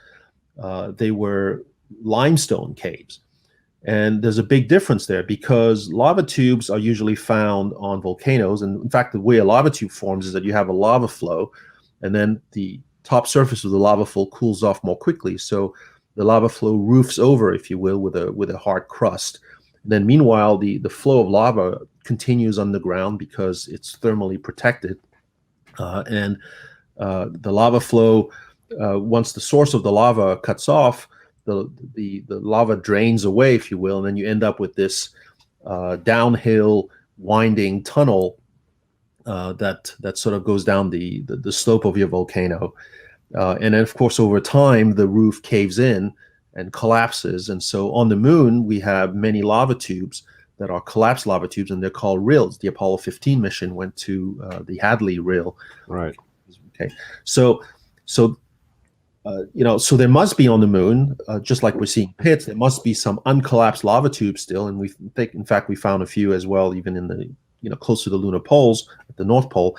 They were limestone caves. And there's a big difference there, because lava tubes are usually found on volcanoes. And in fact, the way a lava tube forms is that you have a lava flow, and then the top surface of the lava flow cools off more quickly. So the lava flow roofs over, if you will, with a hard crust. And then meanwhile, the flow of lava continues underground because it's thermally protected. And the lava flow, once the source of the lava cuts off, the lava drains away, if you will, and then you end up with this downhill winding tunnel that sort of goes down the slope of your volcano. And then, of course, over time, the roof caves in and collapses. And so on the moon, we have many lava tubes that are collapsed lava tubes, and they're called rills. The Apollo 15 mission went to the Hadley rill. Right. Okay. So there must be on the moon, just like we're seeing pits, there must be some uncollapsed lava tubes still. And in fact, we found a few as well, even in the, close to the lunar poles, at the North Pole.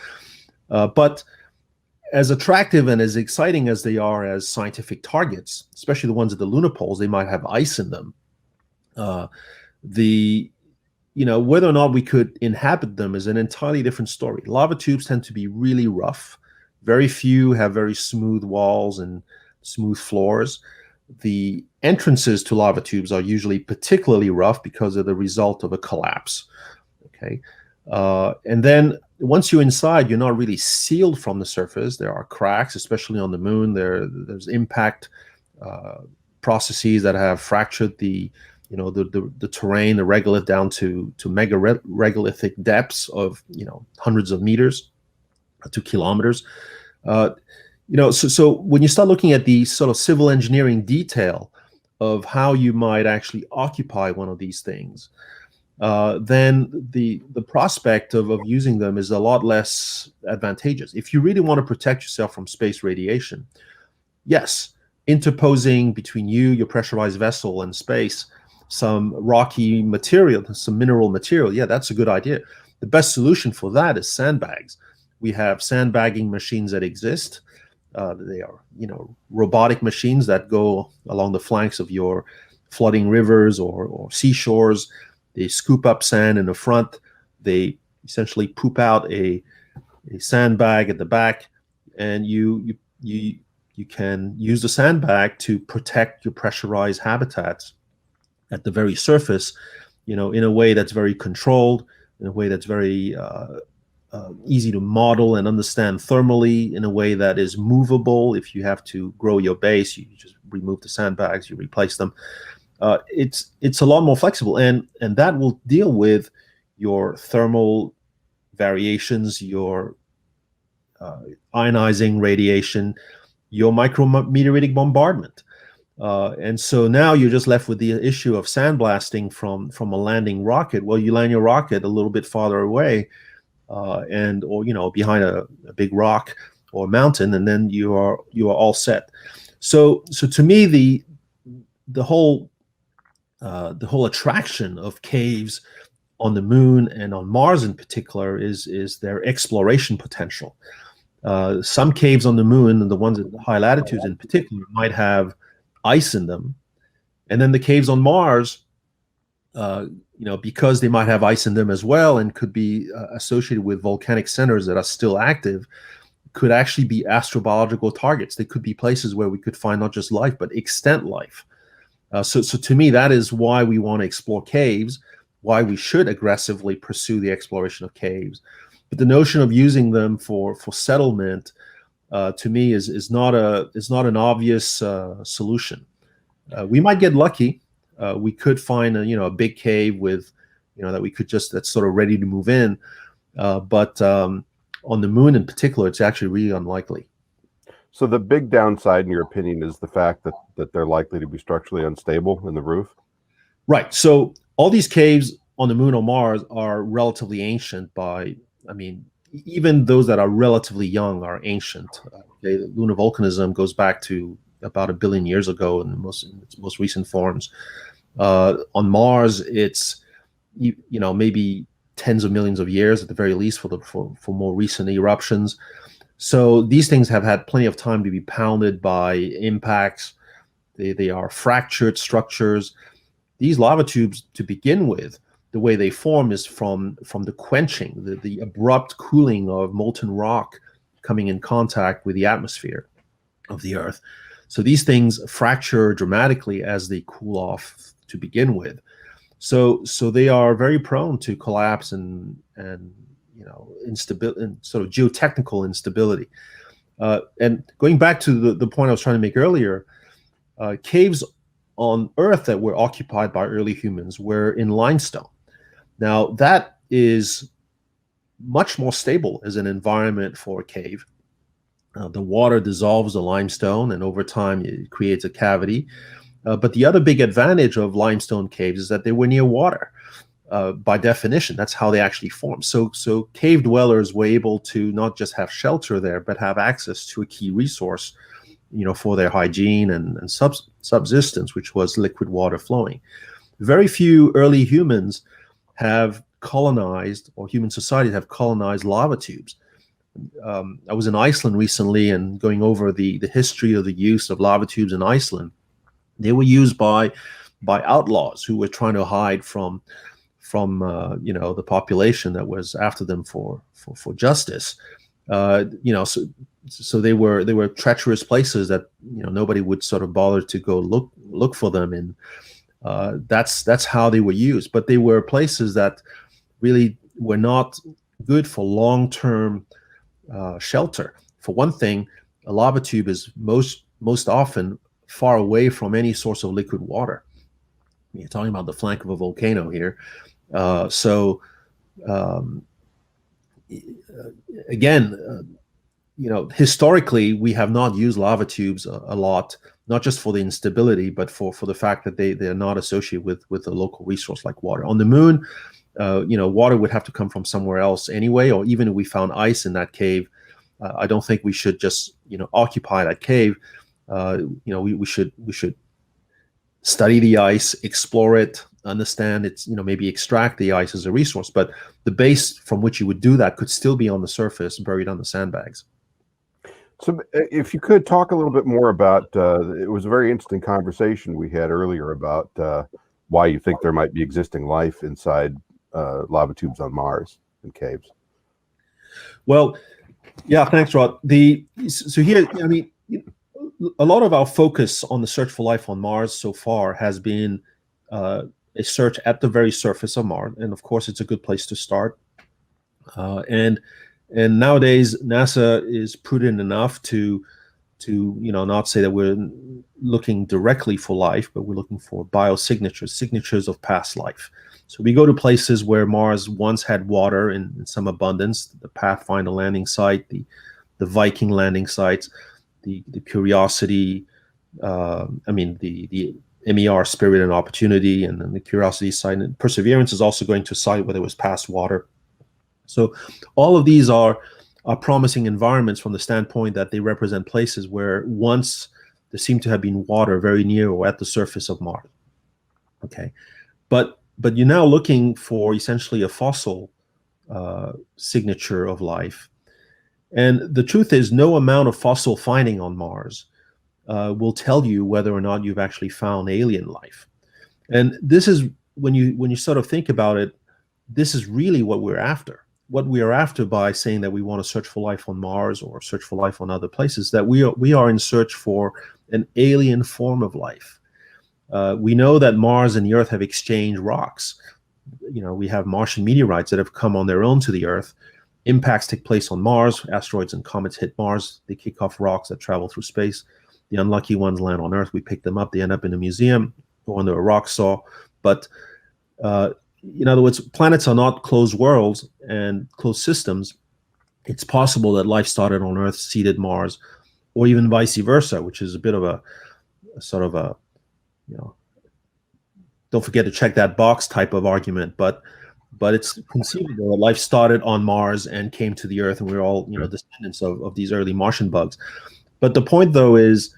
But as attractive and as exciting as they are as scientific targets, especially the ones at the lunar poles, they might have ice in them. Whether or not we could inhabit them is an entirely different story. Lava tubes tend to be really rough. Very few have very smooth walls and smooth floors. The entrances to lava tubes are usually particularly rough because of the result of a collapse. Okay. And then once you're inside, you're not really sealed from the surface. There are cracks, especially on the moon. There's impact processes that have fractured the terrain, the regolith, down to mega regolithic depths of hundreds of meters to kilometers. So when you start looking at the sort of civil engineering detail of how you might actually occupy one of these things, then the prospect of using them is a lot less advantageous. If you really want to protect yourself from space radiation, yes, interposing between you, your pressurized vessel, and space, some rocky material, some mineral material, yeah, that's a good idea. The best solution for that is sandbags. We have sandbagging machines that exist. They are, robotic machines that go along the flanks of your flooding rivers or seashores. They scoop up sand in the front. They essentially poop out a sandbag at the back, and you can use the sandbag to protect your pressurized habitats at the very surface, in a way that's very controlled, in a way that's very easy to model and understand thermally, in a way that is movable. If you have to grow your base, you just remove the sandbags, you replace them. It's a lot more flexible, and that will deal with your thermal variations, your ionizing radiation, your micrometeoritic bombardment. And so now you're just left with the issue of sandblasting from a landing rocket. Well, you land your rocket a little bit farther away, or behind a big rock or mountain, and then you are all set. So to me, the whole attraction of caves on the moon and on Mars in particular is their exploration potential. Some caves on the moon, and the ones at high latitudes in particular, might have ice in them, and then the caves on Mars, because they might have ice in them as well, and could be associated with volcanic centers that are still active, could actually be astrobiological targets. They could be places where we could find not just life, but extant life. So to me, that is why we want to explore caves, why we should aggressively pursue the exploration of caves. But the notion of using them for settlement, to me, is not an obvious solution. We might get lucky. We could find a big cave with, that we could that's sort of ready to move in. But on the moon in particular, it's actually really unlikely. So the big downside, in your opinion, is the fact that they're likely to be structurally unstable in the roof? Right. So all these caves on the moon or Mars are relatively ancient even those that are relatively young are ancient. Lunar volcanism goes back to about 1 billion years ago in its most recent forms. On Mars, it's maybe tens of millions of years at the very least for more recent eruptions. So these things have had plenty of time to be pounded by impacts. They are fractured structures. These lava tubes, to begin with, the way they form is from the quenching, the abrupt cooling of molten rock coming in contact with the atmosphere of the Earth. So these things fracture dramatically as they cool off to begin with. So they are very prone to collapse and instability, and sort of geotechnical instability. And going back to the point I was trying to make earlier, caves on Earth that were occupied by early humans were in limestone. Now, that is much more stable as an environment for a cave. The water dissolves the limestone, and over time it creates a cavity. But the other big advantage of limestone caves is that they were near water. By definition, that's how they actually form. So cave dwellers were able to not just have shelter there, but have access to a key resource, for their hygiene and subsistence, which was liquid water flowing. Very few early humans have colonized, or human societies have colonized lava tubes. I was in Iceland recently and going over the history of the use of lava tubes in Iceland. They were used by outlaws who were trying to hide from the population that was after them for justice. So they were treacherous places that nobody would sort of bother to go look for them in. That's how they were used, but they were places that really were not good for long-term shelter. For one thing, a lava tube is most often far away from any source of liquid water. You're talking about the flank of a volcano here. Again, historically, we have not used lava tubes a lot, not just for the instability, but for the fact that they're not associated with a local resource like water. On the moon, water would have to come from somewhere else anyway, or even if we found ice in that cave, I don't think we should just occupy that cave. We should study the ice, explore it, understand it's, maybe extract the ice as a resource. But the base from which you would do that could still be on the surface, buried under sandbags. So if you could talk a little bit more about, it was a very interesting conversation we had earlier about why you think there might be existing life inside lava tubes on Mars and caves. Well, yeah, thanks, Rod. So here, a lot of our focus on the search for life on Mars so far has been a search at the very surface of Mars, and of course, it's a good place to start. And nowadays, NASA is prudent enough to not say that we're looking directly for life, but we're looking for biosignatures, signatures of past life. So we go to places where Mars once had water in some abundance, the Pathfinder landing site, the Viking landing sites, the Curiosity, the MER, Spirit and Opportunity, and then the Curiosity site. And Perseverance is also going to a site where there was past water. So all of these are promising environments from the standpoint that they represent places where once there seemed to have been water very near or at the surface of Mars. Okay, but you're now looking for essentially a fossil signature of life. And the truth is, no amount of fossil finding on Mars will tell you whether or not you've actually found alien life. And this is, when you sort of think about it, this is really what we're after. What we are after by saying that we want to search for life on Mars or search for life on other places, that we are in search for an alien form of life. We know that Mars and the Earth have exchanged rocks. We have Martian meteorites that have come on their own to the Earth. Impacts take place on Mars. Asteroids and comets hit Mars. They kick off rocks that travel through space. The unlucky ones land on Earth. We pick them up. They end up in a museum or under a rock saw. But in other words, planets are not closed worlds and closed systems. It's possible that life started on Earth, seeded Mars, or even vice versa, which is a bit of a sort of a, don't forget to check that box type of argument. But it's conceivable that life started on Mars and came to the Earth, and we're all descendants of these early Martian bugs. But the point, though, is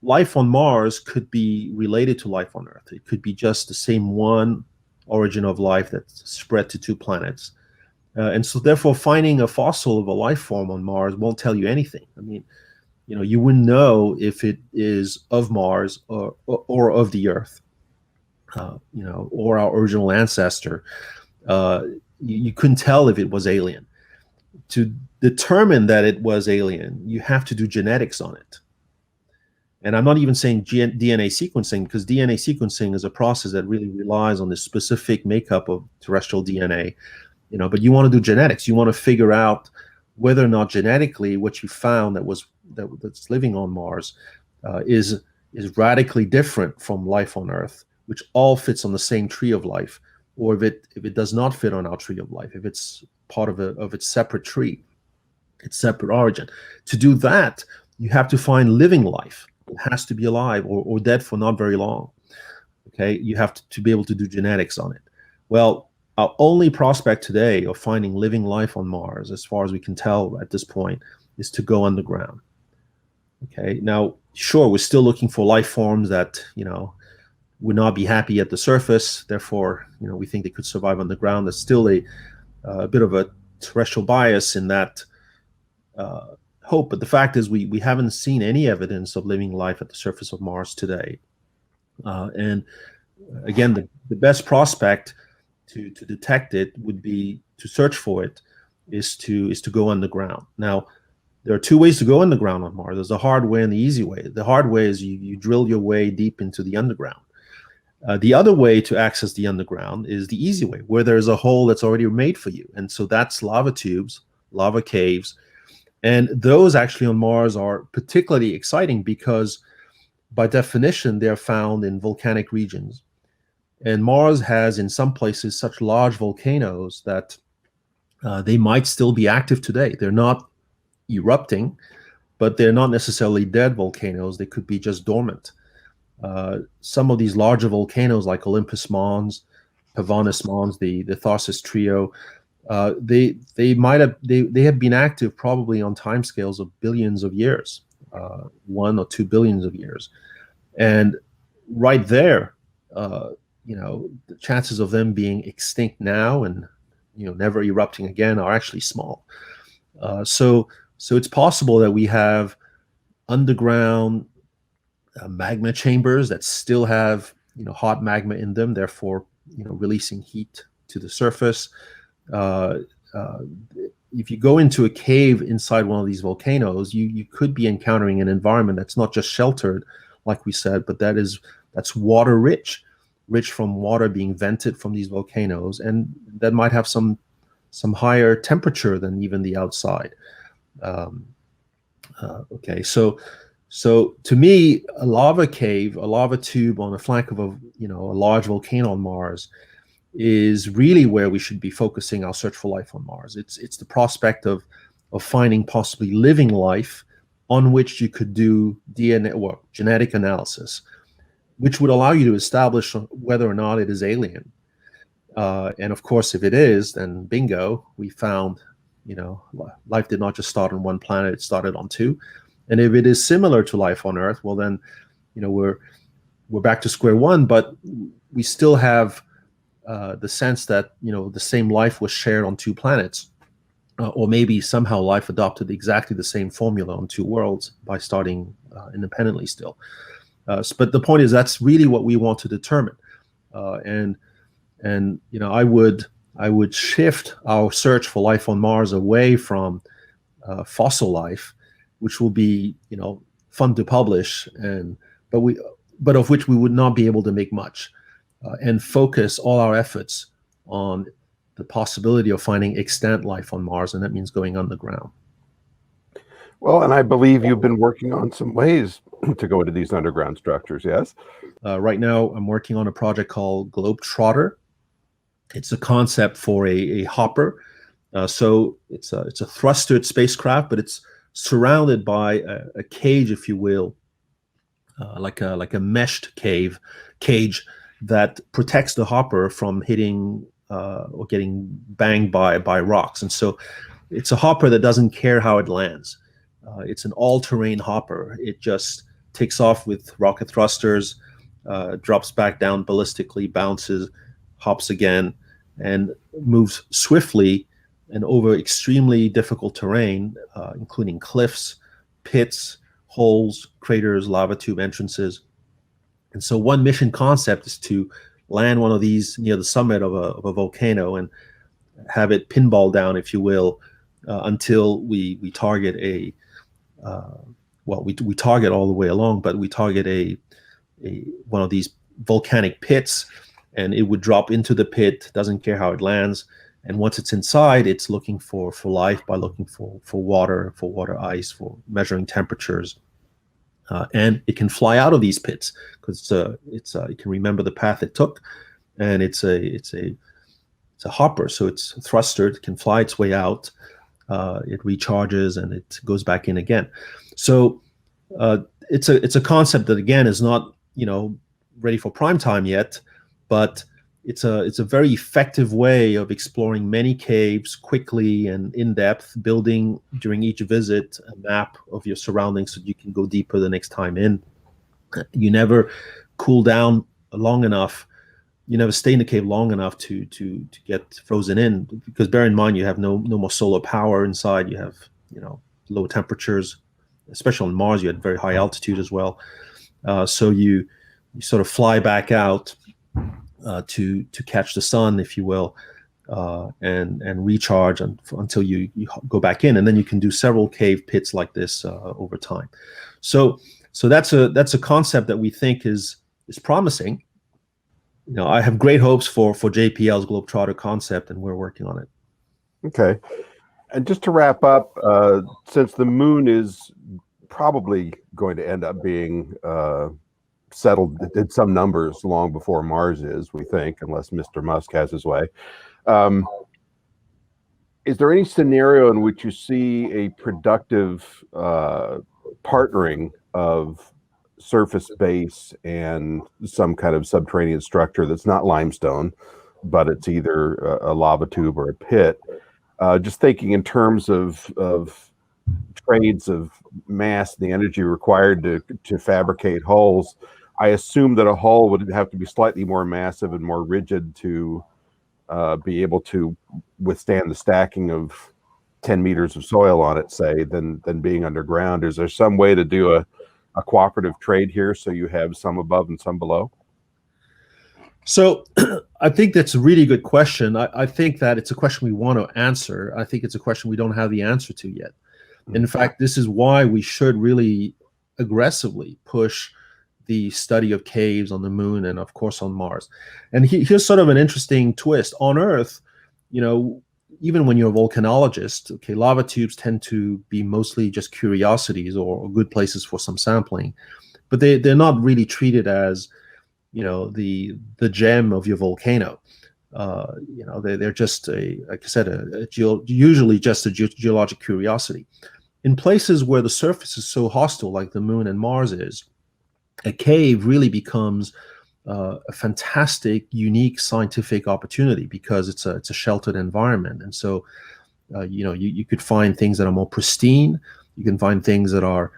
life on Mars could be related to life on Earth. It could be just the same one origin of life that's spread to two planets. And so therefore finding a fossil of a life form on Mars won't tell you anything. You wouldn't know if it is of Mars or of the Earth, or our original ancestor. You couldn't tell if it was alien. To determine that it was alien, you have to do genetics on it. And I'm not even saying DNA sequencing, because DNA sequencing is a process that really relies on the specific makeup of terrestrial DNA, but you want to do genetics. You want to figure out whether or not genetically what you found that's living on Mars is radically different from life on Earth, which all fits on the same tree of life, or if it does not fit on our tree of life, if it's part of its separate tree, its separate origin. To do that, you have to find living life. It has to be alive or dead for not very long. Okay, you have to be able to do genetics on it. Well, our only prospect today of finding living life on Mars, as far as we can tell at this point, is to go underground. Okay, now, sure, we're still looking for life forms that, would not be happy at the surface. Therefore, we think they could survive underground. There's still a bit of a terrestrial bias in that hope, but the fact is we haven't seen any evidence of living life at the surface of Mars today. And again, the best prospect to detect it would be to search for it, is to go underground. Now, there are two ways to go underground on Mars. There's the hard way and the easy way. The hard way is you drill your way deep into the underground. The other way to access the underground is the easy way, where there's a hole that's already made for you. And so that's lava tubes, lava caves. And those actually on Mars are particularly exciting because by definition, they're found in volcanic regions. And Mars has in some places such large volcanoes that they might still be active today. They're not erupting, but they're not necessarily dead volcanoes. They could be just dormant. Some of these larger volcanoes, like Olympus Mons, Pavonis Mons, the Tharsis Trio, they have been active probably on timescales of billions of years, 1 or 2 billions of years, and right there, the chances of them being extinct now and never erupting again are actually small. So it's possible that we have underground magma chambers that still have hot magma in them, therefore releasing heat to the surface. If you go into a cave inside one of these volcanoes, you could be encountering an environment that's not just sheltered, like we said, but that's water rich from water being vented from these volcanoes, and that might have some higher temperature than even the outside. Okay, so to me, a lava cave, a lava tube on the flank of a large volcano on Mars is really where we should be focusing our search for life on Mars. It's the prospect of finding possibly living life on which you could do DNA or genetic analysis, which would allow you to establish whether or not it is alien. And of course, if it is, then bingo, we found, life did not just start on one planet, it started on 2. And if it is similar to life on Earth, well then, we're back to square one, but we still have the sense that, the same life was shared on 2 planets. Or maybe somehow life adopted exactly the same formula on 2 worlds by starting independently still. But the point is, that's really what we want to determine. And I would shift our search for life on Mars away from fossil life, which will be fun to publish, but of which we would not be able to make much, and focus all our efforts on the possibility of finding extant life on Mars, and that means going underground. Well, and I believe you've been working on some ways to go into these underground structures, yes? Right now, I'm working on a project called Globetrotter. It's a concept for a hopper. So it's a thrustered spacecraft, but it's surrounded by a cage, if you will, like a meshed cage that protects the hopper from hitting or getting banged by rocks. And so it's a hopper that doesn't care how it lands. It's an all-terrain hopper. It just takes off with rocket thrusters, drops back down ballistically, bounces, hops again, and moves swiftly and over extremely difficult terrain, including cliffs, pits, holes, craters, lava tube entrances. And so one mission concept is to land one of these near the summit of a volcano and have it pinball down, if you will, until we target we target all the way along, but we target one of these volcanic pits, and it would drop into the pit, doesn't care how it lands. And once it's inside, it's looking for life by looking for water ice, for measuring temperatures. And it can fly out of these pits because it can remember the path it took, and it's a hopper, so it's thrustered, it can fly its way out, it recharges, and it goes back in again. So it's a concept that again is not ready for prime time yet, but it's a very effective way of exploring many caves quickly and in depth, building during each visit a map of your surroundings so you can go deeper the next time in. You never cool down long enough. You never stay in the cave long enough to get frozen in, because bear in mind you have no more solar power inside. You have low temperatures, especially on Mars. You had very high altitude as well, so you sort of fly back out to catch the sun, if you will, and recharge until you go back in, and then you can do several cave pits like this over time. So that's a concept that we think is promising. I have great hopes for JPL's Globetrotter concept, and we're working on it. Okay. And just to wrap up, since the moon is probably going to end up being settled in some numbers long before Mars is, we think, unless Mr. Musk has his way. is there any scenario in which you see a productive partnering of surface base and some kind of subterranean structure that's not limestone, but it's either a lava tube or a pit? Just thinking in terms of trades of mass, the energy required to fabricate hulls, I assume that a hull would have to be slightly more massive and more rigid to be able to withstand the stacking of 10 meters of soil on it, say, than being underground. Is there some way to do a cooperative trade here so you have some above and some below? So I think that's a really good question. I think that it's a question we want to answer. I think it's a question we don't have the answer to yet. In fact, this is why we should really aggressively push the study of caves on the moon and, of course, on Mars. And here's sort of an interesting twist. On Earth, even when you're a volcanologist, okay, lava tubes tend to be mostly just curiosities or good places for some sampling, but they're not really treated as, the gem of your volcano. They're just like I said, usually just a geologic curiosity. In places where the surface is so hostile, like the moon and Mars is, a cave really becomes a fantastic, unique scientific opportunity because it's a sheltered environment. And so, you could find things that are more pristine. You can find things that are,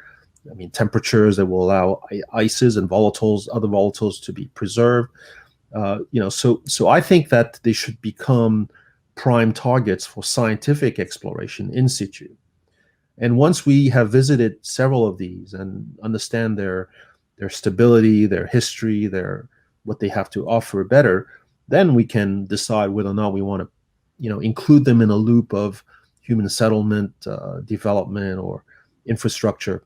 temperatures that will allow ices and volatiles, other volatiles to be preserved. So I think that they should become prime targets for scientific exploration in situ. And once we have visited several of these and understand their stability, their history, what they have to offer better, then we can decide whether or not we want to, include them in a loop of human settlement, development, or infrastructure.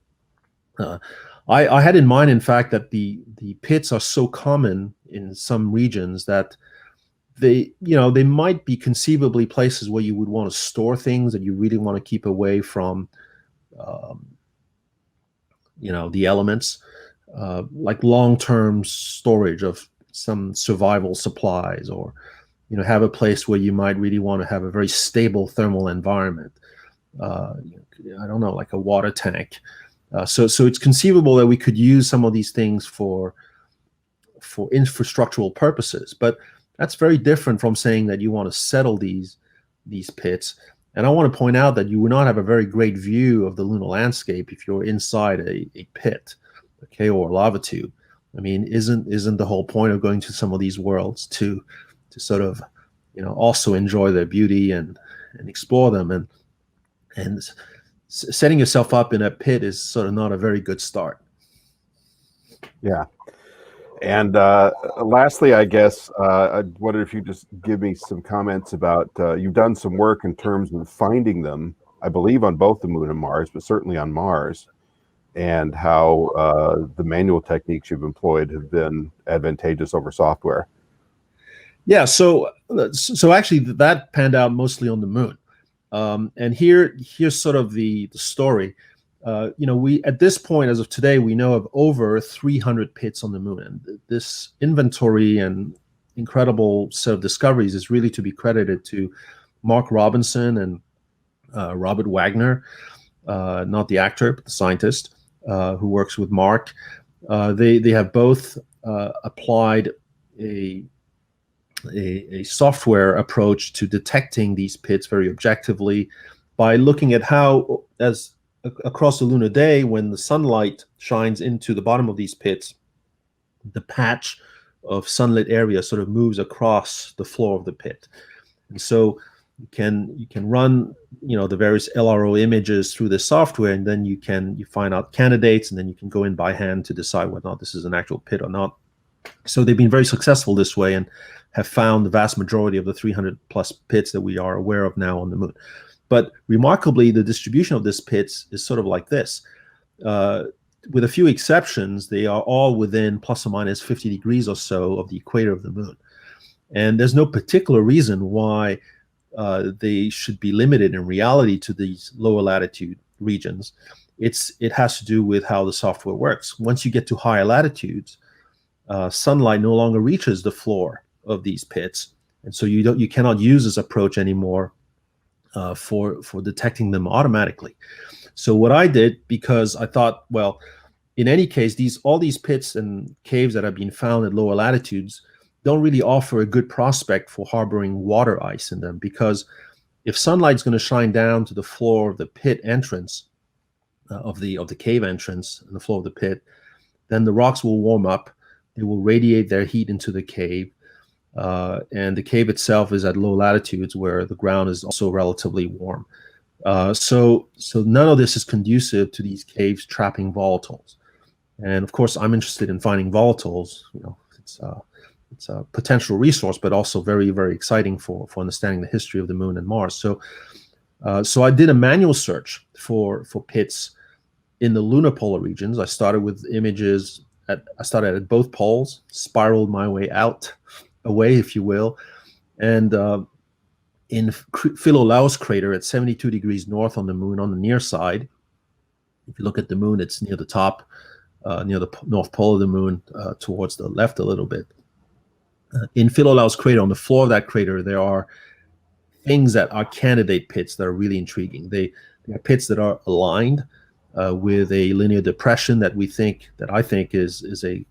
I had in mind, in fact, that the pits are so common in some regions that they might be conceivably places where you would want to store things that you really want to keep away from, the elements, like long-term storage of some survival supplies, or, have a place where you might really want to have a very stable thermal environment. I don't know, like a water tank. So it's conceivable that we could use some of these things for infrastructural purposes, but that's very different from saying that you want to settle these pits. And I want to point out that you would not have a very great view of the lunar landscape if you're inside a pit, okay, or a lava tube. Isn't the whole point of going to some of these worlds to sort of, also enjoy their beauty and explore them, and setting yourself up in a pit is sort of not a very good start. Yeah. And lastly, I guess, I wonder if you just give me some comments about, you've done some work in terms of finding them, I believe on both the moon and Mars, but certainly on Mars, and how the manual techniques you've employed have been advantageous over software. Yeah, so actually that panned out mostly on the moon. And here's sort of the story. We at this point, as of today, we know of over 300 pits on the moon, and this inventory and incredible set of discoveries is really to be credited to Mark Robinson and Robert Wagner, not the actor, but the scientist who works with Mark. They have both applied a software approach to detecting these pits very objectively by looking at how, as across the lunar day, when the sunlight shines into the bottom of these pits, the patch of sunlit area sort of moves across the floor of the pit. And so you can run the various LRO images through the software, and then you find out candidates, and then you can go in by hand to decide whether or not this is an actual pit or not. So they've been very successful this way and have found the vast majority of the 300 plus pits that we are aware of now on the moon. But remarkably, the distribution of these pits is sort of like this. With a few exceptions, they are all within plus or minus 50 degrees or so of the equator of the moon. And there's no particular reason why they should be limited in reality to these lower latitude regions. It has to do with how the software works. Once you get to higher latitudes, sunlight no longer reaches the floor of these pits, and so you cannot use this approach anymore for detecting them automatically. So what I did, because I thought, well, in any case, all these pits and caves that have been found at lower latitudes don't really offer a good prospect for harboring water ice in them, because if sunlight's going to shine down to the floor of the pit entrance, of the cave entrance and the floor of the pit, then the rocks will warm up. They will radiate their heat into the cave, and the cave itself is at low latitudes where the ground is also relatively warm. So none of this is conducive to these caves trapping volatiles. And of course, I'm interested in finding volatiles. It's a potential resource, but also very, very exciting for understanding the history of the moon and Mars. So I did a manual search for pits in the lunar polar regions. I started with images. I started at both poles, spiraled my way away, if you will, and in Philolaus crater at 72 degrees north on the moon, on the near side. If you look at the moon, it's near the top, near the north pole of the moon, towards the left a little bit. In Philolaus crater, on the floor of that crater, there are things that are candidate pits that are really intriguing. They are pits that are aligned with a linear depression that I think is a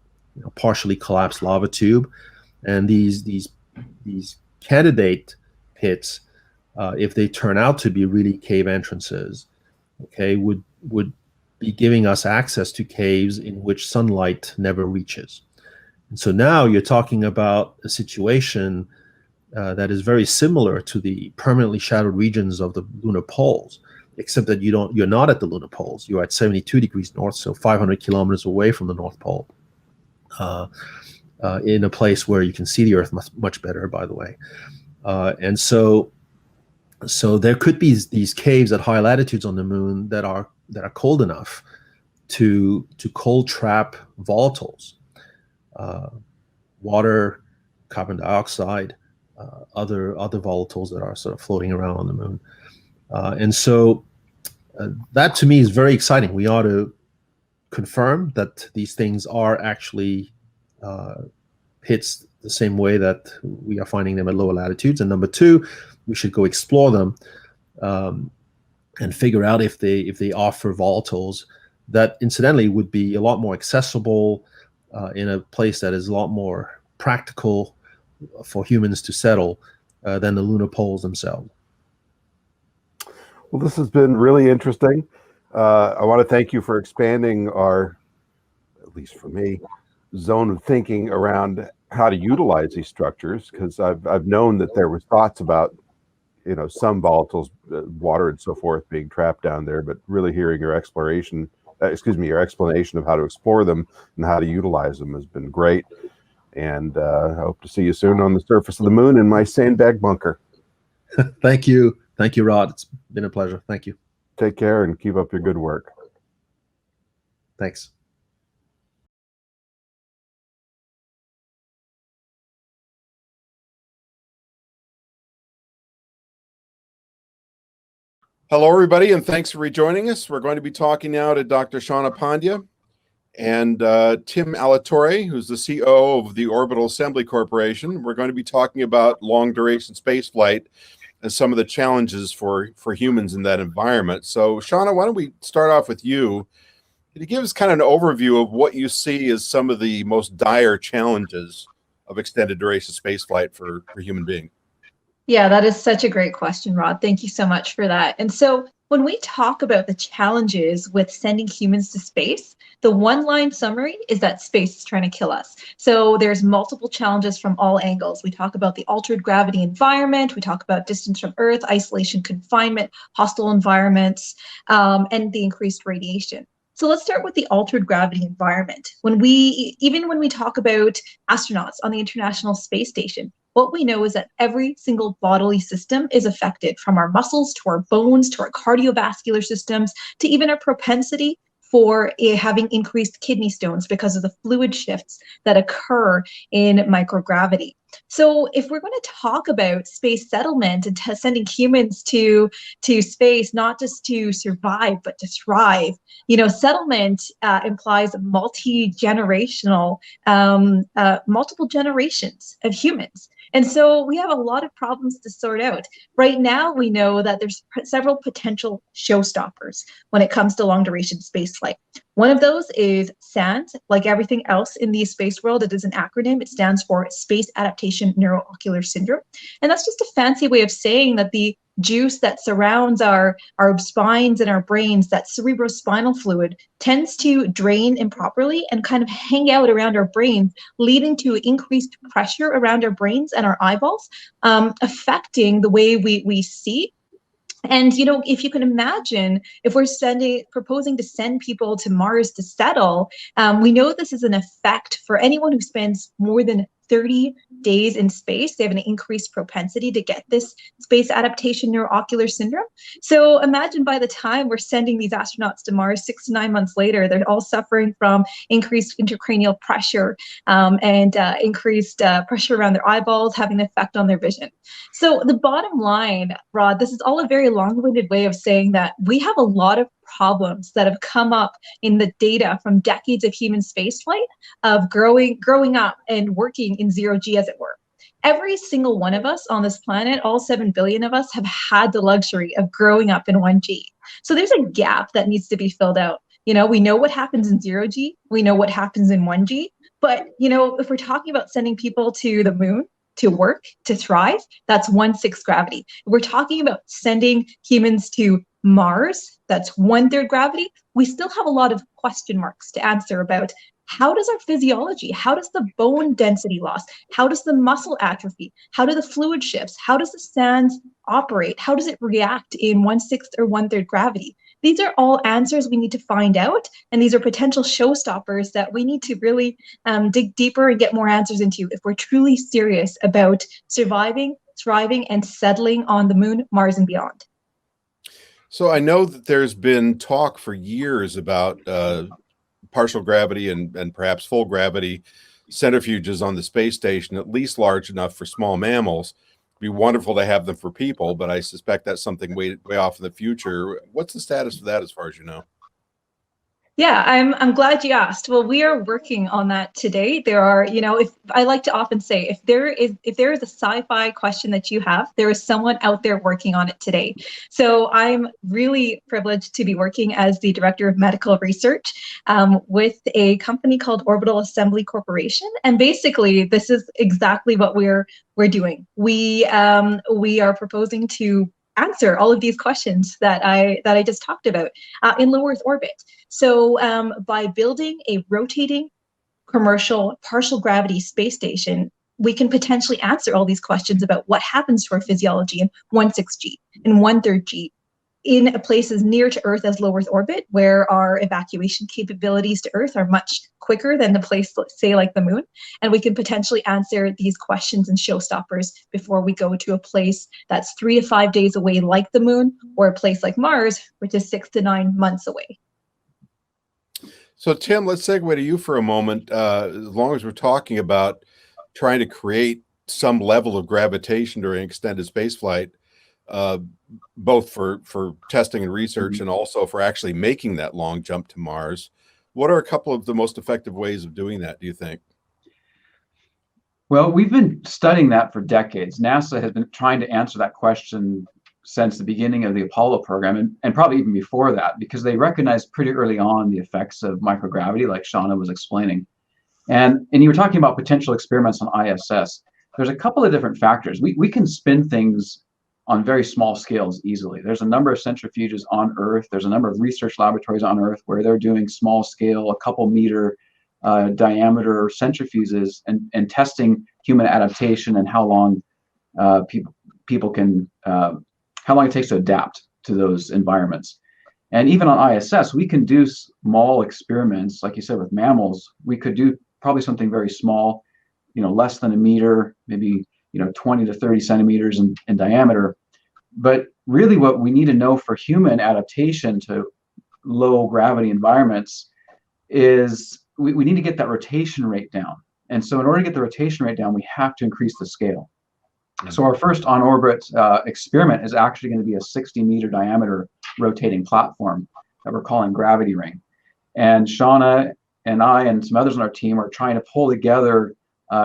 partially collapsed lava tube, and these candidate pits, if they turn out to be really cave entrances, okay, would be giving us access to caves in which sunlight never reaches. And so now you're talking about a situation that is very similar to the permanently shadowed regions of the lunar poles, except that you're not at the lunar poles. You're at 72 degrees north, so 500 kilometers away from the North Pole, in a place where you can see the Earth much better, by the way. And so there could be these caves at high latitudes on the moon that are cold enough to cold trap volatiles, water, carbon dioxide, other volatiles that are sort of floating around on the moon. And so that to me is very exciting. We ought to confirm that these things are actually pits the same way that we are finding them at lower latitudes. And number two, we should go explore them and figure out if they offer volatiles that incidentally would be a lot more accessible in a place that is a lot more practical for humans to settle than the lunar poles themselves. Well, this has been really interesting. I want to thank you for expanding our, at least for me, zone of thinking around how to utilize these structures, because I've known that there was thoughts about, some volatiles, water and so forth being trapped down there, but really hearing your explanation of how to explore them and how to utilize them has been great. And I hope to see you soon on the surface of the moon in my sandbag bunker. Thank you, Rod. It's been a pleasure. Thank you. Take care and keep up your good work. Thanks. Hello, everybody, and thanks for rejoining us. We're going to be talking now to Dr. Shauna Pandya and Tim Alatorre, who's the COO of the Orbital Assembly Corporation. We're going to be talking about long-duration spaceflight and some of the challenges for humans in that environment. So, Shauna, why don't we start off with you? Can you give us kind of an overview of what you see as some of the most dire challenges of extended duration spaceflight for human beings? Yeah, that is such a great question, Rod. Thank you so much for that. And so when we talk about the challenges with sending humans to space, the one-line summary is that space is trying to kill us. So there's multiple challenges from all angles. We talk about the altered gravity environment, we talk about distance from Earth, isolation, confinement, hostile environments, and the increased radiation. So let's start with the altered gravity environment. Even when we talk about astronauts on the International Space Station, what we know is that every single bodily system is affected, from our muscles to our bones to our cardiovascular systems to even our propensity for having increased kidney stones because of the fluid shifts that occur in microgravity. So if we're going to talk about space settlement and sending humans to space, not just to survive, but to thrive, settlement implies multiple generations of humans. And so we have a lot of problems to sort out. Right now, we know that there's several potential showstoppers when it comes to long-duration space flight. One of those is SANS. Like everything else in the space world, it is an acronym. It stands for Space Adaptation Neuroocular Syndrome. And that's just a fancy way of saying that the juice that surrounds our spines and our brains, that cerebrospinal fluid, tends to drain improperly and kind of hang out around our brains, leading to increased pressure around our brains and our eyeballs, affecting the way we see. And, you know, if you can imagine, if we're proposing to send people to Mars to settle, we know this is an effect for anyone who spends more than 30 days in space. They have an increased propensity to get this space adaptation neuroocular syndrome. So imagine by the time we're sending these astronauts to Mars 6 to 9 months later, they're all suffering from increased intracranial pressure and increased pressure around their eyeballs, having an effect on their vision. So the bottom line, Rod, this is all a very long-winded way of saying that we have a lot of problems that have come up in the data from decades of human spaceflight of growing up and working in zero G, as it were. Every single one of us on this planet, all 7 billion of us, have had the luxury of growing up in 1G. So there's a gap that needs to be filled out. You know, we know what happens in zero G, we know what happens in 1G, but you know, if we're talking about sending people to the moon, to work, to thrive, that's 1/6 gravity. If we're talking about sending humans to Mars, that's 1/3 gravity. We still have a lot of question marks to answer about how does our physiology, how does the bone density loss, how does the muscle atrophy, how do the fluid shifts, how does the SANS operate, how does it react in 1/6 or 1/3 gravity? These are all answers we need to find out, and these are potential showstoppers that we need to really dig deeper and get more answers into if we're truly serious about surviving, thriving, and settling on the moon, Mars, and beyond. So I know that there's been talk for years about partial gravity and perhaps full gravity centrifuges on the space station, at least large enough for small mammals. It'd be wonderful to have them for people, but I suspect that's something way off in the future. What's the status of that as far as you know? Yeah, I'm glad you asked. Well, we are working on that today. There are, you know, if I like to often say, if there is a sci-fi question that you have, there is someone out there working on it today. So I'm really privileged to be working as the director of medical research with a company called Orbital Assembly Corporation, and basically this is exactly what we're doing. We are proposing to answer all of these questions that I just talked about in low Earth orbit. So by building a rotating commercial partial gravity space station, we can potentially answer all these questions about what happens to our physiology in 1/6 G, in 1/3 G, in places near to Earth as low Earth orbit, where our evacuation capabilities to Earth are much quicker than the place, say, like the moon. And we can potentially answer these questions and showstoppers before we go to a place that's 3 to 5 days away, like the moon, or a place like Mars, which is 6 to 9 months away. So Tim, let's segue to you for a moment. As long as we're talking about trying to create some level of gravitation during extended space flight, both for testing and research and also for actually making that long jump to Mars. What are a couple of the most effective ways of doing that, do you think? Well, we've been studying that for decades. NASA has been trying to answer that question since the beginning of the Apollo program, and probably even before that, because they recognized pretty early on the effects of microgravity, like Shauna was explaining. And you were talking about potential experiments on ISS. There's a couple of different factors. We can spin things on very small scales easily. There's a number of centrifuges on Earth. There's a number of research laboratories on Earth where they're doing small scale, a couple meter diameter centrifuges and testing human adaptation and how long people can, how long it takes to adapt to those environments. And even on ISS, we can do small experiments, like you said, with mammals. We could do probably something very small, less than a meter, maybe 20 to 30 centimeters in diameter. But really what we need to know for human adaptation to low gravity environments is we need to get that rotation rate down. And so in order to get the rotation rate down, we have to increase the scale. So our first on-orbit experiment is actually going to be a 60-meter diameter rotating platform that we're calling Gravity Ring. And Shauna and I and some others on our team are trying to pull together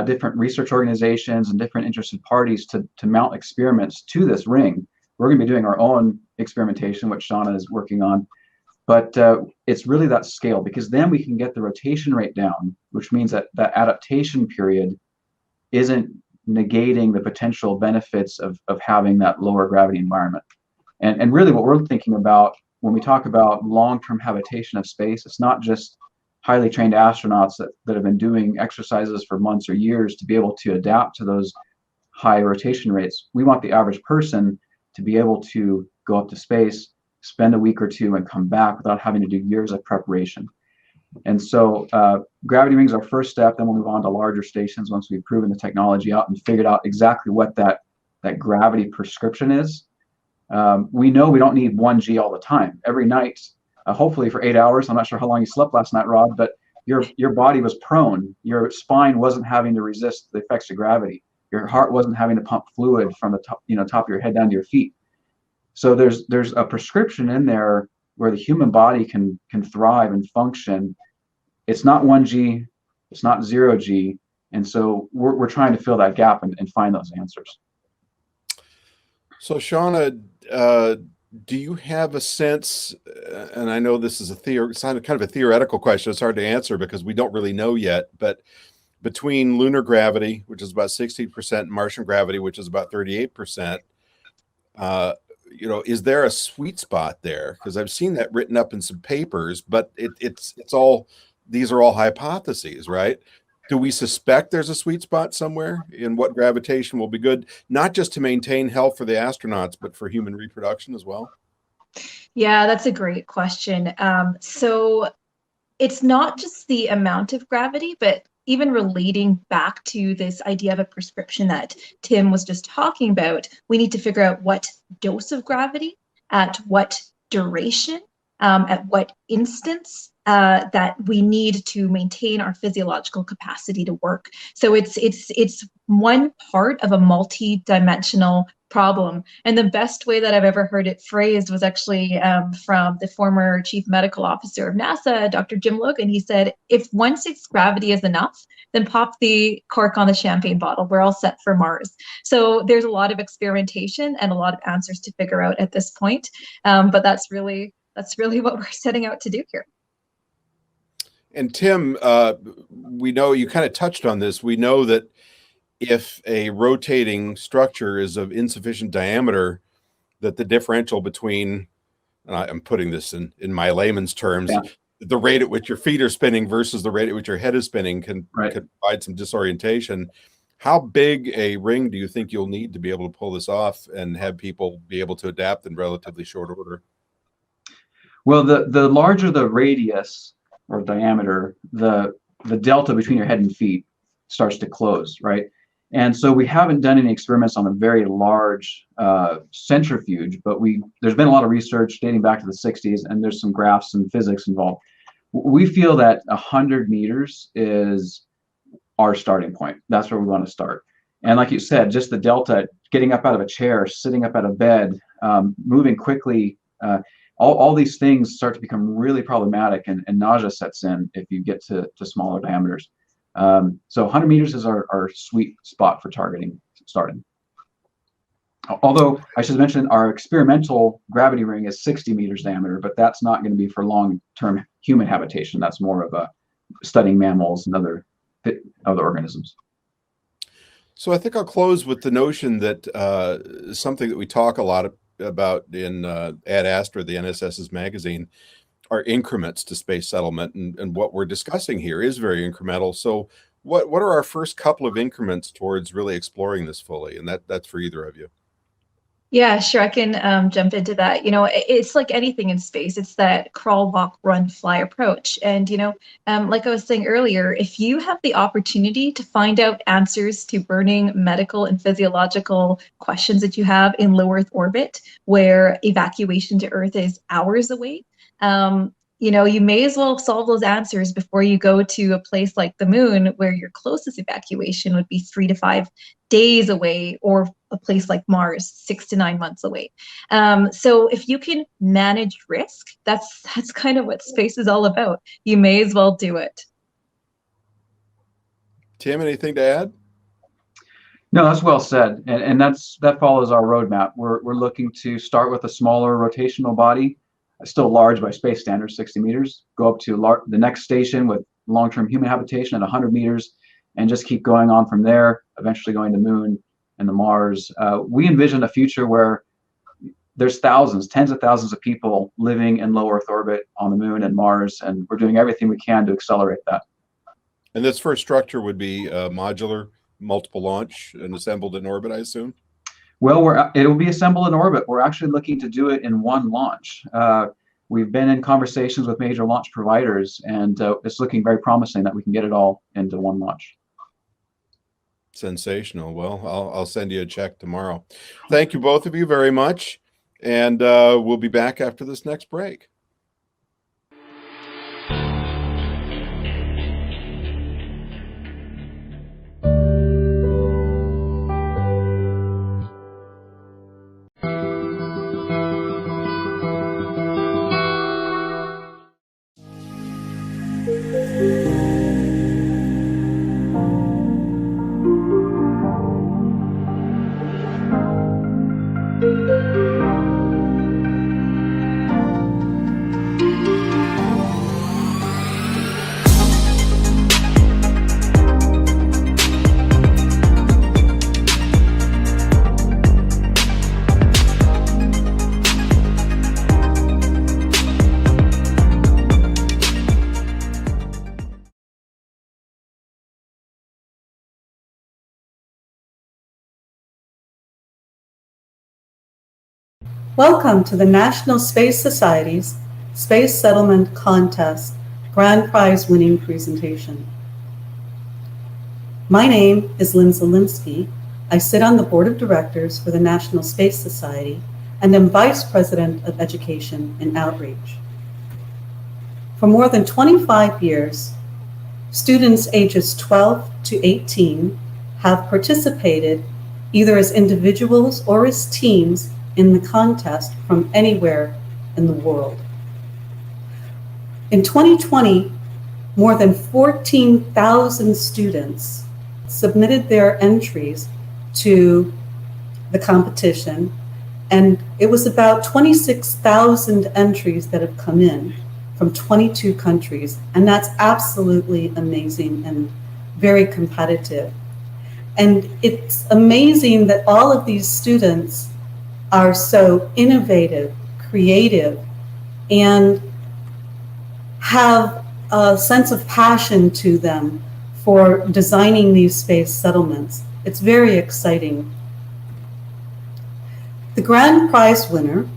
different research organizations and different interested parties to mount experiments to this ring. We're going to be doing our own experimentation, which Shauna is working on. But it's really that scale, because then we can get the rotation rate down, which means that that adaptation period isn't negating the potential benefits of having that lower gravity environment. And really what we're thinking about when we talk about long-term habitation of space, it's not just highly trained astronauts that have been doing exercises for months or years to be able to adapt to those high rotation rates. We want the average person to be able to go up to space, spend a week or two, and come back without having to do years of preparation. And so gravity rings are our first step. Then we'll move on to larger stations once we've proven the technology out and figured out exactly what that gravity prescription is. We know we don't need 1G all the time. Every night, hopefully for 8 hours. I'm not sure how long you slept last night, Rod, but your body was prone. Your spine wasn't having to resist the effects of gravity. Your heart wasn't having to pump fluid from the top of your head down to your feet. So there's a prescription in there where the human body can thrive and function. It's not 1G, it's not 0G, and so we're trying to fill that gap and find those answers. So Shauna, do you have a sense, and I know this is it's kind of a theoretical question, it's hard to answer because we don't really know yet, but between lunar gravity, which is about 60%, and Martian gravity, which is about 38%, is there a sweet spot there? Because I've seen that written up in some papers, but these are all hypotheses, right? Do we suspect there's a sweet spot somewhere in what gravitation will be good, not just to maintain health for the astronauts, but for human reproduction as well? Yeah, that's a great question. So it's not just the amount of gravity, but even relating back to this idea of a prescription that Tim was just talking about, we need to figure out what dose of gravity, at what duration, at what instance that we need to maintain our physiological capacity to work. So it's one part of a multi-dimensional problem. And the best way that I've ever heard it phrased was actually from the former chief medical officer of NASA, Dr. Jim Logan. He said, if 1/6 gravity is enough, then pop the cork on the champagne bottle. We're all set for Mars. So there's a lot of experimentation and a lot of answers to figure out at this point. But that's really what we're setting out to do here. And Tim, we know you kind of touched on this. We know that if a rotating structure is of insufficient diameter, that the differential between, I'm putting this in my layman's terms, the rate at which your feet are spinning versus the rate at which your head is spinning can provide some disorientation. How big a ring do you think you'll need to be able to pull this off and have people be able to adapt in relatively short order? Well, the larger the radius or diameter, the delta between your head and feet starts to close, right? And so we haven't done any experiments on a very large centrifuge, but there's been a lot of research dating back to the 60s, and there's some graphs and physics involved. We feel that 100 meters is our starting point. That's where we want to start. And like you said, just the delta, getting up out of a chair, sitting up out of bed, moving quickly, all these things start to become really problematic, and nausea sets in if you get to smaller diameters. So 100 meters is our sweet spot for starting. Although I should mention our experimental gravity ring is 60 meters diameter, but that's not going to be for long-term human habitation. That's more of a studying mammals and other organisms. So I think I'll close with the notion that something that we talk a lot about in Ad Astra, the NSS's magazine, are increments to space settlement, and what we're discussing here is very incremental. So what are our first couple of increments towards really exploring this fully? And that's for either of you. Yeah, sure. I can jump into that. It's like anything in space. It's that crawl, walk, run, fly approach. And, like I was saying earlier, if you have the opportunity to find out answers to burning medical and physiological questions that you have in low Earth orbit, where evacuation to Earth is hours away, you may as well solve those answers before you go to a place like the moon, where your closest evacuation would be 3 to 5 days away, or a place like Mars, 6 to 9 months away. So if you can manage risk, that's kind of what space is all about. You may as well do it. Tim, anything to add? No, that's well said, and that follows our roadmap. We're looking to start with a smaller rotational body, still large by space standards, 60 meters, go up to the next station with long-term human habitation at 100 meters, and just keep going on from there, eventually going to Moon and the Mars. We envision a future where there's thousands, tens of thousands of people living in low Earth orbit on the Moon and Mars, and we're doing everything we can to accelerate that. And this first structure would be modular, multiple launch, and assembled in orbit, I assume? Well, it'll be assembled in orbit. We're actually looking to do it in one launch. We've been in conversations with major launch providers, and it's looking very promising that we can get it all into one launch. Sensational. Well, I'll send you a check tomorrow. Thank you, both of you, very much. And we'll be back after this next break. Welcome to the National Space Society's Space Settlement Contest Grand Prize winning presentation. My name is Lynn Zielinski. I sit on the Board of Directors for the National Space Society and am Vice President of Education and Outreach. For more than 25 years, students ages 12 to 18 have participated either as individuals or as teams in the contest from anywhere in the world. In 2020, more than 14,000 students submitted their entries to the competition, and it was about 26,000 entries that have come in from 22 countries, and that's absolutely amazing and very competitive. And it's amazing that all of these students are so innovative, creative, and have a sense of passion to them for designing these space settlements. It's very exciting. The grand prize winner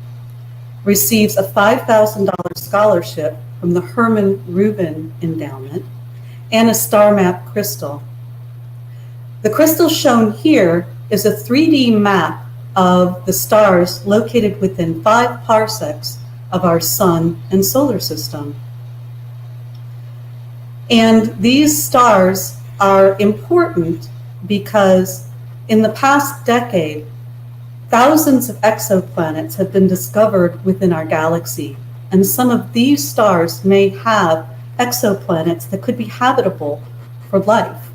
receives a $5,000 scholarship from the Herman Rubin Endowment and a star map crystal. The crystal shown here is a 3D map of the stars located within 5 parsecs of our sun and solar system. And these stars are important because in the past decade, thousands of exoplanets have been discovered within our galaxy, and some of these stars may have exoplanets that could be habitable for life.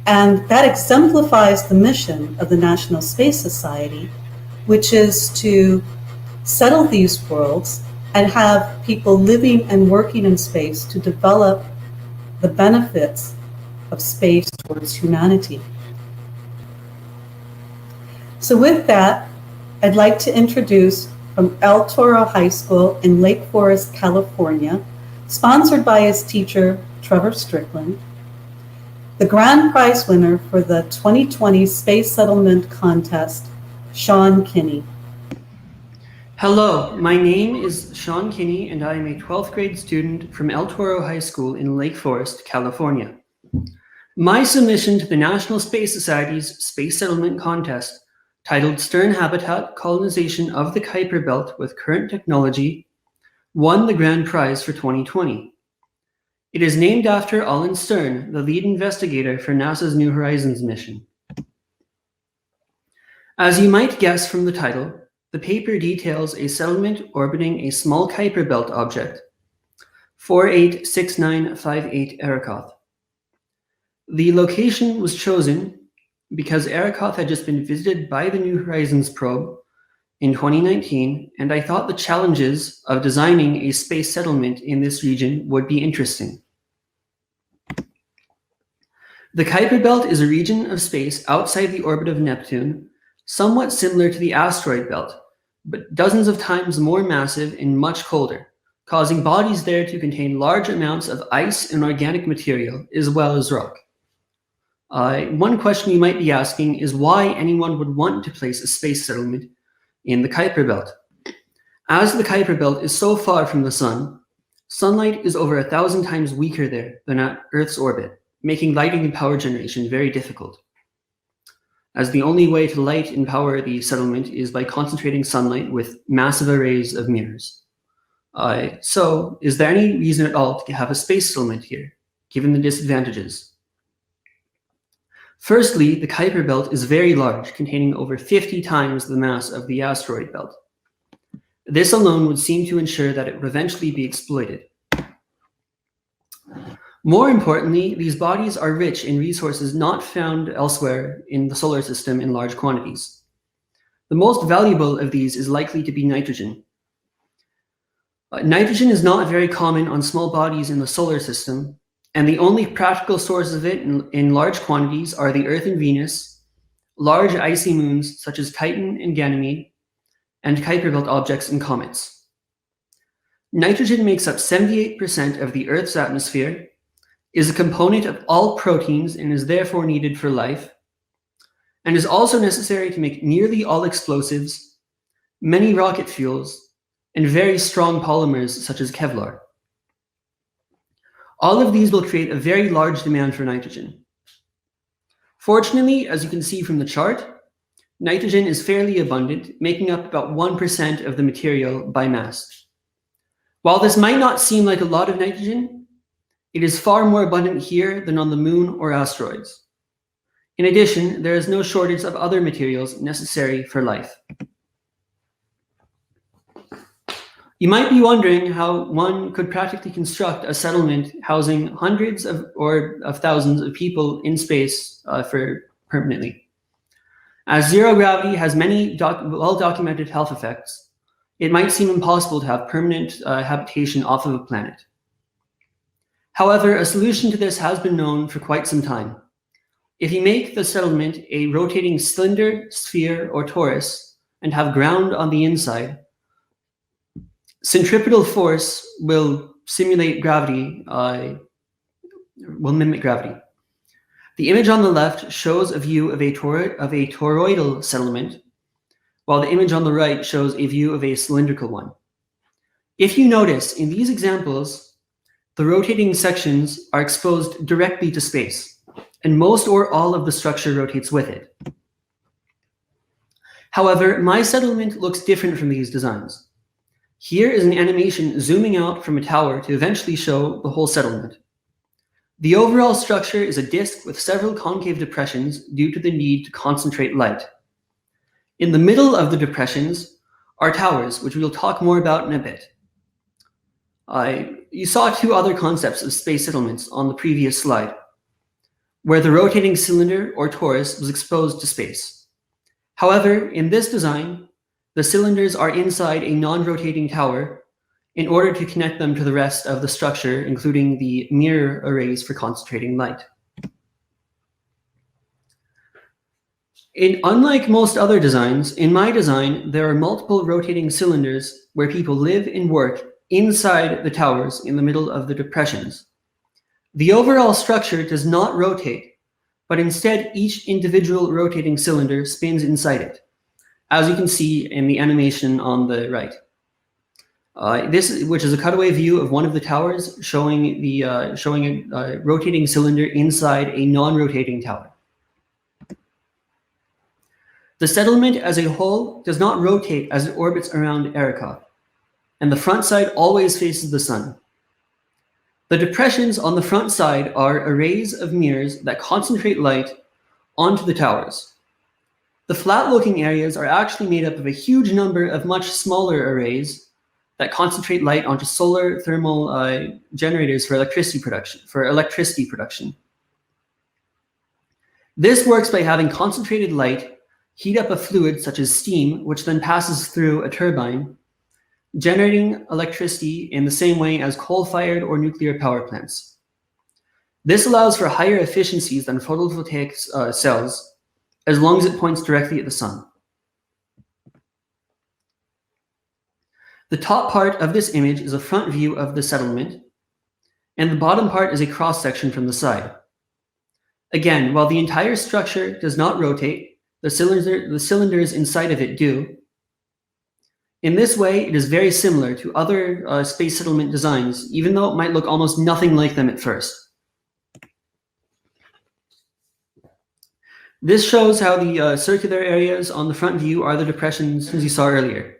And that exemplifies the mission of the National Space Society, which is to settle these worlds and have people living and working in space to develop the benefits of space towards humanity. So with that, I'd like to introduce from El Toro High School in Lake Forest, California, sponsored by his teacher, Trevor Strickland, the grand prize winner for the 2020 Space Settlement Contest, Sean Kinney. Hello, my name is Sean Kinney, and I am a 12th grade student from El Toro High School in Lake Forest, California. My submission to the National Space Society's Space Settlement Contest, titled Stern Habitat Colonization of the Kuiper Belt with Current Technology, won the grand prize for 2020. It is named after Alan Stern, the lead investigator for NASA's New Horizons mission. As you might guess from the title, the paper details a settlement orbiting a small Kuiper Belt object, 486958 Arakoth. The location was chosen because Arrokoth had just been visited by the New Horizons probe in 2019, and I thought the challenges of designing a space settlement in this region would be interesting. The Kuiper Belt is a region of space outside the orbit of Neptune, somewhat similar to the asteroid belt, but dozens of times more massive and much colder, causing bodies there to contain large amounts of ice and organic material, as well as rock. One question you might be asking is why anyone would want to place a space settlement in the Kuiper Belt. As the Kuiper Belt is so far from the sun, sunlight is over 1,000 times weaker there than at Earth's orbit, making lighting and power generation very difficult, as the only way to light and power the settlement is by concentrating sunlight with massive arrays of mirrors. So, is there any reason at all to have a space settlement here, given the disadvantages? Firstly, the Kuiper Belt is very large, containing over 50 times the mass of the asteroid belt. This alone would seem to ensure that it would eventually be exploited. More importantly, these bodies are rich in resources not found elsewhere in the solar system in large quantities. The most valuable of these is likely to be nitrogen. Nitrogen is not very common on small bodies in the solar system, and the only practical sources of it in large quantities are the Earth and Venus, large icy moons such as Titan and Ganymede, and Kuiper Belt objects and comets. Nitrogen makes up 78% of the Earth's atmosphere, is a component of all proteins and is therefore needed for life, and is also necessary to make nearly all explosives, many rocket fuels, and very strong polymers such as Kevlar. All of these will create a very large demand for nitrogen. Fortunately, as you can see from the chart, nitrogen is fairly abundant, making up about 1% of the material by mass. While this might not seem like a lot of nitrogen, it is far more abundant here than on the moon or asteroids. In addition, there is no shortage of other materials necessary for life. You might be wondering how one could practically construct a settlement housing hundreds of thousands of people in space for permanently. As zero gravity has many well-documented health effects, it might seem impossible to have permanent habitation off of a planet. However, a solution to this has been known for quite some time. If you make the settlement a rotating cylinder, sphere, or torus, and have ground on the inside, centripetal force will simulate gravity, will mimic gravity. The image on the left shows a view of a toroidal settlement, while the image on the right shows a view of a cylindrical one. If you notice, in these examples, the rotating sections are exposed directly to space, and most or all of the structure rotates with it. However, my settlement looks different from these designs. Here is an animation zooming out from a tower to eventually show the whole settlement. The overall structure is a disk with several concave depressions due to the need to concentrate light. In the middle of the depressions are towers, which we will talk more about in a bit. You saw two other concepts of space settlements on the previous slide, where the rotating cylinder or torus was exposed to space. However, in this design, the cylinders are inside a non-rotating tower in order to connect them to the rest of the structure, including the mirror arrays for concentrating light. Unlike most other designs, in my design, there are multiple rotating cylinders where people live and work inside the towers in the middle of the depressions. The overall structure does not rotate, but instead each individual rotating cylinder spins inside it, as you can see in the animation on the right. Which is a cutaway view of one of the towers showing a rotating cylinder inside a non-rotating tower. The settlement as a whole does not rotate as it orbits around Arrokoth, and the front side always faces the sun. The depressions on the front side are arrays of mirrors that concentrate light onto the towers. The flat-looking areas are actually made up of a huge number of much smaller arrays that concentrate light onto solar thermal generators for electricity production. This works by having concentrated light heat up a fluid such as steam, which then passes through a turbine, generating electricity in the same way as coal-fired or nuclear power plants. This allows for higher efficiencies than photovoltaic cells, as long as it points directly at the sun. The top part of this image is a front view of the settlement, and the bottom part is a cross-section from the side. Again, while the entire structure does not rotate, the cylinders inside of it do. In this way, it is very similar to other space settlement designs, even though it might look almost nothing like them at first. This shows how the circular areas on the front view are the depressions as you saw earlier.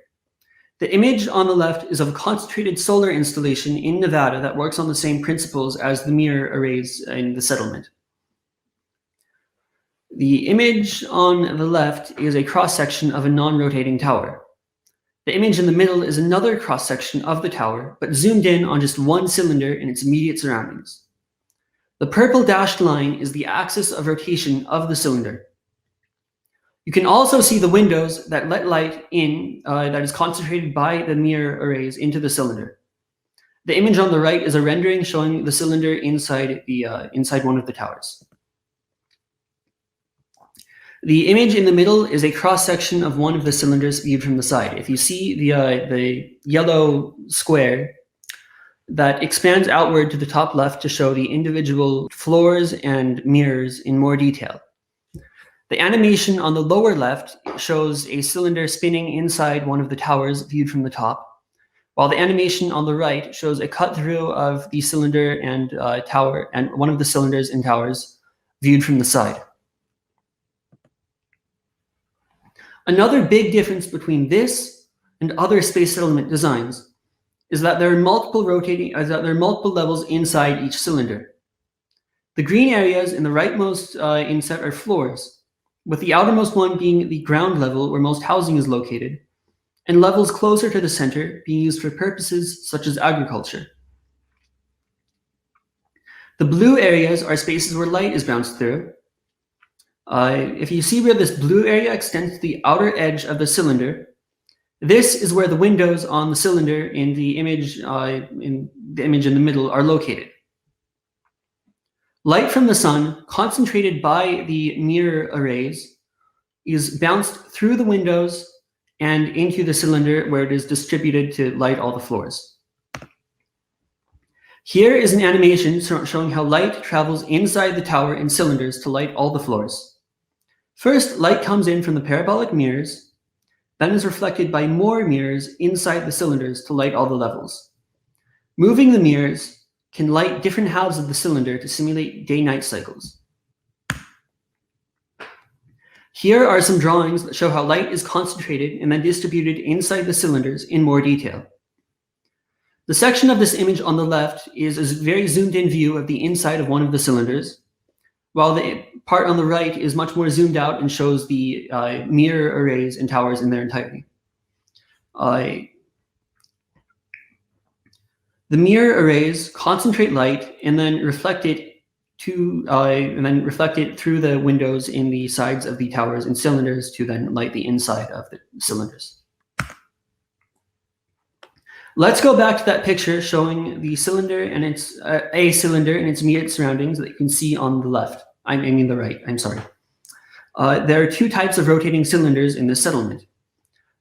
The image on the left is of a concentrated solar installation in Nevada that works on the same principles as the mirror arrays in the settlement. The image on the left is a cross-section of a non-rotating tower. The image in the middle is another cross-section of the tower, but zoomed in on just one cylinder and its immediate surroundings. The purple dashed line is the axis of rotation of the cylinder. You can also see the windows that let light in that is concentrated by the mirror arrays into the cylinder. The image on the right is a rendering showing the cylinder inside one of the towers. The image in the middle is a cross-section of one of the cylinders viewed from the side. If you see the yellow square that expands outward to the top left to show the individual floors and mirrors in more detail. The animation on the lower left shows a cylinder spinning inside one of the towers viewed from the top, while the animation on the right shows a cut through of the cylinder and tower and one of the cylinders and towers viewed from the side. Another big difference between this and other space settlement designs is that there are multiple levels inside each cylinder. The green areas in the rightmost inset are floors, with the outermost one being the ground level where most housing is located, and levels closer to the center being used for purposes such as agriculture. The blue areas are spaces where light is bounced through. If you see where this blue area extends to the outer edge of the cylinder, this is where the windows on the cylinder in the image in the middle are located. Light from the sun, concentrated by the mirror arrays, is bounced through the windows and into the cylinder where it is distributed to light all the floors. Here is an animation showing how light travels inside the tower in cylinders to light all the floors. First, light comes in from the parabolic mirrors, then is reflected by more mirrors inside the cylinders to light all the levels. Moving the mirrors can light different halves of the cylinder to simulate day-night cycles. Here are some drawings that show how light is concentrated and then distributed inside the cylinders in more detail. The section of this image on the left is a very zoomed-in view of the inside of one of the cylinders, while the part on the right is much more zoomed out and shows the mirror arrays and towers in their entirety. The mirror arrays concentrate light and then reflect it through the windows in the sides of the towers and cylinders to then light the inside of the cylinders. Let's go back to that picture showing the cylinder and its a cylinder and its immediate surroundings that you can see on the left. I mean the right. I'm sorry. There are two types of rotating cylinders in this settlement.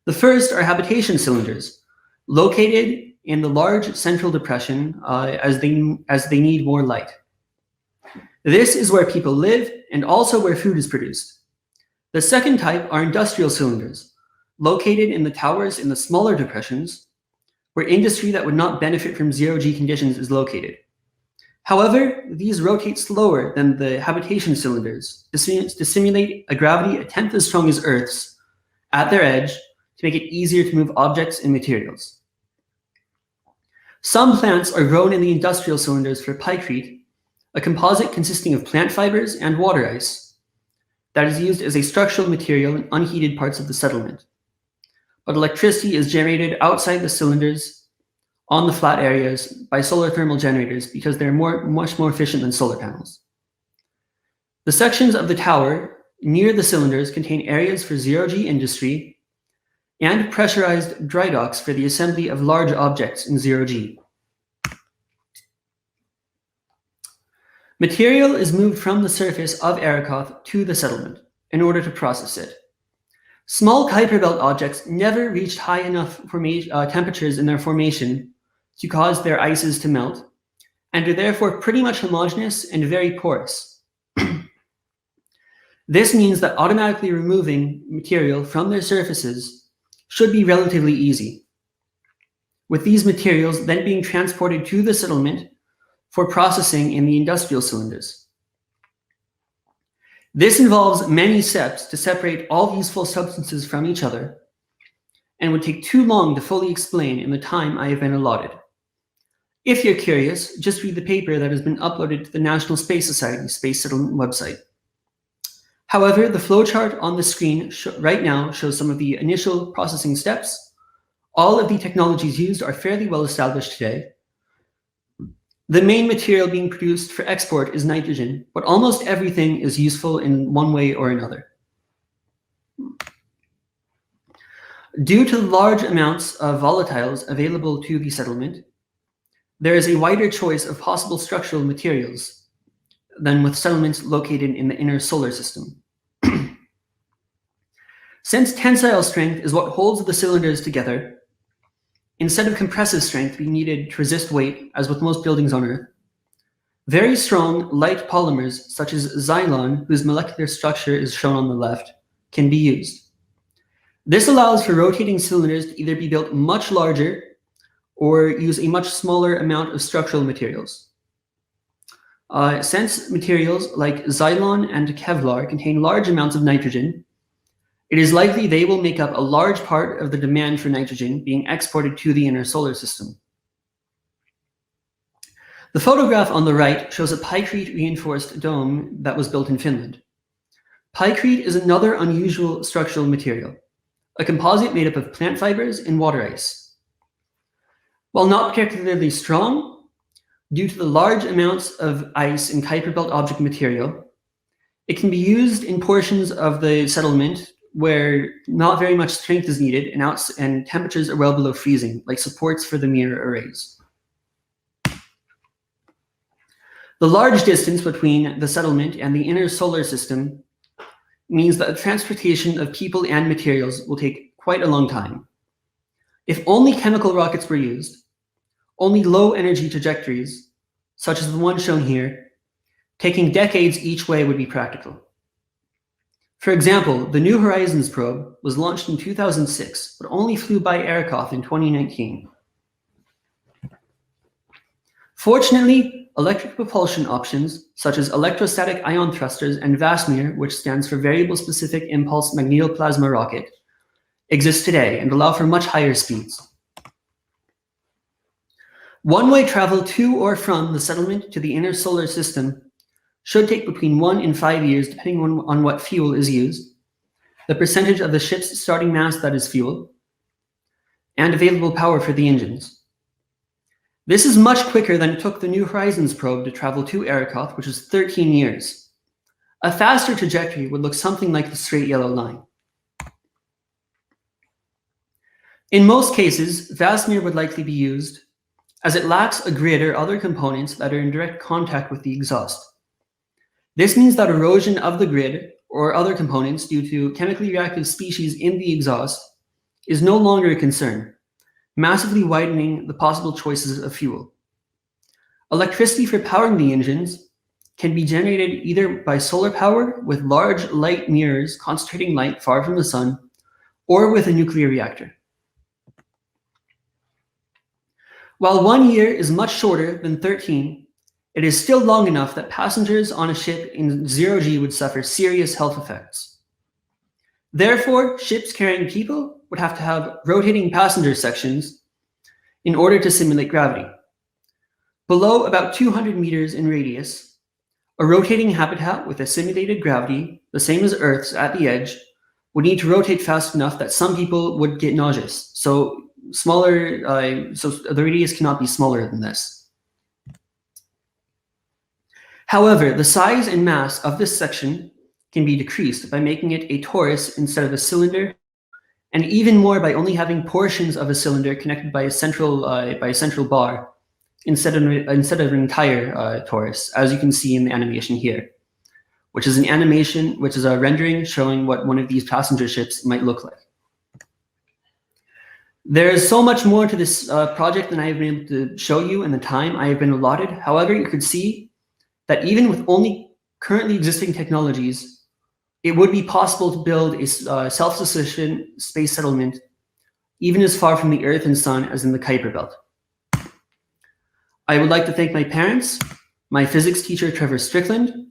The first are habitation cylinders, located in the large central depression as they need more light. This is where people live and also where food is produced. The second type are industrial cylinders, located in the towers in the smaller depressions, where industry that would not benefit from zero-G conditions is located. However, these rotate slower than the habitation cylinders to simulate a gravity a tenth as strong as Earth's at their edge to make it easier to move objects and materials. Some plants are grown in the industrial cylinders for pykrete, a composite consisting of plant fibers and water ice that is used as a structural material in unheated parts of the settlement. But electricity is generated outside the cylinders on the flat areas by solar thermal generators because they're much more efficient than solar panels. The sections of the tower near the cylinders contain areas for zero-G industry and pressurized dry docks for the assembly of large objects in zero-G. Material is moved from the surface of Arakoth to the settlement in order to process it. Small Kuiper Belt objects never reached high enough temperatures in their formation to cause their ices to melt, and are therefore pretty much homogeneous and very porous. This means that automatically removing material from their surfaces should be relatively easy, with these materials then being transported to the settlement for processing in the industrial cylinders. This involves many steps to separate all useful substances from each other, and would take too long to fully explain in the time I have been allotted. If you're curious, just read the paper that has been uploaded to the National Space Society Space Settlement website. However, the flowchart on the screen right now shows some of the initial processing steps. All of the technologies used are fairly well established today. The main material being produced for export is nitrogen, but almost everything is useful in one way or another. Due to the large amounts of volatiles available to the settlement, there is a wider choice of possible structural materials than with settlements located in the inner solar system. Since tensile strength is what holds the cylinders together, instead of compressive strength being needed to resist weight, as with most buildings on Earth, very strong, light polymers such as Xylon, whose molecular structure is shown on the left, can be used. This allows for rotating cylinders to either be built much larger or use a much smaller amount of structural materials. Since materials like Xylon and Kevlar contain large amounts of nitrogen, it is likely they will make up a large part of the demand for nitrogen being exported to the inner solar system. The photograph on the right shows a pykrete reinforced dome that was built in Finland. Pykrete is another unusual structural material, a composite made up of plant fibers and water ice. While not particularly strong, due to the large amounts of ice in Kuiper Belt object material, it can be used in portions of the settlement where not very much strength is needed and temperatures are well below freezing, like supports for the mirror arrays. The large distance between the settlement and the inner solar system means that the transportation of people and materials will take quite a long time. If only chemical rockets were used, only low energy trajectories, such as the one shown here, taking decades each way would be practical. For example, the New Horizons probe was launched in 2006, but only flew by Arakoth in 2019. Fortunately, electric propulsion options, such as electrostatic ion thrusters and VASMIR, which stands for Variable Specific Impulse Magnetoplasma Rocket, exist today and allow for much higher speeds. One-way travel to or from the settlement to the inner solar system should take between 1 and 5 years, depending on what fuel is used, the percentage of the ship's starting mass that is fuel, and available power for the engines. This is much quicker than it took the New Horizons probe to travel to Arakoth, which is 13 years. A faster trajectory would look something like the straight yellow line. In most cases, VASMIR would likely be used, as it lacks a grid or other components that are in direct contact with the exhaust. This means that erosion of the grid or other components due to chemically reactive species in the exhaust is no longer a concern, massively widening the possible choices of fuel. Electricity for powering the engines can be generated either by solar power with large light mirrors concentrating light far from the sun, or with a nuclear reactor. While 1 year is much shorter than 13, it is still long enough that passengers on a ship in zero-G would suffer serious health effects. Therefore, ships carrying people would have to have rotating passenger sections in order to simulate gravity. Below about 200 meters in radius, a rotating habitat with a simulated gravity, the same as Earth's at the edge, would need to rotate fast enough that some people would get nauseous. So the radius cannot be smaller than this. However, the size and mass of this section can be decreased by making it a torus instead of a cylinder, and even more by only having portions of a cylinder connected by a central bar instead of an entire torus, as you can see in the animation here, which is a rendering showing what one of these passenger ships might look like. There is so much more to this project than I have been able to show you in the time I have been allotted. However, you could see that even with only currently existing technologies, it would be possible to build a self-sufficient space settlement even as far from the Earth and Sun as in the Kuiper Belt. I would like to thank my parents, my physics teacher, Trevor Strickland,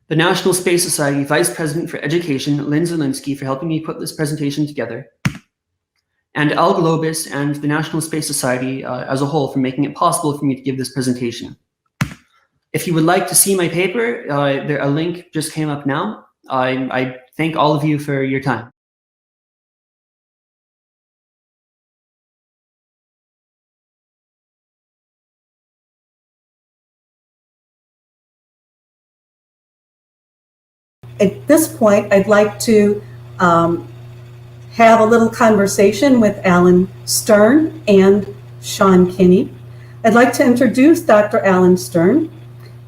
the National Space Society Vice President for Education, Lynn Zielinski, for helping me put this presentation together, and Al Globus and the National Space Society as a whole for making it possible for me to give this presentation. If you would like to see my paper, a link just came up now. I thank all of you for your time. At this point, I'd like to have a little conversation with Alan Stern and Sean Kinney. I'd like to introduce Dr. Alan Stern.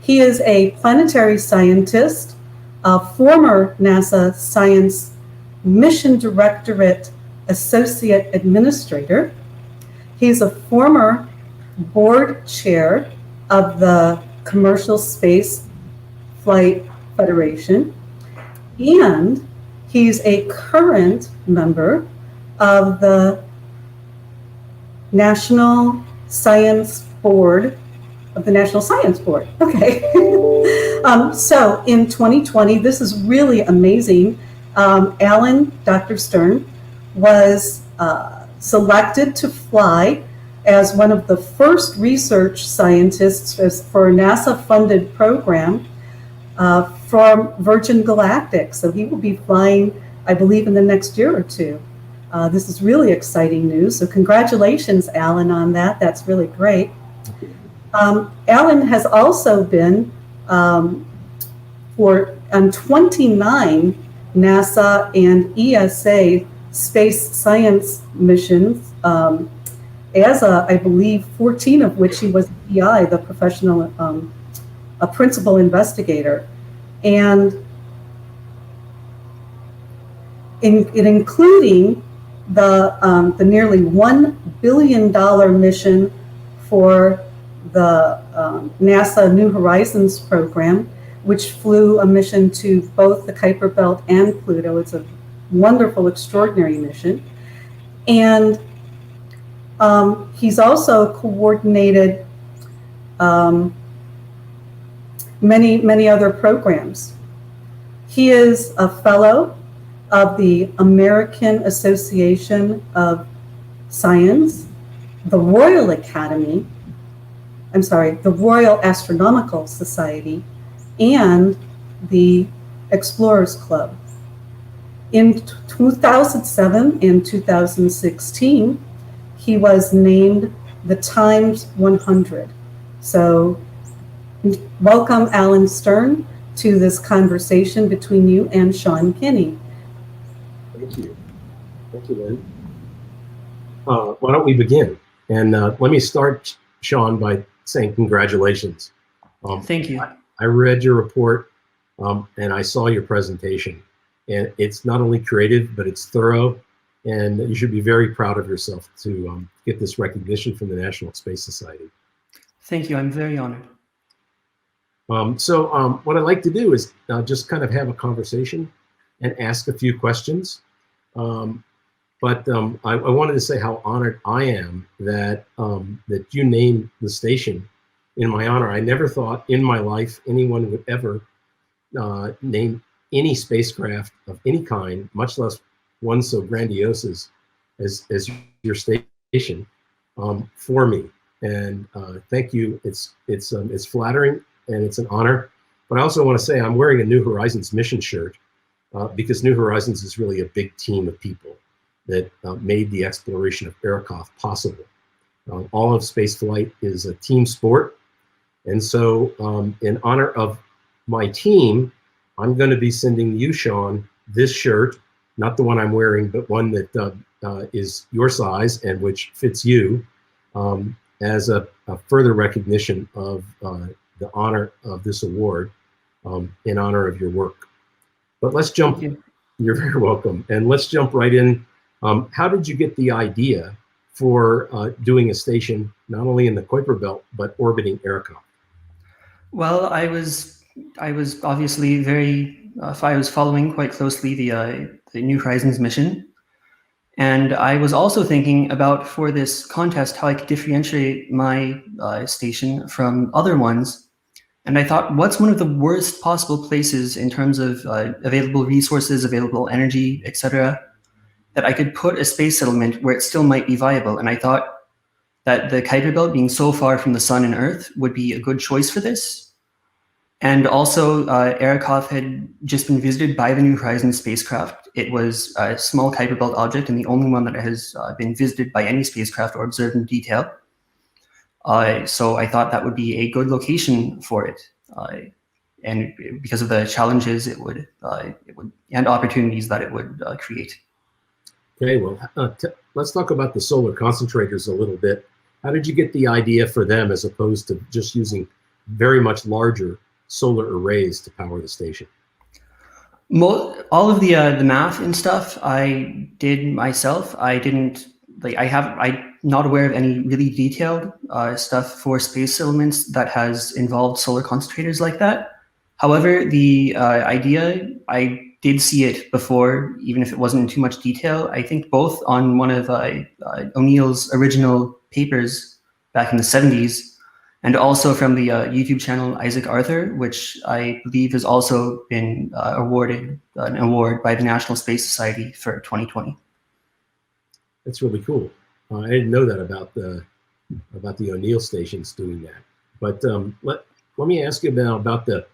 He is a planetary scientist, a former NASA Science Mission Directorate Associate Administrator. He's a former board chair of the Commercial Space Flight Federation, and he's a current member of the National Science Board, Okay. So in 2020, this is really amazing. Alan, Dr. Stern, was selected to fly as one of the first research scientists for a NASA-funded program from Virgin Galactic. So he will be flying, I believe, in the next year or two. This is really exciting news. So congratulations, Alan, on that. That's really great. Alan has also been on 29 NASA and ESA space science missions, I believe 14 of which he was PI, the professional, a principal investigator. And including the nearly $1 billion mission for the NASA New Horizons program, which flew a mission to both the Kuiper Belt and Pluto. It's a wonderful, extraordinary mission. And he's also coordinated many other programs. He is a fellow of the American Association of Science, the Royal Astronomical Society, and the Explorers Club. In 2007 and 2016, he was named the Times 100. So welcome, Alan Stern, to this conversation between you and Sean Kinney. Thank you. Thank you, Lynn. Why don't we begin? And let me start, Sean, by saying congratulations. Thank you. I read your report and I saw your presentation. And it's not only creative, but it's thorough. And you should be very proud of yourself to get this recognition from the National Space Society. Thank you. I'm very honored. So what I'd like to do is just kind of have a conversation and ask a few questions. But I wanted to say how honored I am that that you named the station in my honor. I never thought in my life anyone would ever name any spacecraft of any kind, much less one so grandiose as your station, for me. And thank you. It's flattering and it's an honor. But I also want to say I'm wearing a New Horizons mission shirt because New Horizons is really a big team of people that made the exploration of Arrokoth possible. All of space flight is a team sport, And so in honor of my team, I'm going to be sending you, Sean, this shirt, not the one I'm wearing, but one that is your size and which fits you, as a further recognition of the honor of this award, in honor of your work. But let's jump. You're very welcome. And let's jump right in. How did you get the idea for doing a station not only in the Kuiper Belt but orbiting ERCOT? Well, I was obviously I was following quite closely the New Horizons mission, and I was also thinking about, for this contest, how I could differentiate my station from other ones. And I thought, what's one of the worst possible places in terms of available resources, available energy, etc., that I could put a space settlement where it still might be viable? And I thought that the Kuiper Belt, being so far from the sun and Earth, would be a good choice for this. And also, ERCOT had just been visited by the New Horizons spacecraft. It was a small Kuiper Belt object and the only one that has been visited by any spacecraft or observed in detail. So I thought that would be a good location for it, and because of the challenges it would and opportunities that it would create. Okay, well, let's talk about the solar concentrators a little bit. How did you get the idea for them as opposed to just using very much larger solar arrays to power the station? All of the math and stuff I did myself. I'm not aware of any really detailed stuff for space settlements that has involved solar concentrators like that. However, the idea, I did see it before, even if it wasn't in too much detail. I think both on one of O'Neill's original papers back in the 70s, and also from the YouTube channel Isaac Arthur, which I believe has also been awarded an award by the National Space Society for 2020. That's really cool. I didn't know that about the O'Neill stations doing that. But let me ask you now about the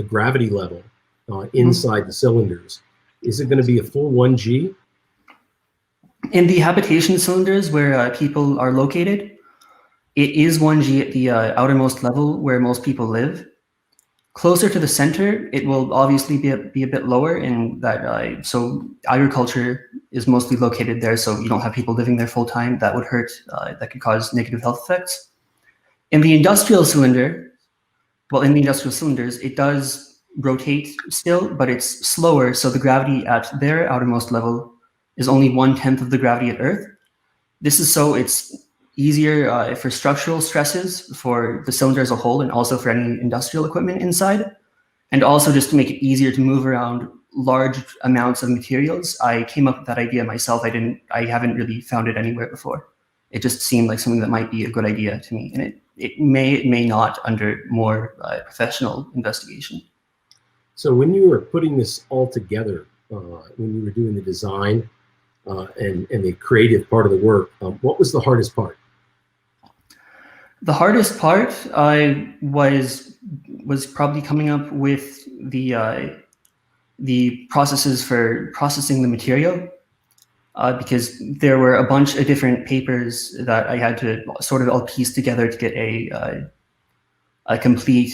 gravity level inside the cylinders. Is it going to be a full 1G? In the habitation cylinders where people are located, it is 1G at the outermost level where most people live. Closer to the center, it will obviously be a bit lower in that. So agriculture is mostly located there, so you don't have people living there full time. That would hurt. That could cause negative health effects. In the industrial cylinders, it does rotate still, but it's slower. So the gravity at their outermost level is only 1/10 of the gravity at Earth. This is so it's easier for structural stresses for the cylinder as a whole, and also for any industrial equipment inside, and also just to make it easier to move around large amounts of materials. I came up with that idea myself. I haven't really found it anywhere before. It just seemed like something that might be a good idea to me, and it may not under more professional investigation. So when you were putting this all together, when you were doing the design and the creative part of the work, what was the hardest part? The hardest part was probably coming up with the processes for processing the material, because there were a bunch of different papers that I had to sort of all piece together to get a complete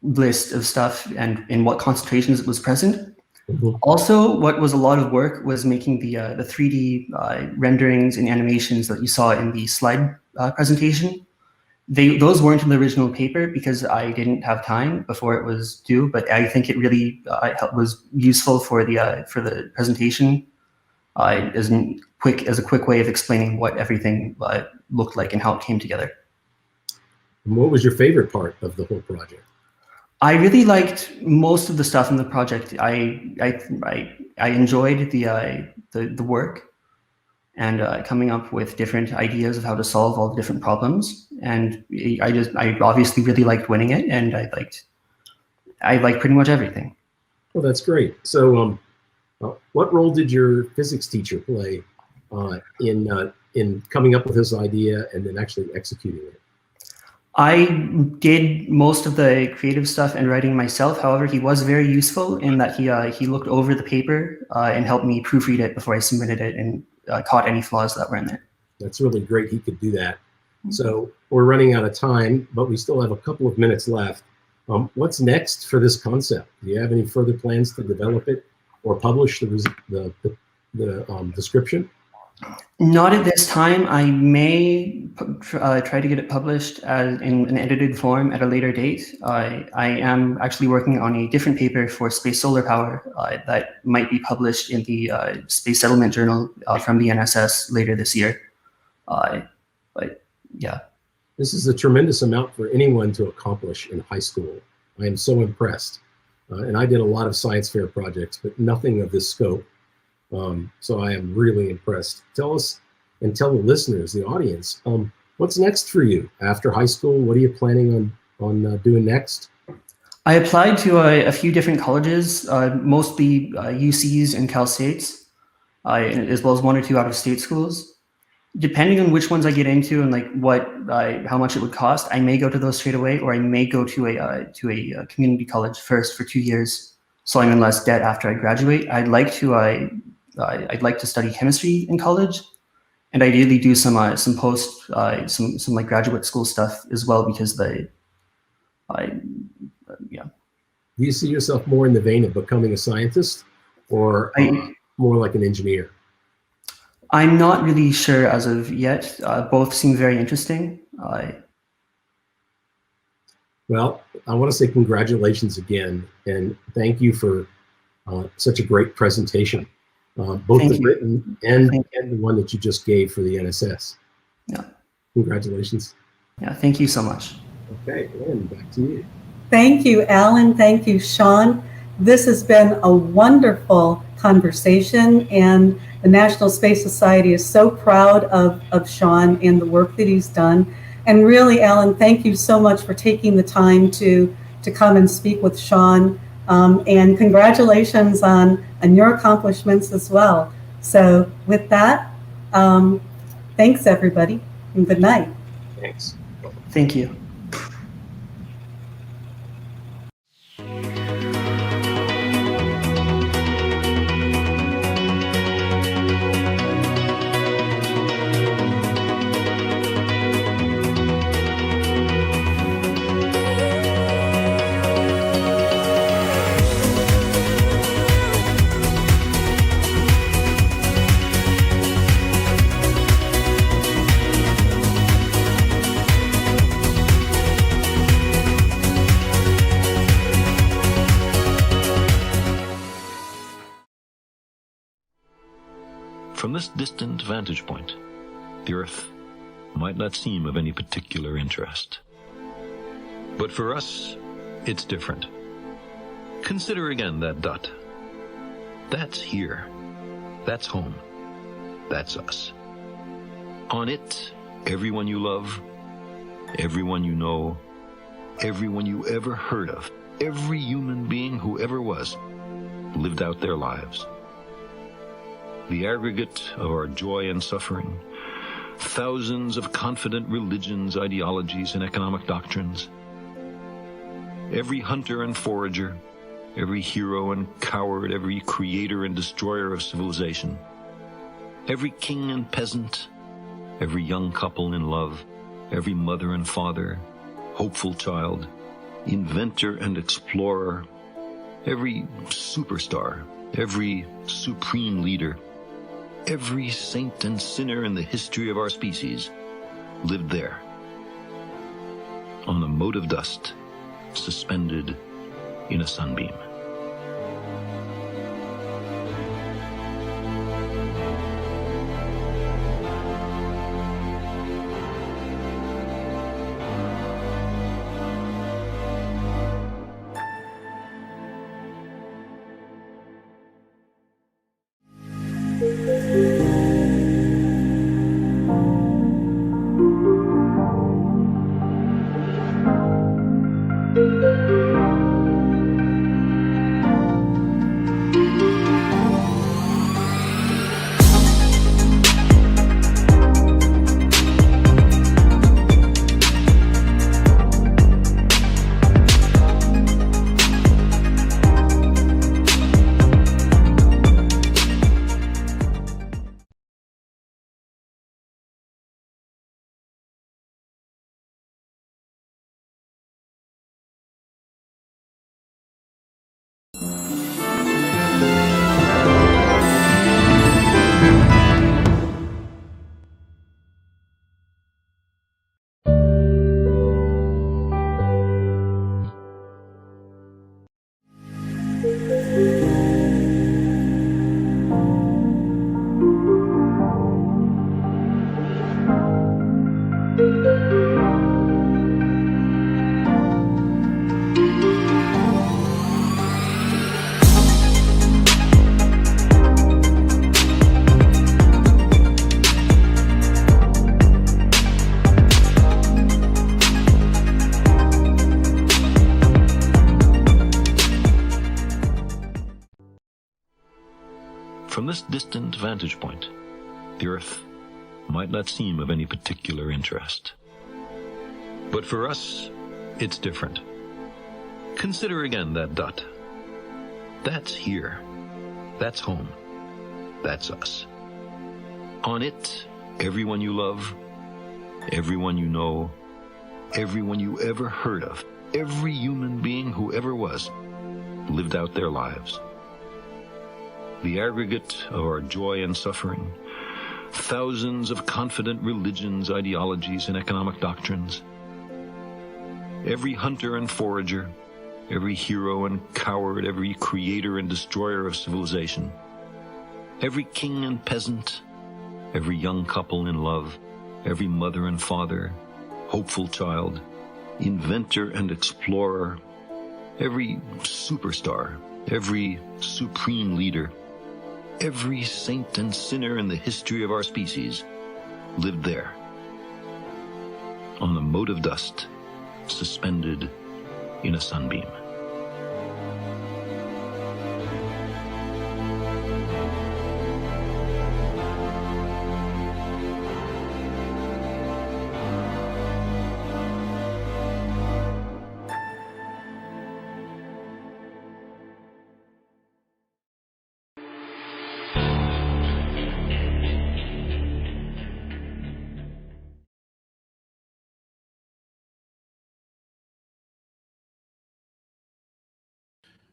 list of stuff and in what concentrations it was present. Mm-hmm. Also, what was a lot of work was making the 3D renderings and animations that you saw in the slide presentation. Those weren't in the original paper because I didn't have time before it was due, but I think it really was useful for the presentation as a quick way of explaining what everything looked like and how it came together. And what was your favorite part of the whole project? I really liked most of the stuff in the project. I enjoyed the work and coming up with different ideas of how to solve all the different problems. And I obviously really liked winning it, and I liked pretty much everything. Well, that's great. So, what role did your physics teacher play in coming up with this idea and then actually executing it? I did most of the creative stuff and writing myself. However, he was very useful in that he looked over the paper and helped me proofread it before I submitted it and caught any flaws that were in there. That's really great. He could do that. So we're running out of time, but we still have a couple of minutes left. What's next for this concept? Do you have any further plans to develop it or publish the description? Not at this time. I may try to get it published in an edited form at a later date. I am actually working on a different paper for space solar power that might be published in the Space Settlement Journal from the NSS later this year. But yeah. This is a tremendous amount for anyone to accomplish in high school. I am so impressed. And I did a lot of science fair projects, but nothing of this scope. So I am really impressed. Tell us, and tell the listeners, the audience, what's next for you after high school? What are you planning on doing next? I applied to a few different colleges, mostly UCs and Cal States, as well as one or two out-of-state schools. Depending on which ones I get into and like how much it would cost, I may go to those straight away, or I may go to a community college first for 2 years, so I'm in less debt after I graduate. I'd like to study chemistry in college, and ideally do some like graduate school stuff as well, because yeah. Do you see yourself more in the vein of becoming a scientist, or more like an engineer? I'm not really sure as of yet. Both seem very interesting. Well, I want to say congratulations again, and thank you for such a great presentation, both the written and the one that you just gave for the NSS. Yeah. Congratulations. Yeah, thank you so much. Okay, Lynn, back to you. Thank you, Alan. Thank you, Sean. This has been a wonderful conversation, and the National Space Society is so proud of Sean and the work that he's done. And really, Alan, thank you so much for taking the time to come and speak with Sean. And congratulations on your accomplishments as well. So with that, thanks everybody, and good night. Thanks. Thank you. From this distant vantage point, the Earth might not seem of any particular interest. But for us, it's different. Consider again that dot. That's here. That's home. That's us. On it, everyone you love, everyone you know, everyone you ever heard of, every human being who ever was, lived out their lives. The aggregate of our joy and suffering, thousands of confident religions, ideologies, and economic doctrines. Every hunter and forager, every hero and coward, every creator and destroyer of civilization, every king and peasant, every young couple in love, every mother and father, hopeful child, inventor and explorer, every superstar, every supreme leader, every saint and sinner in the history of our species lived there, on a mote of dust, suspended in a sunbeam. From this distant vantage point, the Earth might not seem of any particular interest. But for us, it's different. Consider again that dot. That's here. That's home. That's us. On it, everyone you love, everyone you know, everyone you ever heard of, every human being who ever was, lived out their lives. The aggregate of our joy and suffering, thousands of confident religions, ideologies, and economic doctrines. Every hunter and forager, every hero and coward, every creator and destroyer of civilization, every king and peasant, every young couple in love, every mother and father, hopeful child, inventor and explorer, every superstar, every supreme leader, every saint and sinner in the history of our species lived there, on a mote of dust, suspended in a sunbeam.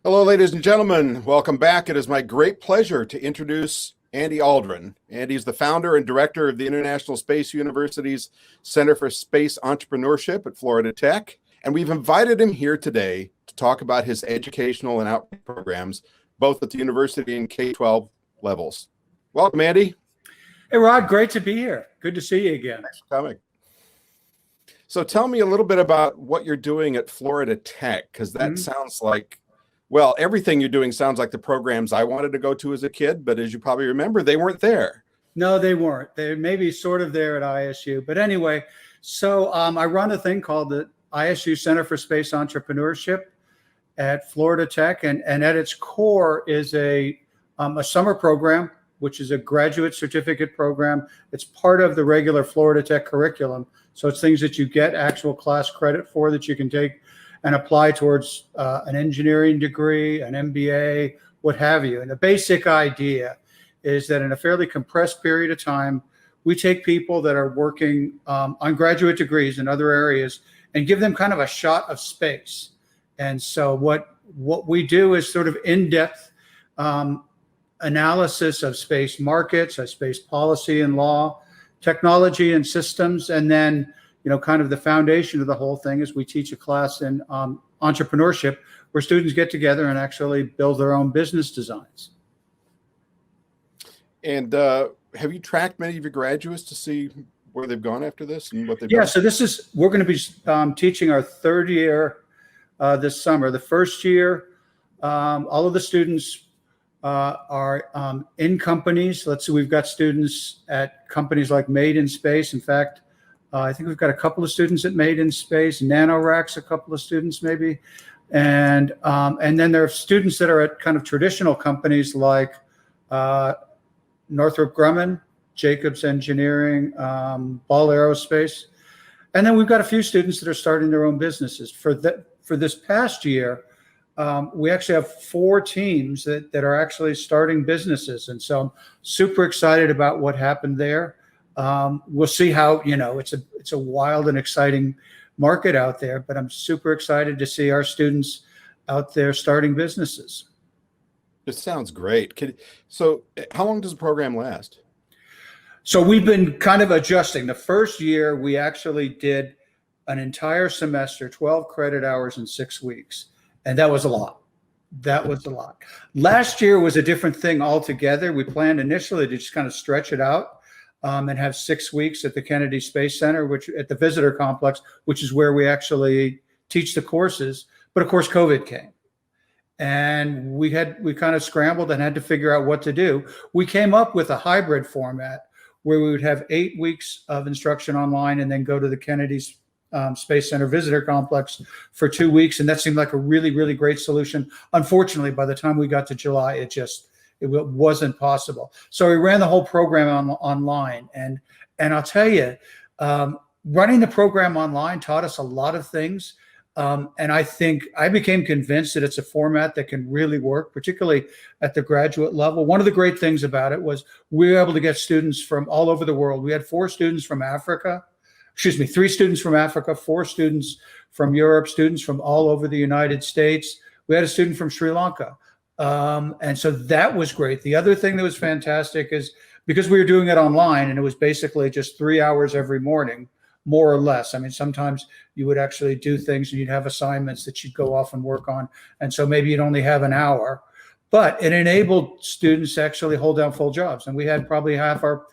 Hello, ladies and gentlemen. Welcome back. It is my great pleasure to introduce Andy Aldrin. Andy is the founder and director of the International Space University's Center for Space Entrepreneurship at Florida Tech. And we've invited him here today to talk about his educational and outreach programs, both at the university and K-12 levels. Welcome, Andy. Hey, Rod. Great to be here. Good to see you again. Thanks for coming. So tell me a little bit about what you're doing at Florida Tech, because that sounds like, well, everything you're doing sounds like the programs I wanted to go to as a kid, but as you probably remember, they weren't there. No, they weren't. They may be sort of there at ISU. But anyway, so I run a thing called the ISU Center for Space Entrepreneurship at Florida Tech. And at its core is a summer program, which is a graduate certificate program. It's part of the regular Florida Tech curriculum. So it's things that you get actual class credit for that you can take and apply towards an engineering degree, an MBA, what have you. And the basic idea is that in a fairly compressed period of time, we take people that are working on graduate degrees in other areas and give them kind of a shot of space. And so what we do is sort of in-depth analysis of space markets, of space policy and law, technology and systems, and then kind of the foundation of the whole thing is we teach a class in entrepreneurship where students get together and actually build their own business designs. And have you tracked many of your graduates to see where they've gone after this and what they've done? So we're going to be teaching our third year this summer. The first year, all of the students are in companies. Let's see, we've got students at companies like Made in Space. In fact, I think we've got a couple of students at Made in Space, NanoRacks, a couple of students maybe. And then there are students that are at kind of traditional companies like Northrop Grumman, Jacobs Engineering, Ball Aerospace. And then we've got a few students that are starting their own businesses. For this past year, we actually have 4 teams that are actually starting businesses. And so I'm super excited about what happened there. We'll see how, it's a wild and exciting market out there, but I'm super excited to see our students out there starting businesses. It sounds great. So how long does the program last? So we've been kind of adjusting. The first year, we actually did an entire semester, 12 credit hours in 6 weeks. And that was a lot. Last year was a different thing altogether. We planned initially to just kind of stretch it out and have 6 weeks at the Kennedy Space Center, which at the visitor complex, which is where we actually teach the courses. But of course, COVID came. And we kind of scrambled and had to figure out what to do. We came up with a hybrid format where we would have 8 weeks of instruction online and then go to the Kennedy Space Center visitor complex for 2 weeks. And that seemed like a really, really great solution. Unfortunately, by the time we got to July, it just It wasn't possible. So we ran the whole program online. And I'll tell you, running the program online taught us a lot of things. And I think I became convinced that it's a format that can really work, particularly at the graduate level. One of the great things about it was we were able to get students from all over the world. We had 3 students from Africa, 4 students from Europe, students from all over the United States. We had a student from Sri Lanka. And so that was great. The other thing that was fantastic is because we were doing it online and it was basically just 3 hours every morning, more or less. I mean, sometimes you would actually do things and you'd have assignments that you'd go off and work on. And so maybe you'd only have an hour, but it enabled students to actually hold down full jobs. And we had probably half our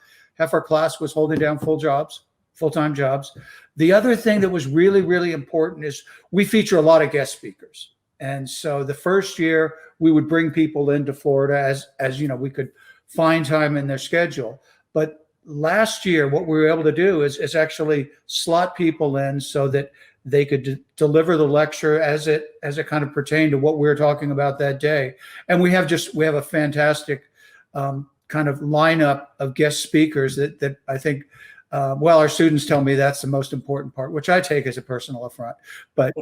class was holding down full-time jobs. The other thing that was really, really important is we feature a lot of guest speakers. And so the first year we would bring people into Florida as you know, we could find time in their schedule. But last year, what we were able to do is actually slot people in so that they could deliver the lecture as it kind of pertained to what we were talking about that day. And we have a fantastic kind of lineup of guest speakers that I think, well, our students tell me that's the most important part, which I take as a personal affront. But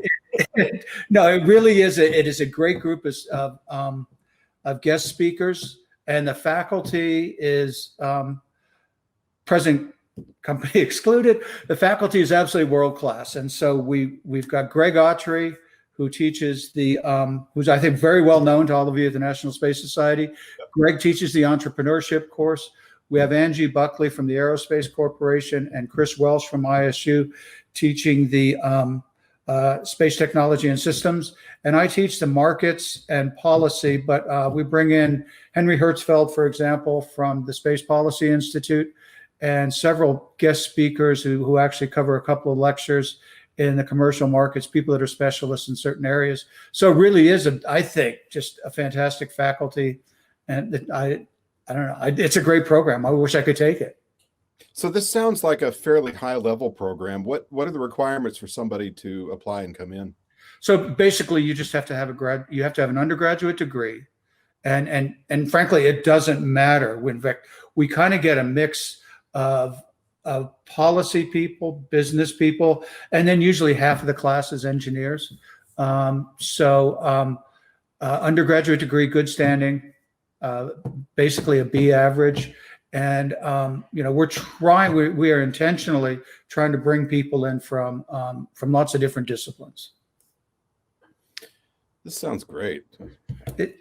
no, it really is. It is a great group of guest speakers, and the faculty is present company excluded. The faculty is absolutely world class, and so we've got Greg Autry, who teaches who's I think very well known to all of you at the National Space Society. Greg teaches the entrepreneurship course. We have Angie Buckley from the Aerospace Corporation and Chris Welsh from ISU teaching the space technology and systems. And I teach the markets and policy, but we bring in Henry Hertzfeld, for example, from the Space Policy Institute, and several guest speakers who actually cover a couple of lectures in the commercial markets, people that are specialists in certain areas. So it really is, I think, just a fantastic faculty. And I don't know, it's a great program. I wish I could take it. So this sounds like a fairly high level program. What are the requirements for somebody to apply and come in? So basically, you just have to have you have to have an undergraduate degree, and frankly, it doesn't matter. In fact, we kind of get a mix of policy people, business people, and then usually half of the class is engineers. Undergraduate degree, good standing, basically a B average. And, you know, we are intentionally trying to bring people in from lots of different disciplines. This sounds great. It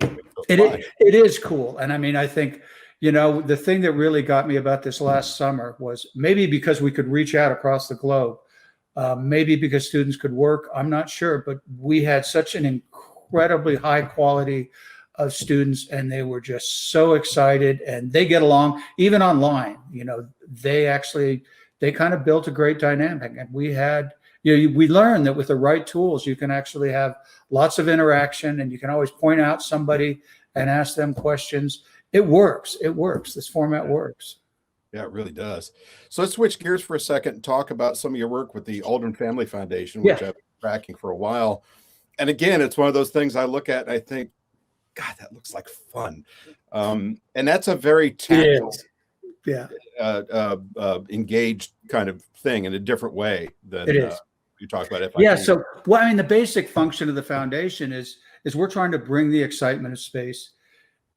is cool. And I mean, I think, you know, the thing that really got me about this last summer was maybe because we could reach out across the globe, maybe because students could work, I'm not sure, but we had such an incredibly high quality of students, and they were just so excited, and they get along even online. You know, they kind of built a great dynamic, and we learned that with the right tools, you can actually have lots of interaction, and you can always point out somebody and ask them questions. It works. This format works. Yeah, it really does. So let's switch gears for a second and talk about some of your work with the Aldrin Family Foundation, which I've been tracking for a while. And again, it's one of those things I look at and I think, God, that looks like fun. And that's a very tactile, engaged kind of thing in a different way than you talk about. Yeah. So, well, I mean, the basic function of the foundation is we're trying to bring the excitement of space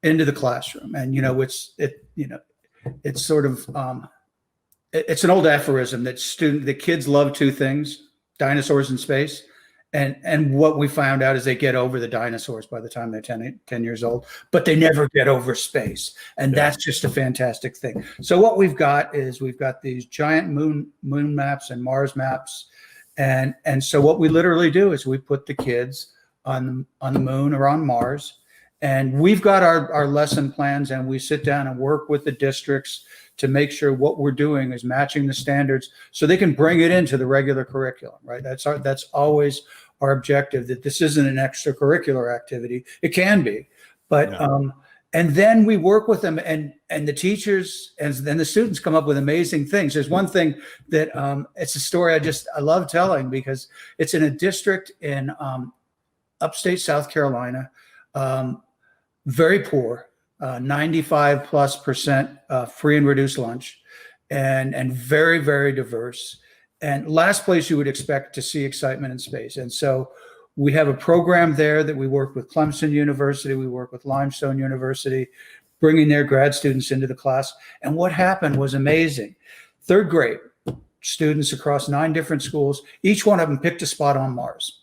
into the classroom. And, you know, it's sort of, it's an old aphorism that the kids love two things: dinosaurs and space. And what we found out is they get over the dinosaurs by the time they're 10 years old, but they never get over space. And that's just a fantastic thing. So what we've got these giant moon maps and Mars maps. And so what we literally do is we put the kids on the moon or on Mars, and we've got our lesson plans, and we sit down and work with the districts to make sure what we're doing is matching the standards so they can bring it into the regular curriculum, right? That's always our objective, that this isn't an extracurricular activity. It can be, but, and then we work with them, and the teachers and then the students come up with amazing things. There's one thing that, it's a story I love telling, because it's in a district in upstate South Carolina, very poor, 95+% free and reduced lunch, and very, very diverse. And last place you would expect to see excitement in space. And so we have a program there that we work with Clemson University, we work with Limestone University, bringing their grad students into the class. And what happened was amazing. Third grade students across 9 different schools, each one of them picked a spot on Mars.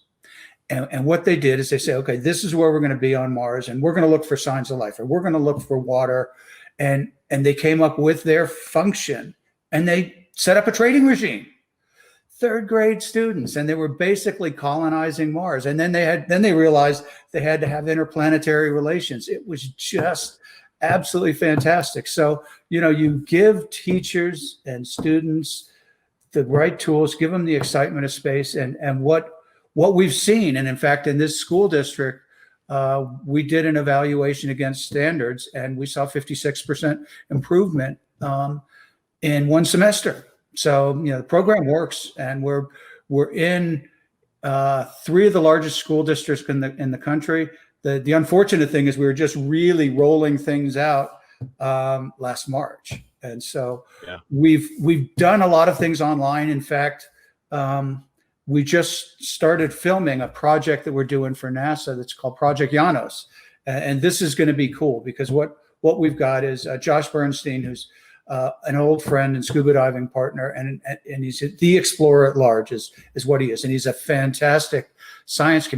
And what they did is they say, okay, this is where we're going to be on Mars, and we're going to look for signs of life, or we're going to look for water. And they came up with their function, and they set up a trading regime. Third grade students, and they were basically colonizing Mars. And then they realized they had to have interplanetary relations. It was just absolutely fantastic. So, you give teachers and students the right tools, give them the excitement of space, and what we've seen. And in fact, in this school district, we did an evaluation against standards, and we saw 56% improvement in one semester. So, the program works, and we're in 3 of the largest school districts in the country. The unfortunate thing is we were just really rolling things out last March, and so we've done a lot of things online. In fact, we just started filming a project that we're doing for NASA that's called Project Janos, and this is going to be cool because what we've got is Josh Bernstein, who's an old friend and scuba diving partner, and he's the explorer at large is what he is, and he's a fantastic science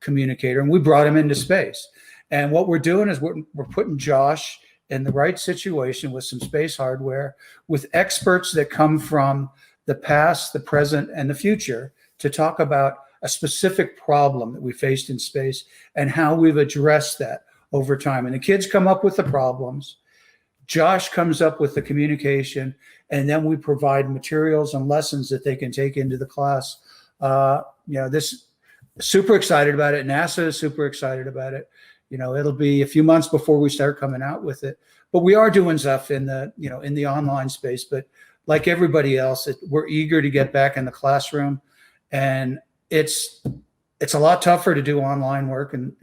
communicator, and we brought him into space. And what we're doing is we're putting Josh in the right situation with some space hardware, with experts that come from the past, the present, and the future to talk about a specific problem that we faced in space and how we've addressed that over time. And the kids come up with the problems, Josh comes up with the communication, and then we provide materials and lessons that they can take into the class. This super excited about it. NASA is super excited about it. It'll be a few months before we start coming out with it, but we are doing stuff in the online space. But like everybody else, we're eager to get back in the classroom, and it's a lot tougher to do online work, and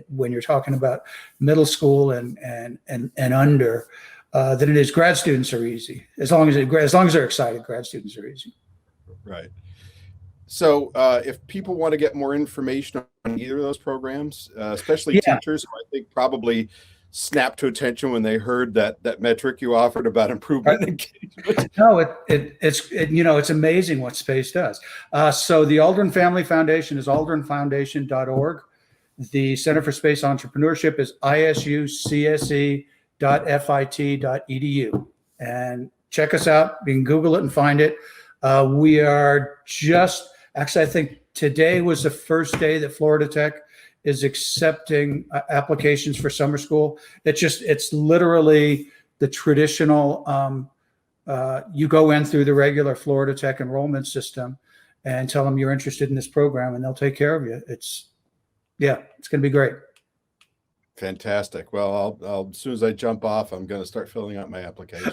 when you're talking about middle school and under, than it is. Grad students are easy as long as they're excited. Grad students are easy. Right. So, if people want to get more information on either of those programs, especially teachers, who I think probably snapped to attention when they heard that metric you offered about improvement in engagement. No, it's amazing what space does. So the Aldrin Family Foundation is aldrinfoundation.org. The Center for Space Entrepreneurship is isucse.fit.edu. And check us out. You can Google it and find it. We are actually, I think today was the first day that Florida Tech is accepting applications for summer school. It's literally the traditional, you go in through the regular Florida Tech enrollment system and tell them you're interested in this program, and they'll take care of you. It's going to be great. Fantastic. Well, I'll as soon as I jump off, I'm going to start filling out my application.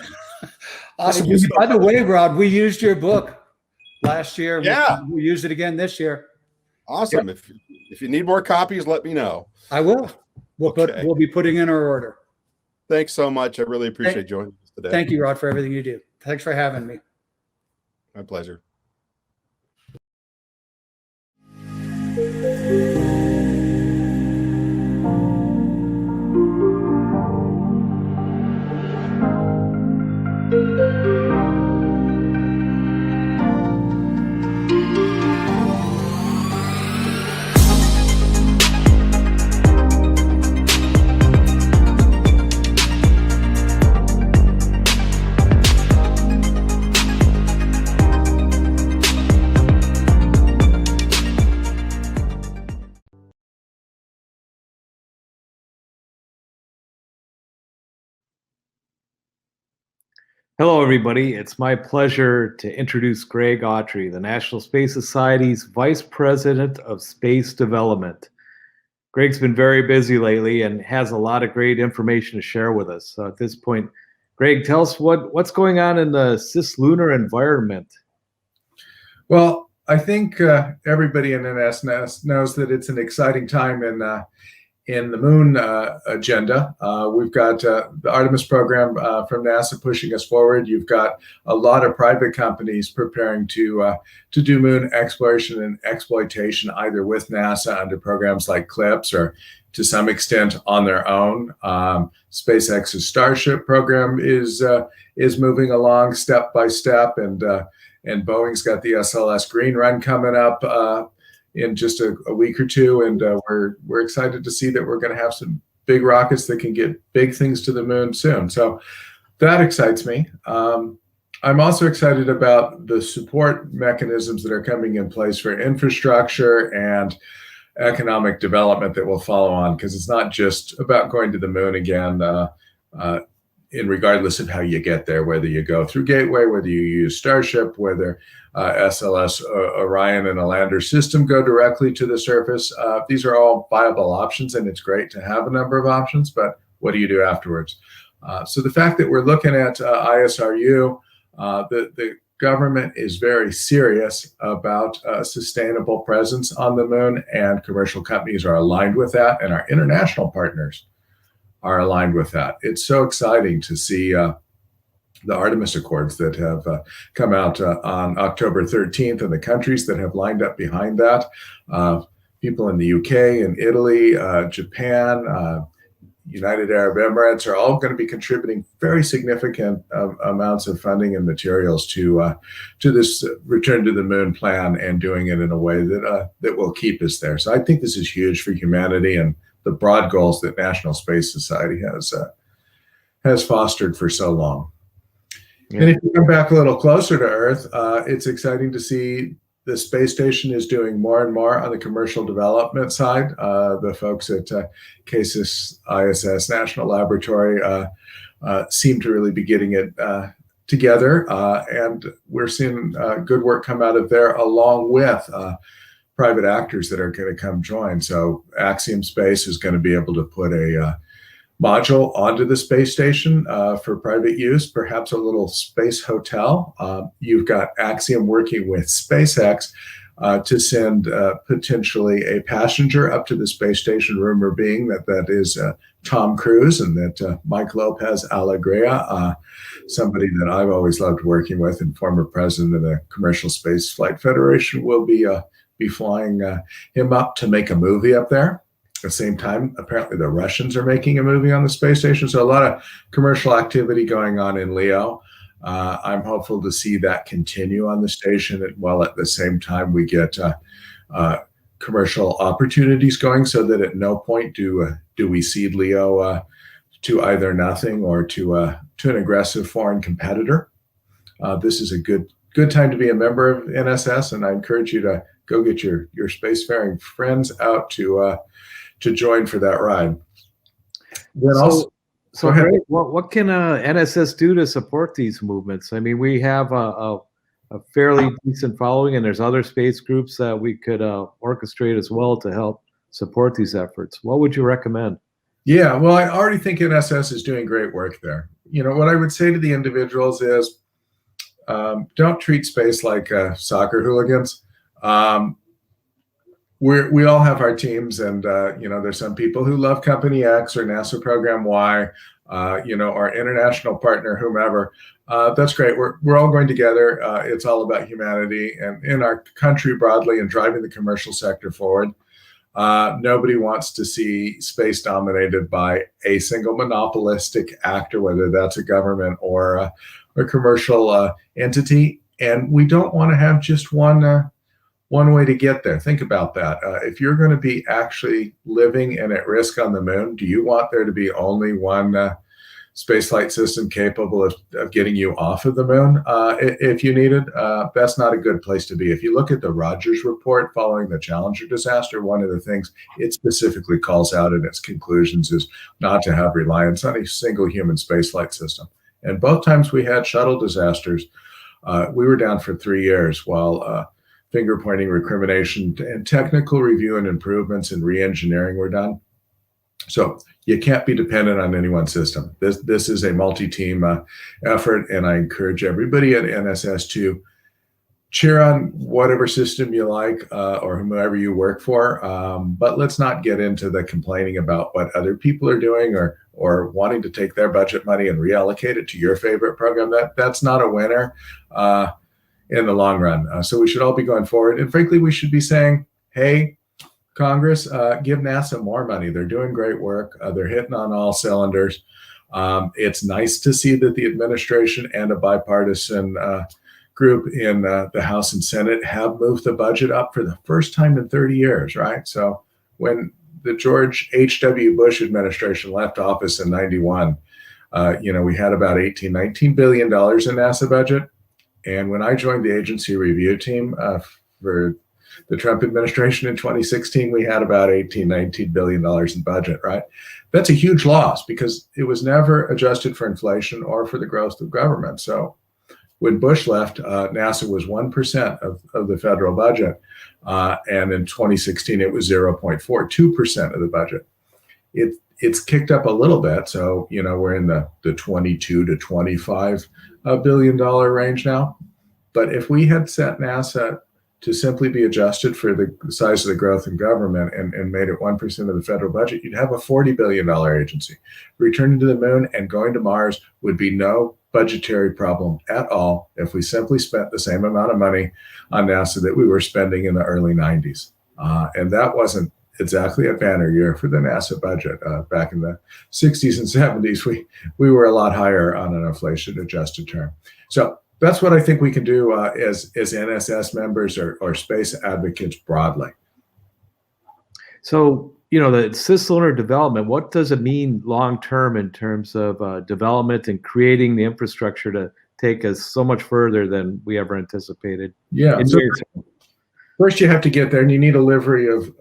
Awesome. By the way, Rod, we used your book last year. Yeah. We used it again this year. Awesome. Yep. If you need more copies, let me know. I will. We'll be putting in our order. Thanks so much. I really appreciate joining us today. Thank you, Rod, for everything you do. Thanks for having me. My pleasure. Hello, everybody. It's my pleasure to introduce Greg Autry, the National Space Society's Vice President of Space Development. Greg's been very busy lately and has a lot of great information to share with us. So at this point, Greg, tell us what's going on in the cislunar environment. Well, I think everybody in NSS knows that it's an exciting time in the moon agenda. We've got the Artemis program from NASA pushing us forward. You've got a lot of private companies preparing to do moon exploration and exploitation, either with NASA under programs like CLIPS or to some extent on their own. SpaceX's Starship program is moving along step by step, and Boeing's got the SLS Green Run coming up in just a week or two, and we're excited to see that we're going to have some big rockets that can get big things to the moon soon. So that excites me. I'm also excited about the support mechanisms that are coming in place for infrastructure and economic development that will follow on, because it's not just about going to the moon again, in regardless of how you get there, whether you go through Gateway, whether you use Starship, whether SLS Orion and a lander system go directly to the surface. These are all viable options, and it's great to have a number of options, but what do you do afterwards? So the fact that we're looking at ISRU, the government is very serious about a sustainable presence on the moon, and commercial companies are aligned with that, and our international partners are aligned with that. It's so exciting to see the Artemis Accords that have come out on October 13th, and the countries that have lined up behind that. People in the UK and Italy, Japan, United Arab Emirates are all going to be contributing very significant amounts of funding and materials to this return to the moon plan, and doing it in a way that will keep us there. So I think this is huge for humanity and the broad goals that National Space Society has fostered for so long. Yeah. And if you come back a little closer to Earth, it's exciting to see the space station is doing more and more on the commercial development side. The folks at CASIS ISS National Laboratory seem to really be getting it together, and we're seeing good work come out of there, along with private actors that are going to come join. So Axiom Space is going to be able to put a module onto the space station for private use, perhaps a little space hotel. You've got Axiom working with SpaceX to send potentially a passenger up to the space station, rumor being that is Tom Cruise, and that Mike Lopez Alegria, somebody that I've always loved working with and former president of the Commercial Space Flight Federation, will be flying him up to make a movie up there. At the same time, apparently the Russians are making a movie on the space station. So a lot of commercial activity going on in LEO. I'm hopeful to see that continue on the station, while at the same time we get commercial opportunities going, so that at no point do we cede LEO to either nothing or to an aggressive foreign competitor. This is a good time to be a member of NSS, and I encourage you to go get your spacefaring friends out to join for that ride. So Greg, what can NSS do to support these movements? I mean, we have a fairly decent following, and there's other space groups that we could orchestrate as well to help support these efforts. What would you recommend? Yeah, well, I already think NSS is doing great work there. You know, what I would say to the individuals is, don't treat space like soccer hooligans. We all have our teams, and there's some people who love Company X or NASA Program Y, our international partner, whomever. That's great. We're all going together. It's all about humanity and in our country broadly, and driving the commercial sector forward. Nobody wants to see space dominated by a single monopolistic actor, whether that's a government or a commercial entity. And we don't want to have just one way to get there. Think about that. If you're going to be actually living and at risk on the moon, do you want there to be only one spaceflight system capable of getting you off of the moon if you need it? That's not a good place to be. If you look at the Rogers report following the Challenger disaster, one of the things it specifically calls out in its conclusions is not to have reliance on a single human spaceflight system. And both times we had shuttle disasters, we were down for 3 years while finger pointing, recrimination, and technical review and improvements and re-engineering were done. So you can't be dependent on any one system. This is a multi-team effort, and I encourage everybody at NSS cheer on whatever system you like or whomever you work for, but let's not get into the complaining about what other people are doing or wanting to take their budget money and reallocate it to your favorite program. That's not a winner in the long run. So we should all be going forward. And frankly, we should be saying, hey, Congress, give NASA more money. They're doing great work. They're hitting on all cylinders. It's nice to see that the administration and a bipartisan group in the House and Senate have moved the budget up for the first time in 30 years, right? So when the George H.W. Bush administration left office in 91, we had about $19 billion in NASA budget. And when I joined the agency review team for the Trump administration in 2016, we had about $19 billion in budget, right? That's a huge loss because it was never adjusted for inflation or for the growth of government. So when Bush left, NASA was 1% of the federal budget. And in 2016, it was 0.42% of the budget. It's kicked up a little bit. So, we're in the $22 to $25 billion range now. But if we had set NASA to simply be adjusted for the size of the growth in government and made it 1% of the federal budget, you'd have a $40 billion agency. Returning to the moon and going to Mars would be no budgetary problem at all if we simply spent the same amount of money on NASA that we were spending in the early 90s. And that wasn't exactly a banner year for the NASA budget. Back in the 60s and 70s, we were a lot higher on an inflation-adjusted term. So that's what I think we can do as NSS members or space advocates broadly. So, the cislunar development, what does it mean long-term in terms of development and creating the infrastructure to take us so much further than we ever anticipated? Yeah. First, you have to get there, and you need a livery of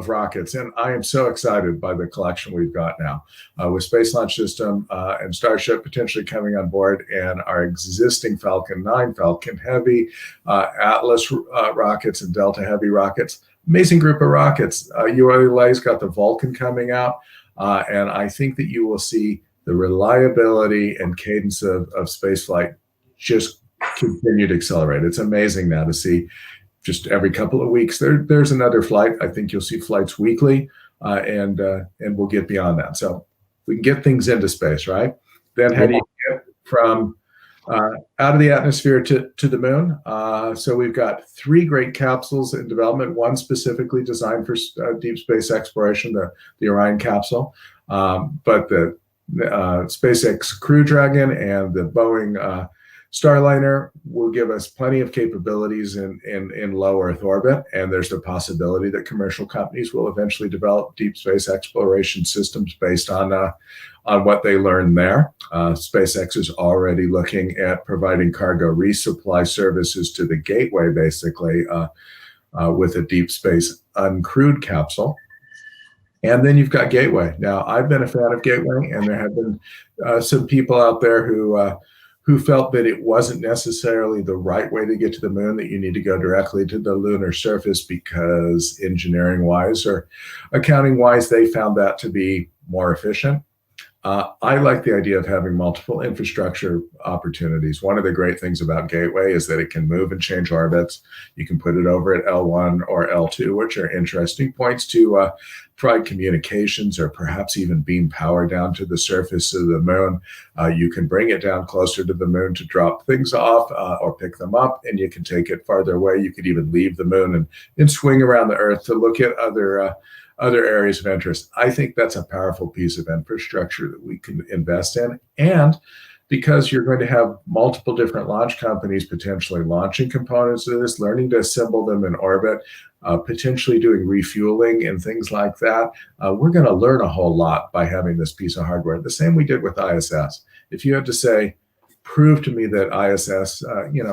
rockets. And I am so excited by the collection we've got now with Space Launch System and Starship potentially coming on board, and our existing Falcon 9, Falcon Heavy, Atlas rockets, and Delta Heavy rockets. Amazing group of rockets. ULA's got the Vulcan coming out, and I think that you will see the reliability and cadence of spaceflight just continue to accelerate. It's amazing now to see. Just every couple of weeks, there's another flight. I think you'll see flights weekly, and we'll get beyond that. So we can get things into space, right? Then how do you get from out of the atmosphere to the moon? So we've got 3 great capsules in development. One specifically designed for deep space exploration, the Orion capsule, but the SpaceX Crew Dragon and the Boeing Starliner will give us plenty of capabilities in low Earth orbit, and there's the possibility that commercial companies will eventually develop deep space exploration systems based on what they learn there. SpaceX is already looking at providing cargo resupply services to the Gateway, basically, with a deep space uncrewed capsule. And then you've got Gateway. Now, I've been a fan of Gateway, and there have been some people out there who felt that it wasn't necessarily the right way to get to the moon, that you need to go directly to the lunar surface because engineering-wise or accounting-wise, they found that to be more efficient. I like the idea of having multiple infrastructure opportunities. One of the great things about Gateway is that it can move and change orbits. You can put it over at L1 or L2, which are interesting points to provide communications or perhaps even beam power down to the surface of the moon. You can bring it down closer to the moon to drop things off or pick them up, and you can take it farther away. You could even leave the moon and swing around the Earth to look at other areas of interest. I think that's a powerful piece of infrastructure that we can invest in. And because you're going to have multiple different launch companies potentially launching components of this, learning to assemble them in orbit, potentially doing refueling and things like that, we're going to learn a whole lot by having this piece of hardware. The same we did with ISS. If you had to say, prove to me that ISS,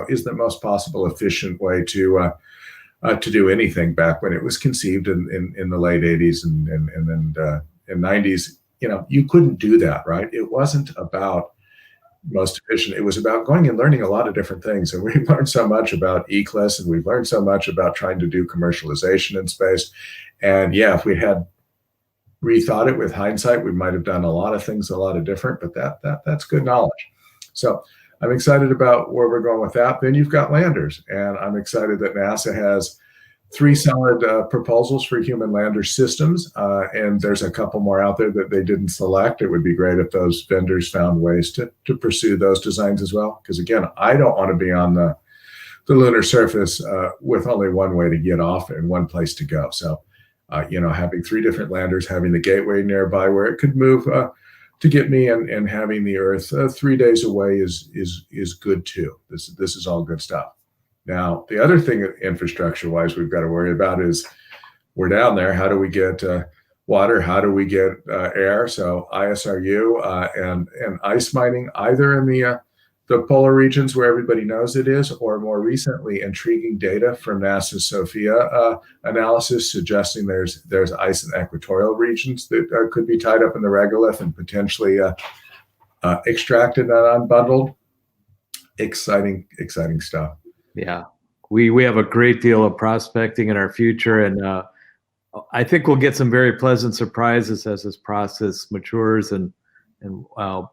is the most possible efficient way to do anything back when it was conceived in the late 80s and then in 90s, you couldn't do that, right? It wasn't about most efficient. It was about going and learning a lot of different things. And we've learned so much about ECLSS, and we've learned so much about trying to do commercialization in space. And yeah, if we had rethought it with hindsight, we might have done a lot of things a lot of different, but that's good knowledge. So I'm excited about where we're going with that. Then you've got landers, and I'm excited that NASA has 3 solid proposals for human lander systems, and there's a couple more out there that they didn't select. It would be great if those vendors found ways to pursue those designs as well, because again, I don't want to be on the lunar surface with only one way to get off and one place to go. So, having 3 different landers, having the gateway nearby where it could move to get me, and having the Earth 3 days away is good too. This is all good stuff. Now, the other thing infrastructure-wise we've got to worry about is we're down there. How do we get water? How do we get air? So ISRU and ice mining, either in the polar regions where everybody knows it is, or more recently, intriguing data from NASA's SOFIA analysis suggesting there's ice in equatorial regions that could be tied up in the regolith and potentially extracted and unbundled. Exciting stuff. Yeah, we have a great deal of prospecting in our future, and I think we'll get some very pleasant surprises as this process matures and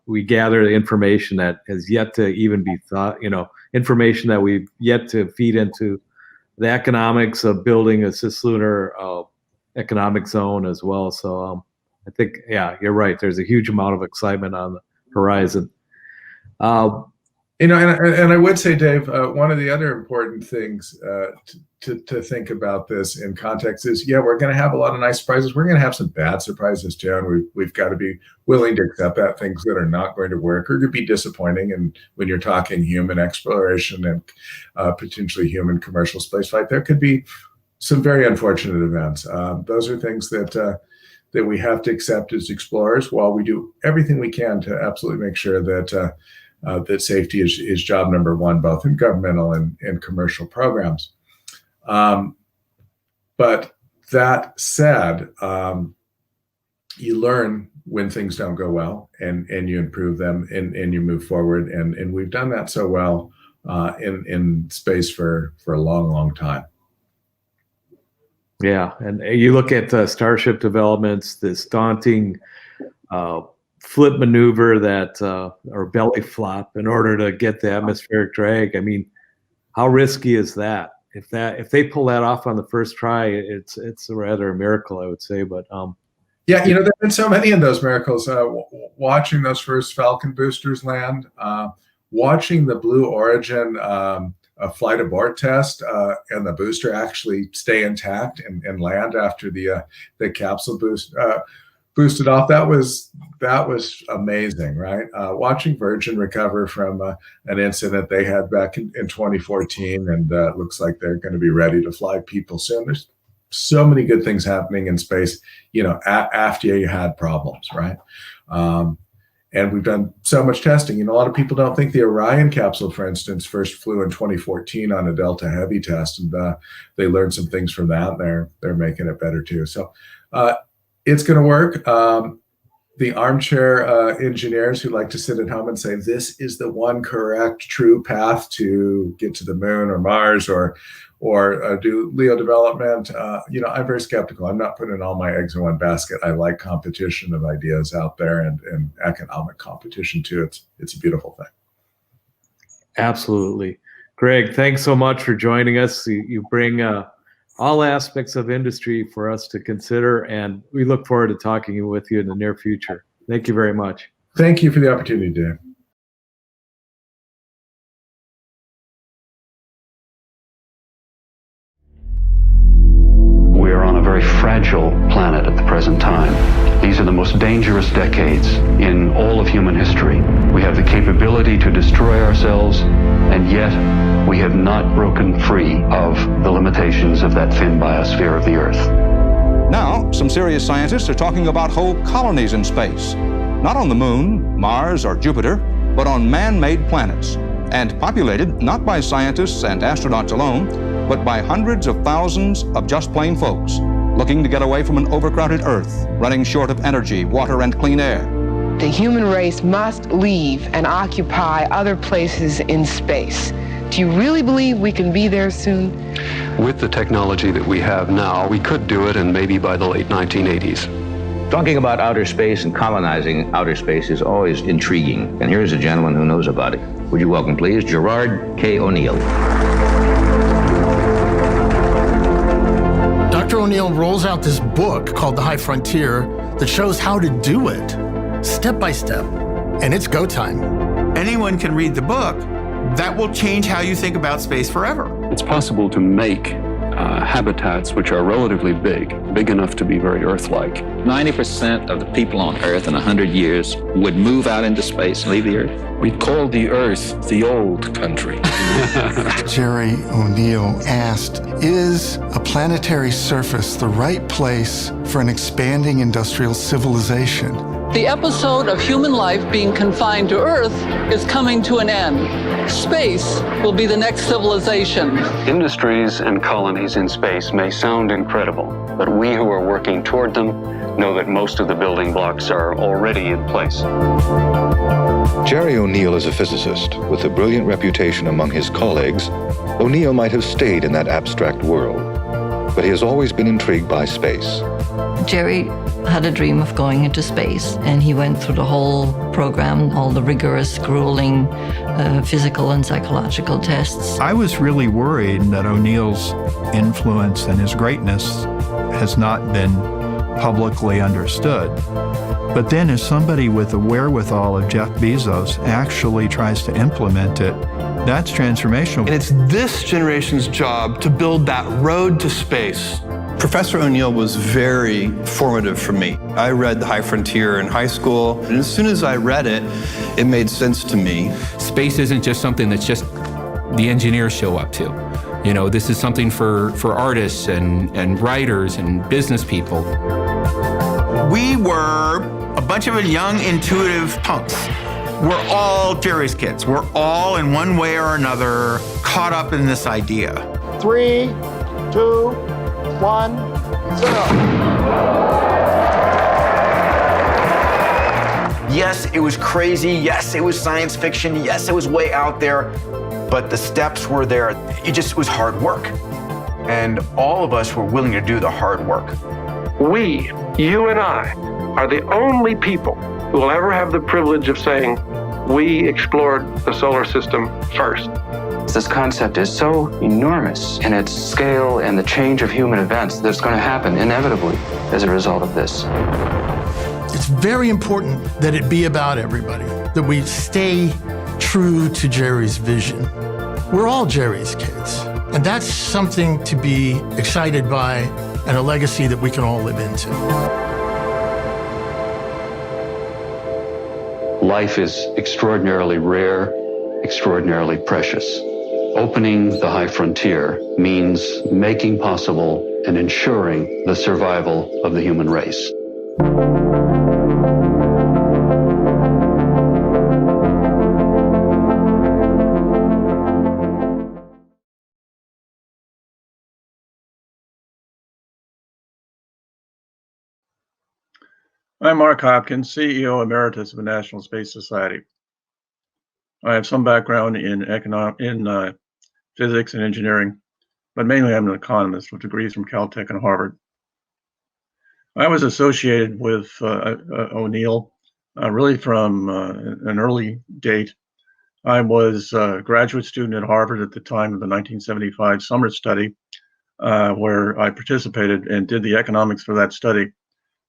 we gather the information that has yet to even be thought, information that we've yet to feed into the economics of building a cislunar economic zone as well. So I think, yeah, you're right. There's a huge amount of excitement on the horizon. And I would say, Dave, one of the other important things to think about this in context is, we're going to have a lot of nice surprises. We're going to have some bad surprises too, and we've got to be willing to accept that things that are not going to work or could be disappointing. And when you're talking human exploration and potentially human commercial spaceflight, there could be some very unfortunate events. Those are things that we have to accept as explorers, while we do everything we can to absolutely make sure that that safety is job number one, both in governmental and commercial programs. But that said, you learn when things don't go well, and you improve them, and you move forward. And we've done that so well in space for a long time. Yeah, and you look at Starship developments, this daunting flip maneuver or belly flop in order to get the atmospheric drag. I mean, how risky is that? If they pull that off on the first try, it's rather a miracle, I would say. But yeah, there've been so many of those miracles. Watching those first Falcon boosters land, watching the Blue Origin flight abort test, and the booster actually stay intact and land after the capsule boosted off. That was amazing, right? Watching Virgin recover from an incident they had back in 2014, and it looks like they're going to be ready to fly people soon. There's so many good things happening in space, after you had problems, right? And we've done so much testing. A lot of people don't think the Orion capsule, for instance, first flew in 2014 on a Delta Heavy test, and they learned some things from that. And they're making it better too. So it's going to work. The armchair engineers who like to sit at home and say this is the one correct, true path to get to the moon or Mars or do LEO development, I'm very skeptical. I'm not putting all my eggs in one basket. I like competition of ideas out there and economic competition too. It's a beautiful thing. Absolutely. Greg, thanks so much for joining us. You bring all aspects of industry for us to consider, and we look forward to talking with you in the near future. Thank you very much. Thank you for the opportunity, Dave. We are on a very fragile planet at the present time. These are the most dangerous decades in all of human history. We have the capability to destroy ourselves, and yet we have not broken free of the limitations of that thin biosphere of the Earth. Now, some serious scientists are talking about whole colonies in space. Not on the Moon, Mars, or Jupiter, but on man-made planets, and populated not by scientists and astronauts alone, but by hundreds of thousands of just plain folks looking to get away from an overcrowded Earth, running short of energy, water, and clean air. The human race must leave and occupy other places in space. Do you really believe we can be there soon? With the technology that we have now, we could do it, and maybe by the late 1980s. Talking about outer space and colonizing outer space is always intriguing, and here's a gentleman who knows about it. Would you welcome, please, Gerard K. O'Neill. Dr. O'Neill rolls out this book called The High Frontier that shows how to do it, step by step, and it's go time. Anyone can read the book. That will change how you think about space forever. It's possible to make habitats which are relatively big enough to be very Earth-like. 90% of the people on Earth in 100 years would move out into space and leave the Earth. We call the Earth the old country. Jerry O'Neill asked, is a planetary surface the right place for an expanding industrial civilization? The episode of human life being confined to Earth is coming to an end. Space will be the next civilization. Industries and colonies in space may sound incredible, but we who are working toward them know that most of the building blocks are already in place. Jerry O'Neill is a physicist. With a brilliant reputation among his colleagues, O'Neill might have stayed in that abstract world, but he has always been intrigued by space. Jerry had a dream of going into space, and he went through the whole program, all the rigorous, grueling physical and psychological tests. I was really worried that O'Neill's influence and his greatness has not been publicly understood. But then as somebody with the wherewithal of Jeff Bezos actually tries to implement it, that's transformational. And it's this generation's job to build that road to space. Professor O'Neill was very formative for me. I read The High Frontier in high school, and as soon as I read it, it made sense to me. Space isn't just something that's just the engineers show up to. You know, this is something for artists and writers and business people. We were a bunch of young, intuitive punks. We're all Jerry's kids. We're all, in one way or another, caught up in this idea. 3, 2, 1, 0. Yes, it was crazy. Yes, it was science fiction. Yes, it was way out there. But the steps were there. It was hard work. And all of us were willing to do the hard work. We, you and I, are the only people who will ever have the privilege of saying, we explored the solar system first. This concept is so enormous in its scale and the change of human events that's going to happen inevitably as a result of this. It's very important that it be about everybody, that we stay true to Jerry's vision. We're all Jerry's kids, and that's something to be excited by and a legacy that we can all live into. Life is extraordinarily rare, extraordinarily precious. Opening the high frontier means making possible and ensuring the survival of the human race. I'm Mark Hopkins, CEO Emeritus of the National Space Society. I have some background in physics and engineering, but mainly I'm an economist with degrees from Caltech and Harvard. I was associated with O'Neill really from an early date. I was a graduate student at Harvard at the time of the 1975 summer study, where I participated and did the economics for that study.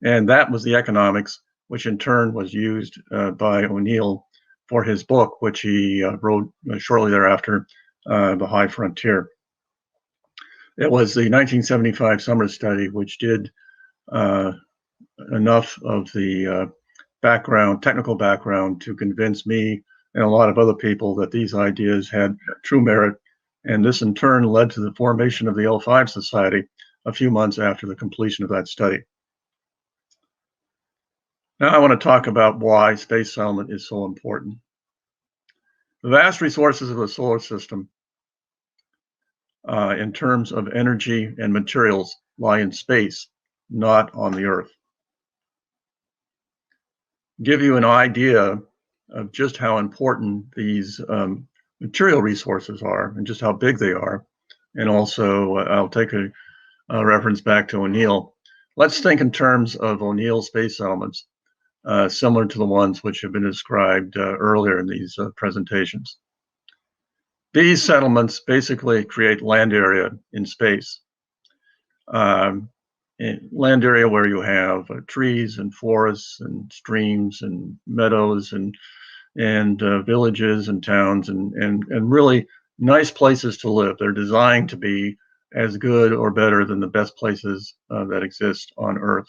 And that was the economics, which in turn was used by O'Neill for his book, which he wrote shortly thereafter, The High Frontier. It was the 1975 summer study which did enough of the technical background to convince me and a lot of other people that these ideas had true merit. And this in turn led to the formation of the L5 Society a few months after the completion of that study. Now I want to talk about why space settlement is so important. The vast resources of the solar system in terms of energy and materials lie in space, not on the Earth. Give you an idea of just how important these material resources are and just how big they are. And also I'll take a reference back to O'Neill. Let's think in terms of O'Neill space settlements, similar to the ones which have been described earlier in these presentations. These settlements basically create land area in space. Land area where you have trees and forests and streams and meadows and villages and towns and really nice places to live. They're designed to be as good or better than the best places that exist on Earth.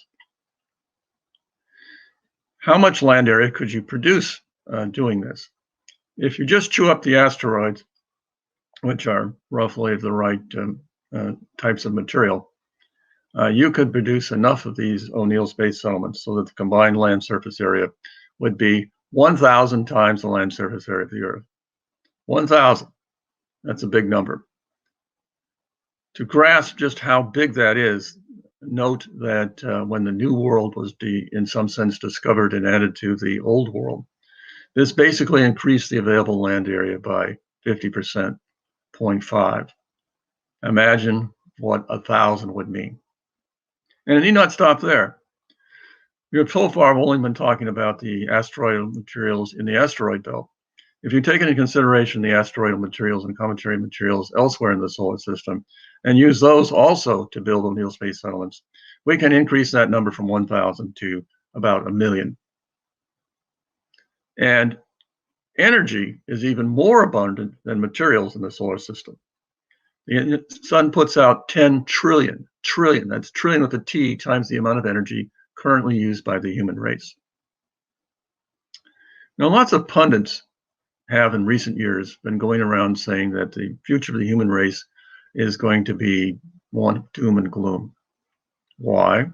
How much land area could you produce doing this? If you just chew up the asteroids, which are roughly the right types of material, you could produce enough of these O'Neill space settlements so that the combined land surface area would be 1,000 times the land surface area of the Earth. 1,000. That's a big number. To grasp just how big that is, note that when the New World was in some sense discovered and added to the Old World, this basically increased the available land area by 50%, 0.5. Imagine what 1,000 would mean. And it need not stop there. So far, I've only been talking about the asteroidal materials in the asteroid belt. If you take into consideration the asteroidal materials and cometary materials elsewhere in the solar system, and use those also to build O'Neill space settlements, we can increase that number from 1,000 to about 1 million. And energy is even more abundant than materials in the solar system. The sun puts out 10 trillion, that's trillion with a T, times the amount of energy currently used by the human race. Now, lots of pundits have in recent years been going around saying that the future of the human race is going to be one of doom and gloom. Why?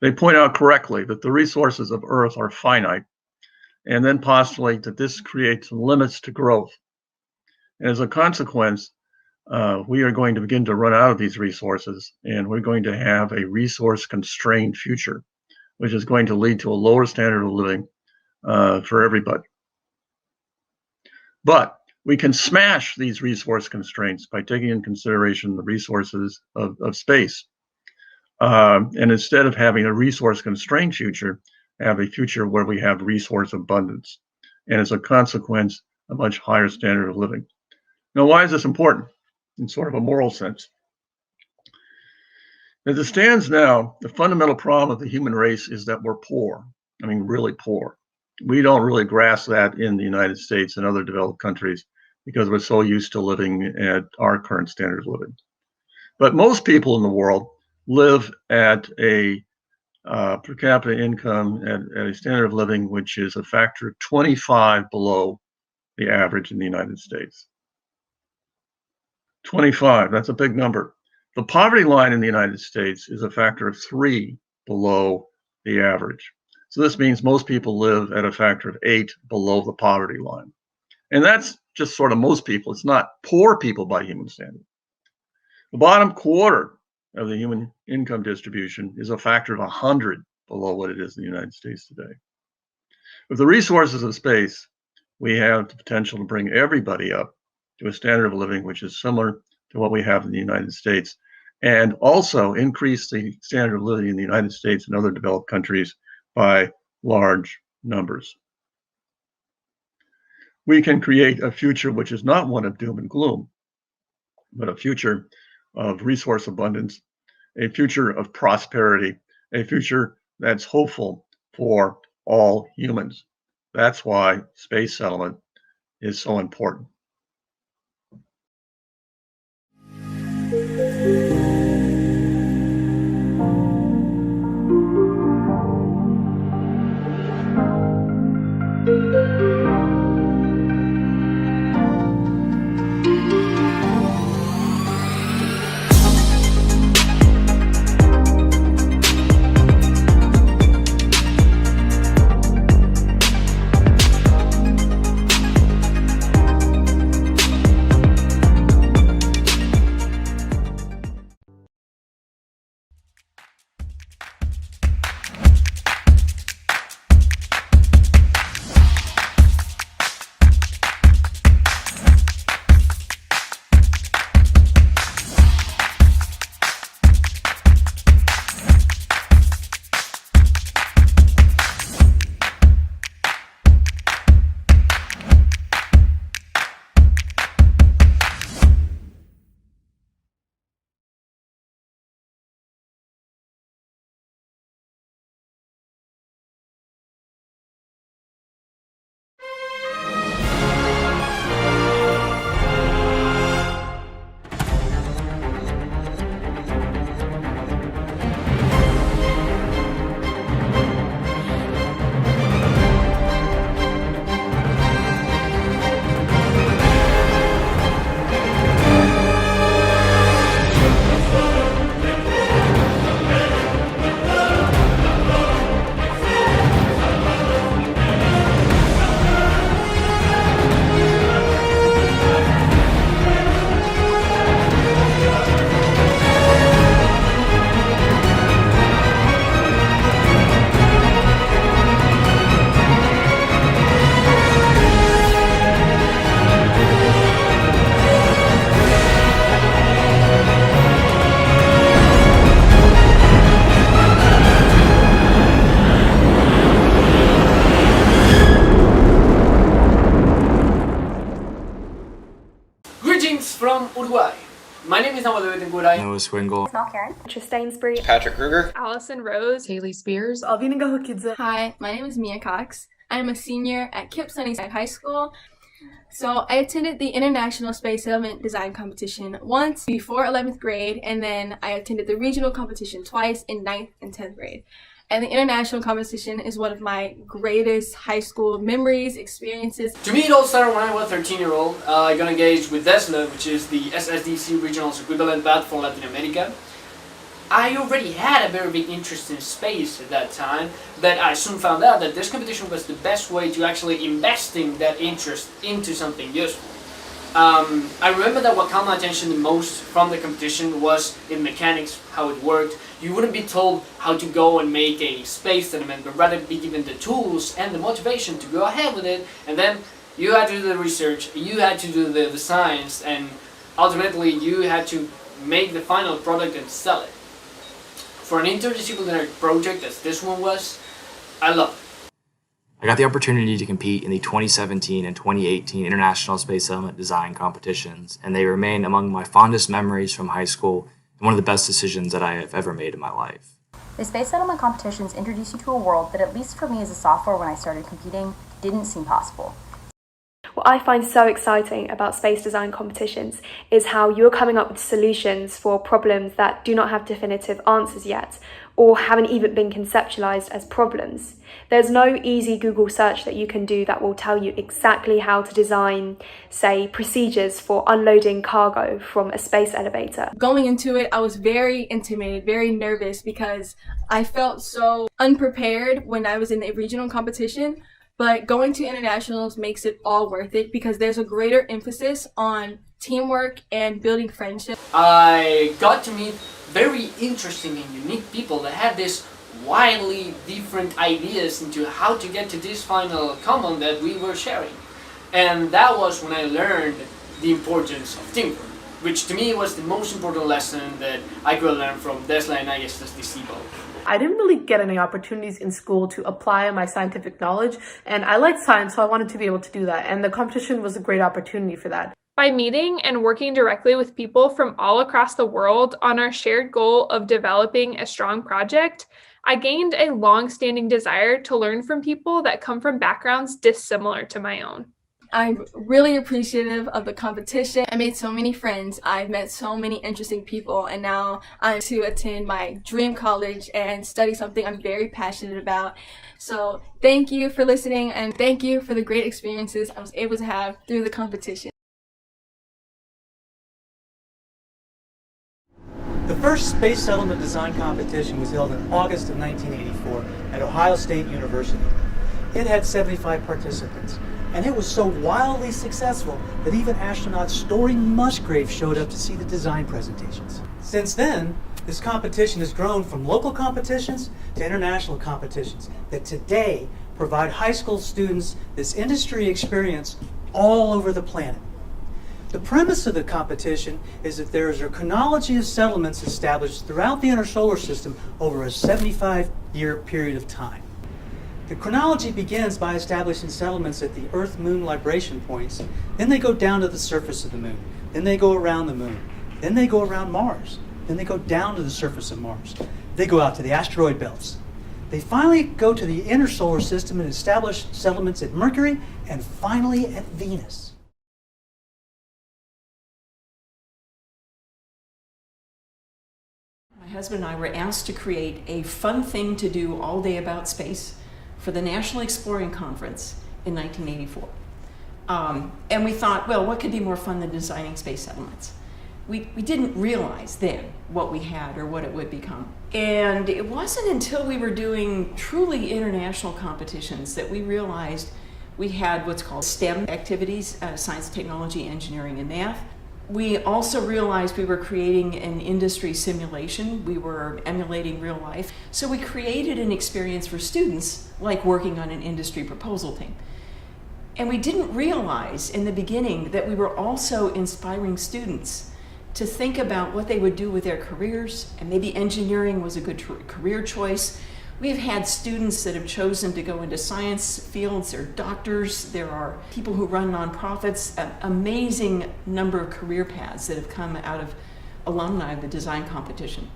They point out correctly that the resources of Earth are finite, and then postulate that this creates limits to growth. And as a consequence, we are going to begin to run out of these resources, and we're going to have a resource-constrained future, which is going to lead to a lower standard of living for everybody. But we can smash these resource constraints by taking into consideration the resources of space. And instead of having a resource-constrained future, have a future where we have resource abundance. And as a consequence, a much higher standard of living. Now, why is this important in sort of a moral sense? As it stands now, the fundamental problem of the human race is that we're poor. I mean, really poor. We don't really grasp that in the United States and other developed countries because we're so used to living at our current standard of living. But most people in the world live at a per capita income at a standard of living which is a factor of 25 below the average in the United States. 25, that's a big number. The poverty line in the United States is a factor of 3 below the average. So this means most people live at a factor of 8 below the poverty line. And that's just sort of most people. It's not poor people by human standard. The bottom quarter of the human income distribution is a factor of 100 below what it is in the United States today. With the resources of space, we have the potential to bring everybody up to a standard of living which is similar to what we have in the United States, and also increase the standard of living in the United States and other developed countries by large numbers. We can create a future which is not one of doom and gloom, but a future of resource abundance, a future of prosperity, a future that's hopeful for all humans. That's why space settlement is so important. Uruguay. My name is Nahuel Betancourt. Noah Swingle. Mel Karen. Stainsbury. Patrick Kruger. Allison Rose. Haley Spears. Alvina Gahukidze. Hi, my name is Mia Cox. I am a senior at Kip Sunnyside High School. So I attended the International Space Settlement Design Competition once before 11th grade, and then I attended the regional competition twice in 9th and 10th grade. And the international competition is one of my greatest high school memories, experiences. To me, it all started when I was 13-year-old. I got engaged with DESLA, which is the SSDC regional equivalent path for Latin America. I already had a very big interest in space at that time, but I soon found out that this competition was the best way to actually investing that interest into something useful. I remember that what caught my attention the most from the competition was in mechanics, how it worked. You wouldn't be told how to go and make a space settlement, but rather be given the tools and the motivation to go ahead with it, and then you had to do the research, you had to do the science, and ultimately you had to make the final product and sell it. For an interdisciplinary project as this one was, I love it. I got the opportunity to compete in the 2017 and 2018 International Space Settlement Design competitions, and they remain among my fondest memories from high school and one of the best decisions that I have ever made in my life. The space settlement competitions introduce you to a world that, at least for me as a sophomore when I started competing, didn't seem possible. What I find so exciting about space design competitions is how you're coming up with solutions for problems that do not have definitive answers yet, or haven't even been conceptualized as problems. There's no easy Google search that you can do that will tell you exactly how to design, say, procedures for unloading cargo from a space elevator. Going into it, I was very intimidated, very nervous, because I felt so unprepared when I was in the regional competition. But going to internationals makes it all worth it because there's a greater emphasis on teamwork and building friendship. I got to meet very interesting and unique people that had this widely different ideas into how to get to this final common that we were sharing. And that was when I learned the importance of teamwork, which to me was the most important lesson that I could learn from DESLA and ISSDC both. I didn't really get any opportunities in school to apply my scientific knowledge, and I liked science, so I wanted to be able to do that, and the competition was a great opportunity for that. By meeting and working directly with people from all across the world on our shared goal of developing a strong project, I gained a long-standing desire to learn from people that come from backgrounds dissimilar to my own. I'm really appreciative of the competition. I made so many friends. I've met so many interesting people, and now I'm to attend my dream college and study something I'm very passionate about. So thank you for listening, and thank you for the great experiences I was able to have through the competition. The first space settlement design competition was held in August of 1984 at Ohio State University. It had 75 participants. And it was so wildly successful that even astronaut Story Musgrave showed up to see the design presentations. Since then, this competition has grown from local competitions to international competitions that today provide high school students this industry experience all over the planet. The premise of the competition is that there is a chronology of settlements established throughout the inner solar system over a 75-year period of time. The chronology begins by establishing settlements at the Earth-Moon libration points. Then they go down to the surface of the Moon. Then they go around the Moon. Then they go around Mars. Then they go down to the surface of Mars. They go out to the asteroid belts. They finally go to the inner solar system and establish settlements at Mercury and finally at Venus. My husband and I were asked to create a fun thing to do all day about space for the National Exploring Conference in 1984. And we thought, well, what could be more fun than designing space settlements? We didn't realize then what we had or what it would become. And it wasn't until we were doing truly international competitions that we realized we had what's called STEM activities, science, technology, engineering, and math. We also realized we were creating an industry simulation. We were emulating real life. So we created an experience for students like working on an industry proposal team. And we didn't realize in the beginning that we were also inspiring students to think about what they would do with their careers, and maybe engineering was a good career choice. We've had students that have chosen to go into science fields, they're doctors, there are people who run nonprofits, an amazing number of career paths that have come out of alumni of the design competition.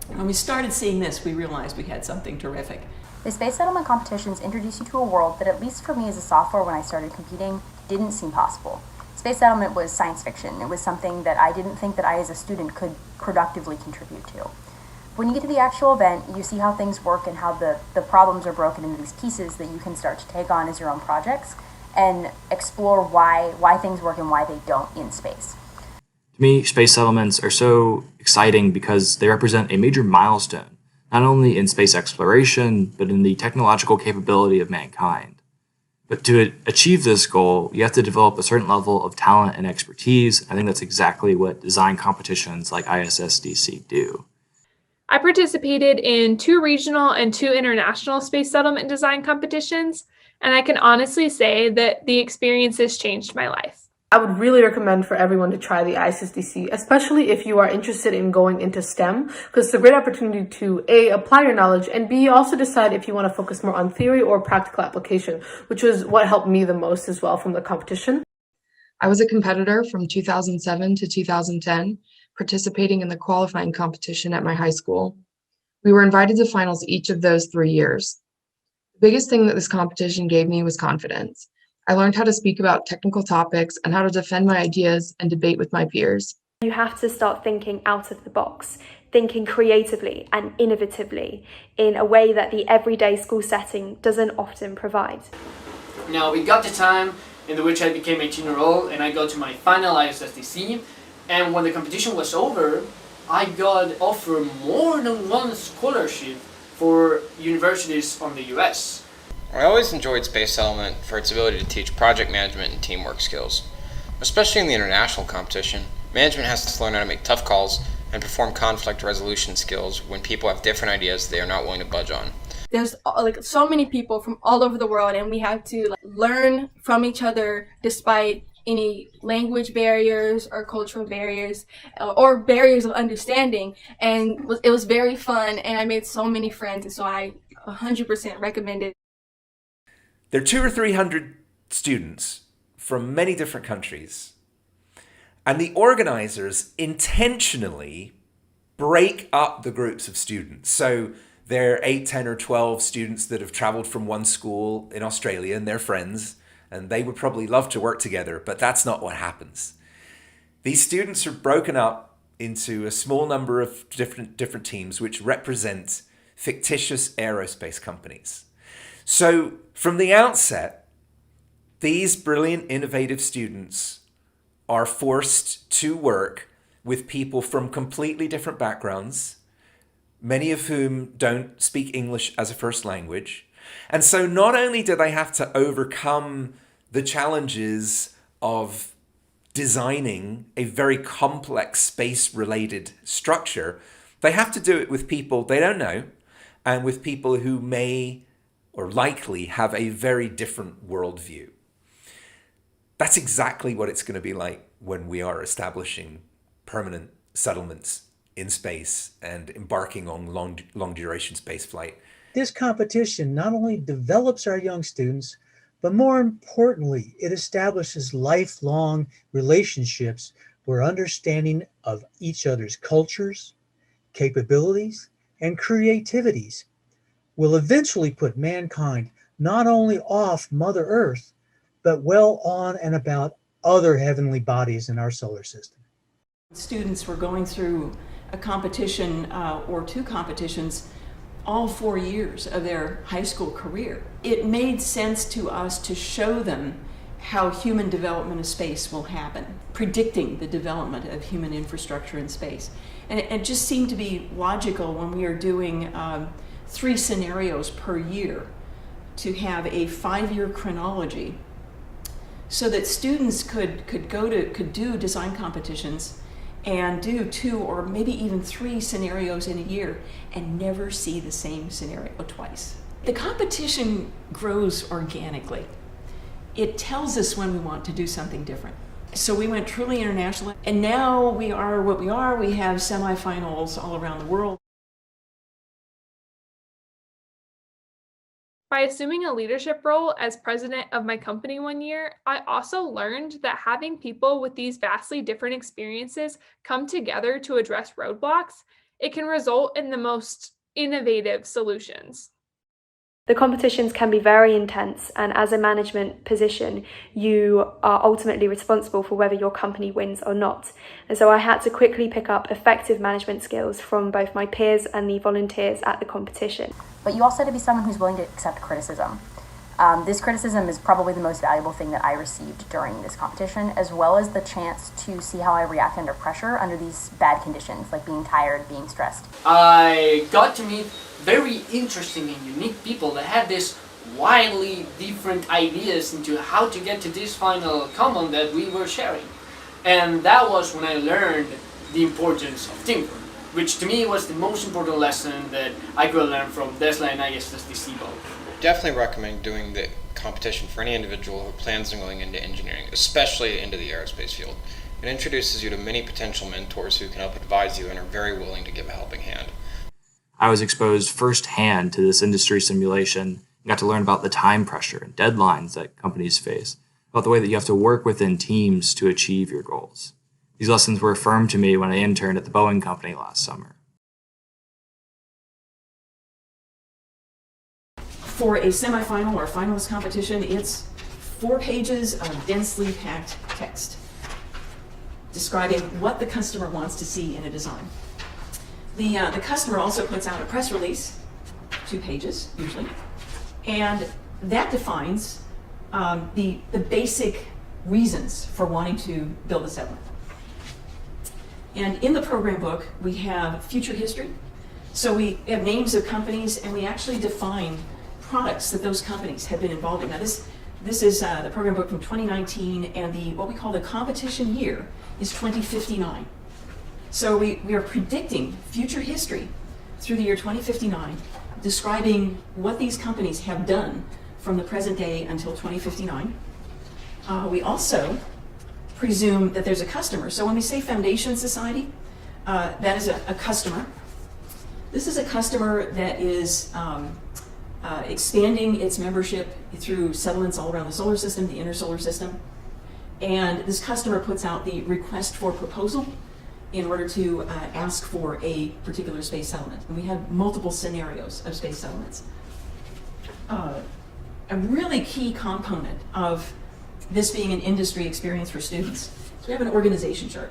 When we started seeing this, we realized we had something terrific. The space settlement competitions introduce you to a world that, at least for me as a sophomore when I started competing, didn't seem possible. Space settlement was science fiction. It was something that I didn't think that I as a student could productively contribute to. When you get to the actual event, you see how things work and how the problems are broken into these pieces that you can start to take on as your own projects and explore why things work and why they don't in space. To me, space settlements are so exciting because they represent a major milestone, not only in space exploration, but in the technological capability of mankind. But to achieve this goal, you have to develop a certain level of talent and expertise. I think that's exactly what design competitions like ISSDC do. I participated in 2 regional and 2 international space settlement design competitions, and I can honestly say that the experiences changed my life. I would really recommend for everyone to try the ISSDC, especially if you are interested in going into STEM, because it's a great opportunity to A, apply your knowledge, and B, also decide if you want to focus more on theory or practical application, which was what helped me the most as well from the competition. I was a competitor from 2007 to 2010, participating in the qualifying competition at my high school. We were invited to finals each of those 3 years. The biggest thing that this competition gave me was confidence. I learned how to speak about technical topics and how to defend my ideas and debate with my peers. You have to start thinking out of the box, thinking creatively and innovatively in a way that the everyday school setting doesn't often provide. Now we got the time in which I became 18-year-old and I got to my final ISSDC, and when the competition was over, I got offered more than one scholarship for universities from the US. I always enjoyed space settlement for its ability to teach project management and teamwork skills. Especially in the international competition, management has to learn how to make tough calls and perform conflict resolution skills when people have different ideas they are not willing to budge on. There's so many people from all over the world, and we have to learn from each other despite any language barriers or cultural barriers or barriers of understanding. And it was very fun, and I made so many friends, and so I 100% recommend it. There are 200 or 300 students from many different countries, and the organizers intentionally break up the groups of students. So there are 8, 10, or 12 students that have traveled from one school in Australia, and they're friends, and they would probably love to work together, but that's not what happens. These students are broken up into a small number of different teams which represent fictitious aerospace companies. So from the outset, these brilliant, innovative students are forced to work with people from completely different backgrounds, many of whom don't speak English as a first language. And so not only do they have to overcome the challenges of designing a very complex space-related structure, they have to do it with people they don't know and with people who may or likely have a very different worldview. That's exactly what it's going to be like when we are establishing permanent settlements in space and embarking on long duration space flight. This competition not only develops our young students, but more importantly, it establishes lifelong relationships where understanding of each other's cultures, capabilities, and creativities will eventually put mankind not only off Mother Earth, but well on and about other heavenly bodies in our solar system. Students were going through a competition or 2 competitions all 4 years of their high school career. It made sense to us to show them how human development of space will happen, predicting the development of human infrastructure in space. And it just seemed to be logical when we are doing 3 scenarios per year to have a 5-year chronology so that students could do design competitions and do 2 or maybe even 3 scenarios in a year and never see the same scenario twice. The competition grows organically. It tells us when we want to do something different. So we went truly international, and now we are what we are. We have semifinals all around the world. By assuming a leadership role as president of my company one year, I also learned that having people with these vastly different experiences come together to address roadblocks, it can result in the most innovative solutions. The competitions can be very intense, and as a management position, you are ultimately responsible for whether your company wins or not. And so I had to quickly pick up effective management skills from both my peers and the volunteers at the competition. But you also have to be someone who's willing to accept criticism. This criticism is probably the most valuable thing that I received during this competition, as well as the chance to see how I react under pressure under these bad conditions, like being tired, being stressed. I got to meet very interesting and unique people that had this widely different ideas into how to get to this final common that we were sharing. And that was when I learned the importance of teamwork, which to me was the most important lesson that I could learn from Tesla and ISSDC both. Definitely recommend doing the competition for any individual who plans on going into engineering, especially into the aerospace field. It introduces you to many potential mentors who can help advise you and are very willing to give a helping hand. I was exposed firsthand to this industry simulation and got to learn about the time pressure and deadlines that companies face, about the way that you have to work within teams to achieve your goals. These lessons were affirmed to me when I interned at the Boeing company last summer. For a semifinal or finalist competition, it's 4 pages of densely packed text describing what the customer wants to see in a design. The customer also puts out a press release, 2 pages usually, and that defines the basic reasons for wanting to build a settlement. And in the program book, we have future history. So we have names of companies, and we actually define products that those companies have been involved in. Now this is the program book from 2019, and what we call the competition year is 2059. So we are predicting future history through the year 2059, describing what these companies have done from the present day until 2059. We also presume that there's a customer. So when we say Foundation Society, that is a customer. This is a customer that is expanding its membership through settlements all around the solar system, the inner solar system. And this customer puts out the request for proposal in order to ask for a particular space settlement. And we have multiple scenarios of space settlements. A really key component of this being an industry experience for students is we have an organization chart.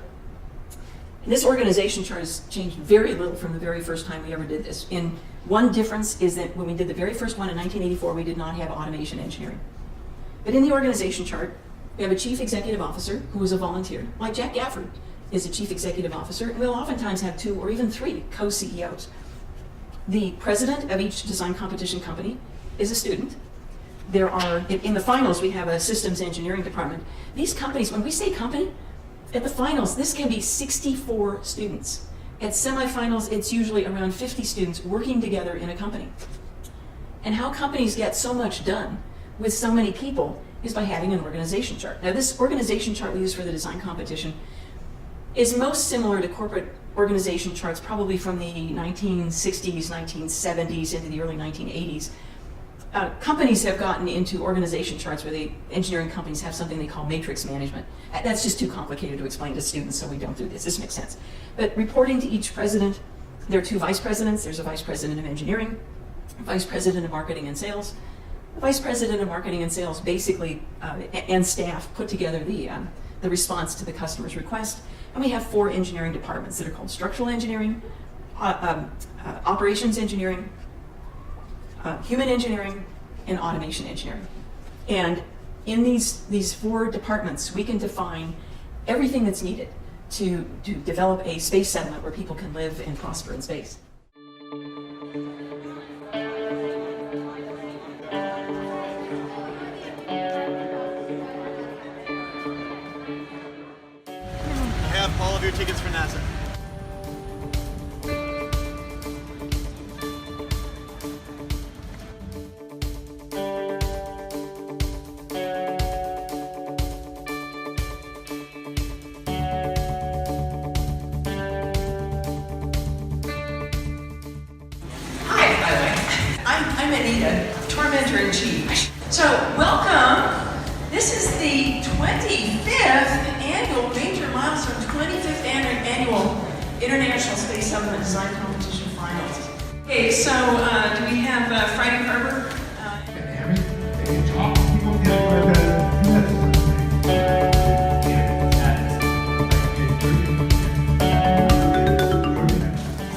And this organization chart has changed very little from the very first time we ever did this. And one difference is that when we did the very first one in 1984, we did not have automation engineering. But in the organization chart, we have a chief executive officer who is a volunteer, like Jack Gafford is a chief executive officer, and we'll oftentimes have 2 or even 3 co-CEOs. The president of each design competition company is a student. There are, in the finals, we have a systems engineering department. These companies, when we say company, at the finals, this can be 64 students. At semifinals, it's usually around 50 students working together in a company. And how companies get so much done with so many people is by having an organization chart. Now, this organization chart we use for the design competition is most similar to corporate organization charts, probably from the 1960s, 1970s, into the early 1980s. Companies have gotten into organization charts where engineering companies have something they call matrix management. That's just too complicated to explain to students, so we don't do this. This makes sense. But reporting to each president, there are 2 vice presidents. There's a vice president of engineering, a vice president of marketing and sales. The vice president of marketing and sales basically, and staff, put together the response to the customer's request. And we have 4 engineering departments that are called structural engineering, operations engineering, human engineering, and automation engineering. And in these 4 departments, we can define everything that's needed to develop a space settlement where people can live and prosper in space. I have all of your tickets for NASA. I'm Anita, tormentor International Space Settlement Design Competition Finals. Okay, so do we have Friday Harbor?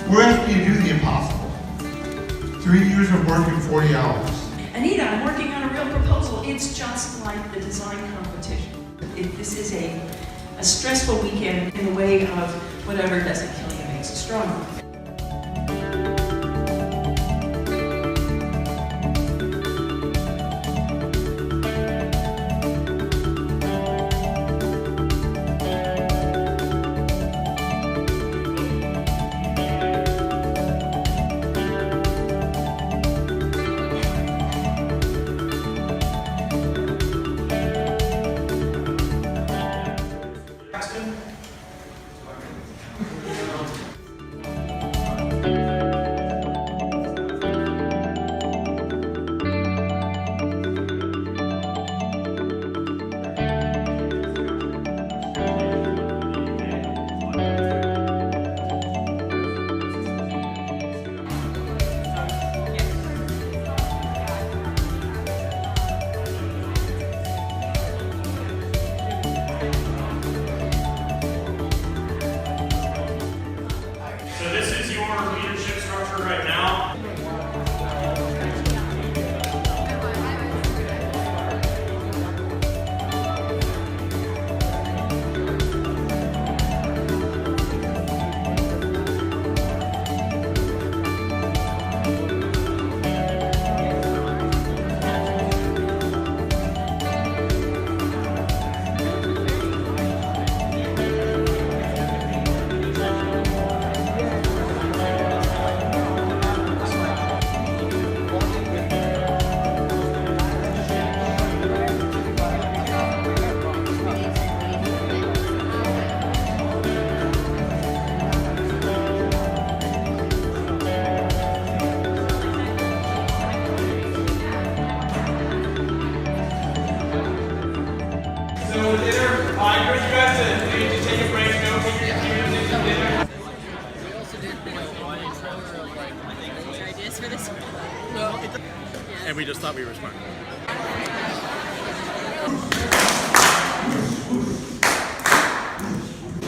We're asking you to do the impossible. 3 years of work in 40 hours. Anita, I'm working on a real proposal. It's just like the design competition. This is a stressful weekend in the way of whatever doesn't kill you makes you stronger. And we just thought we were smart.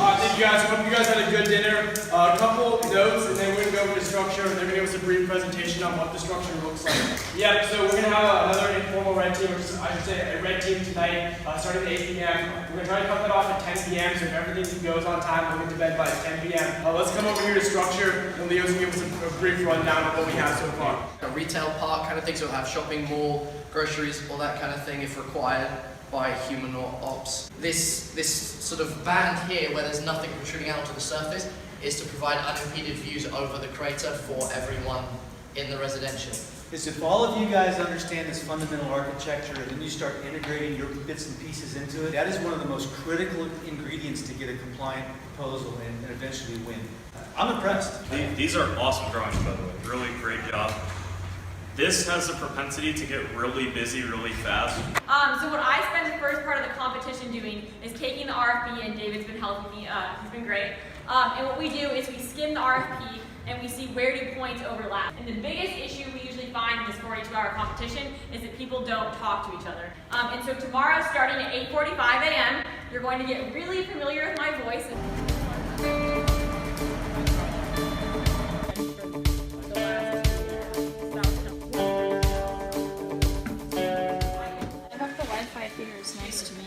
Thank you guys. Hope you guys had a good dinner. A couple notes, and then we're going to go over the structure. They're going to give us a brief presentation on what the structure looks like. Yeah, so we're going to have another informal red team, or I should say a red team tonight, starting at 8 p.m. We're going to try to cut that off at 10 p.m. So if everything goes on time, we'll get to bed by 10 p.m. Let's come over here to structure, and Leo's going to give us a brief rundown of what we have so far. A retail park kind of thing, so we'll have shopping mall, groceries, all that kind of thing if required by human or ops. This sort of band here, where there's nothing protruding out to the surface, is to provide unimpeded views over the crater for everyone in the residential. Is if all of you guys understand this fundamental architecture and then you start integrating your bits and pieces into it, that is one of the most critical ingredients to get a compliant proposal and eventually win. I'm impressed. These are awesome drawings, by the way. Really great job. This has a propensity to get really busy really fast. So what I spend the first part of the competition doing is taking the RFP, and David's been helping me, he's been great. And what we do is we skim the RFP and we see where do points overlap. And the biggest issue we usually find in this 42-hour competition is that people don't talk to each other. And so tomorrow, starting at 8:45 a.m., you're going to get really familiar with my voice. Here is nice to me.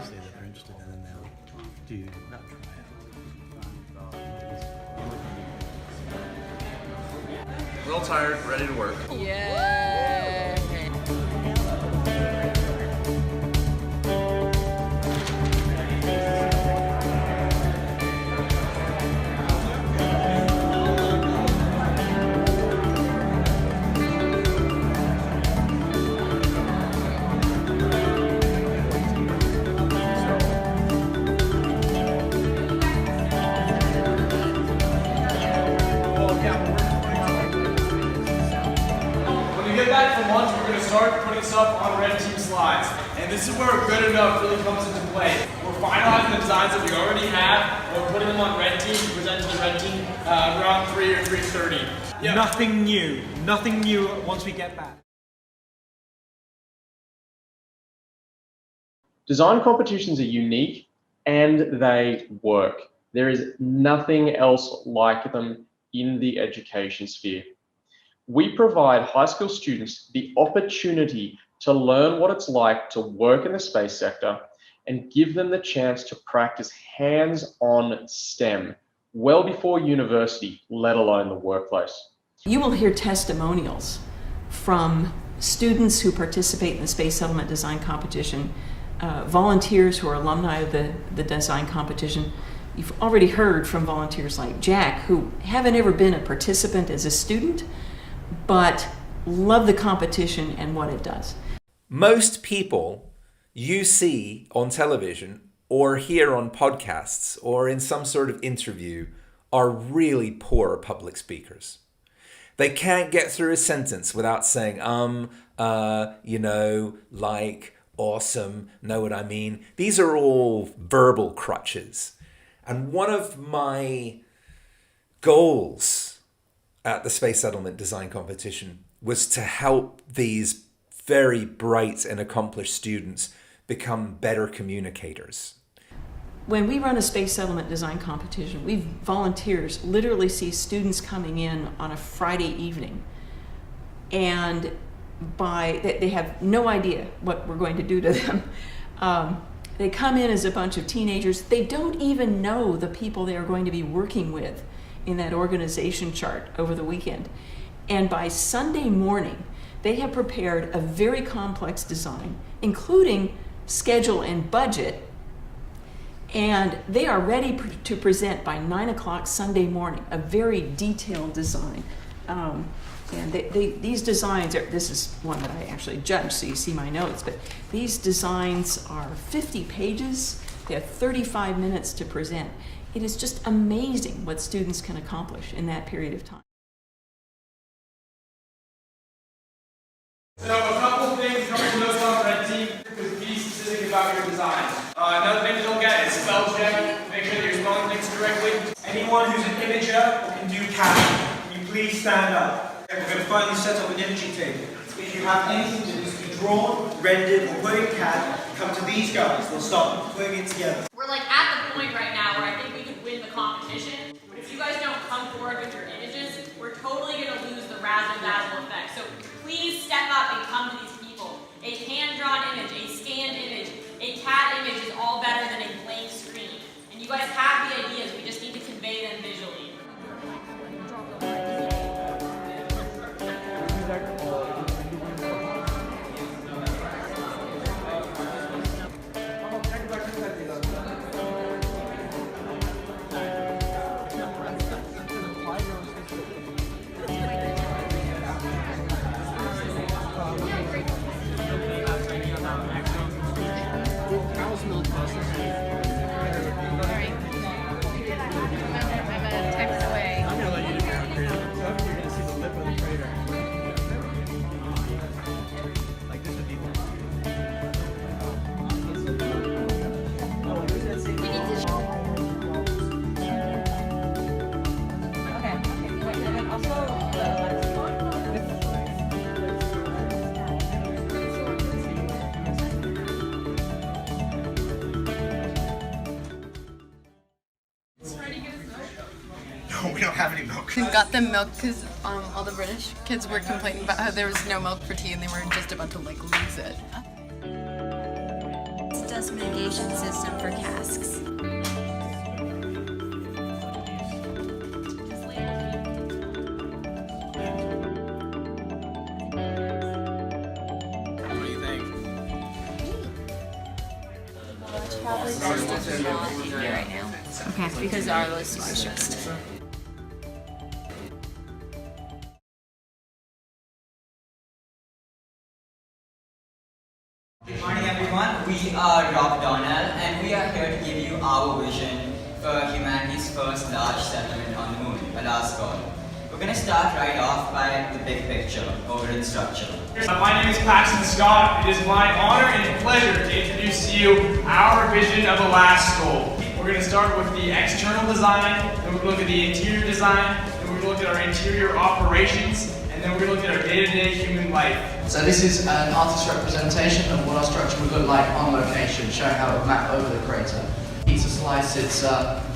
Say that they're interested in it now. Do not try it. Real tired, ready to work. Yeah. start putting stuff on red team slides. And this is where good enough really comes into play. We're finalizing the designs that we already have, and we're putting them on red team to present to the red team around 3 or 3:30. Yeah. Nothing new once we get back. Design competitions are unique and they work. There is nothing else like them in the education sphere. We provide high school students the opportunity to learn what it's like to work in the space sector and give them the chance to practice hands-on STEM well before university, let alone the workplace. You will hear testimonials from students who participate in the Space Settlement Design Competition, volunteers who are alumni of the design competition. You've already heard from volunteers like Jack, who haven't ever been a participant as a student, but love the competition and what it does. Most people you see on television or hear on podcasts or in some sort of interview are really poor public speakers. They can't get through a sentence without saying, like, awesome, know what I mean? These are all verbal crutches. And one of my goals at the Space Settlement Design Competition was to help these very bright and accomplished students become better communicators. When we run a Space Settlement Design Competition, we volunteers literally see students coming in on a Friday evening, and they have no idea what we're going to do to them. They come in as a bunch of teenagers. They don't even know the people they are going to be working with in that organization chart over the weekend. And by Sunday morning, they have prepared a very complex design, including schedule and budget, and they are ready to present by 9 o'clock Sunday morning, a very detailed design. And these designs this is one that I actually judged, so you see my notes, but these designs are 50 pages. They have 35 minutes to present. It is just amazing what students can accomplish in that period of time. So a couple things, notes on red team, because be specific about your design. Another thing to look at is spell check. Make sure that you're spelling things correctly. Anyone who's an imager or can do CAD, can you please stand up? We're going to finally set up an imagery table. If you have anything that needs to be drawn, rendered, or put in CAD, come to these guys. They'll start putting it together. We're like at the point right now where I think we could win the competition, but if you guys don't come forward with your images, we're totally going to lose the razzle-dazzle effect. So please step up and come to these people. A hand-drawn image, a scanned image, a CAD image is all better than a blank screen. And you guys have the ideas, we just need to convey them visually. We don't have any milk. We got them milk because all the British kids were complaining about how there was no milk for tea and they were just about to like lose it. It's a dust mitigation system for casks. What do you think? It's probably best if we're not in here right now. Okay. Because our list is stressed. Good morning everyone, we are Rob Donald and we are here to give you our vision for humanity's first large settlement on the moon, a last goal. We're going to start right off by the big picture, over the structure. My name is Paxton Scott. It is my honor and pleasure to introduce to you our vision of a last school. We're going to start with the external design, then we're going to look at the interior design, then we're going to look at our interior operations, and then we're going to look at our day-to-day human life. So this is an artist's representation of what our structure would look like on location, showing how it would map over the crater. Pizza slice, it's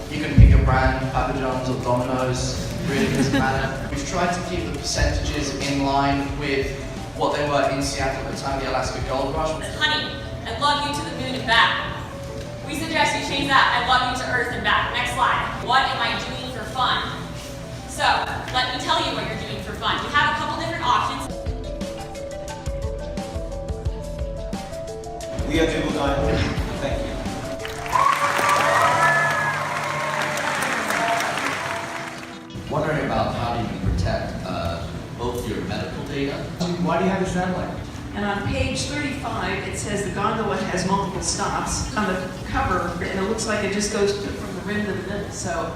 you can pick your brand, Papa John's or Domino's, really doesn't matter. We've tried to keep the percentages in line with what they were in Seattle at the time of the Alaska Gold Rush. Honey, I'd love you to the moon and back. We suggest you change that. I'd love you to Earth and back. Next slide. What am I doing for fun? So, let me tell you what you're doing for fun. We have a couple different options. We are Google Dynamo. Thank you. Wondering about how do you protect both your medical data. Why do you have a satellite? And on page 35, it says the gondola has multiple stops on the cover, and it looks like it just goes from the rim to the middle. So,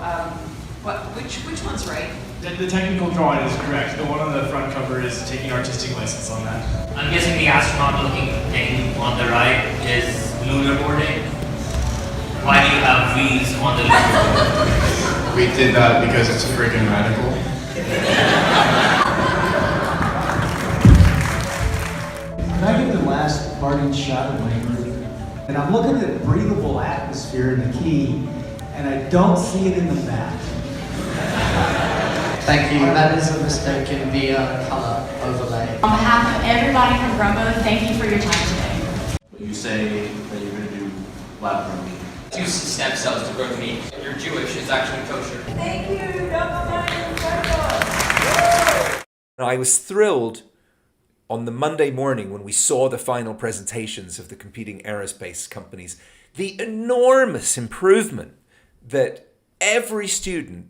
which one's right? The technical drawing is correct. The one on the front cover is taking artistic license on that. I'm guessing the astronaut-looking thing on the right is lunar boarding. Why do you have V's on the lunar board? We did that because it's freaking radical. Can I get the last parting shot of my group? And I'm looking at breathable atmosphere in the key, and I don't see it in the map. Thank you. That is a mistake in the color overlay. On behalf of everybody from Grumbo, thank you for your time today. You say that you're going to do lab grown meat. Use stem cells to grow the meat. You're Jewish, it's actually kosher. Thank you, Dr. I was thrilled on the Monday morning when we saw the final presentations of the competing aerospace companies, the enormous improvement that every student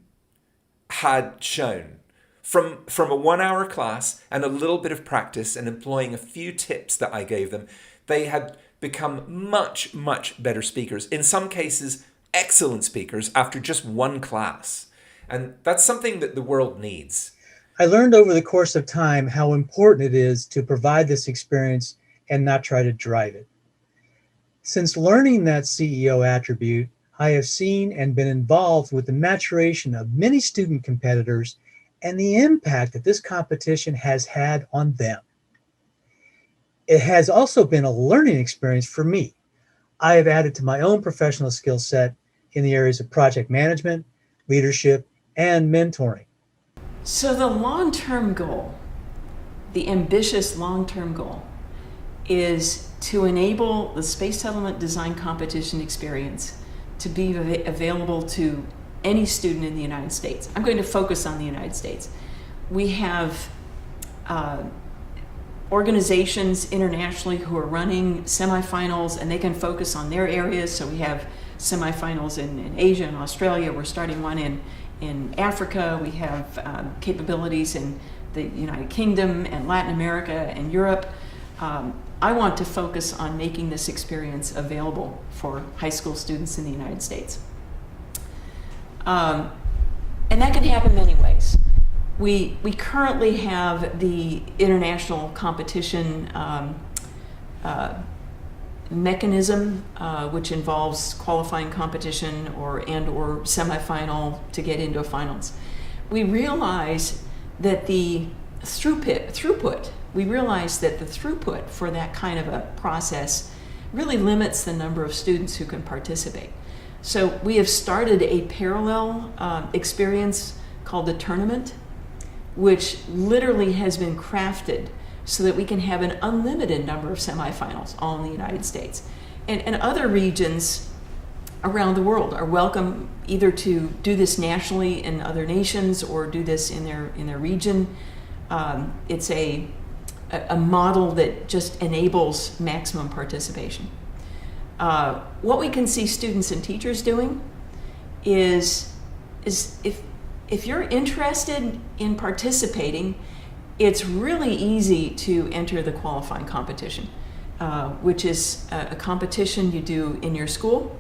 had shown from a 1 hour class and a little bit of practice and employing a few tips that I gave them. They had become much, much better speakers. In some cases, excellent speakers after just one class. And that's something that the world needs. I learned over the course of time how important it is to provide this experience and not try to drive it. Since learning that CEO attribute, I have seen and been involved with the maturation of many student competitors and the impact that this competition has had on them. It has also been a learning experience for me. I have added to my own professional skill set in the areas of project management, leadership, and mentoring. So the long-term goal, the ambitious long-term goal, is to enable the Space Settlement Design Competition experience to be available to any student in the United States. I'm going to focus on the United States. We have organizations internationally who are running semifinals, and they can focus on their areas. So we have semifinals in Asia and Australia. We're starting one in Africa. We have capabilities in the United Kingdom and Latin America and Europe. I want to focus on making this experience available for high school students in the United States. And that can happen many ways. We currently have the international competition mechanism, which involves qualifying competition or semifinal to get into finals. We realize that the throughput for that kind of a process really limits the number of students who can participate. So we have started a parallel experience called the tournament, which literally has been crafted so that we can have an unlimited number of semifinals all in the United States. And other regions around the world are welcome either to do this nationally in other nations or do this in their region. It's a model that just enables maximum participation. What we can see students and teachers doing is if you're interested in participating, it's really easy to enter the qualifying competition, which is a competition you do in your school.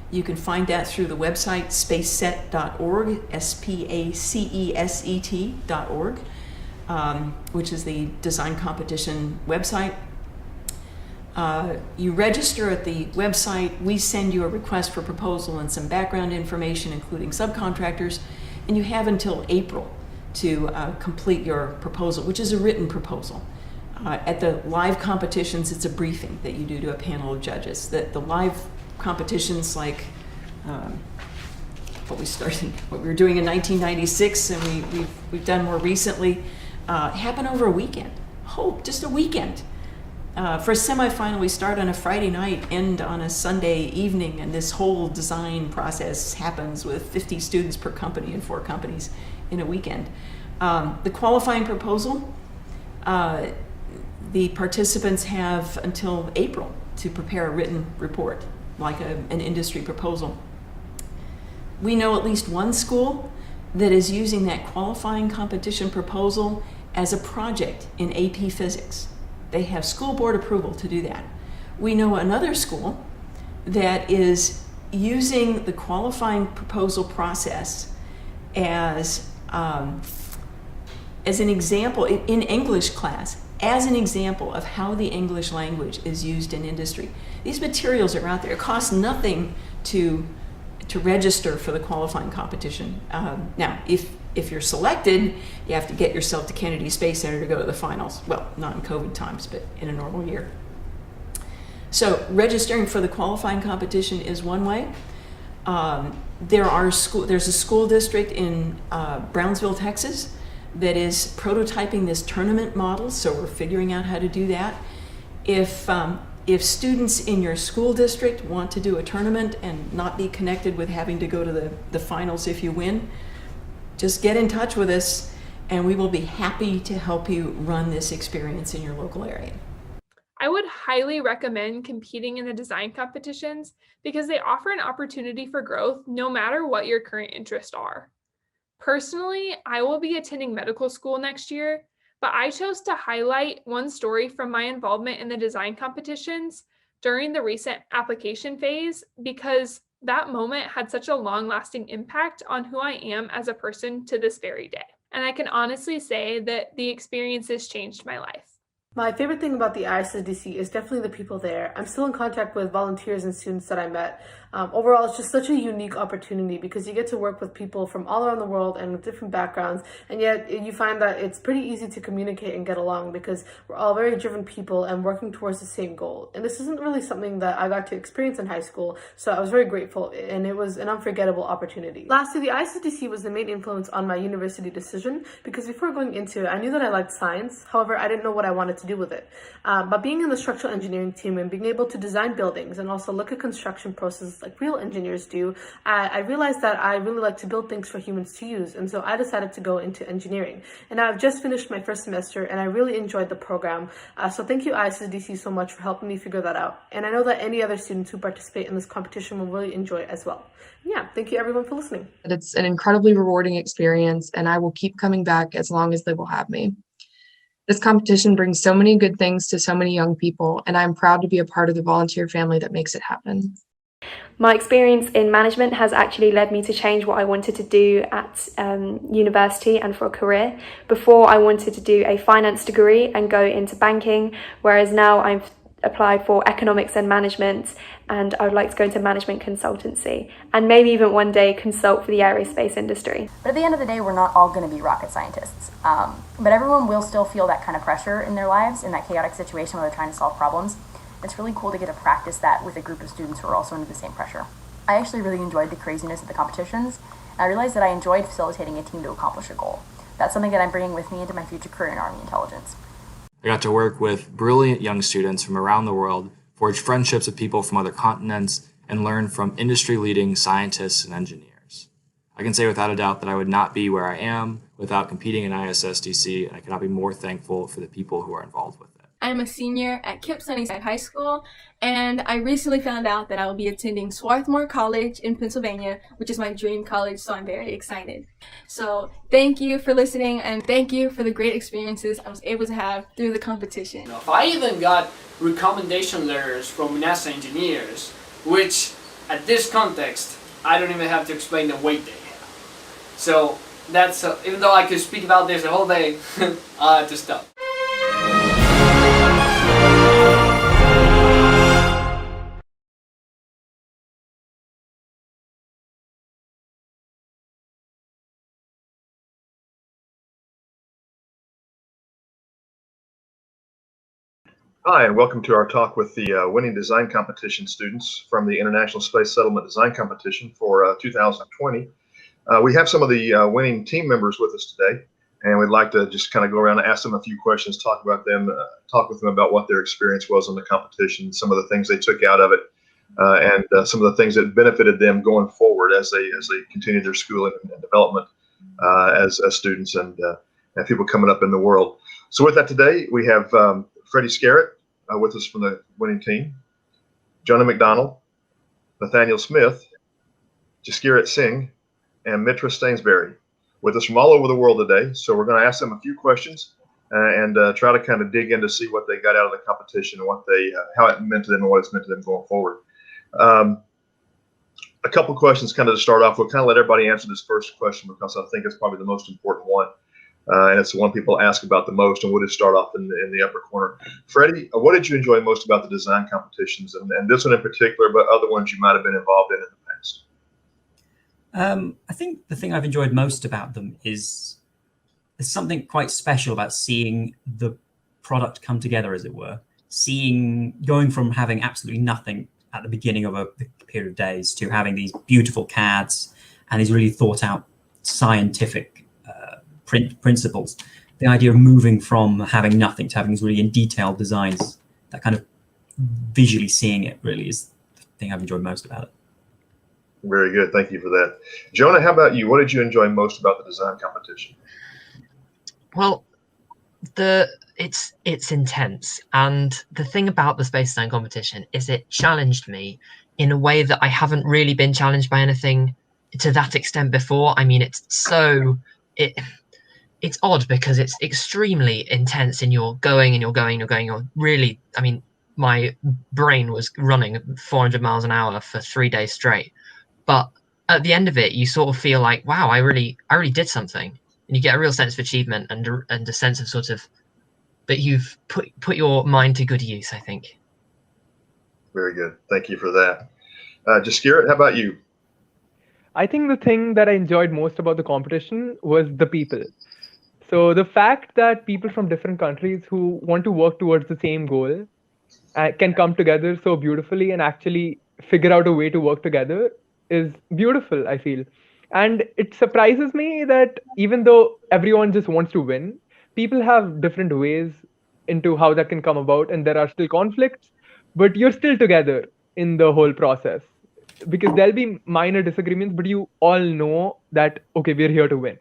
You can find that through the website spaceset.org, spaceset.org, which is the design competition website. You register at the website, we send you a request for proposal and some background information, including subcontractors, and you have until April to complete your proposal, which is a written proposal. At the live competitions, it's a briefing that you do to a panel of judges. The live competitions, like what we were doing in 1996, and we've done more recently, happen over a weekend. Just a weekend. For a semifinal, we start on a Friday night, end on a Sunday evening, and this whole design process happens with 50 students per company and 4 companies in a weekend. The qualifying proposal, the participants have until April to prepare a written report, like an industry proposal. We know at least one school that is using that qualifying competition proposal as a project in AP Physics. They have school board approval to do that. We know another school that is using the qualifying proposal process as an example in English class, as an example of how the English language is used in industry. These materials are out there. It costs nothing to register for the qualifying competition. Now, if you're selected, you have to get yourself to Kennedy Space Center to go to the finals. Well, not in COVID times, but in a normal year. So registering for the qualifying competition is one way. There's a school district in Brownsville, Texas, that is prototyping this tournament model, so we're figuring out how to do that. If students in your school district want to do a tournament and not be connected with having to go to the finals if you win, just get in touch with us and we will be happy to help you run this experience in your local area. I would highly recommend competing in the design competitions because they offer an opportunity for growth no matter what your current interests are. Personally, I will be attending medical school next year, but I chose to highlight one story from my involvement in the design competitions during the recent application phase because that moment had such a long-lasting impact on who I am as a person to this very day. And I can honestly say that the experiences changed my life. My favorite thing about the ISSDC is definitely the people there. I'm still in contact with volunteers and students that I met. Overall, it's just such a unique opportunity because you get to work with people from all around the world and with different backgrounds, and yet you find that it's pretty easy to communicate and get along because we're all very driven people and working towards the same goal. And this isn't really something that I got to experience in high school, so I was very grateful, and it was an unforgettable opportunity. Lastly, the ISSDC was the main influence on my university decision because before going into it, I knew that I liked science. However, I didn't know what I wanted to do with it. But being in the structural engineering team and being able to design buildings and also look at construction processes like real engineers do, I realized that I really like to build things for humans to use, and so I decided to go into engineering. And I've just finished my first semester and I really enjoyed the program. So thank you ISSDC so much for helping me figure that out. And I know that any other students who participate in this competition will really enjoy it as well. Yeah, thank you everyone for listening. It's an incredibly rewarding experience and I will keep coming back as long as they will have me. This competition brings so many good things to so many young people, and I'm proud to be a part of the volunteer family that makes it happen. My experience in management has actually led me to change what I wanted to do at university and for a career. Before, I wanted to do a finance degree and go into banking, whereas now I've applied for economics and management, and I would like to go into management consultancy and maybe even one day consult for the aerospace industry. But at the end of the day, we're not all going to be rocket scientists. But everyone will still feel that kind of pressure in their lives in that chaotic situation where they're trying to solve problems. It's really cool to get to practice that with a group of students who are also under the same pressure. I actually really enjoyed the craziness of the competitions, and I realized that I enjoyed facilitating a team to accomplish a goal. That's something that I'm bringing with me into my future career in Army intelligence. I got to work with brilliant young students from around the world, forge friendships with people from other continents, and learn from industry-leading scientists and engineers. I can say without a doubt that I would not be where I am without competing in ISSDC, and I cannot be more thankful for the people who are involved with it. I'm a senior at Kip Sunnyside High School, and I recently found out that I will be attending Swarthmore College in Pennsylvania, which is my dream college, so I'm very excited. So thank you for listening, and thank you for the great experiences I was able to have through the competition. I even got recommendation letters from NASA engineers, which At this context, I don't even have to explain the weight they have. So that's, even though I could speak about this the whole day, I'll have to stop. Hi, and welcome to our talk with the winning design competition students from the International Space Settlement Design Competition for 2020. We have some of the winning team members with us today, and we'd like to just kind of go around and ask them a few questions, talk with them about what their experience was on the competition, some of the things they took out of it, and some of the things that benefited them going forward as they continue their schooling and development as students and people coming up in the world. So with that today, we have Freddie Scarrett with us from the winning team, Jonah McDonald, Nathaniel Smith, Jaskirat Singh, and Mitra Stainsbury with us from all over the world today. So we're going to ask them a few questions and try to kind of dig in to see what they got out of the competition and what how it meant to them and what it's meant to them going forward. A couple questions kind of to start off. We'll kind of let everybody answer this first question because I think it's probably the most important one. And it's the one people ask about the most, and we'll just start off in the upper corner. Freddie, what did you enjoy most about the design competitions, and this one in particular, but other ones you might have been involved in the past? I think the thing I've enjoyed most about them is there's something quite special about seeing the product come together, as it were. Going from having absolutely nothing at the beginning of a period of days to having these beautiful CADs and these really thought out scientific principles. The idea of moving from having nothing to having these really in detailed designs, that kind of visually seeing it really is the thing I've enjoyed most about it. Very good. Thank you for that. Jonah, how about you? What did you enjoy most about the design competition? Well, it's intense, and the thing about the space design competition is it challenged me in a way that I haven't really been challenged by anything to that extent before. I mean, it's odd because it's extremely intense, and you're really, I mean, my brain was running 400 miles an hour for 3 days straight. But at the end of it, you sort of feel like, wow, I really did something. And you get a real sense of achievement and a sense of sort of that you've put your mind to good use, I think. Very good. Thank you for that. Jaskirat, how about you? I think the thing that I enjoyed most about the competition was the people. So the fact that people from different countries who want to work towards the same goal can come together so beautifully and actually figure out a way to work together is beautiful, I feel. And it surprises me that even though everyone just wants to win, people have different ways into how that can come about, and there are still conflicts, but you're still together in the whole process. Because there'll be minor disagreements, but you all know that, okay, we're here to win.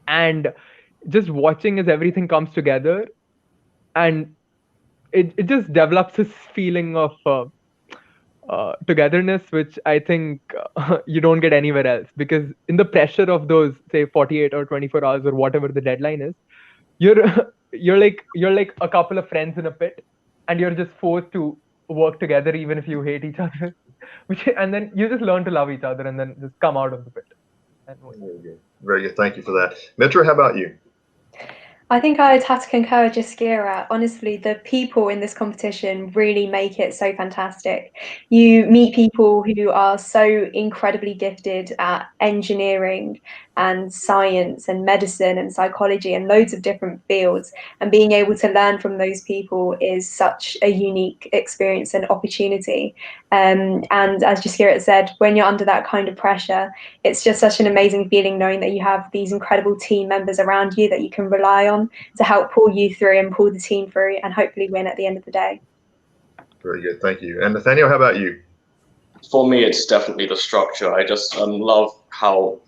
And just watching as everything comes together, and it just develops this feeling of togetherness, which I think you don't get anywhere else. Because in the pressure of those, say, 48 or 24 hours or whatever the deadline is, you're you're like a couple of friends in a pit, and you're just forced to work together even if you hate each other. And then you just learn to love each other and then just come out of the pit. Very good. Very good. Thank you for that. Mitra, how about you? I think I'd have to concur with Jaskirat. Honestly, the people in this competition really make it so fantastic. You meet people who are so incredibly gifted at engineering and science and medicine and psychology and loads of different fields. And being able to learn from those people is such a unique experience and opportunity. And as Jaskirat said, when you're under that kind of pressure, it's just such an amazing feeling knowing that you have these incredible team members around you that you can rely on to help pull you through and pull the team through and hopefully win at the end of the day. Very good. Thank you. And Nathaniel, how about you? For me, it's definitely the structure. I just love how,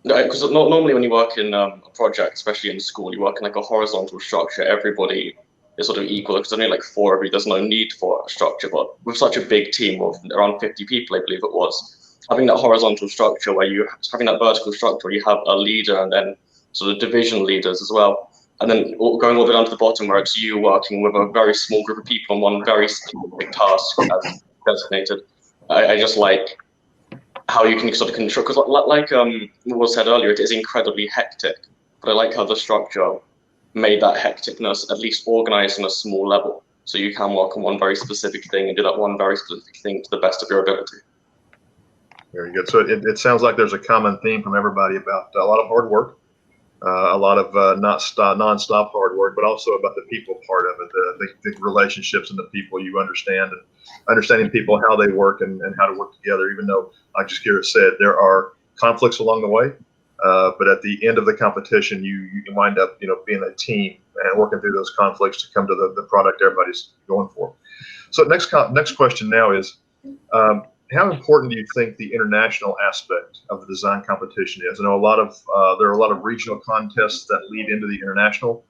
because normally when you work in a project, especially in school, you work in like a horizontal structure. Everybody is sort of equal because only like 4 of you. There's no need for a structure. But with such a big team of around 50 people, I believe it was, having that horizontal structure where having that vertical structure where you have a leader and then sort of division leaders as well. And then going all the way down to the bottom where it's you working with a very small group of people on one very specific task as designated. I just like how you can sort of control, because like was said earlier, it is incredibly hectic, but I like how the structure made that hecticness at least organized on a small level. So you can work on one very specific thing and do that one very specific thing to the best of your ability. Very good. So it sounds like there's a common theme from everybody about a lot of hard work, a lot of non-stop hard work, but also about the people part of it, the relationships and the people you understand, and understanding people, how they work and how to work together, even though, like Jaskira said, there are conflicts along the way. But at the end of the competition, you wind up, being a team and working through those conflicts to come to the product everybody's going for. So next question now is, how important do you think the international aspect of the design competition is? I know there are a lot of regional contests that lead into the international,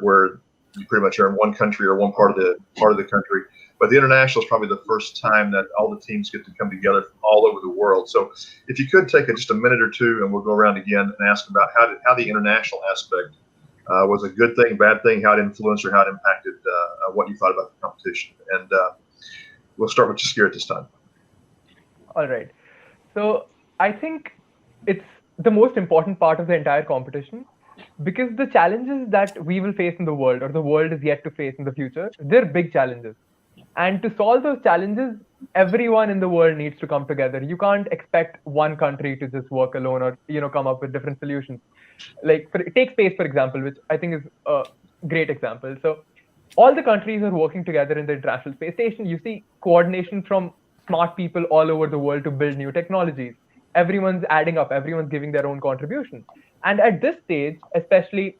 where you pretty much are in one country or one part of the country. But the international is probably the first time that all the teams get to come together from all over the world. So if you could take just a minute or two, and we'll go around again and ask about how the international aspect was a good thing, bad thing, how it influenced or how it impacted what you thought about the competition. And we'll start with Jaskira at this time. All right. So I think it's the most important part of the entire competition, because the challenges that we will face in the world, or the world is yet to face in the future, they're big challenges. And to solve those challenges, everyone in the world needs to come together. You can't expect one country to just work alone or come up with different solutions. Like take space, for example, which I think is a great example. So all the countries are working together in the International Space Station. You see coordination from smart people all over the world to build new technologies. Everyone's adding up, everyone's giving their own contribution. And at this stage, especially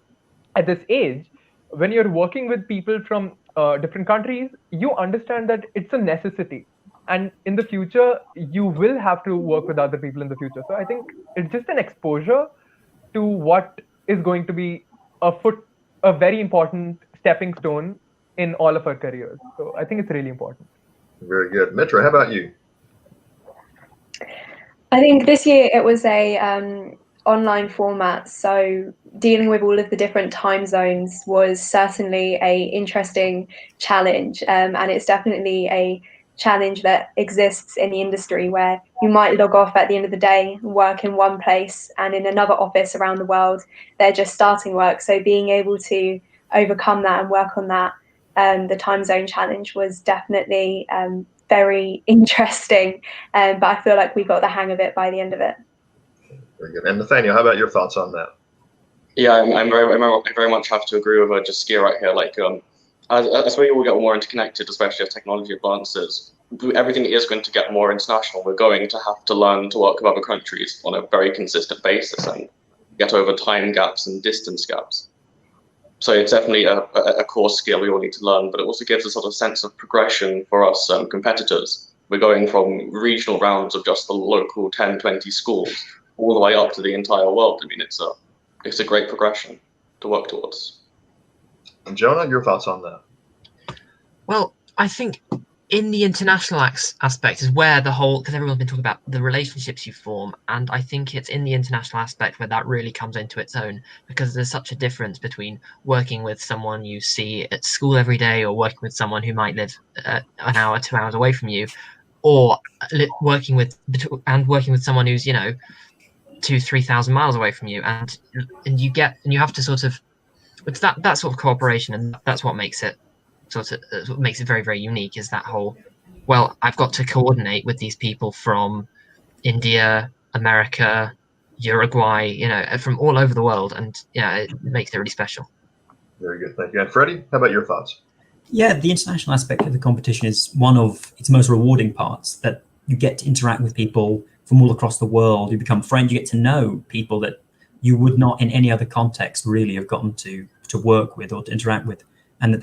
at this age, when you're working with people from different countries, you understand that it's a necessity. And in the future, you will have to work with other people in the future. So I think it's just an exposure to what is going to be a very important stepping stone in all of our careers. So I think it's really important. Very good. Mitra, how about you? I think this year it was a online format, so dealing with all of the different time zones was certainly a interesting challenge, and it's definitely a challenge that exists in the industry, where you might log off at the end of the day, work in one place, and in another office around the world they're just starting work. So being able to overcome that and work on that, the time zone challenge, was definitely very interesting, but I feel like we got the hang of it by the end of it. Very good. And Nathaniel, how about your thoughts on that? Yeah, I very much have to agree with Jaskira right here. Like, as we all get more interconnected, especially as technology advances, everything is going to get more international. We're going to have to learn to work with other countries on a very consistent basis and get over time gaps and distance gaps. So it's definitely a core skill we all need to learn, but it also gives a sort of sense of progression for us competitors. We're going from regional rounds of just the local 10, 20 schools all the way up to the entire world. I mean, it's a great progression to work towards. And Jonah, your thoughts on that? Well, I think in the international aspect is where the whole, because everyone's been talking about the relationships you form, and I think it's in the international aspect where that really comes into its own, because there's such a difference between working with someone you see at school every day, or working with someone who might live an hour, 2 hours away from you, or working with someone who's 2,000-3,000 miles away from you, and you have to sort of, it's that sort of cooperation, and that's what makes it very, very unique, is that whole, well, I've got to coordinate with these people from India, America, Uruguay, from all over the world, and it makes it really special. Very good, thank you. And Freddie, how about your thoughts? Yeah, the international aspect of the competition is one of its most rewarding parts, that you get to interact with people from all across the world. You become friends, you get to know people that you would not in any other context really have gotten to work with or to interact with, and that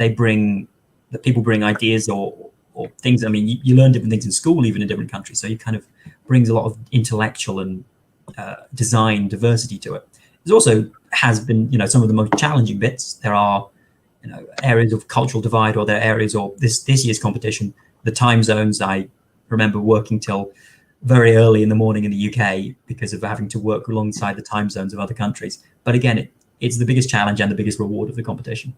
people bring ideas or things. I mean, you learn different things in school, even in different countries. So you kind of brings a lot of intellectual and design diversity to it. It also has been, some of the most challenging bits. There are, areas of cultural divide, or there are areas, or this year's competition, the time zones. I remember working till very early in the morning in the UK because of having to work alongside the time zones of other countries. But again, it's the biggest challenge and the biggest reward of the competition.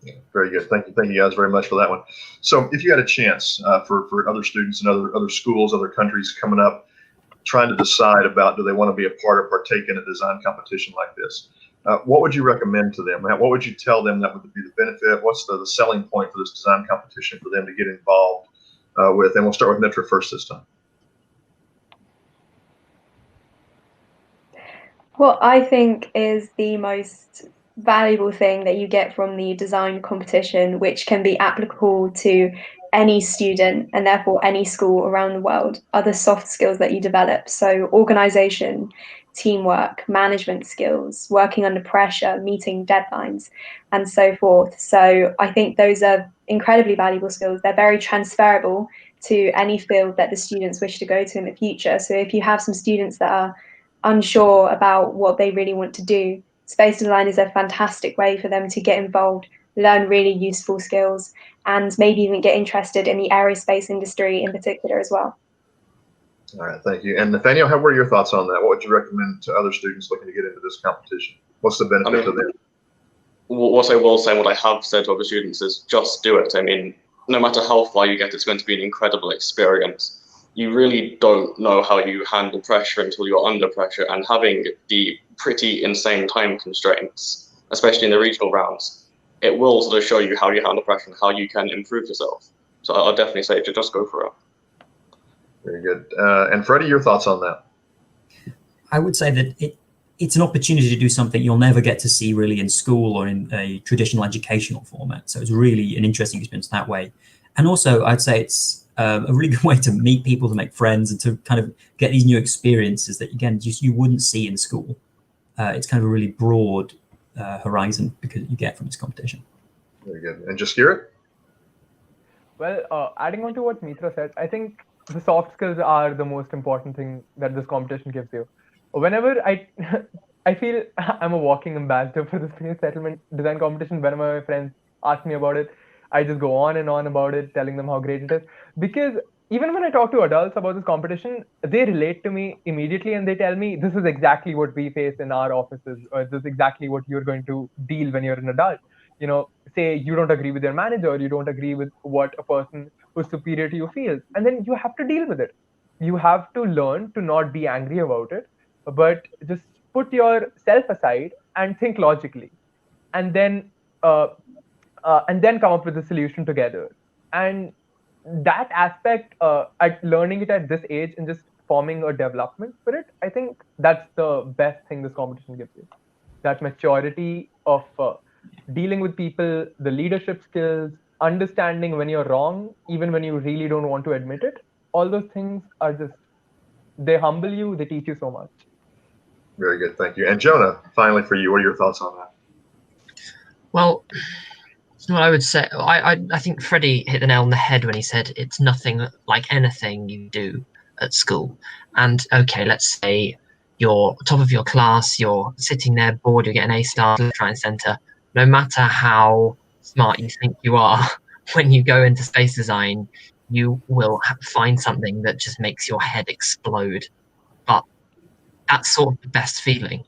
Yeah, very good. Thank you guys very much for that one. So if you had a chance for other students and other schools, other countries coming up, trying to decide about do they want to be a part or partake in a design competition like this. What would you recommend to them? What would you tell them that would be the benefit? What's the selling point for this design competition for them to get involved with? And we'll start with Mitra first this time. What I think is the most valuable thing that you get from the design competition, which can be applicable to any student and therefore any school around the world, are the soft skills that you develop. So organization, teamwork, management skills, working under pressure, meeting deadlines, and so forth. So I think those are incredibly valuable skills. They're very transferable to any field that the students wish to go to in the future. So if you have some students that are unsure about what they really want to do, space design is a fantastic way for them to get involved, learn really useful skills, and maybe even get interested in the aerospace industry in particular as well. All right, thank you. And Nathaniel, what are your thoughts on that? What would you recommend to other students looking to get into this competition? What's the benefit to them? What I will say, and what I have said to other students is just do it. I mean, no matter how far you get, it's going to be an incredible experience. You really don't know how you handle pressure until you're under pressure, and having the pretty insane time constraints, especially in the regional rounds, it will sort of show you how you handle pressure and how you can improve yourself. So I'll definitely say just go for it. Very good. And Freddie, your thoughts on that? I would say that it's an opportunity to do something you'll never get to see really in school or in a traditional educational format. So it's really an interesting experience that way. And also, I'd say it's a really good way to meet people, to make friends, and to kind of get these new experiences that, again, just you wouldn't see in school. It's kind of a really broad horizon because you get from this competition. Very good. And Jaskirat? Well, adding on to what Mitra said, I think the soft skills are the most important thing that this competition gives you. Whenever I feel I'm a walking ambassador for the space settlement design competition. Whenever my friends ask me about it, I just go on and on about it, telling them how great it is. Because even when I talk to adults about this competition, they relate to me immediately and they tell me this is exactly what we face in our offices, or this is exactly what you're going to deal when you're an adult. You know, say you don't agree with your manager, or you don't agree with what a person who's superior to you feels, and then you have to deal with it. You have to learn to not be angry about it, but just put yourself aside and think logically, and then come up with a solution together. And that aspect, at learning it at this age and just forming a development for it, I think that's the best thing this competition gives you. That maturity of dealing with people, the leadership skills, understanding when you're wrong, even when you really don't want to admit it. All those things are just, they humble you, they teach you so much. Very good, thank you. And Jonah, finally for you, what are your thoughts on that? Well, what I would say, I think Freddie hit the nail on the head when he said it's nothing like anything you do at school. And okay, let's say you're top of your class, you're sitting there bored, you get an A star left, right, and center. No matter how smart you think you are, when you go into space design, you will find something that just makes your head explode. But that's sort of the best feeling.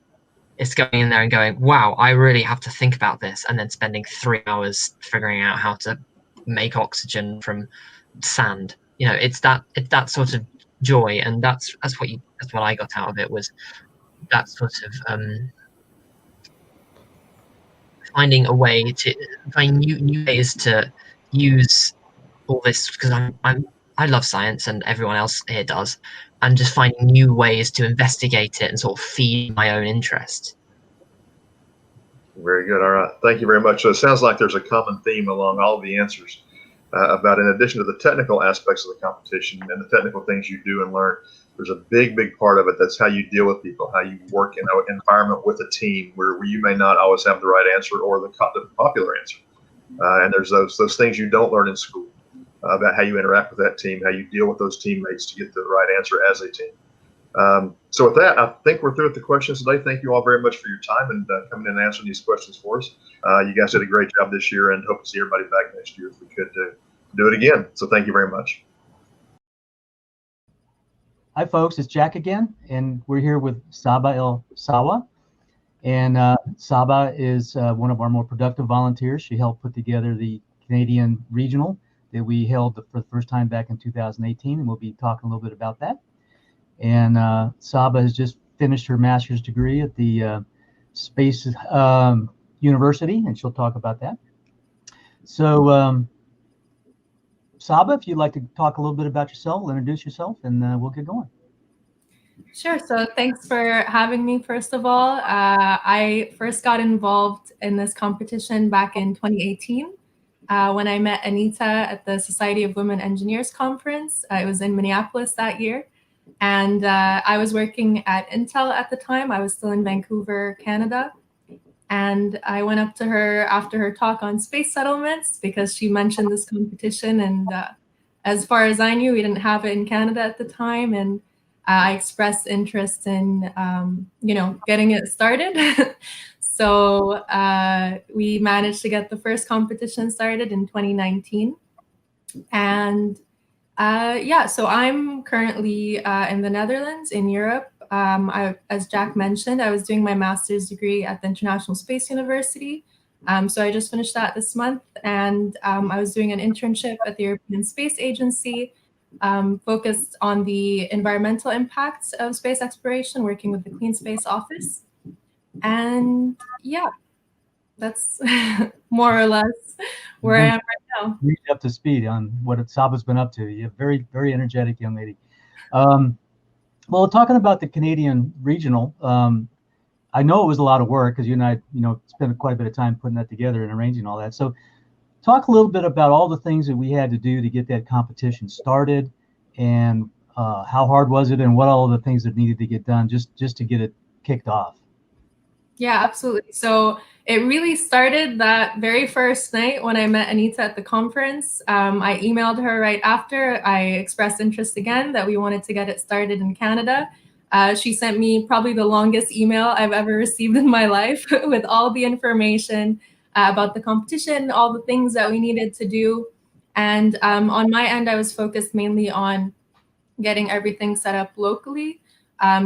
It's going in there and going, wow, I really have to think about this, and then spending 3 hours figuring out how to make oxygen from sand. You know, it's that sort of joy, and that's what I got out of it, was that sort of finding a way to find new ways to use all this, because I love science and everyone else here does, and just finding new ways to investigate it and sort of feed my own interest. Very good. All right. Thank you very much. So it sounds like there's a common theme along all of the answers about, in addition to the technical aspects of the competition and the technical things you do and learn, there's a big part of it that's how you deal with people, how you work in an environment with a team where you may not always have the right answer or the popular answer. And there's those things you don't learn in school about how you interact with that team, how you deal with those teammates to get the right answer as a team. So with that, I think we're through with the questions today. Thank you all very much for your time and coming in and answering these questions for us. You guys did a great job this year, and hope to see everybody back next year if we could do it again. So thank you very much. Hi, folks. It's Jack again, and we're here with Saba El Sawa. And Saba is one of our more productive volunteers. She helped put together the Canadian Regional that we held for the first time back in 2018, and we'll be talking a little bit about that. And Saba has just finished her master's degree at the Space University, and she'll talk about that. So, Saba, if you'd like to talk a little bit about yourself, introduce yourself, and we'll get going. Sure. So thanks for having me, first of all. I first got involved in this competition back in 2018 when I met Anita at the Society of Women Engineers Conference. It was in Minneapolis that year. And I was working at Intel at the time. I was still in Vancouver, Canada. And I went up to her after her talk on space settlements because she mentioned this competition. And as far as I knew, we didn't have it in Canada at the time. And I expressed interest in, getting it started. So we managed to get the first competition started in 2019. And so I'm currently in the Netherlands, in Europe. As Jack mentioned, I was doing my master's degree at the International Space University. So I just finished that this month, and I was doing an internship at the European Space Agency, focused on the environmental impacts of space exploration, working with the Clean Space Office. And yeah, that's more or less where I am right now. Reach up to speed on what Saba's been up to. You're a very, very energetic young lady. Well, talking about the Canadian regional, I know it was a lot of work because you and I, spent quite a bit of time putting that together and arranging all that. So talk a little bit about all the things that we had to do to get that competition started, and how hard was it, and what all the things that needed to get done just to get it kicked off. Yeah, absolutely. So it really started that very first night when I met Anita at the conference. I emailed her right after. I expressed interest again that we wanted to get it started in Canada. She sent me probably the longest email I've ever received in my life with all the information about the competition, all the things that we needed to do. And on my end, I was focused mainly on getting everything set up locally.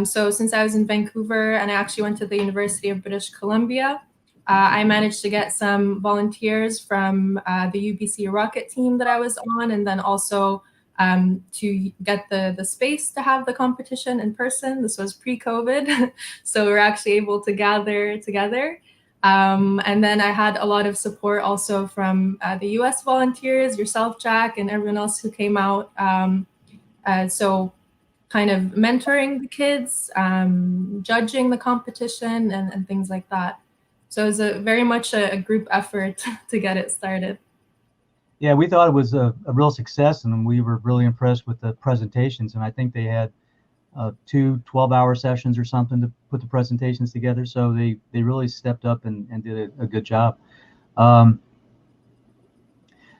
So since I was in Vancouver and I actually went to the University of British Columbia, I managed to get some volunteers from the UBC rocket team that I was on, and then also to get the space to have the competition in person. This was pre-COVID, so we were actually able to gather together. And then I had a lot of support also from the US volunteers, yourself, Jack, and everyone else who came out. So kind of mentoring the kids, judging the competition, and things like that. So it was very much a group effort to get it started. Yeah, we thought it was a real success, and we were really impressed with the presentations. And I think they had 2 12-hour sessions or something to put the presentations together. So they really stepped up and did a good job.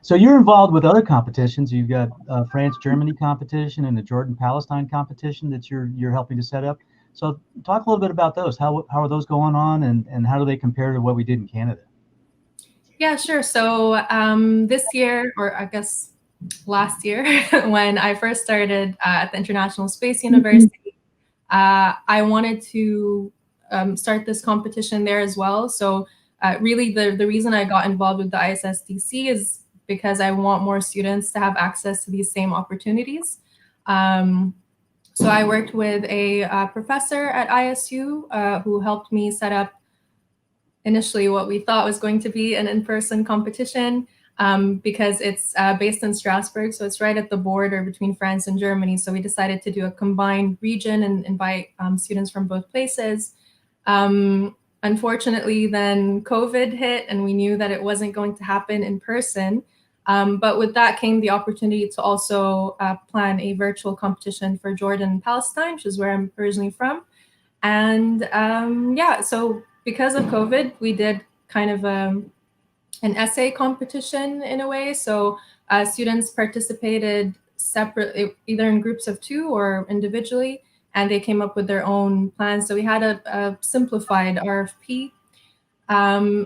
So you're involved with other competitions. You've got France-Germany competition and the Jordan-Palestine competition that you're helping to set up. So talk a little bit about those. How are those going on, and how do they compare to what we did in Canada? Yeah, sure. So this year, or I guess last year, when I first started at the International Space University, I wanted to start this competition there as well. So really the reason I got involved with the ISSDC is because I want more students to have access to these same opportunities. So I worked with a professor at ISU who helped me set up initially what we thought was going to be an in-person competition because it's based in Strasbourg, so it's right at the border between France and Germany. So we decided to do a combined region and invite students from both places. Unfortunately, then COVID hit, and we knew that it wasn't going to happen in person. But with that came the opportunity to also plan a virtual competition for Jordan and Palestine, which is where I'm originally from. And so because of COVID, we did kind of an essay competition in a way. So students participated separately, either in groups of 2 or individually, and they came up with their own plans. So we had a simplified RFP.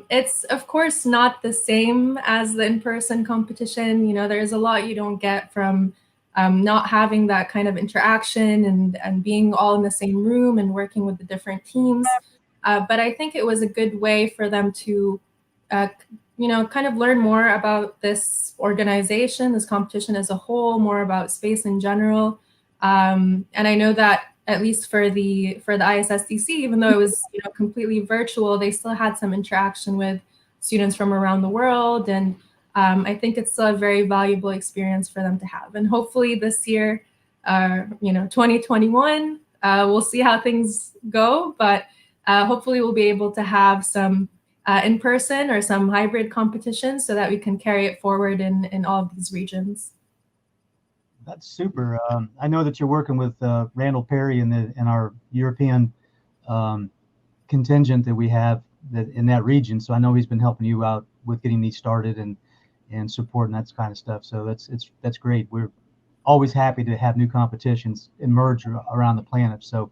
It's of course not the same as the in-person competition. There's a lot you don't get from not having that kind of interaction and being all in the same room and working with the different teams. But I think it was a good way for them to, kind of learn more about this organization, this competition as a whole, more about space in general. And I know that at least for the ISSDC, even though it was completely virtual, they still had some interaction with students from around the world, and I think it's still a very valuable experience for them to have. And hopefully this year, 2021, we'll see how things go, but hopefully we'll be able to have some in-person or some hybrid competitions so that we can carry it forward in all of these regions. That's super. I know that you're working with Randall Perry in our European contingent that we have in that region. So I know he's been helping you out with getting these started and supporting that kind of stuff. So that's great. We're always happy to have new competitions emerge around the planet. So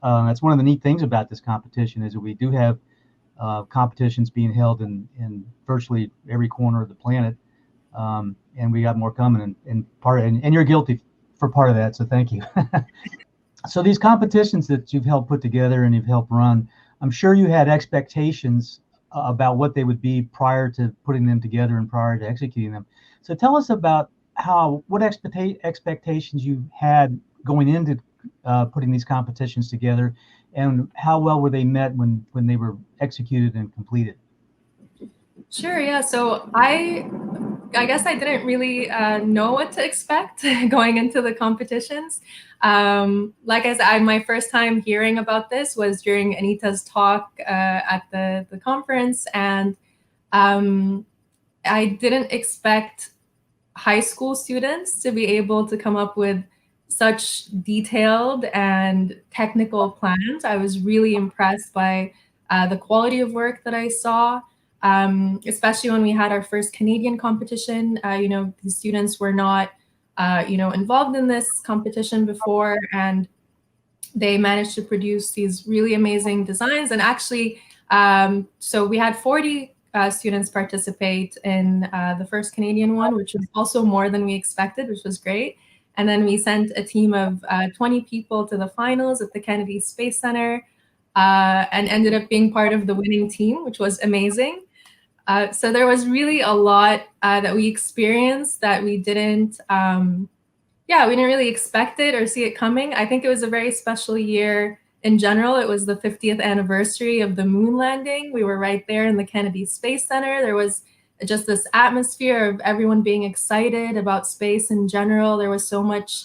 that's one of the neat things about this competition is that we do have competitions being held in virtually every corner of the planet. And we got more coming, and you're guilty for part of that, so thank you. So these competitions that you've helped put together and you've helped run, I'm sure you had expectations about what they would be prior to putting them together and prior to executing them. So tell us about what expectations you had going into putting these competitions together, and how well were they met when they were executed and completed? Sure, yeah. So I guess I didn't really know what to expect going into the competitions. Like I said, my first time hearing about this was during Anita's talk at the conference, and I didn't expect high school students to be able to come up with such detailed and technical plans. I was really impressed by the quality of work that I saw. Especially when we had our first Canadian competition, the students were not, involved in this competition before, and they managed to produce these really amazing designs. And actually, so we had 40 students participate in the first Canadian one, which was also more than we expected, which was great. And then we sent a team of 20 people to the finals at the Kennedy Space Center, and ended up being part of the winning team, which was amazing. So there was really a lot that we experienced that we didn't really expect it or see it coming. I think it was a very special year in general. It was the 50th anniversary of the moon landing. We were right there in the Kennedy Space Center. There was just this atmosphere of everyone being excited about space in general. There was so much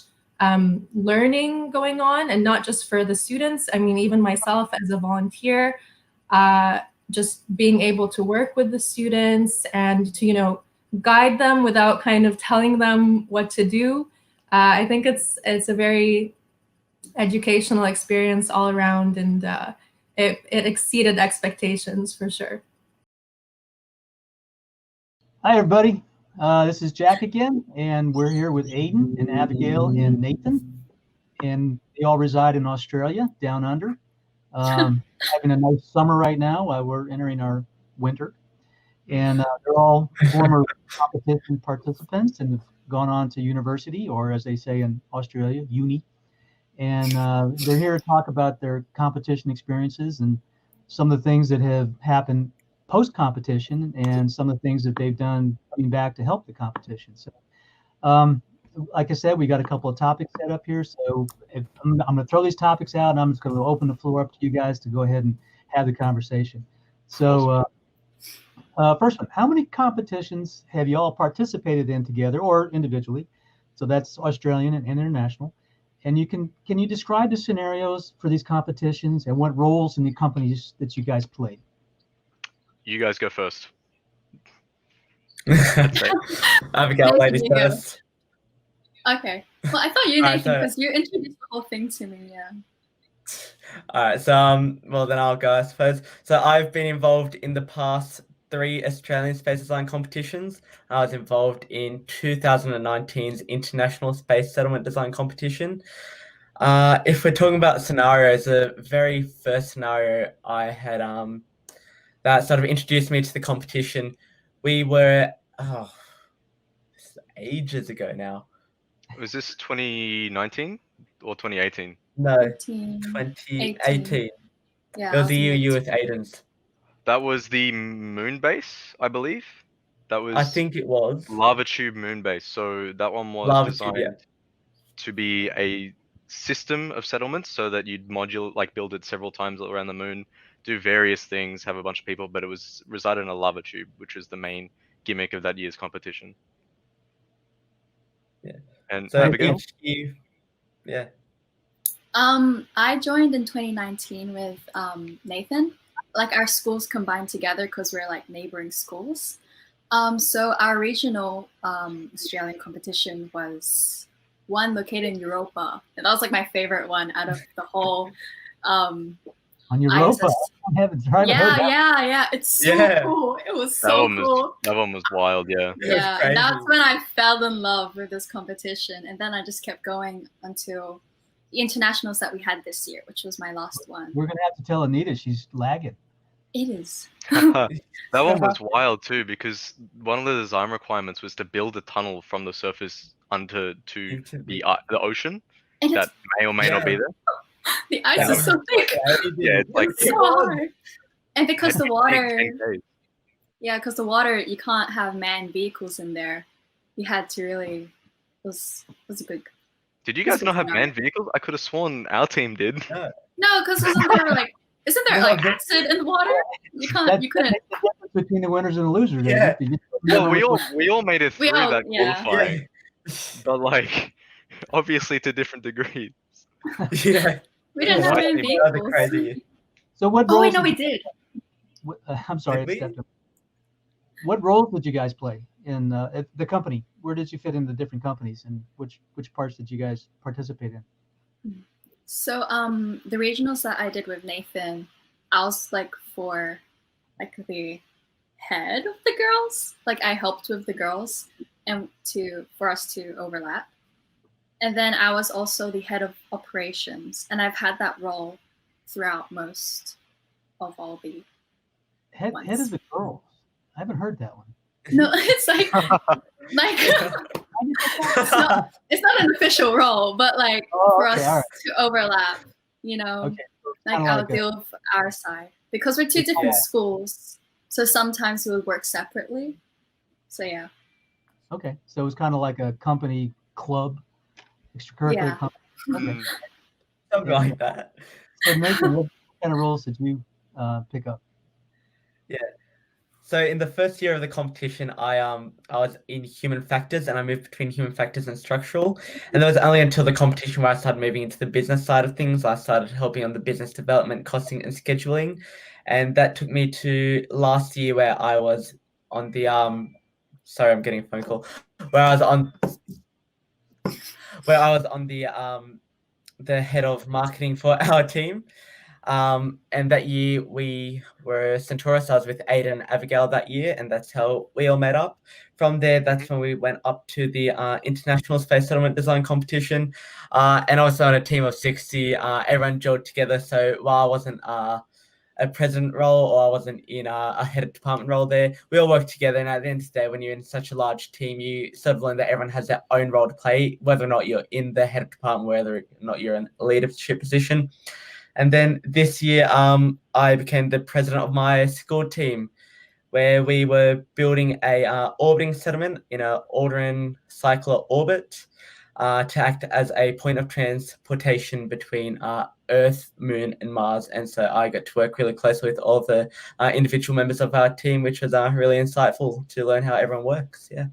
learning going on, and not just for the students. I mean, even myself as a volunteer, just being able to work with the students and to, guide them without kind of telling them what to do. I think it's a very educational experience all around, and it exceeded expectations for sure. Hi, everybody. This is Jack again, and we're here with Aiden and Abigail and Nathan, and they all reside in Australia, down under. Having a nice summer right now while we're entering our winter. And they're all former competition participants and have gone on to university, or as they say in Australia, uni. And they're here to talk about their competition experiences and some of the things that have happened post-competition and some of the things that they've done coming back to help the competition. So, like I said, we got a couple of topics set up here. So I'm going to throw these topics out, and I'm just going to open the floor up to you guys to go ahead and have the conversation. So first one, how many competitions have you all participated in together or individually? So that's Australian and international. And can you describe the scenarios for these competitions and what roles in the companies that you guys played? You guys go first. Abigail, ladies first. Okay. Well, I thought you, Nathan, because you introduced the whole thing to me. Yeah. All right. So well, then I'll go, I suppose. So I've been involved in the past 3 Australian space design competitions. I was involved in 2019's International Space Settlement Design Competition. If we're talking about scenarios, the very first scenario I had that sort of introduced me to the competition, we were ages ago now. Was this 2019 or 2018? No, 2018. Yeah, it was the year you with Aiden's. That was the moon base, I believe. That was. I think it was Lava Tube moon base. So that one was Lava designed Tube, yeah. to be a system of settlements, so that you'd build it several times around the moon, do various things, have a bunch of people, but it was resided in a lava tube, which was the main gimmick of that year's competition. Yeah. And so Abigail? Yeah. I joined in 2019 with Nathan. Like our schools combined together because we're like neighboring schools. So our regional Australian competition was one located in Europa, and that was like my favorite one out of the whole. On Europa, I haven't heard yeah, that. yeah. It's so cool. It was so cool. That one was wild, yeah. Yeah, and that's when I fell in love with this competition, and then I just kept going until the internationals that we had this year, which was my last one. We're gonna have to tell Anita she's lagging. It is. That one was wild too, because one of the design requirements was to build a tunnel from the surface to the ocean that may or may not be there. The ice is so thick. Yeah, it's like so hard. And because the water, 10 days. yeah, because the water, you can't have manned vehicles in there. You had to really, was a good. Did you guys not have manned vehicles? I could have sworn our team did. No, because isn't there like acid in the water? You couldn't. The difference between the winners and the losers. Yeah. Well, we all made it through that yeah. qualifying, but like obviously to different degrees. Yeah. We didn't have any vehicles. Crazy. So what? Oh wait, no, we did. I'm sorry, what roles did you guys play in the company? Where did you fit in the different companies, and which parts did you guys participate in? So the regionals that I did with Nathan, I was like for like the head of the girls. Like I helped with the girls and for us to overlap. And then I was also the head of operations, and I've had that role throughout most of all the head of the girls. I haven't heard that one. No, it's like it's not an official role, but like for us to overlap, you know, Okay. like I'll deal with our side because we're two different schools, so sometimes we would work separately. So yeah. Okay, so it was kind of like a company club, extracurricular company. Okay. Something like that. So Nathan, what kind of roles did you pick up? Yeah. So in the first year of the competition, I was in human factors, and I moved between human factors and structural. And that was only until the competition where I started moving into the business side of things. I started helping on the business development, costing, and scheduling, and that took me to last year where I was on the Sorry, I'm getting a phone call. Where I was on the head of marketing for our team. And that year we were Centaurus. I was with Aiden and Abigail that year, and that's how we all met up. From there, that's when we went up to the International Space Settlement Design Competition, and also on a team of 60. Everyone gelled together, so while I wasn't a president role or I wasn't in a head of department role there, we all worked together. And at the end of the day, when you're in such a large team, you sort of learn that everyone has their own role to play, whether or not you're in the head of department, whether or not you're in a leadership position. And then this year, I became the president of my school team, where we were building a orbiting settlement in an Aldrin cycler orbit to act as a point of transportation between Earth, Moon, and Mars. And so I got to work really closely with all the individual members of our team, which was really insightful to learn how everyone works. Yeah.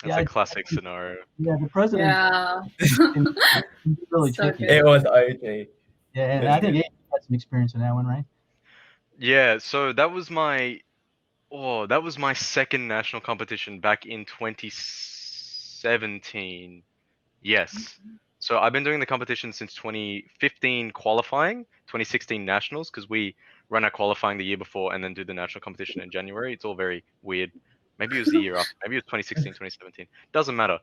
That's a classic scenario. Yeah, the president. Yeah. Really So tricky. good. It was OG. Yeah, and I think Aiden had some experience in that one, right? Yeah, so that was my second national competition back in 2017. Yes. So I've been doing the competition since 2015 qualifying, 2016 nationals, because we run our qualifying the year before and then do the national competition in January. It's all very weird. Maybe it was the year after. Maybe it was 2016, 2017. Doesn't matter.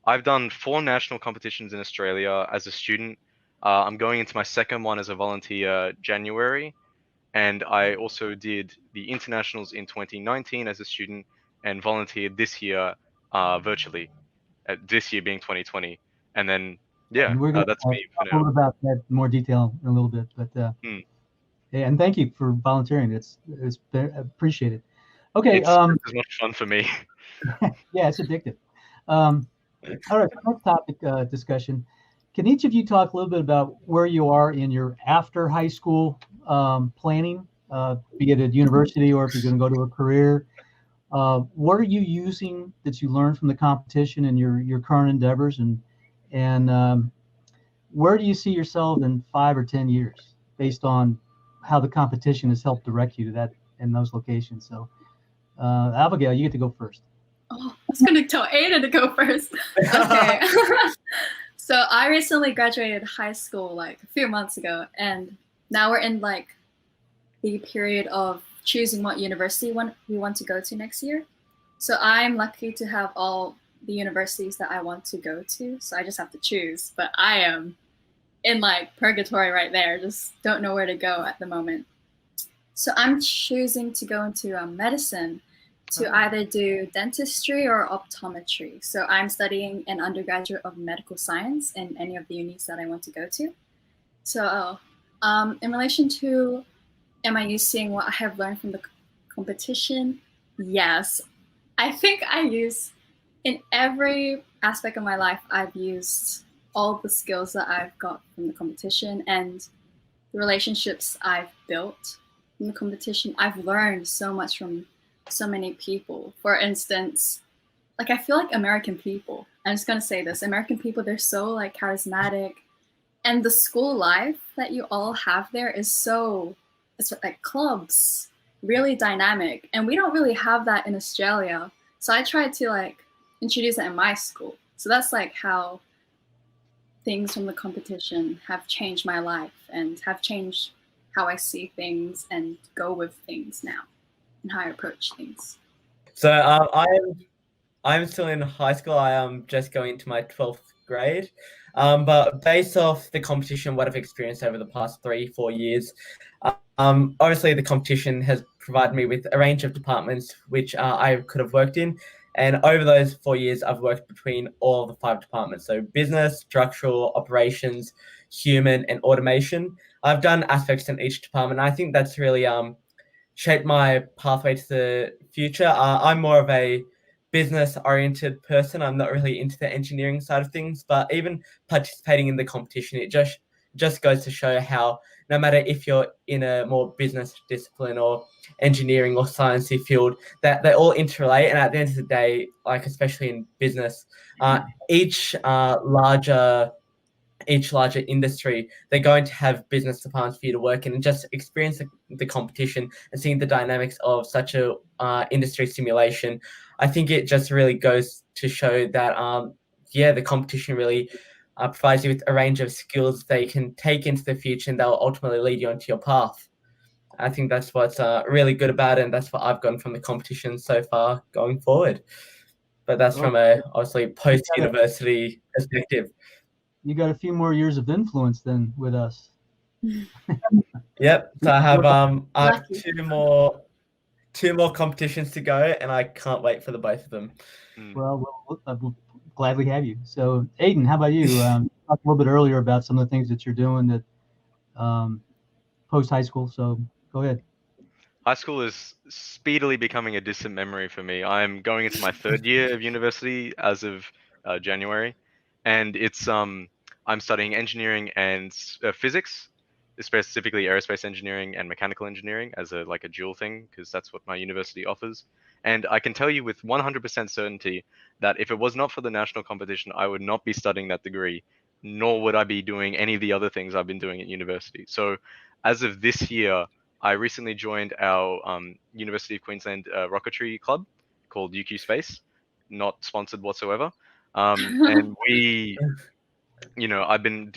I've done 4 national competitions in Australia as a student. I'm going into my second one as a volunteer January. And I also did the internationals in 2019 as a student and volunteered this year virtually, this year being 2020. And then, yeah, And we're going that's to me for talk now. about that in more detail in a little bit. But yeah, and thank you for volunteering. It's been appreciated. Okay. It's as much fun for me. Yeah, it's addictive. All right, next topic discussion. Can each of you talk a little bit about where you are in your after high school planning, be it at university or if you're going to go to a career? What are you using that you learned from the competition in your current endeavors, and where do you see yourself in 5 or 10 years based on how the competition has helped direct you to that in those locations? So, Abigail, you get to go first. Oh, I was going to tell Ada to go first. Okay. So I recently graduated high school like a few months ago, and now we're in like the period of choosing what university we want to go to next year. So I'm lucky to have all the universities that I want to go to. So I just have to choose, but I am in like purgatory right there. Just don't know where to go at the moment. So I'm choosing to go into medicine to either do dentistry or optometry. So I'm studying an undergraduate of medical science in any of the unis that I want to go to. So in relation to, am I using what I have learned from the competition? Yes. I think I use, in every aspect of my life, I've used all the skills that I've got from the competition and the relationships I've built from the competition. I've learned so much from so many people. For instance, like I feel like American people, I'm just gonna say this, American people, they're so like charismatic, and the school life that you all have there is so, it's like clubs, really dynamic, and we don't really have that in Australia. So I tried to like introduce it in my school. So that's like how things from the competition have changed my life and have changed how I see things and go with things now and how I approach things. So I'm still in high school. I am just going into my 12th grade. But based off the competition, what I've experienced over the past 3-4 years, obviously the competition has provided me with a range of departments which I could have worked in. And over those 4 years, I've worked between all the 5 departments. So business, structural, operations, human, and automation. I've done aspects in each department. I think that's really shaped my pathway to the future. I'm more of a business-oriented person. I'm not really into the engineering side of things, but even participating in the competition, it just goes to show how no matter if you're in a more business discipline or engineering or sciencey field, that they all interrelate. And at the end of the day, like especially in business, each larger industry, they're going to have business departments for you to work in, and just experience the competition and seeing the dynamics of such a industry simulation. I think it just really goes to show that, the competition really provides you with a range of skills that you can take into the future and they'll ultimately lead you onto your path. I think that's what's really good about it, and that's what I've gotten from the competition so far going forward. But that's from a obviously post-university perspective. You got a few more years of influence than with us. Yep. So I have two more competitions to go, and I can't wait for the both of them. Well, we'll gladly have you. So, Aiden, how about you? Talked a little bit earlier about some of the things that you're doing that post high school. So, go ahead. High school is speedily becoming a distant memory for me. I'm going into my 3rd year of university as of January, and it's I'm studying engineering and physics, specifically aerospace engineering and mechanical engineering as a dual thing, because that's what my university offers. And I can tell you with 100% certainty that if it was not for the national competition, I would not be studying that degree, nor would I be doing any of the other things I've been doing at university. So as of this year, I recently joined our University of Queensland rocketry club called UQ Space, not sponsored whatsoever. And we, I've been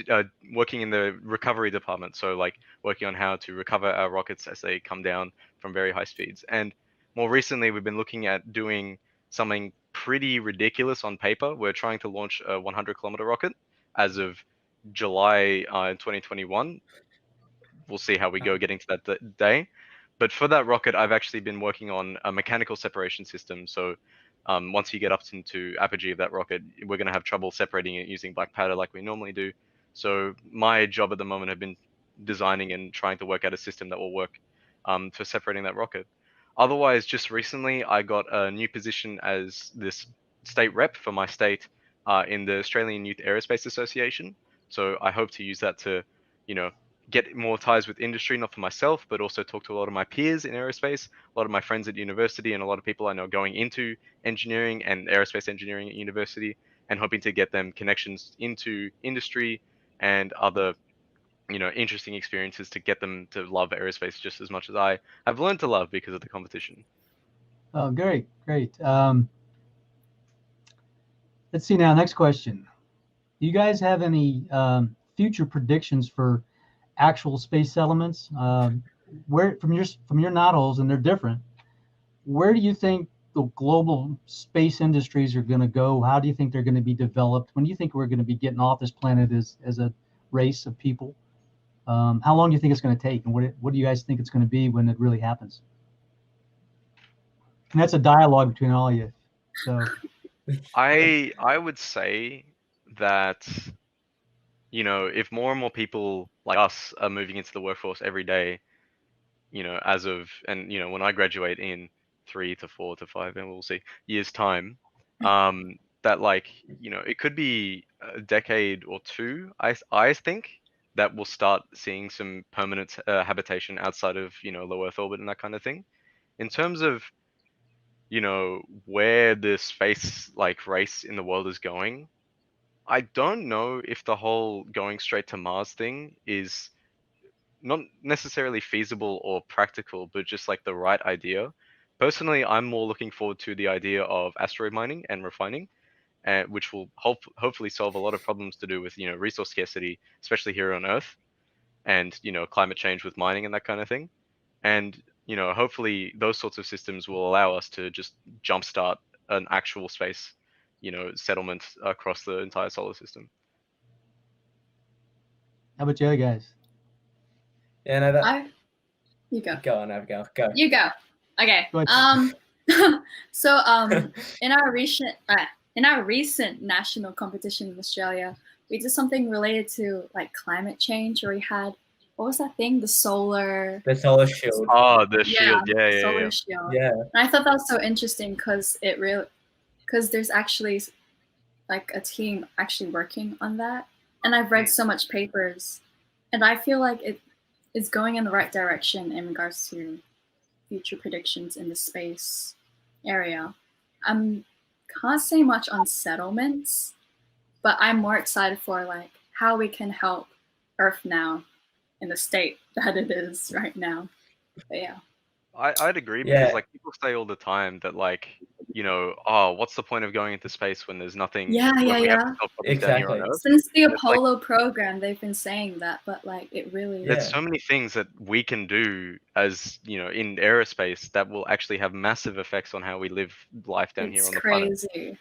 working in the recovery department, so like working on how to recover our rockets as they come down from very high speeds. And more recently, we've been looking at doing something pretty ridiculous on paper. We're trying to launch a 100-kilometer rocket as of July 2021. We'll see how we go getting to that day. But for that rocket, I've actually been working on a mechanical separation system. So once you get up into apogee of that rocket, we're going to have trouble separating it using black powder like we normally do. So my job at the moment have been designing and trying to work out a system that will work for separating that rocket. Otherwise, just recently, I got a new position as this state rep for my state in the Australian Youth Aerospace Association, So I hope to use that to, get more ties with industry, not for myself, but also talk to a lot of my peers in aerospace, a lot of my friends at university, and a lot of people I know going into engineering and aerospace engineering at university, and hoping to get them connections into industry and other, interesting experiences to get them to love aerospace just as much as I have learned to love because of the competition. Oh, great, great. Let's see now. Next question. Do you guys have any future predictions for actual space settlements? Where from your noddles, and they're different. Where do you think the global space industries are going to go? How do you think they're going to be developed? When do you think we're going to be getting off this planet as a race of people? How long do you think it's going to take, and what do you guys think it's going to be when it really happens? And that's a dialogue between all of you. So I would say that, if more and more people like us are moving into the workforce every day, when I graduate in 3 to 4 to 5, and we'll see, years time, that it could be a decade or two, I think, that we'll start seeing some permanent habitation outside of, low Earth orbit and that kind of thing. In terms of, where the space race in the world is going, I don't know if the whole going straight to Mars thing is not necessarily feasible or practical, but just the right idea. Personally, I'm more looking forward to the idea of asteroid mining and refining, which will hopefully solve a lot of problems to do with resource scarcity, especially here on Earth, and climate change with mining and that kind of thing. And hopefully those sorts of systems will allow us to just jumpstart an actual space, settlement across the entire solar system. how about you other guys? Yeah, no, You go. Go on, Abigail. Go. You go. Okay. Go ahead. So in our recent national competition in Australia, we did something related to climate change, where we had, what was that thing? The solar shield. Oh, the shield. the Yeah. solar shield. Yeah. And I thought that was so interesting because there's actually a team actually working on that, and I've read so much papers, and I feel like it is going in the right direction in regards to future predictions in the space area. Can't say much on settlements, but I'm more excited for how we can help Earth now in the state that it is right now. But yeah. I'd agree, because people say all the time that oh, what's the point of going into space when there's nothing? Yeah. We have to solve problems down here on Earth. Since the Apollo program, they've been saying that, but it really. There's so many things that we can do as in aerospace that will actually have massive effects on how we live life down here on the planet. It's crazy,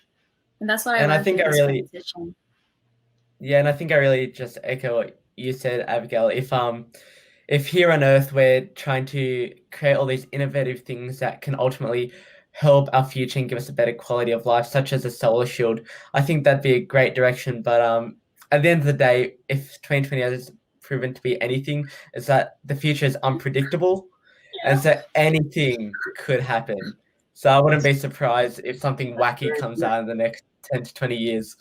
and that's why And I I think competition. Yeah, and I think I really just echo what you said, Abigail. If here on Earth we're trying to create all these innovative things that can ultimately help our future and give us a better quality of life, such as a solar shield, I think that'd be a great direction. But at the end of the day, if 2020 has proven to be anything, is that the future is unpredictable, and so anything could happen. So I wouldn't be surprised if something wacky comes out in the next 10 to 20 years.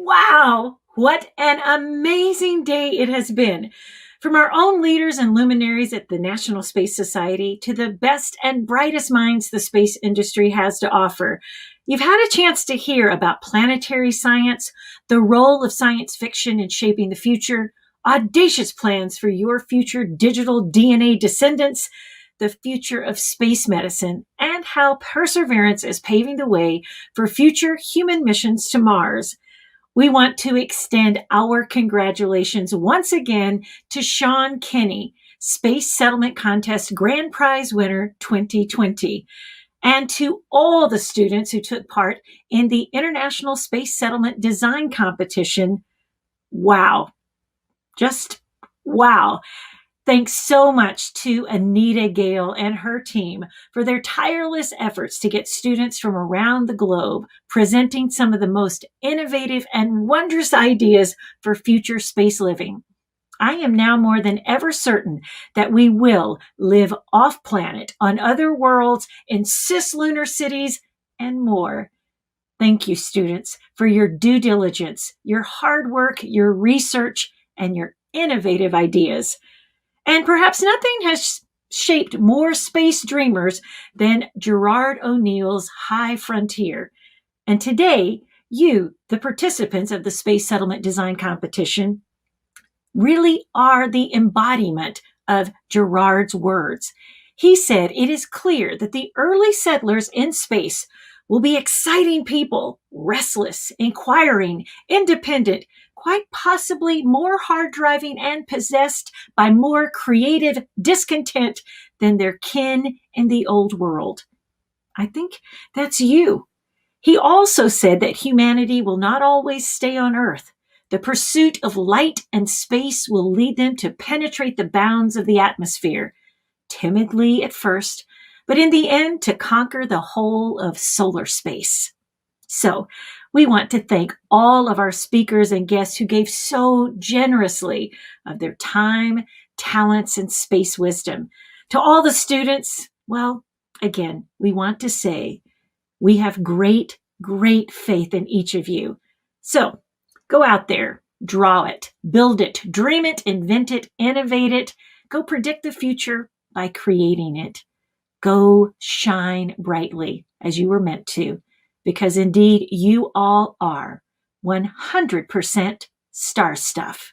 Wow, what an amazing day it has been. From our own leaders and luminaries at the National Space Society to the best and brightest minds the space industry has to offer, you've had a chance to hear about planetary science, the role of science fiction in shaping the future, audacious plans for your future digital DNA descendants, the future of space medicine, and how Perseverance is paving the way for future human missions to Mars. we want to extend our congratulations once again to Sean Kenny, Space Settlement Contest Grand Prize winner 2020, and to all the students who took part in the International Space Settlement Design Competition. Wow. Just wow. Thanks so much to Anita Gale and her team for their tireless efforts to get students from around the globe presenting some of the most innovative and wondrous ideas for future space living. I am now more than ever certain that we will live off planet, on other worlds, in cislunar cities, and more. Thank you, students, for your due diligence, your hard work, your research, and your innovative ideas. And perhaps nothing has shaped more space dreamers than Gerard O'Neill's High Frontier. And today, you, the participants of the Space Settlement Design Competition, really are the embodiment of Gerard's words. He said it is clear that the early settlers in space will be exciting people, restless, inquiring, independent, quite possibly more hard-driving and possessed by more creative discontent than their kin in the old world. I think that's you. He also said that humanity will not always stay on Earth. The pursuit of light and space will lead them to penetrate the bounds of the atmosphere, timidly at first, but in the end to conquer the whole of solar space. So, we want to thank all of our speakers and guests who gave so generously of their time, talents, and space wisdom. To all the students, well, again, we want to say we have great, great faith in each of you. So, go out there, draw it, build it, dream it, invent it, innovate it. Go predict the future by creating it. Go shine brightly as you were meant to, because indeed you all are 100% star stuff.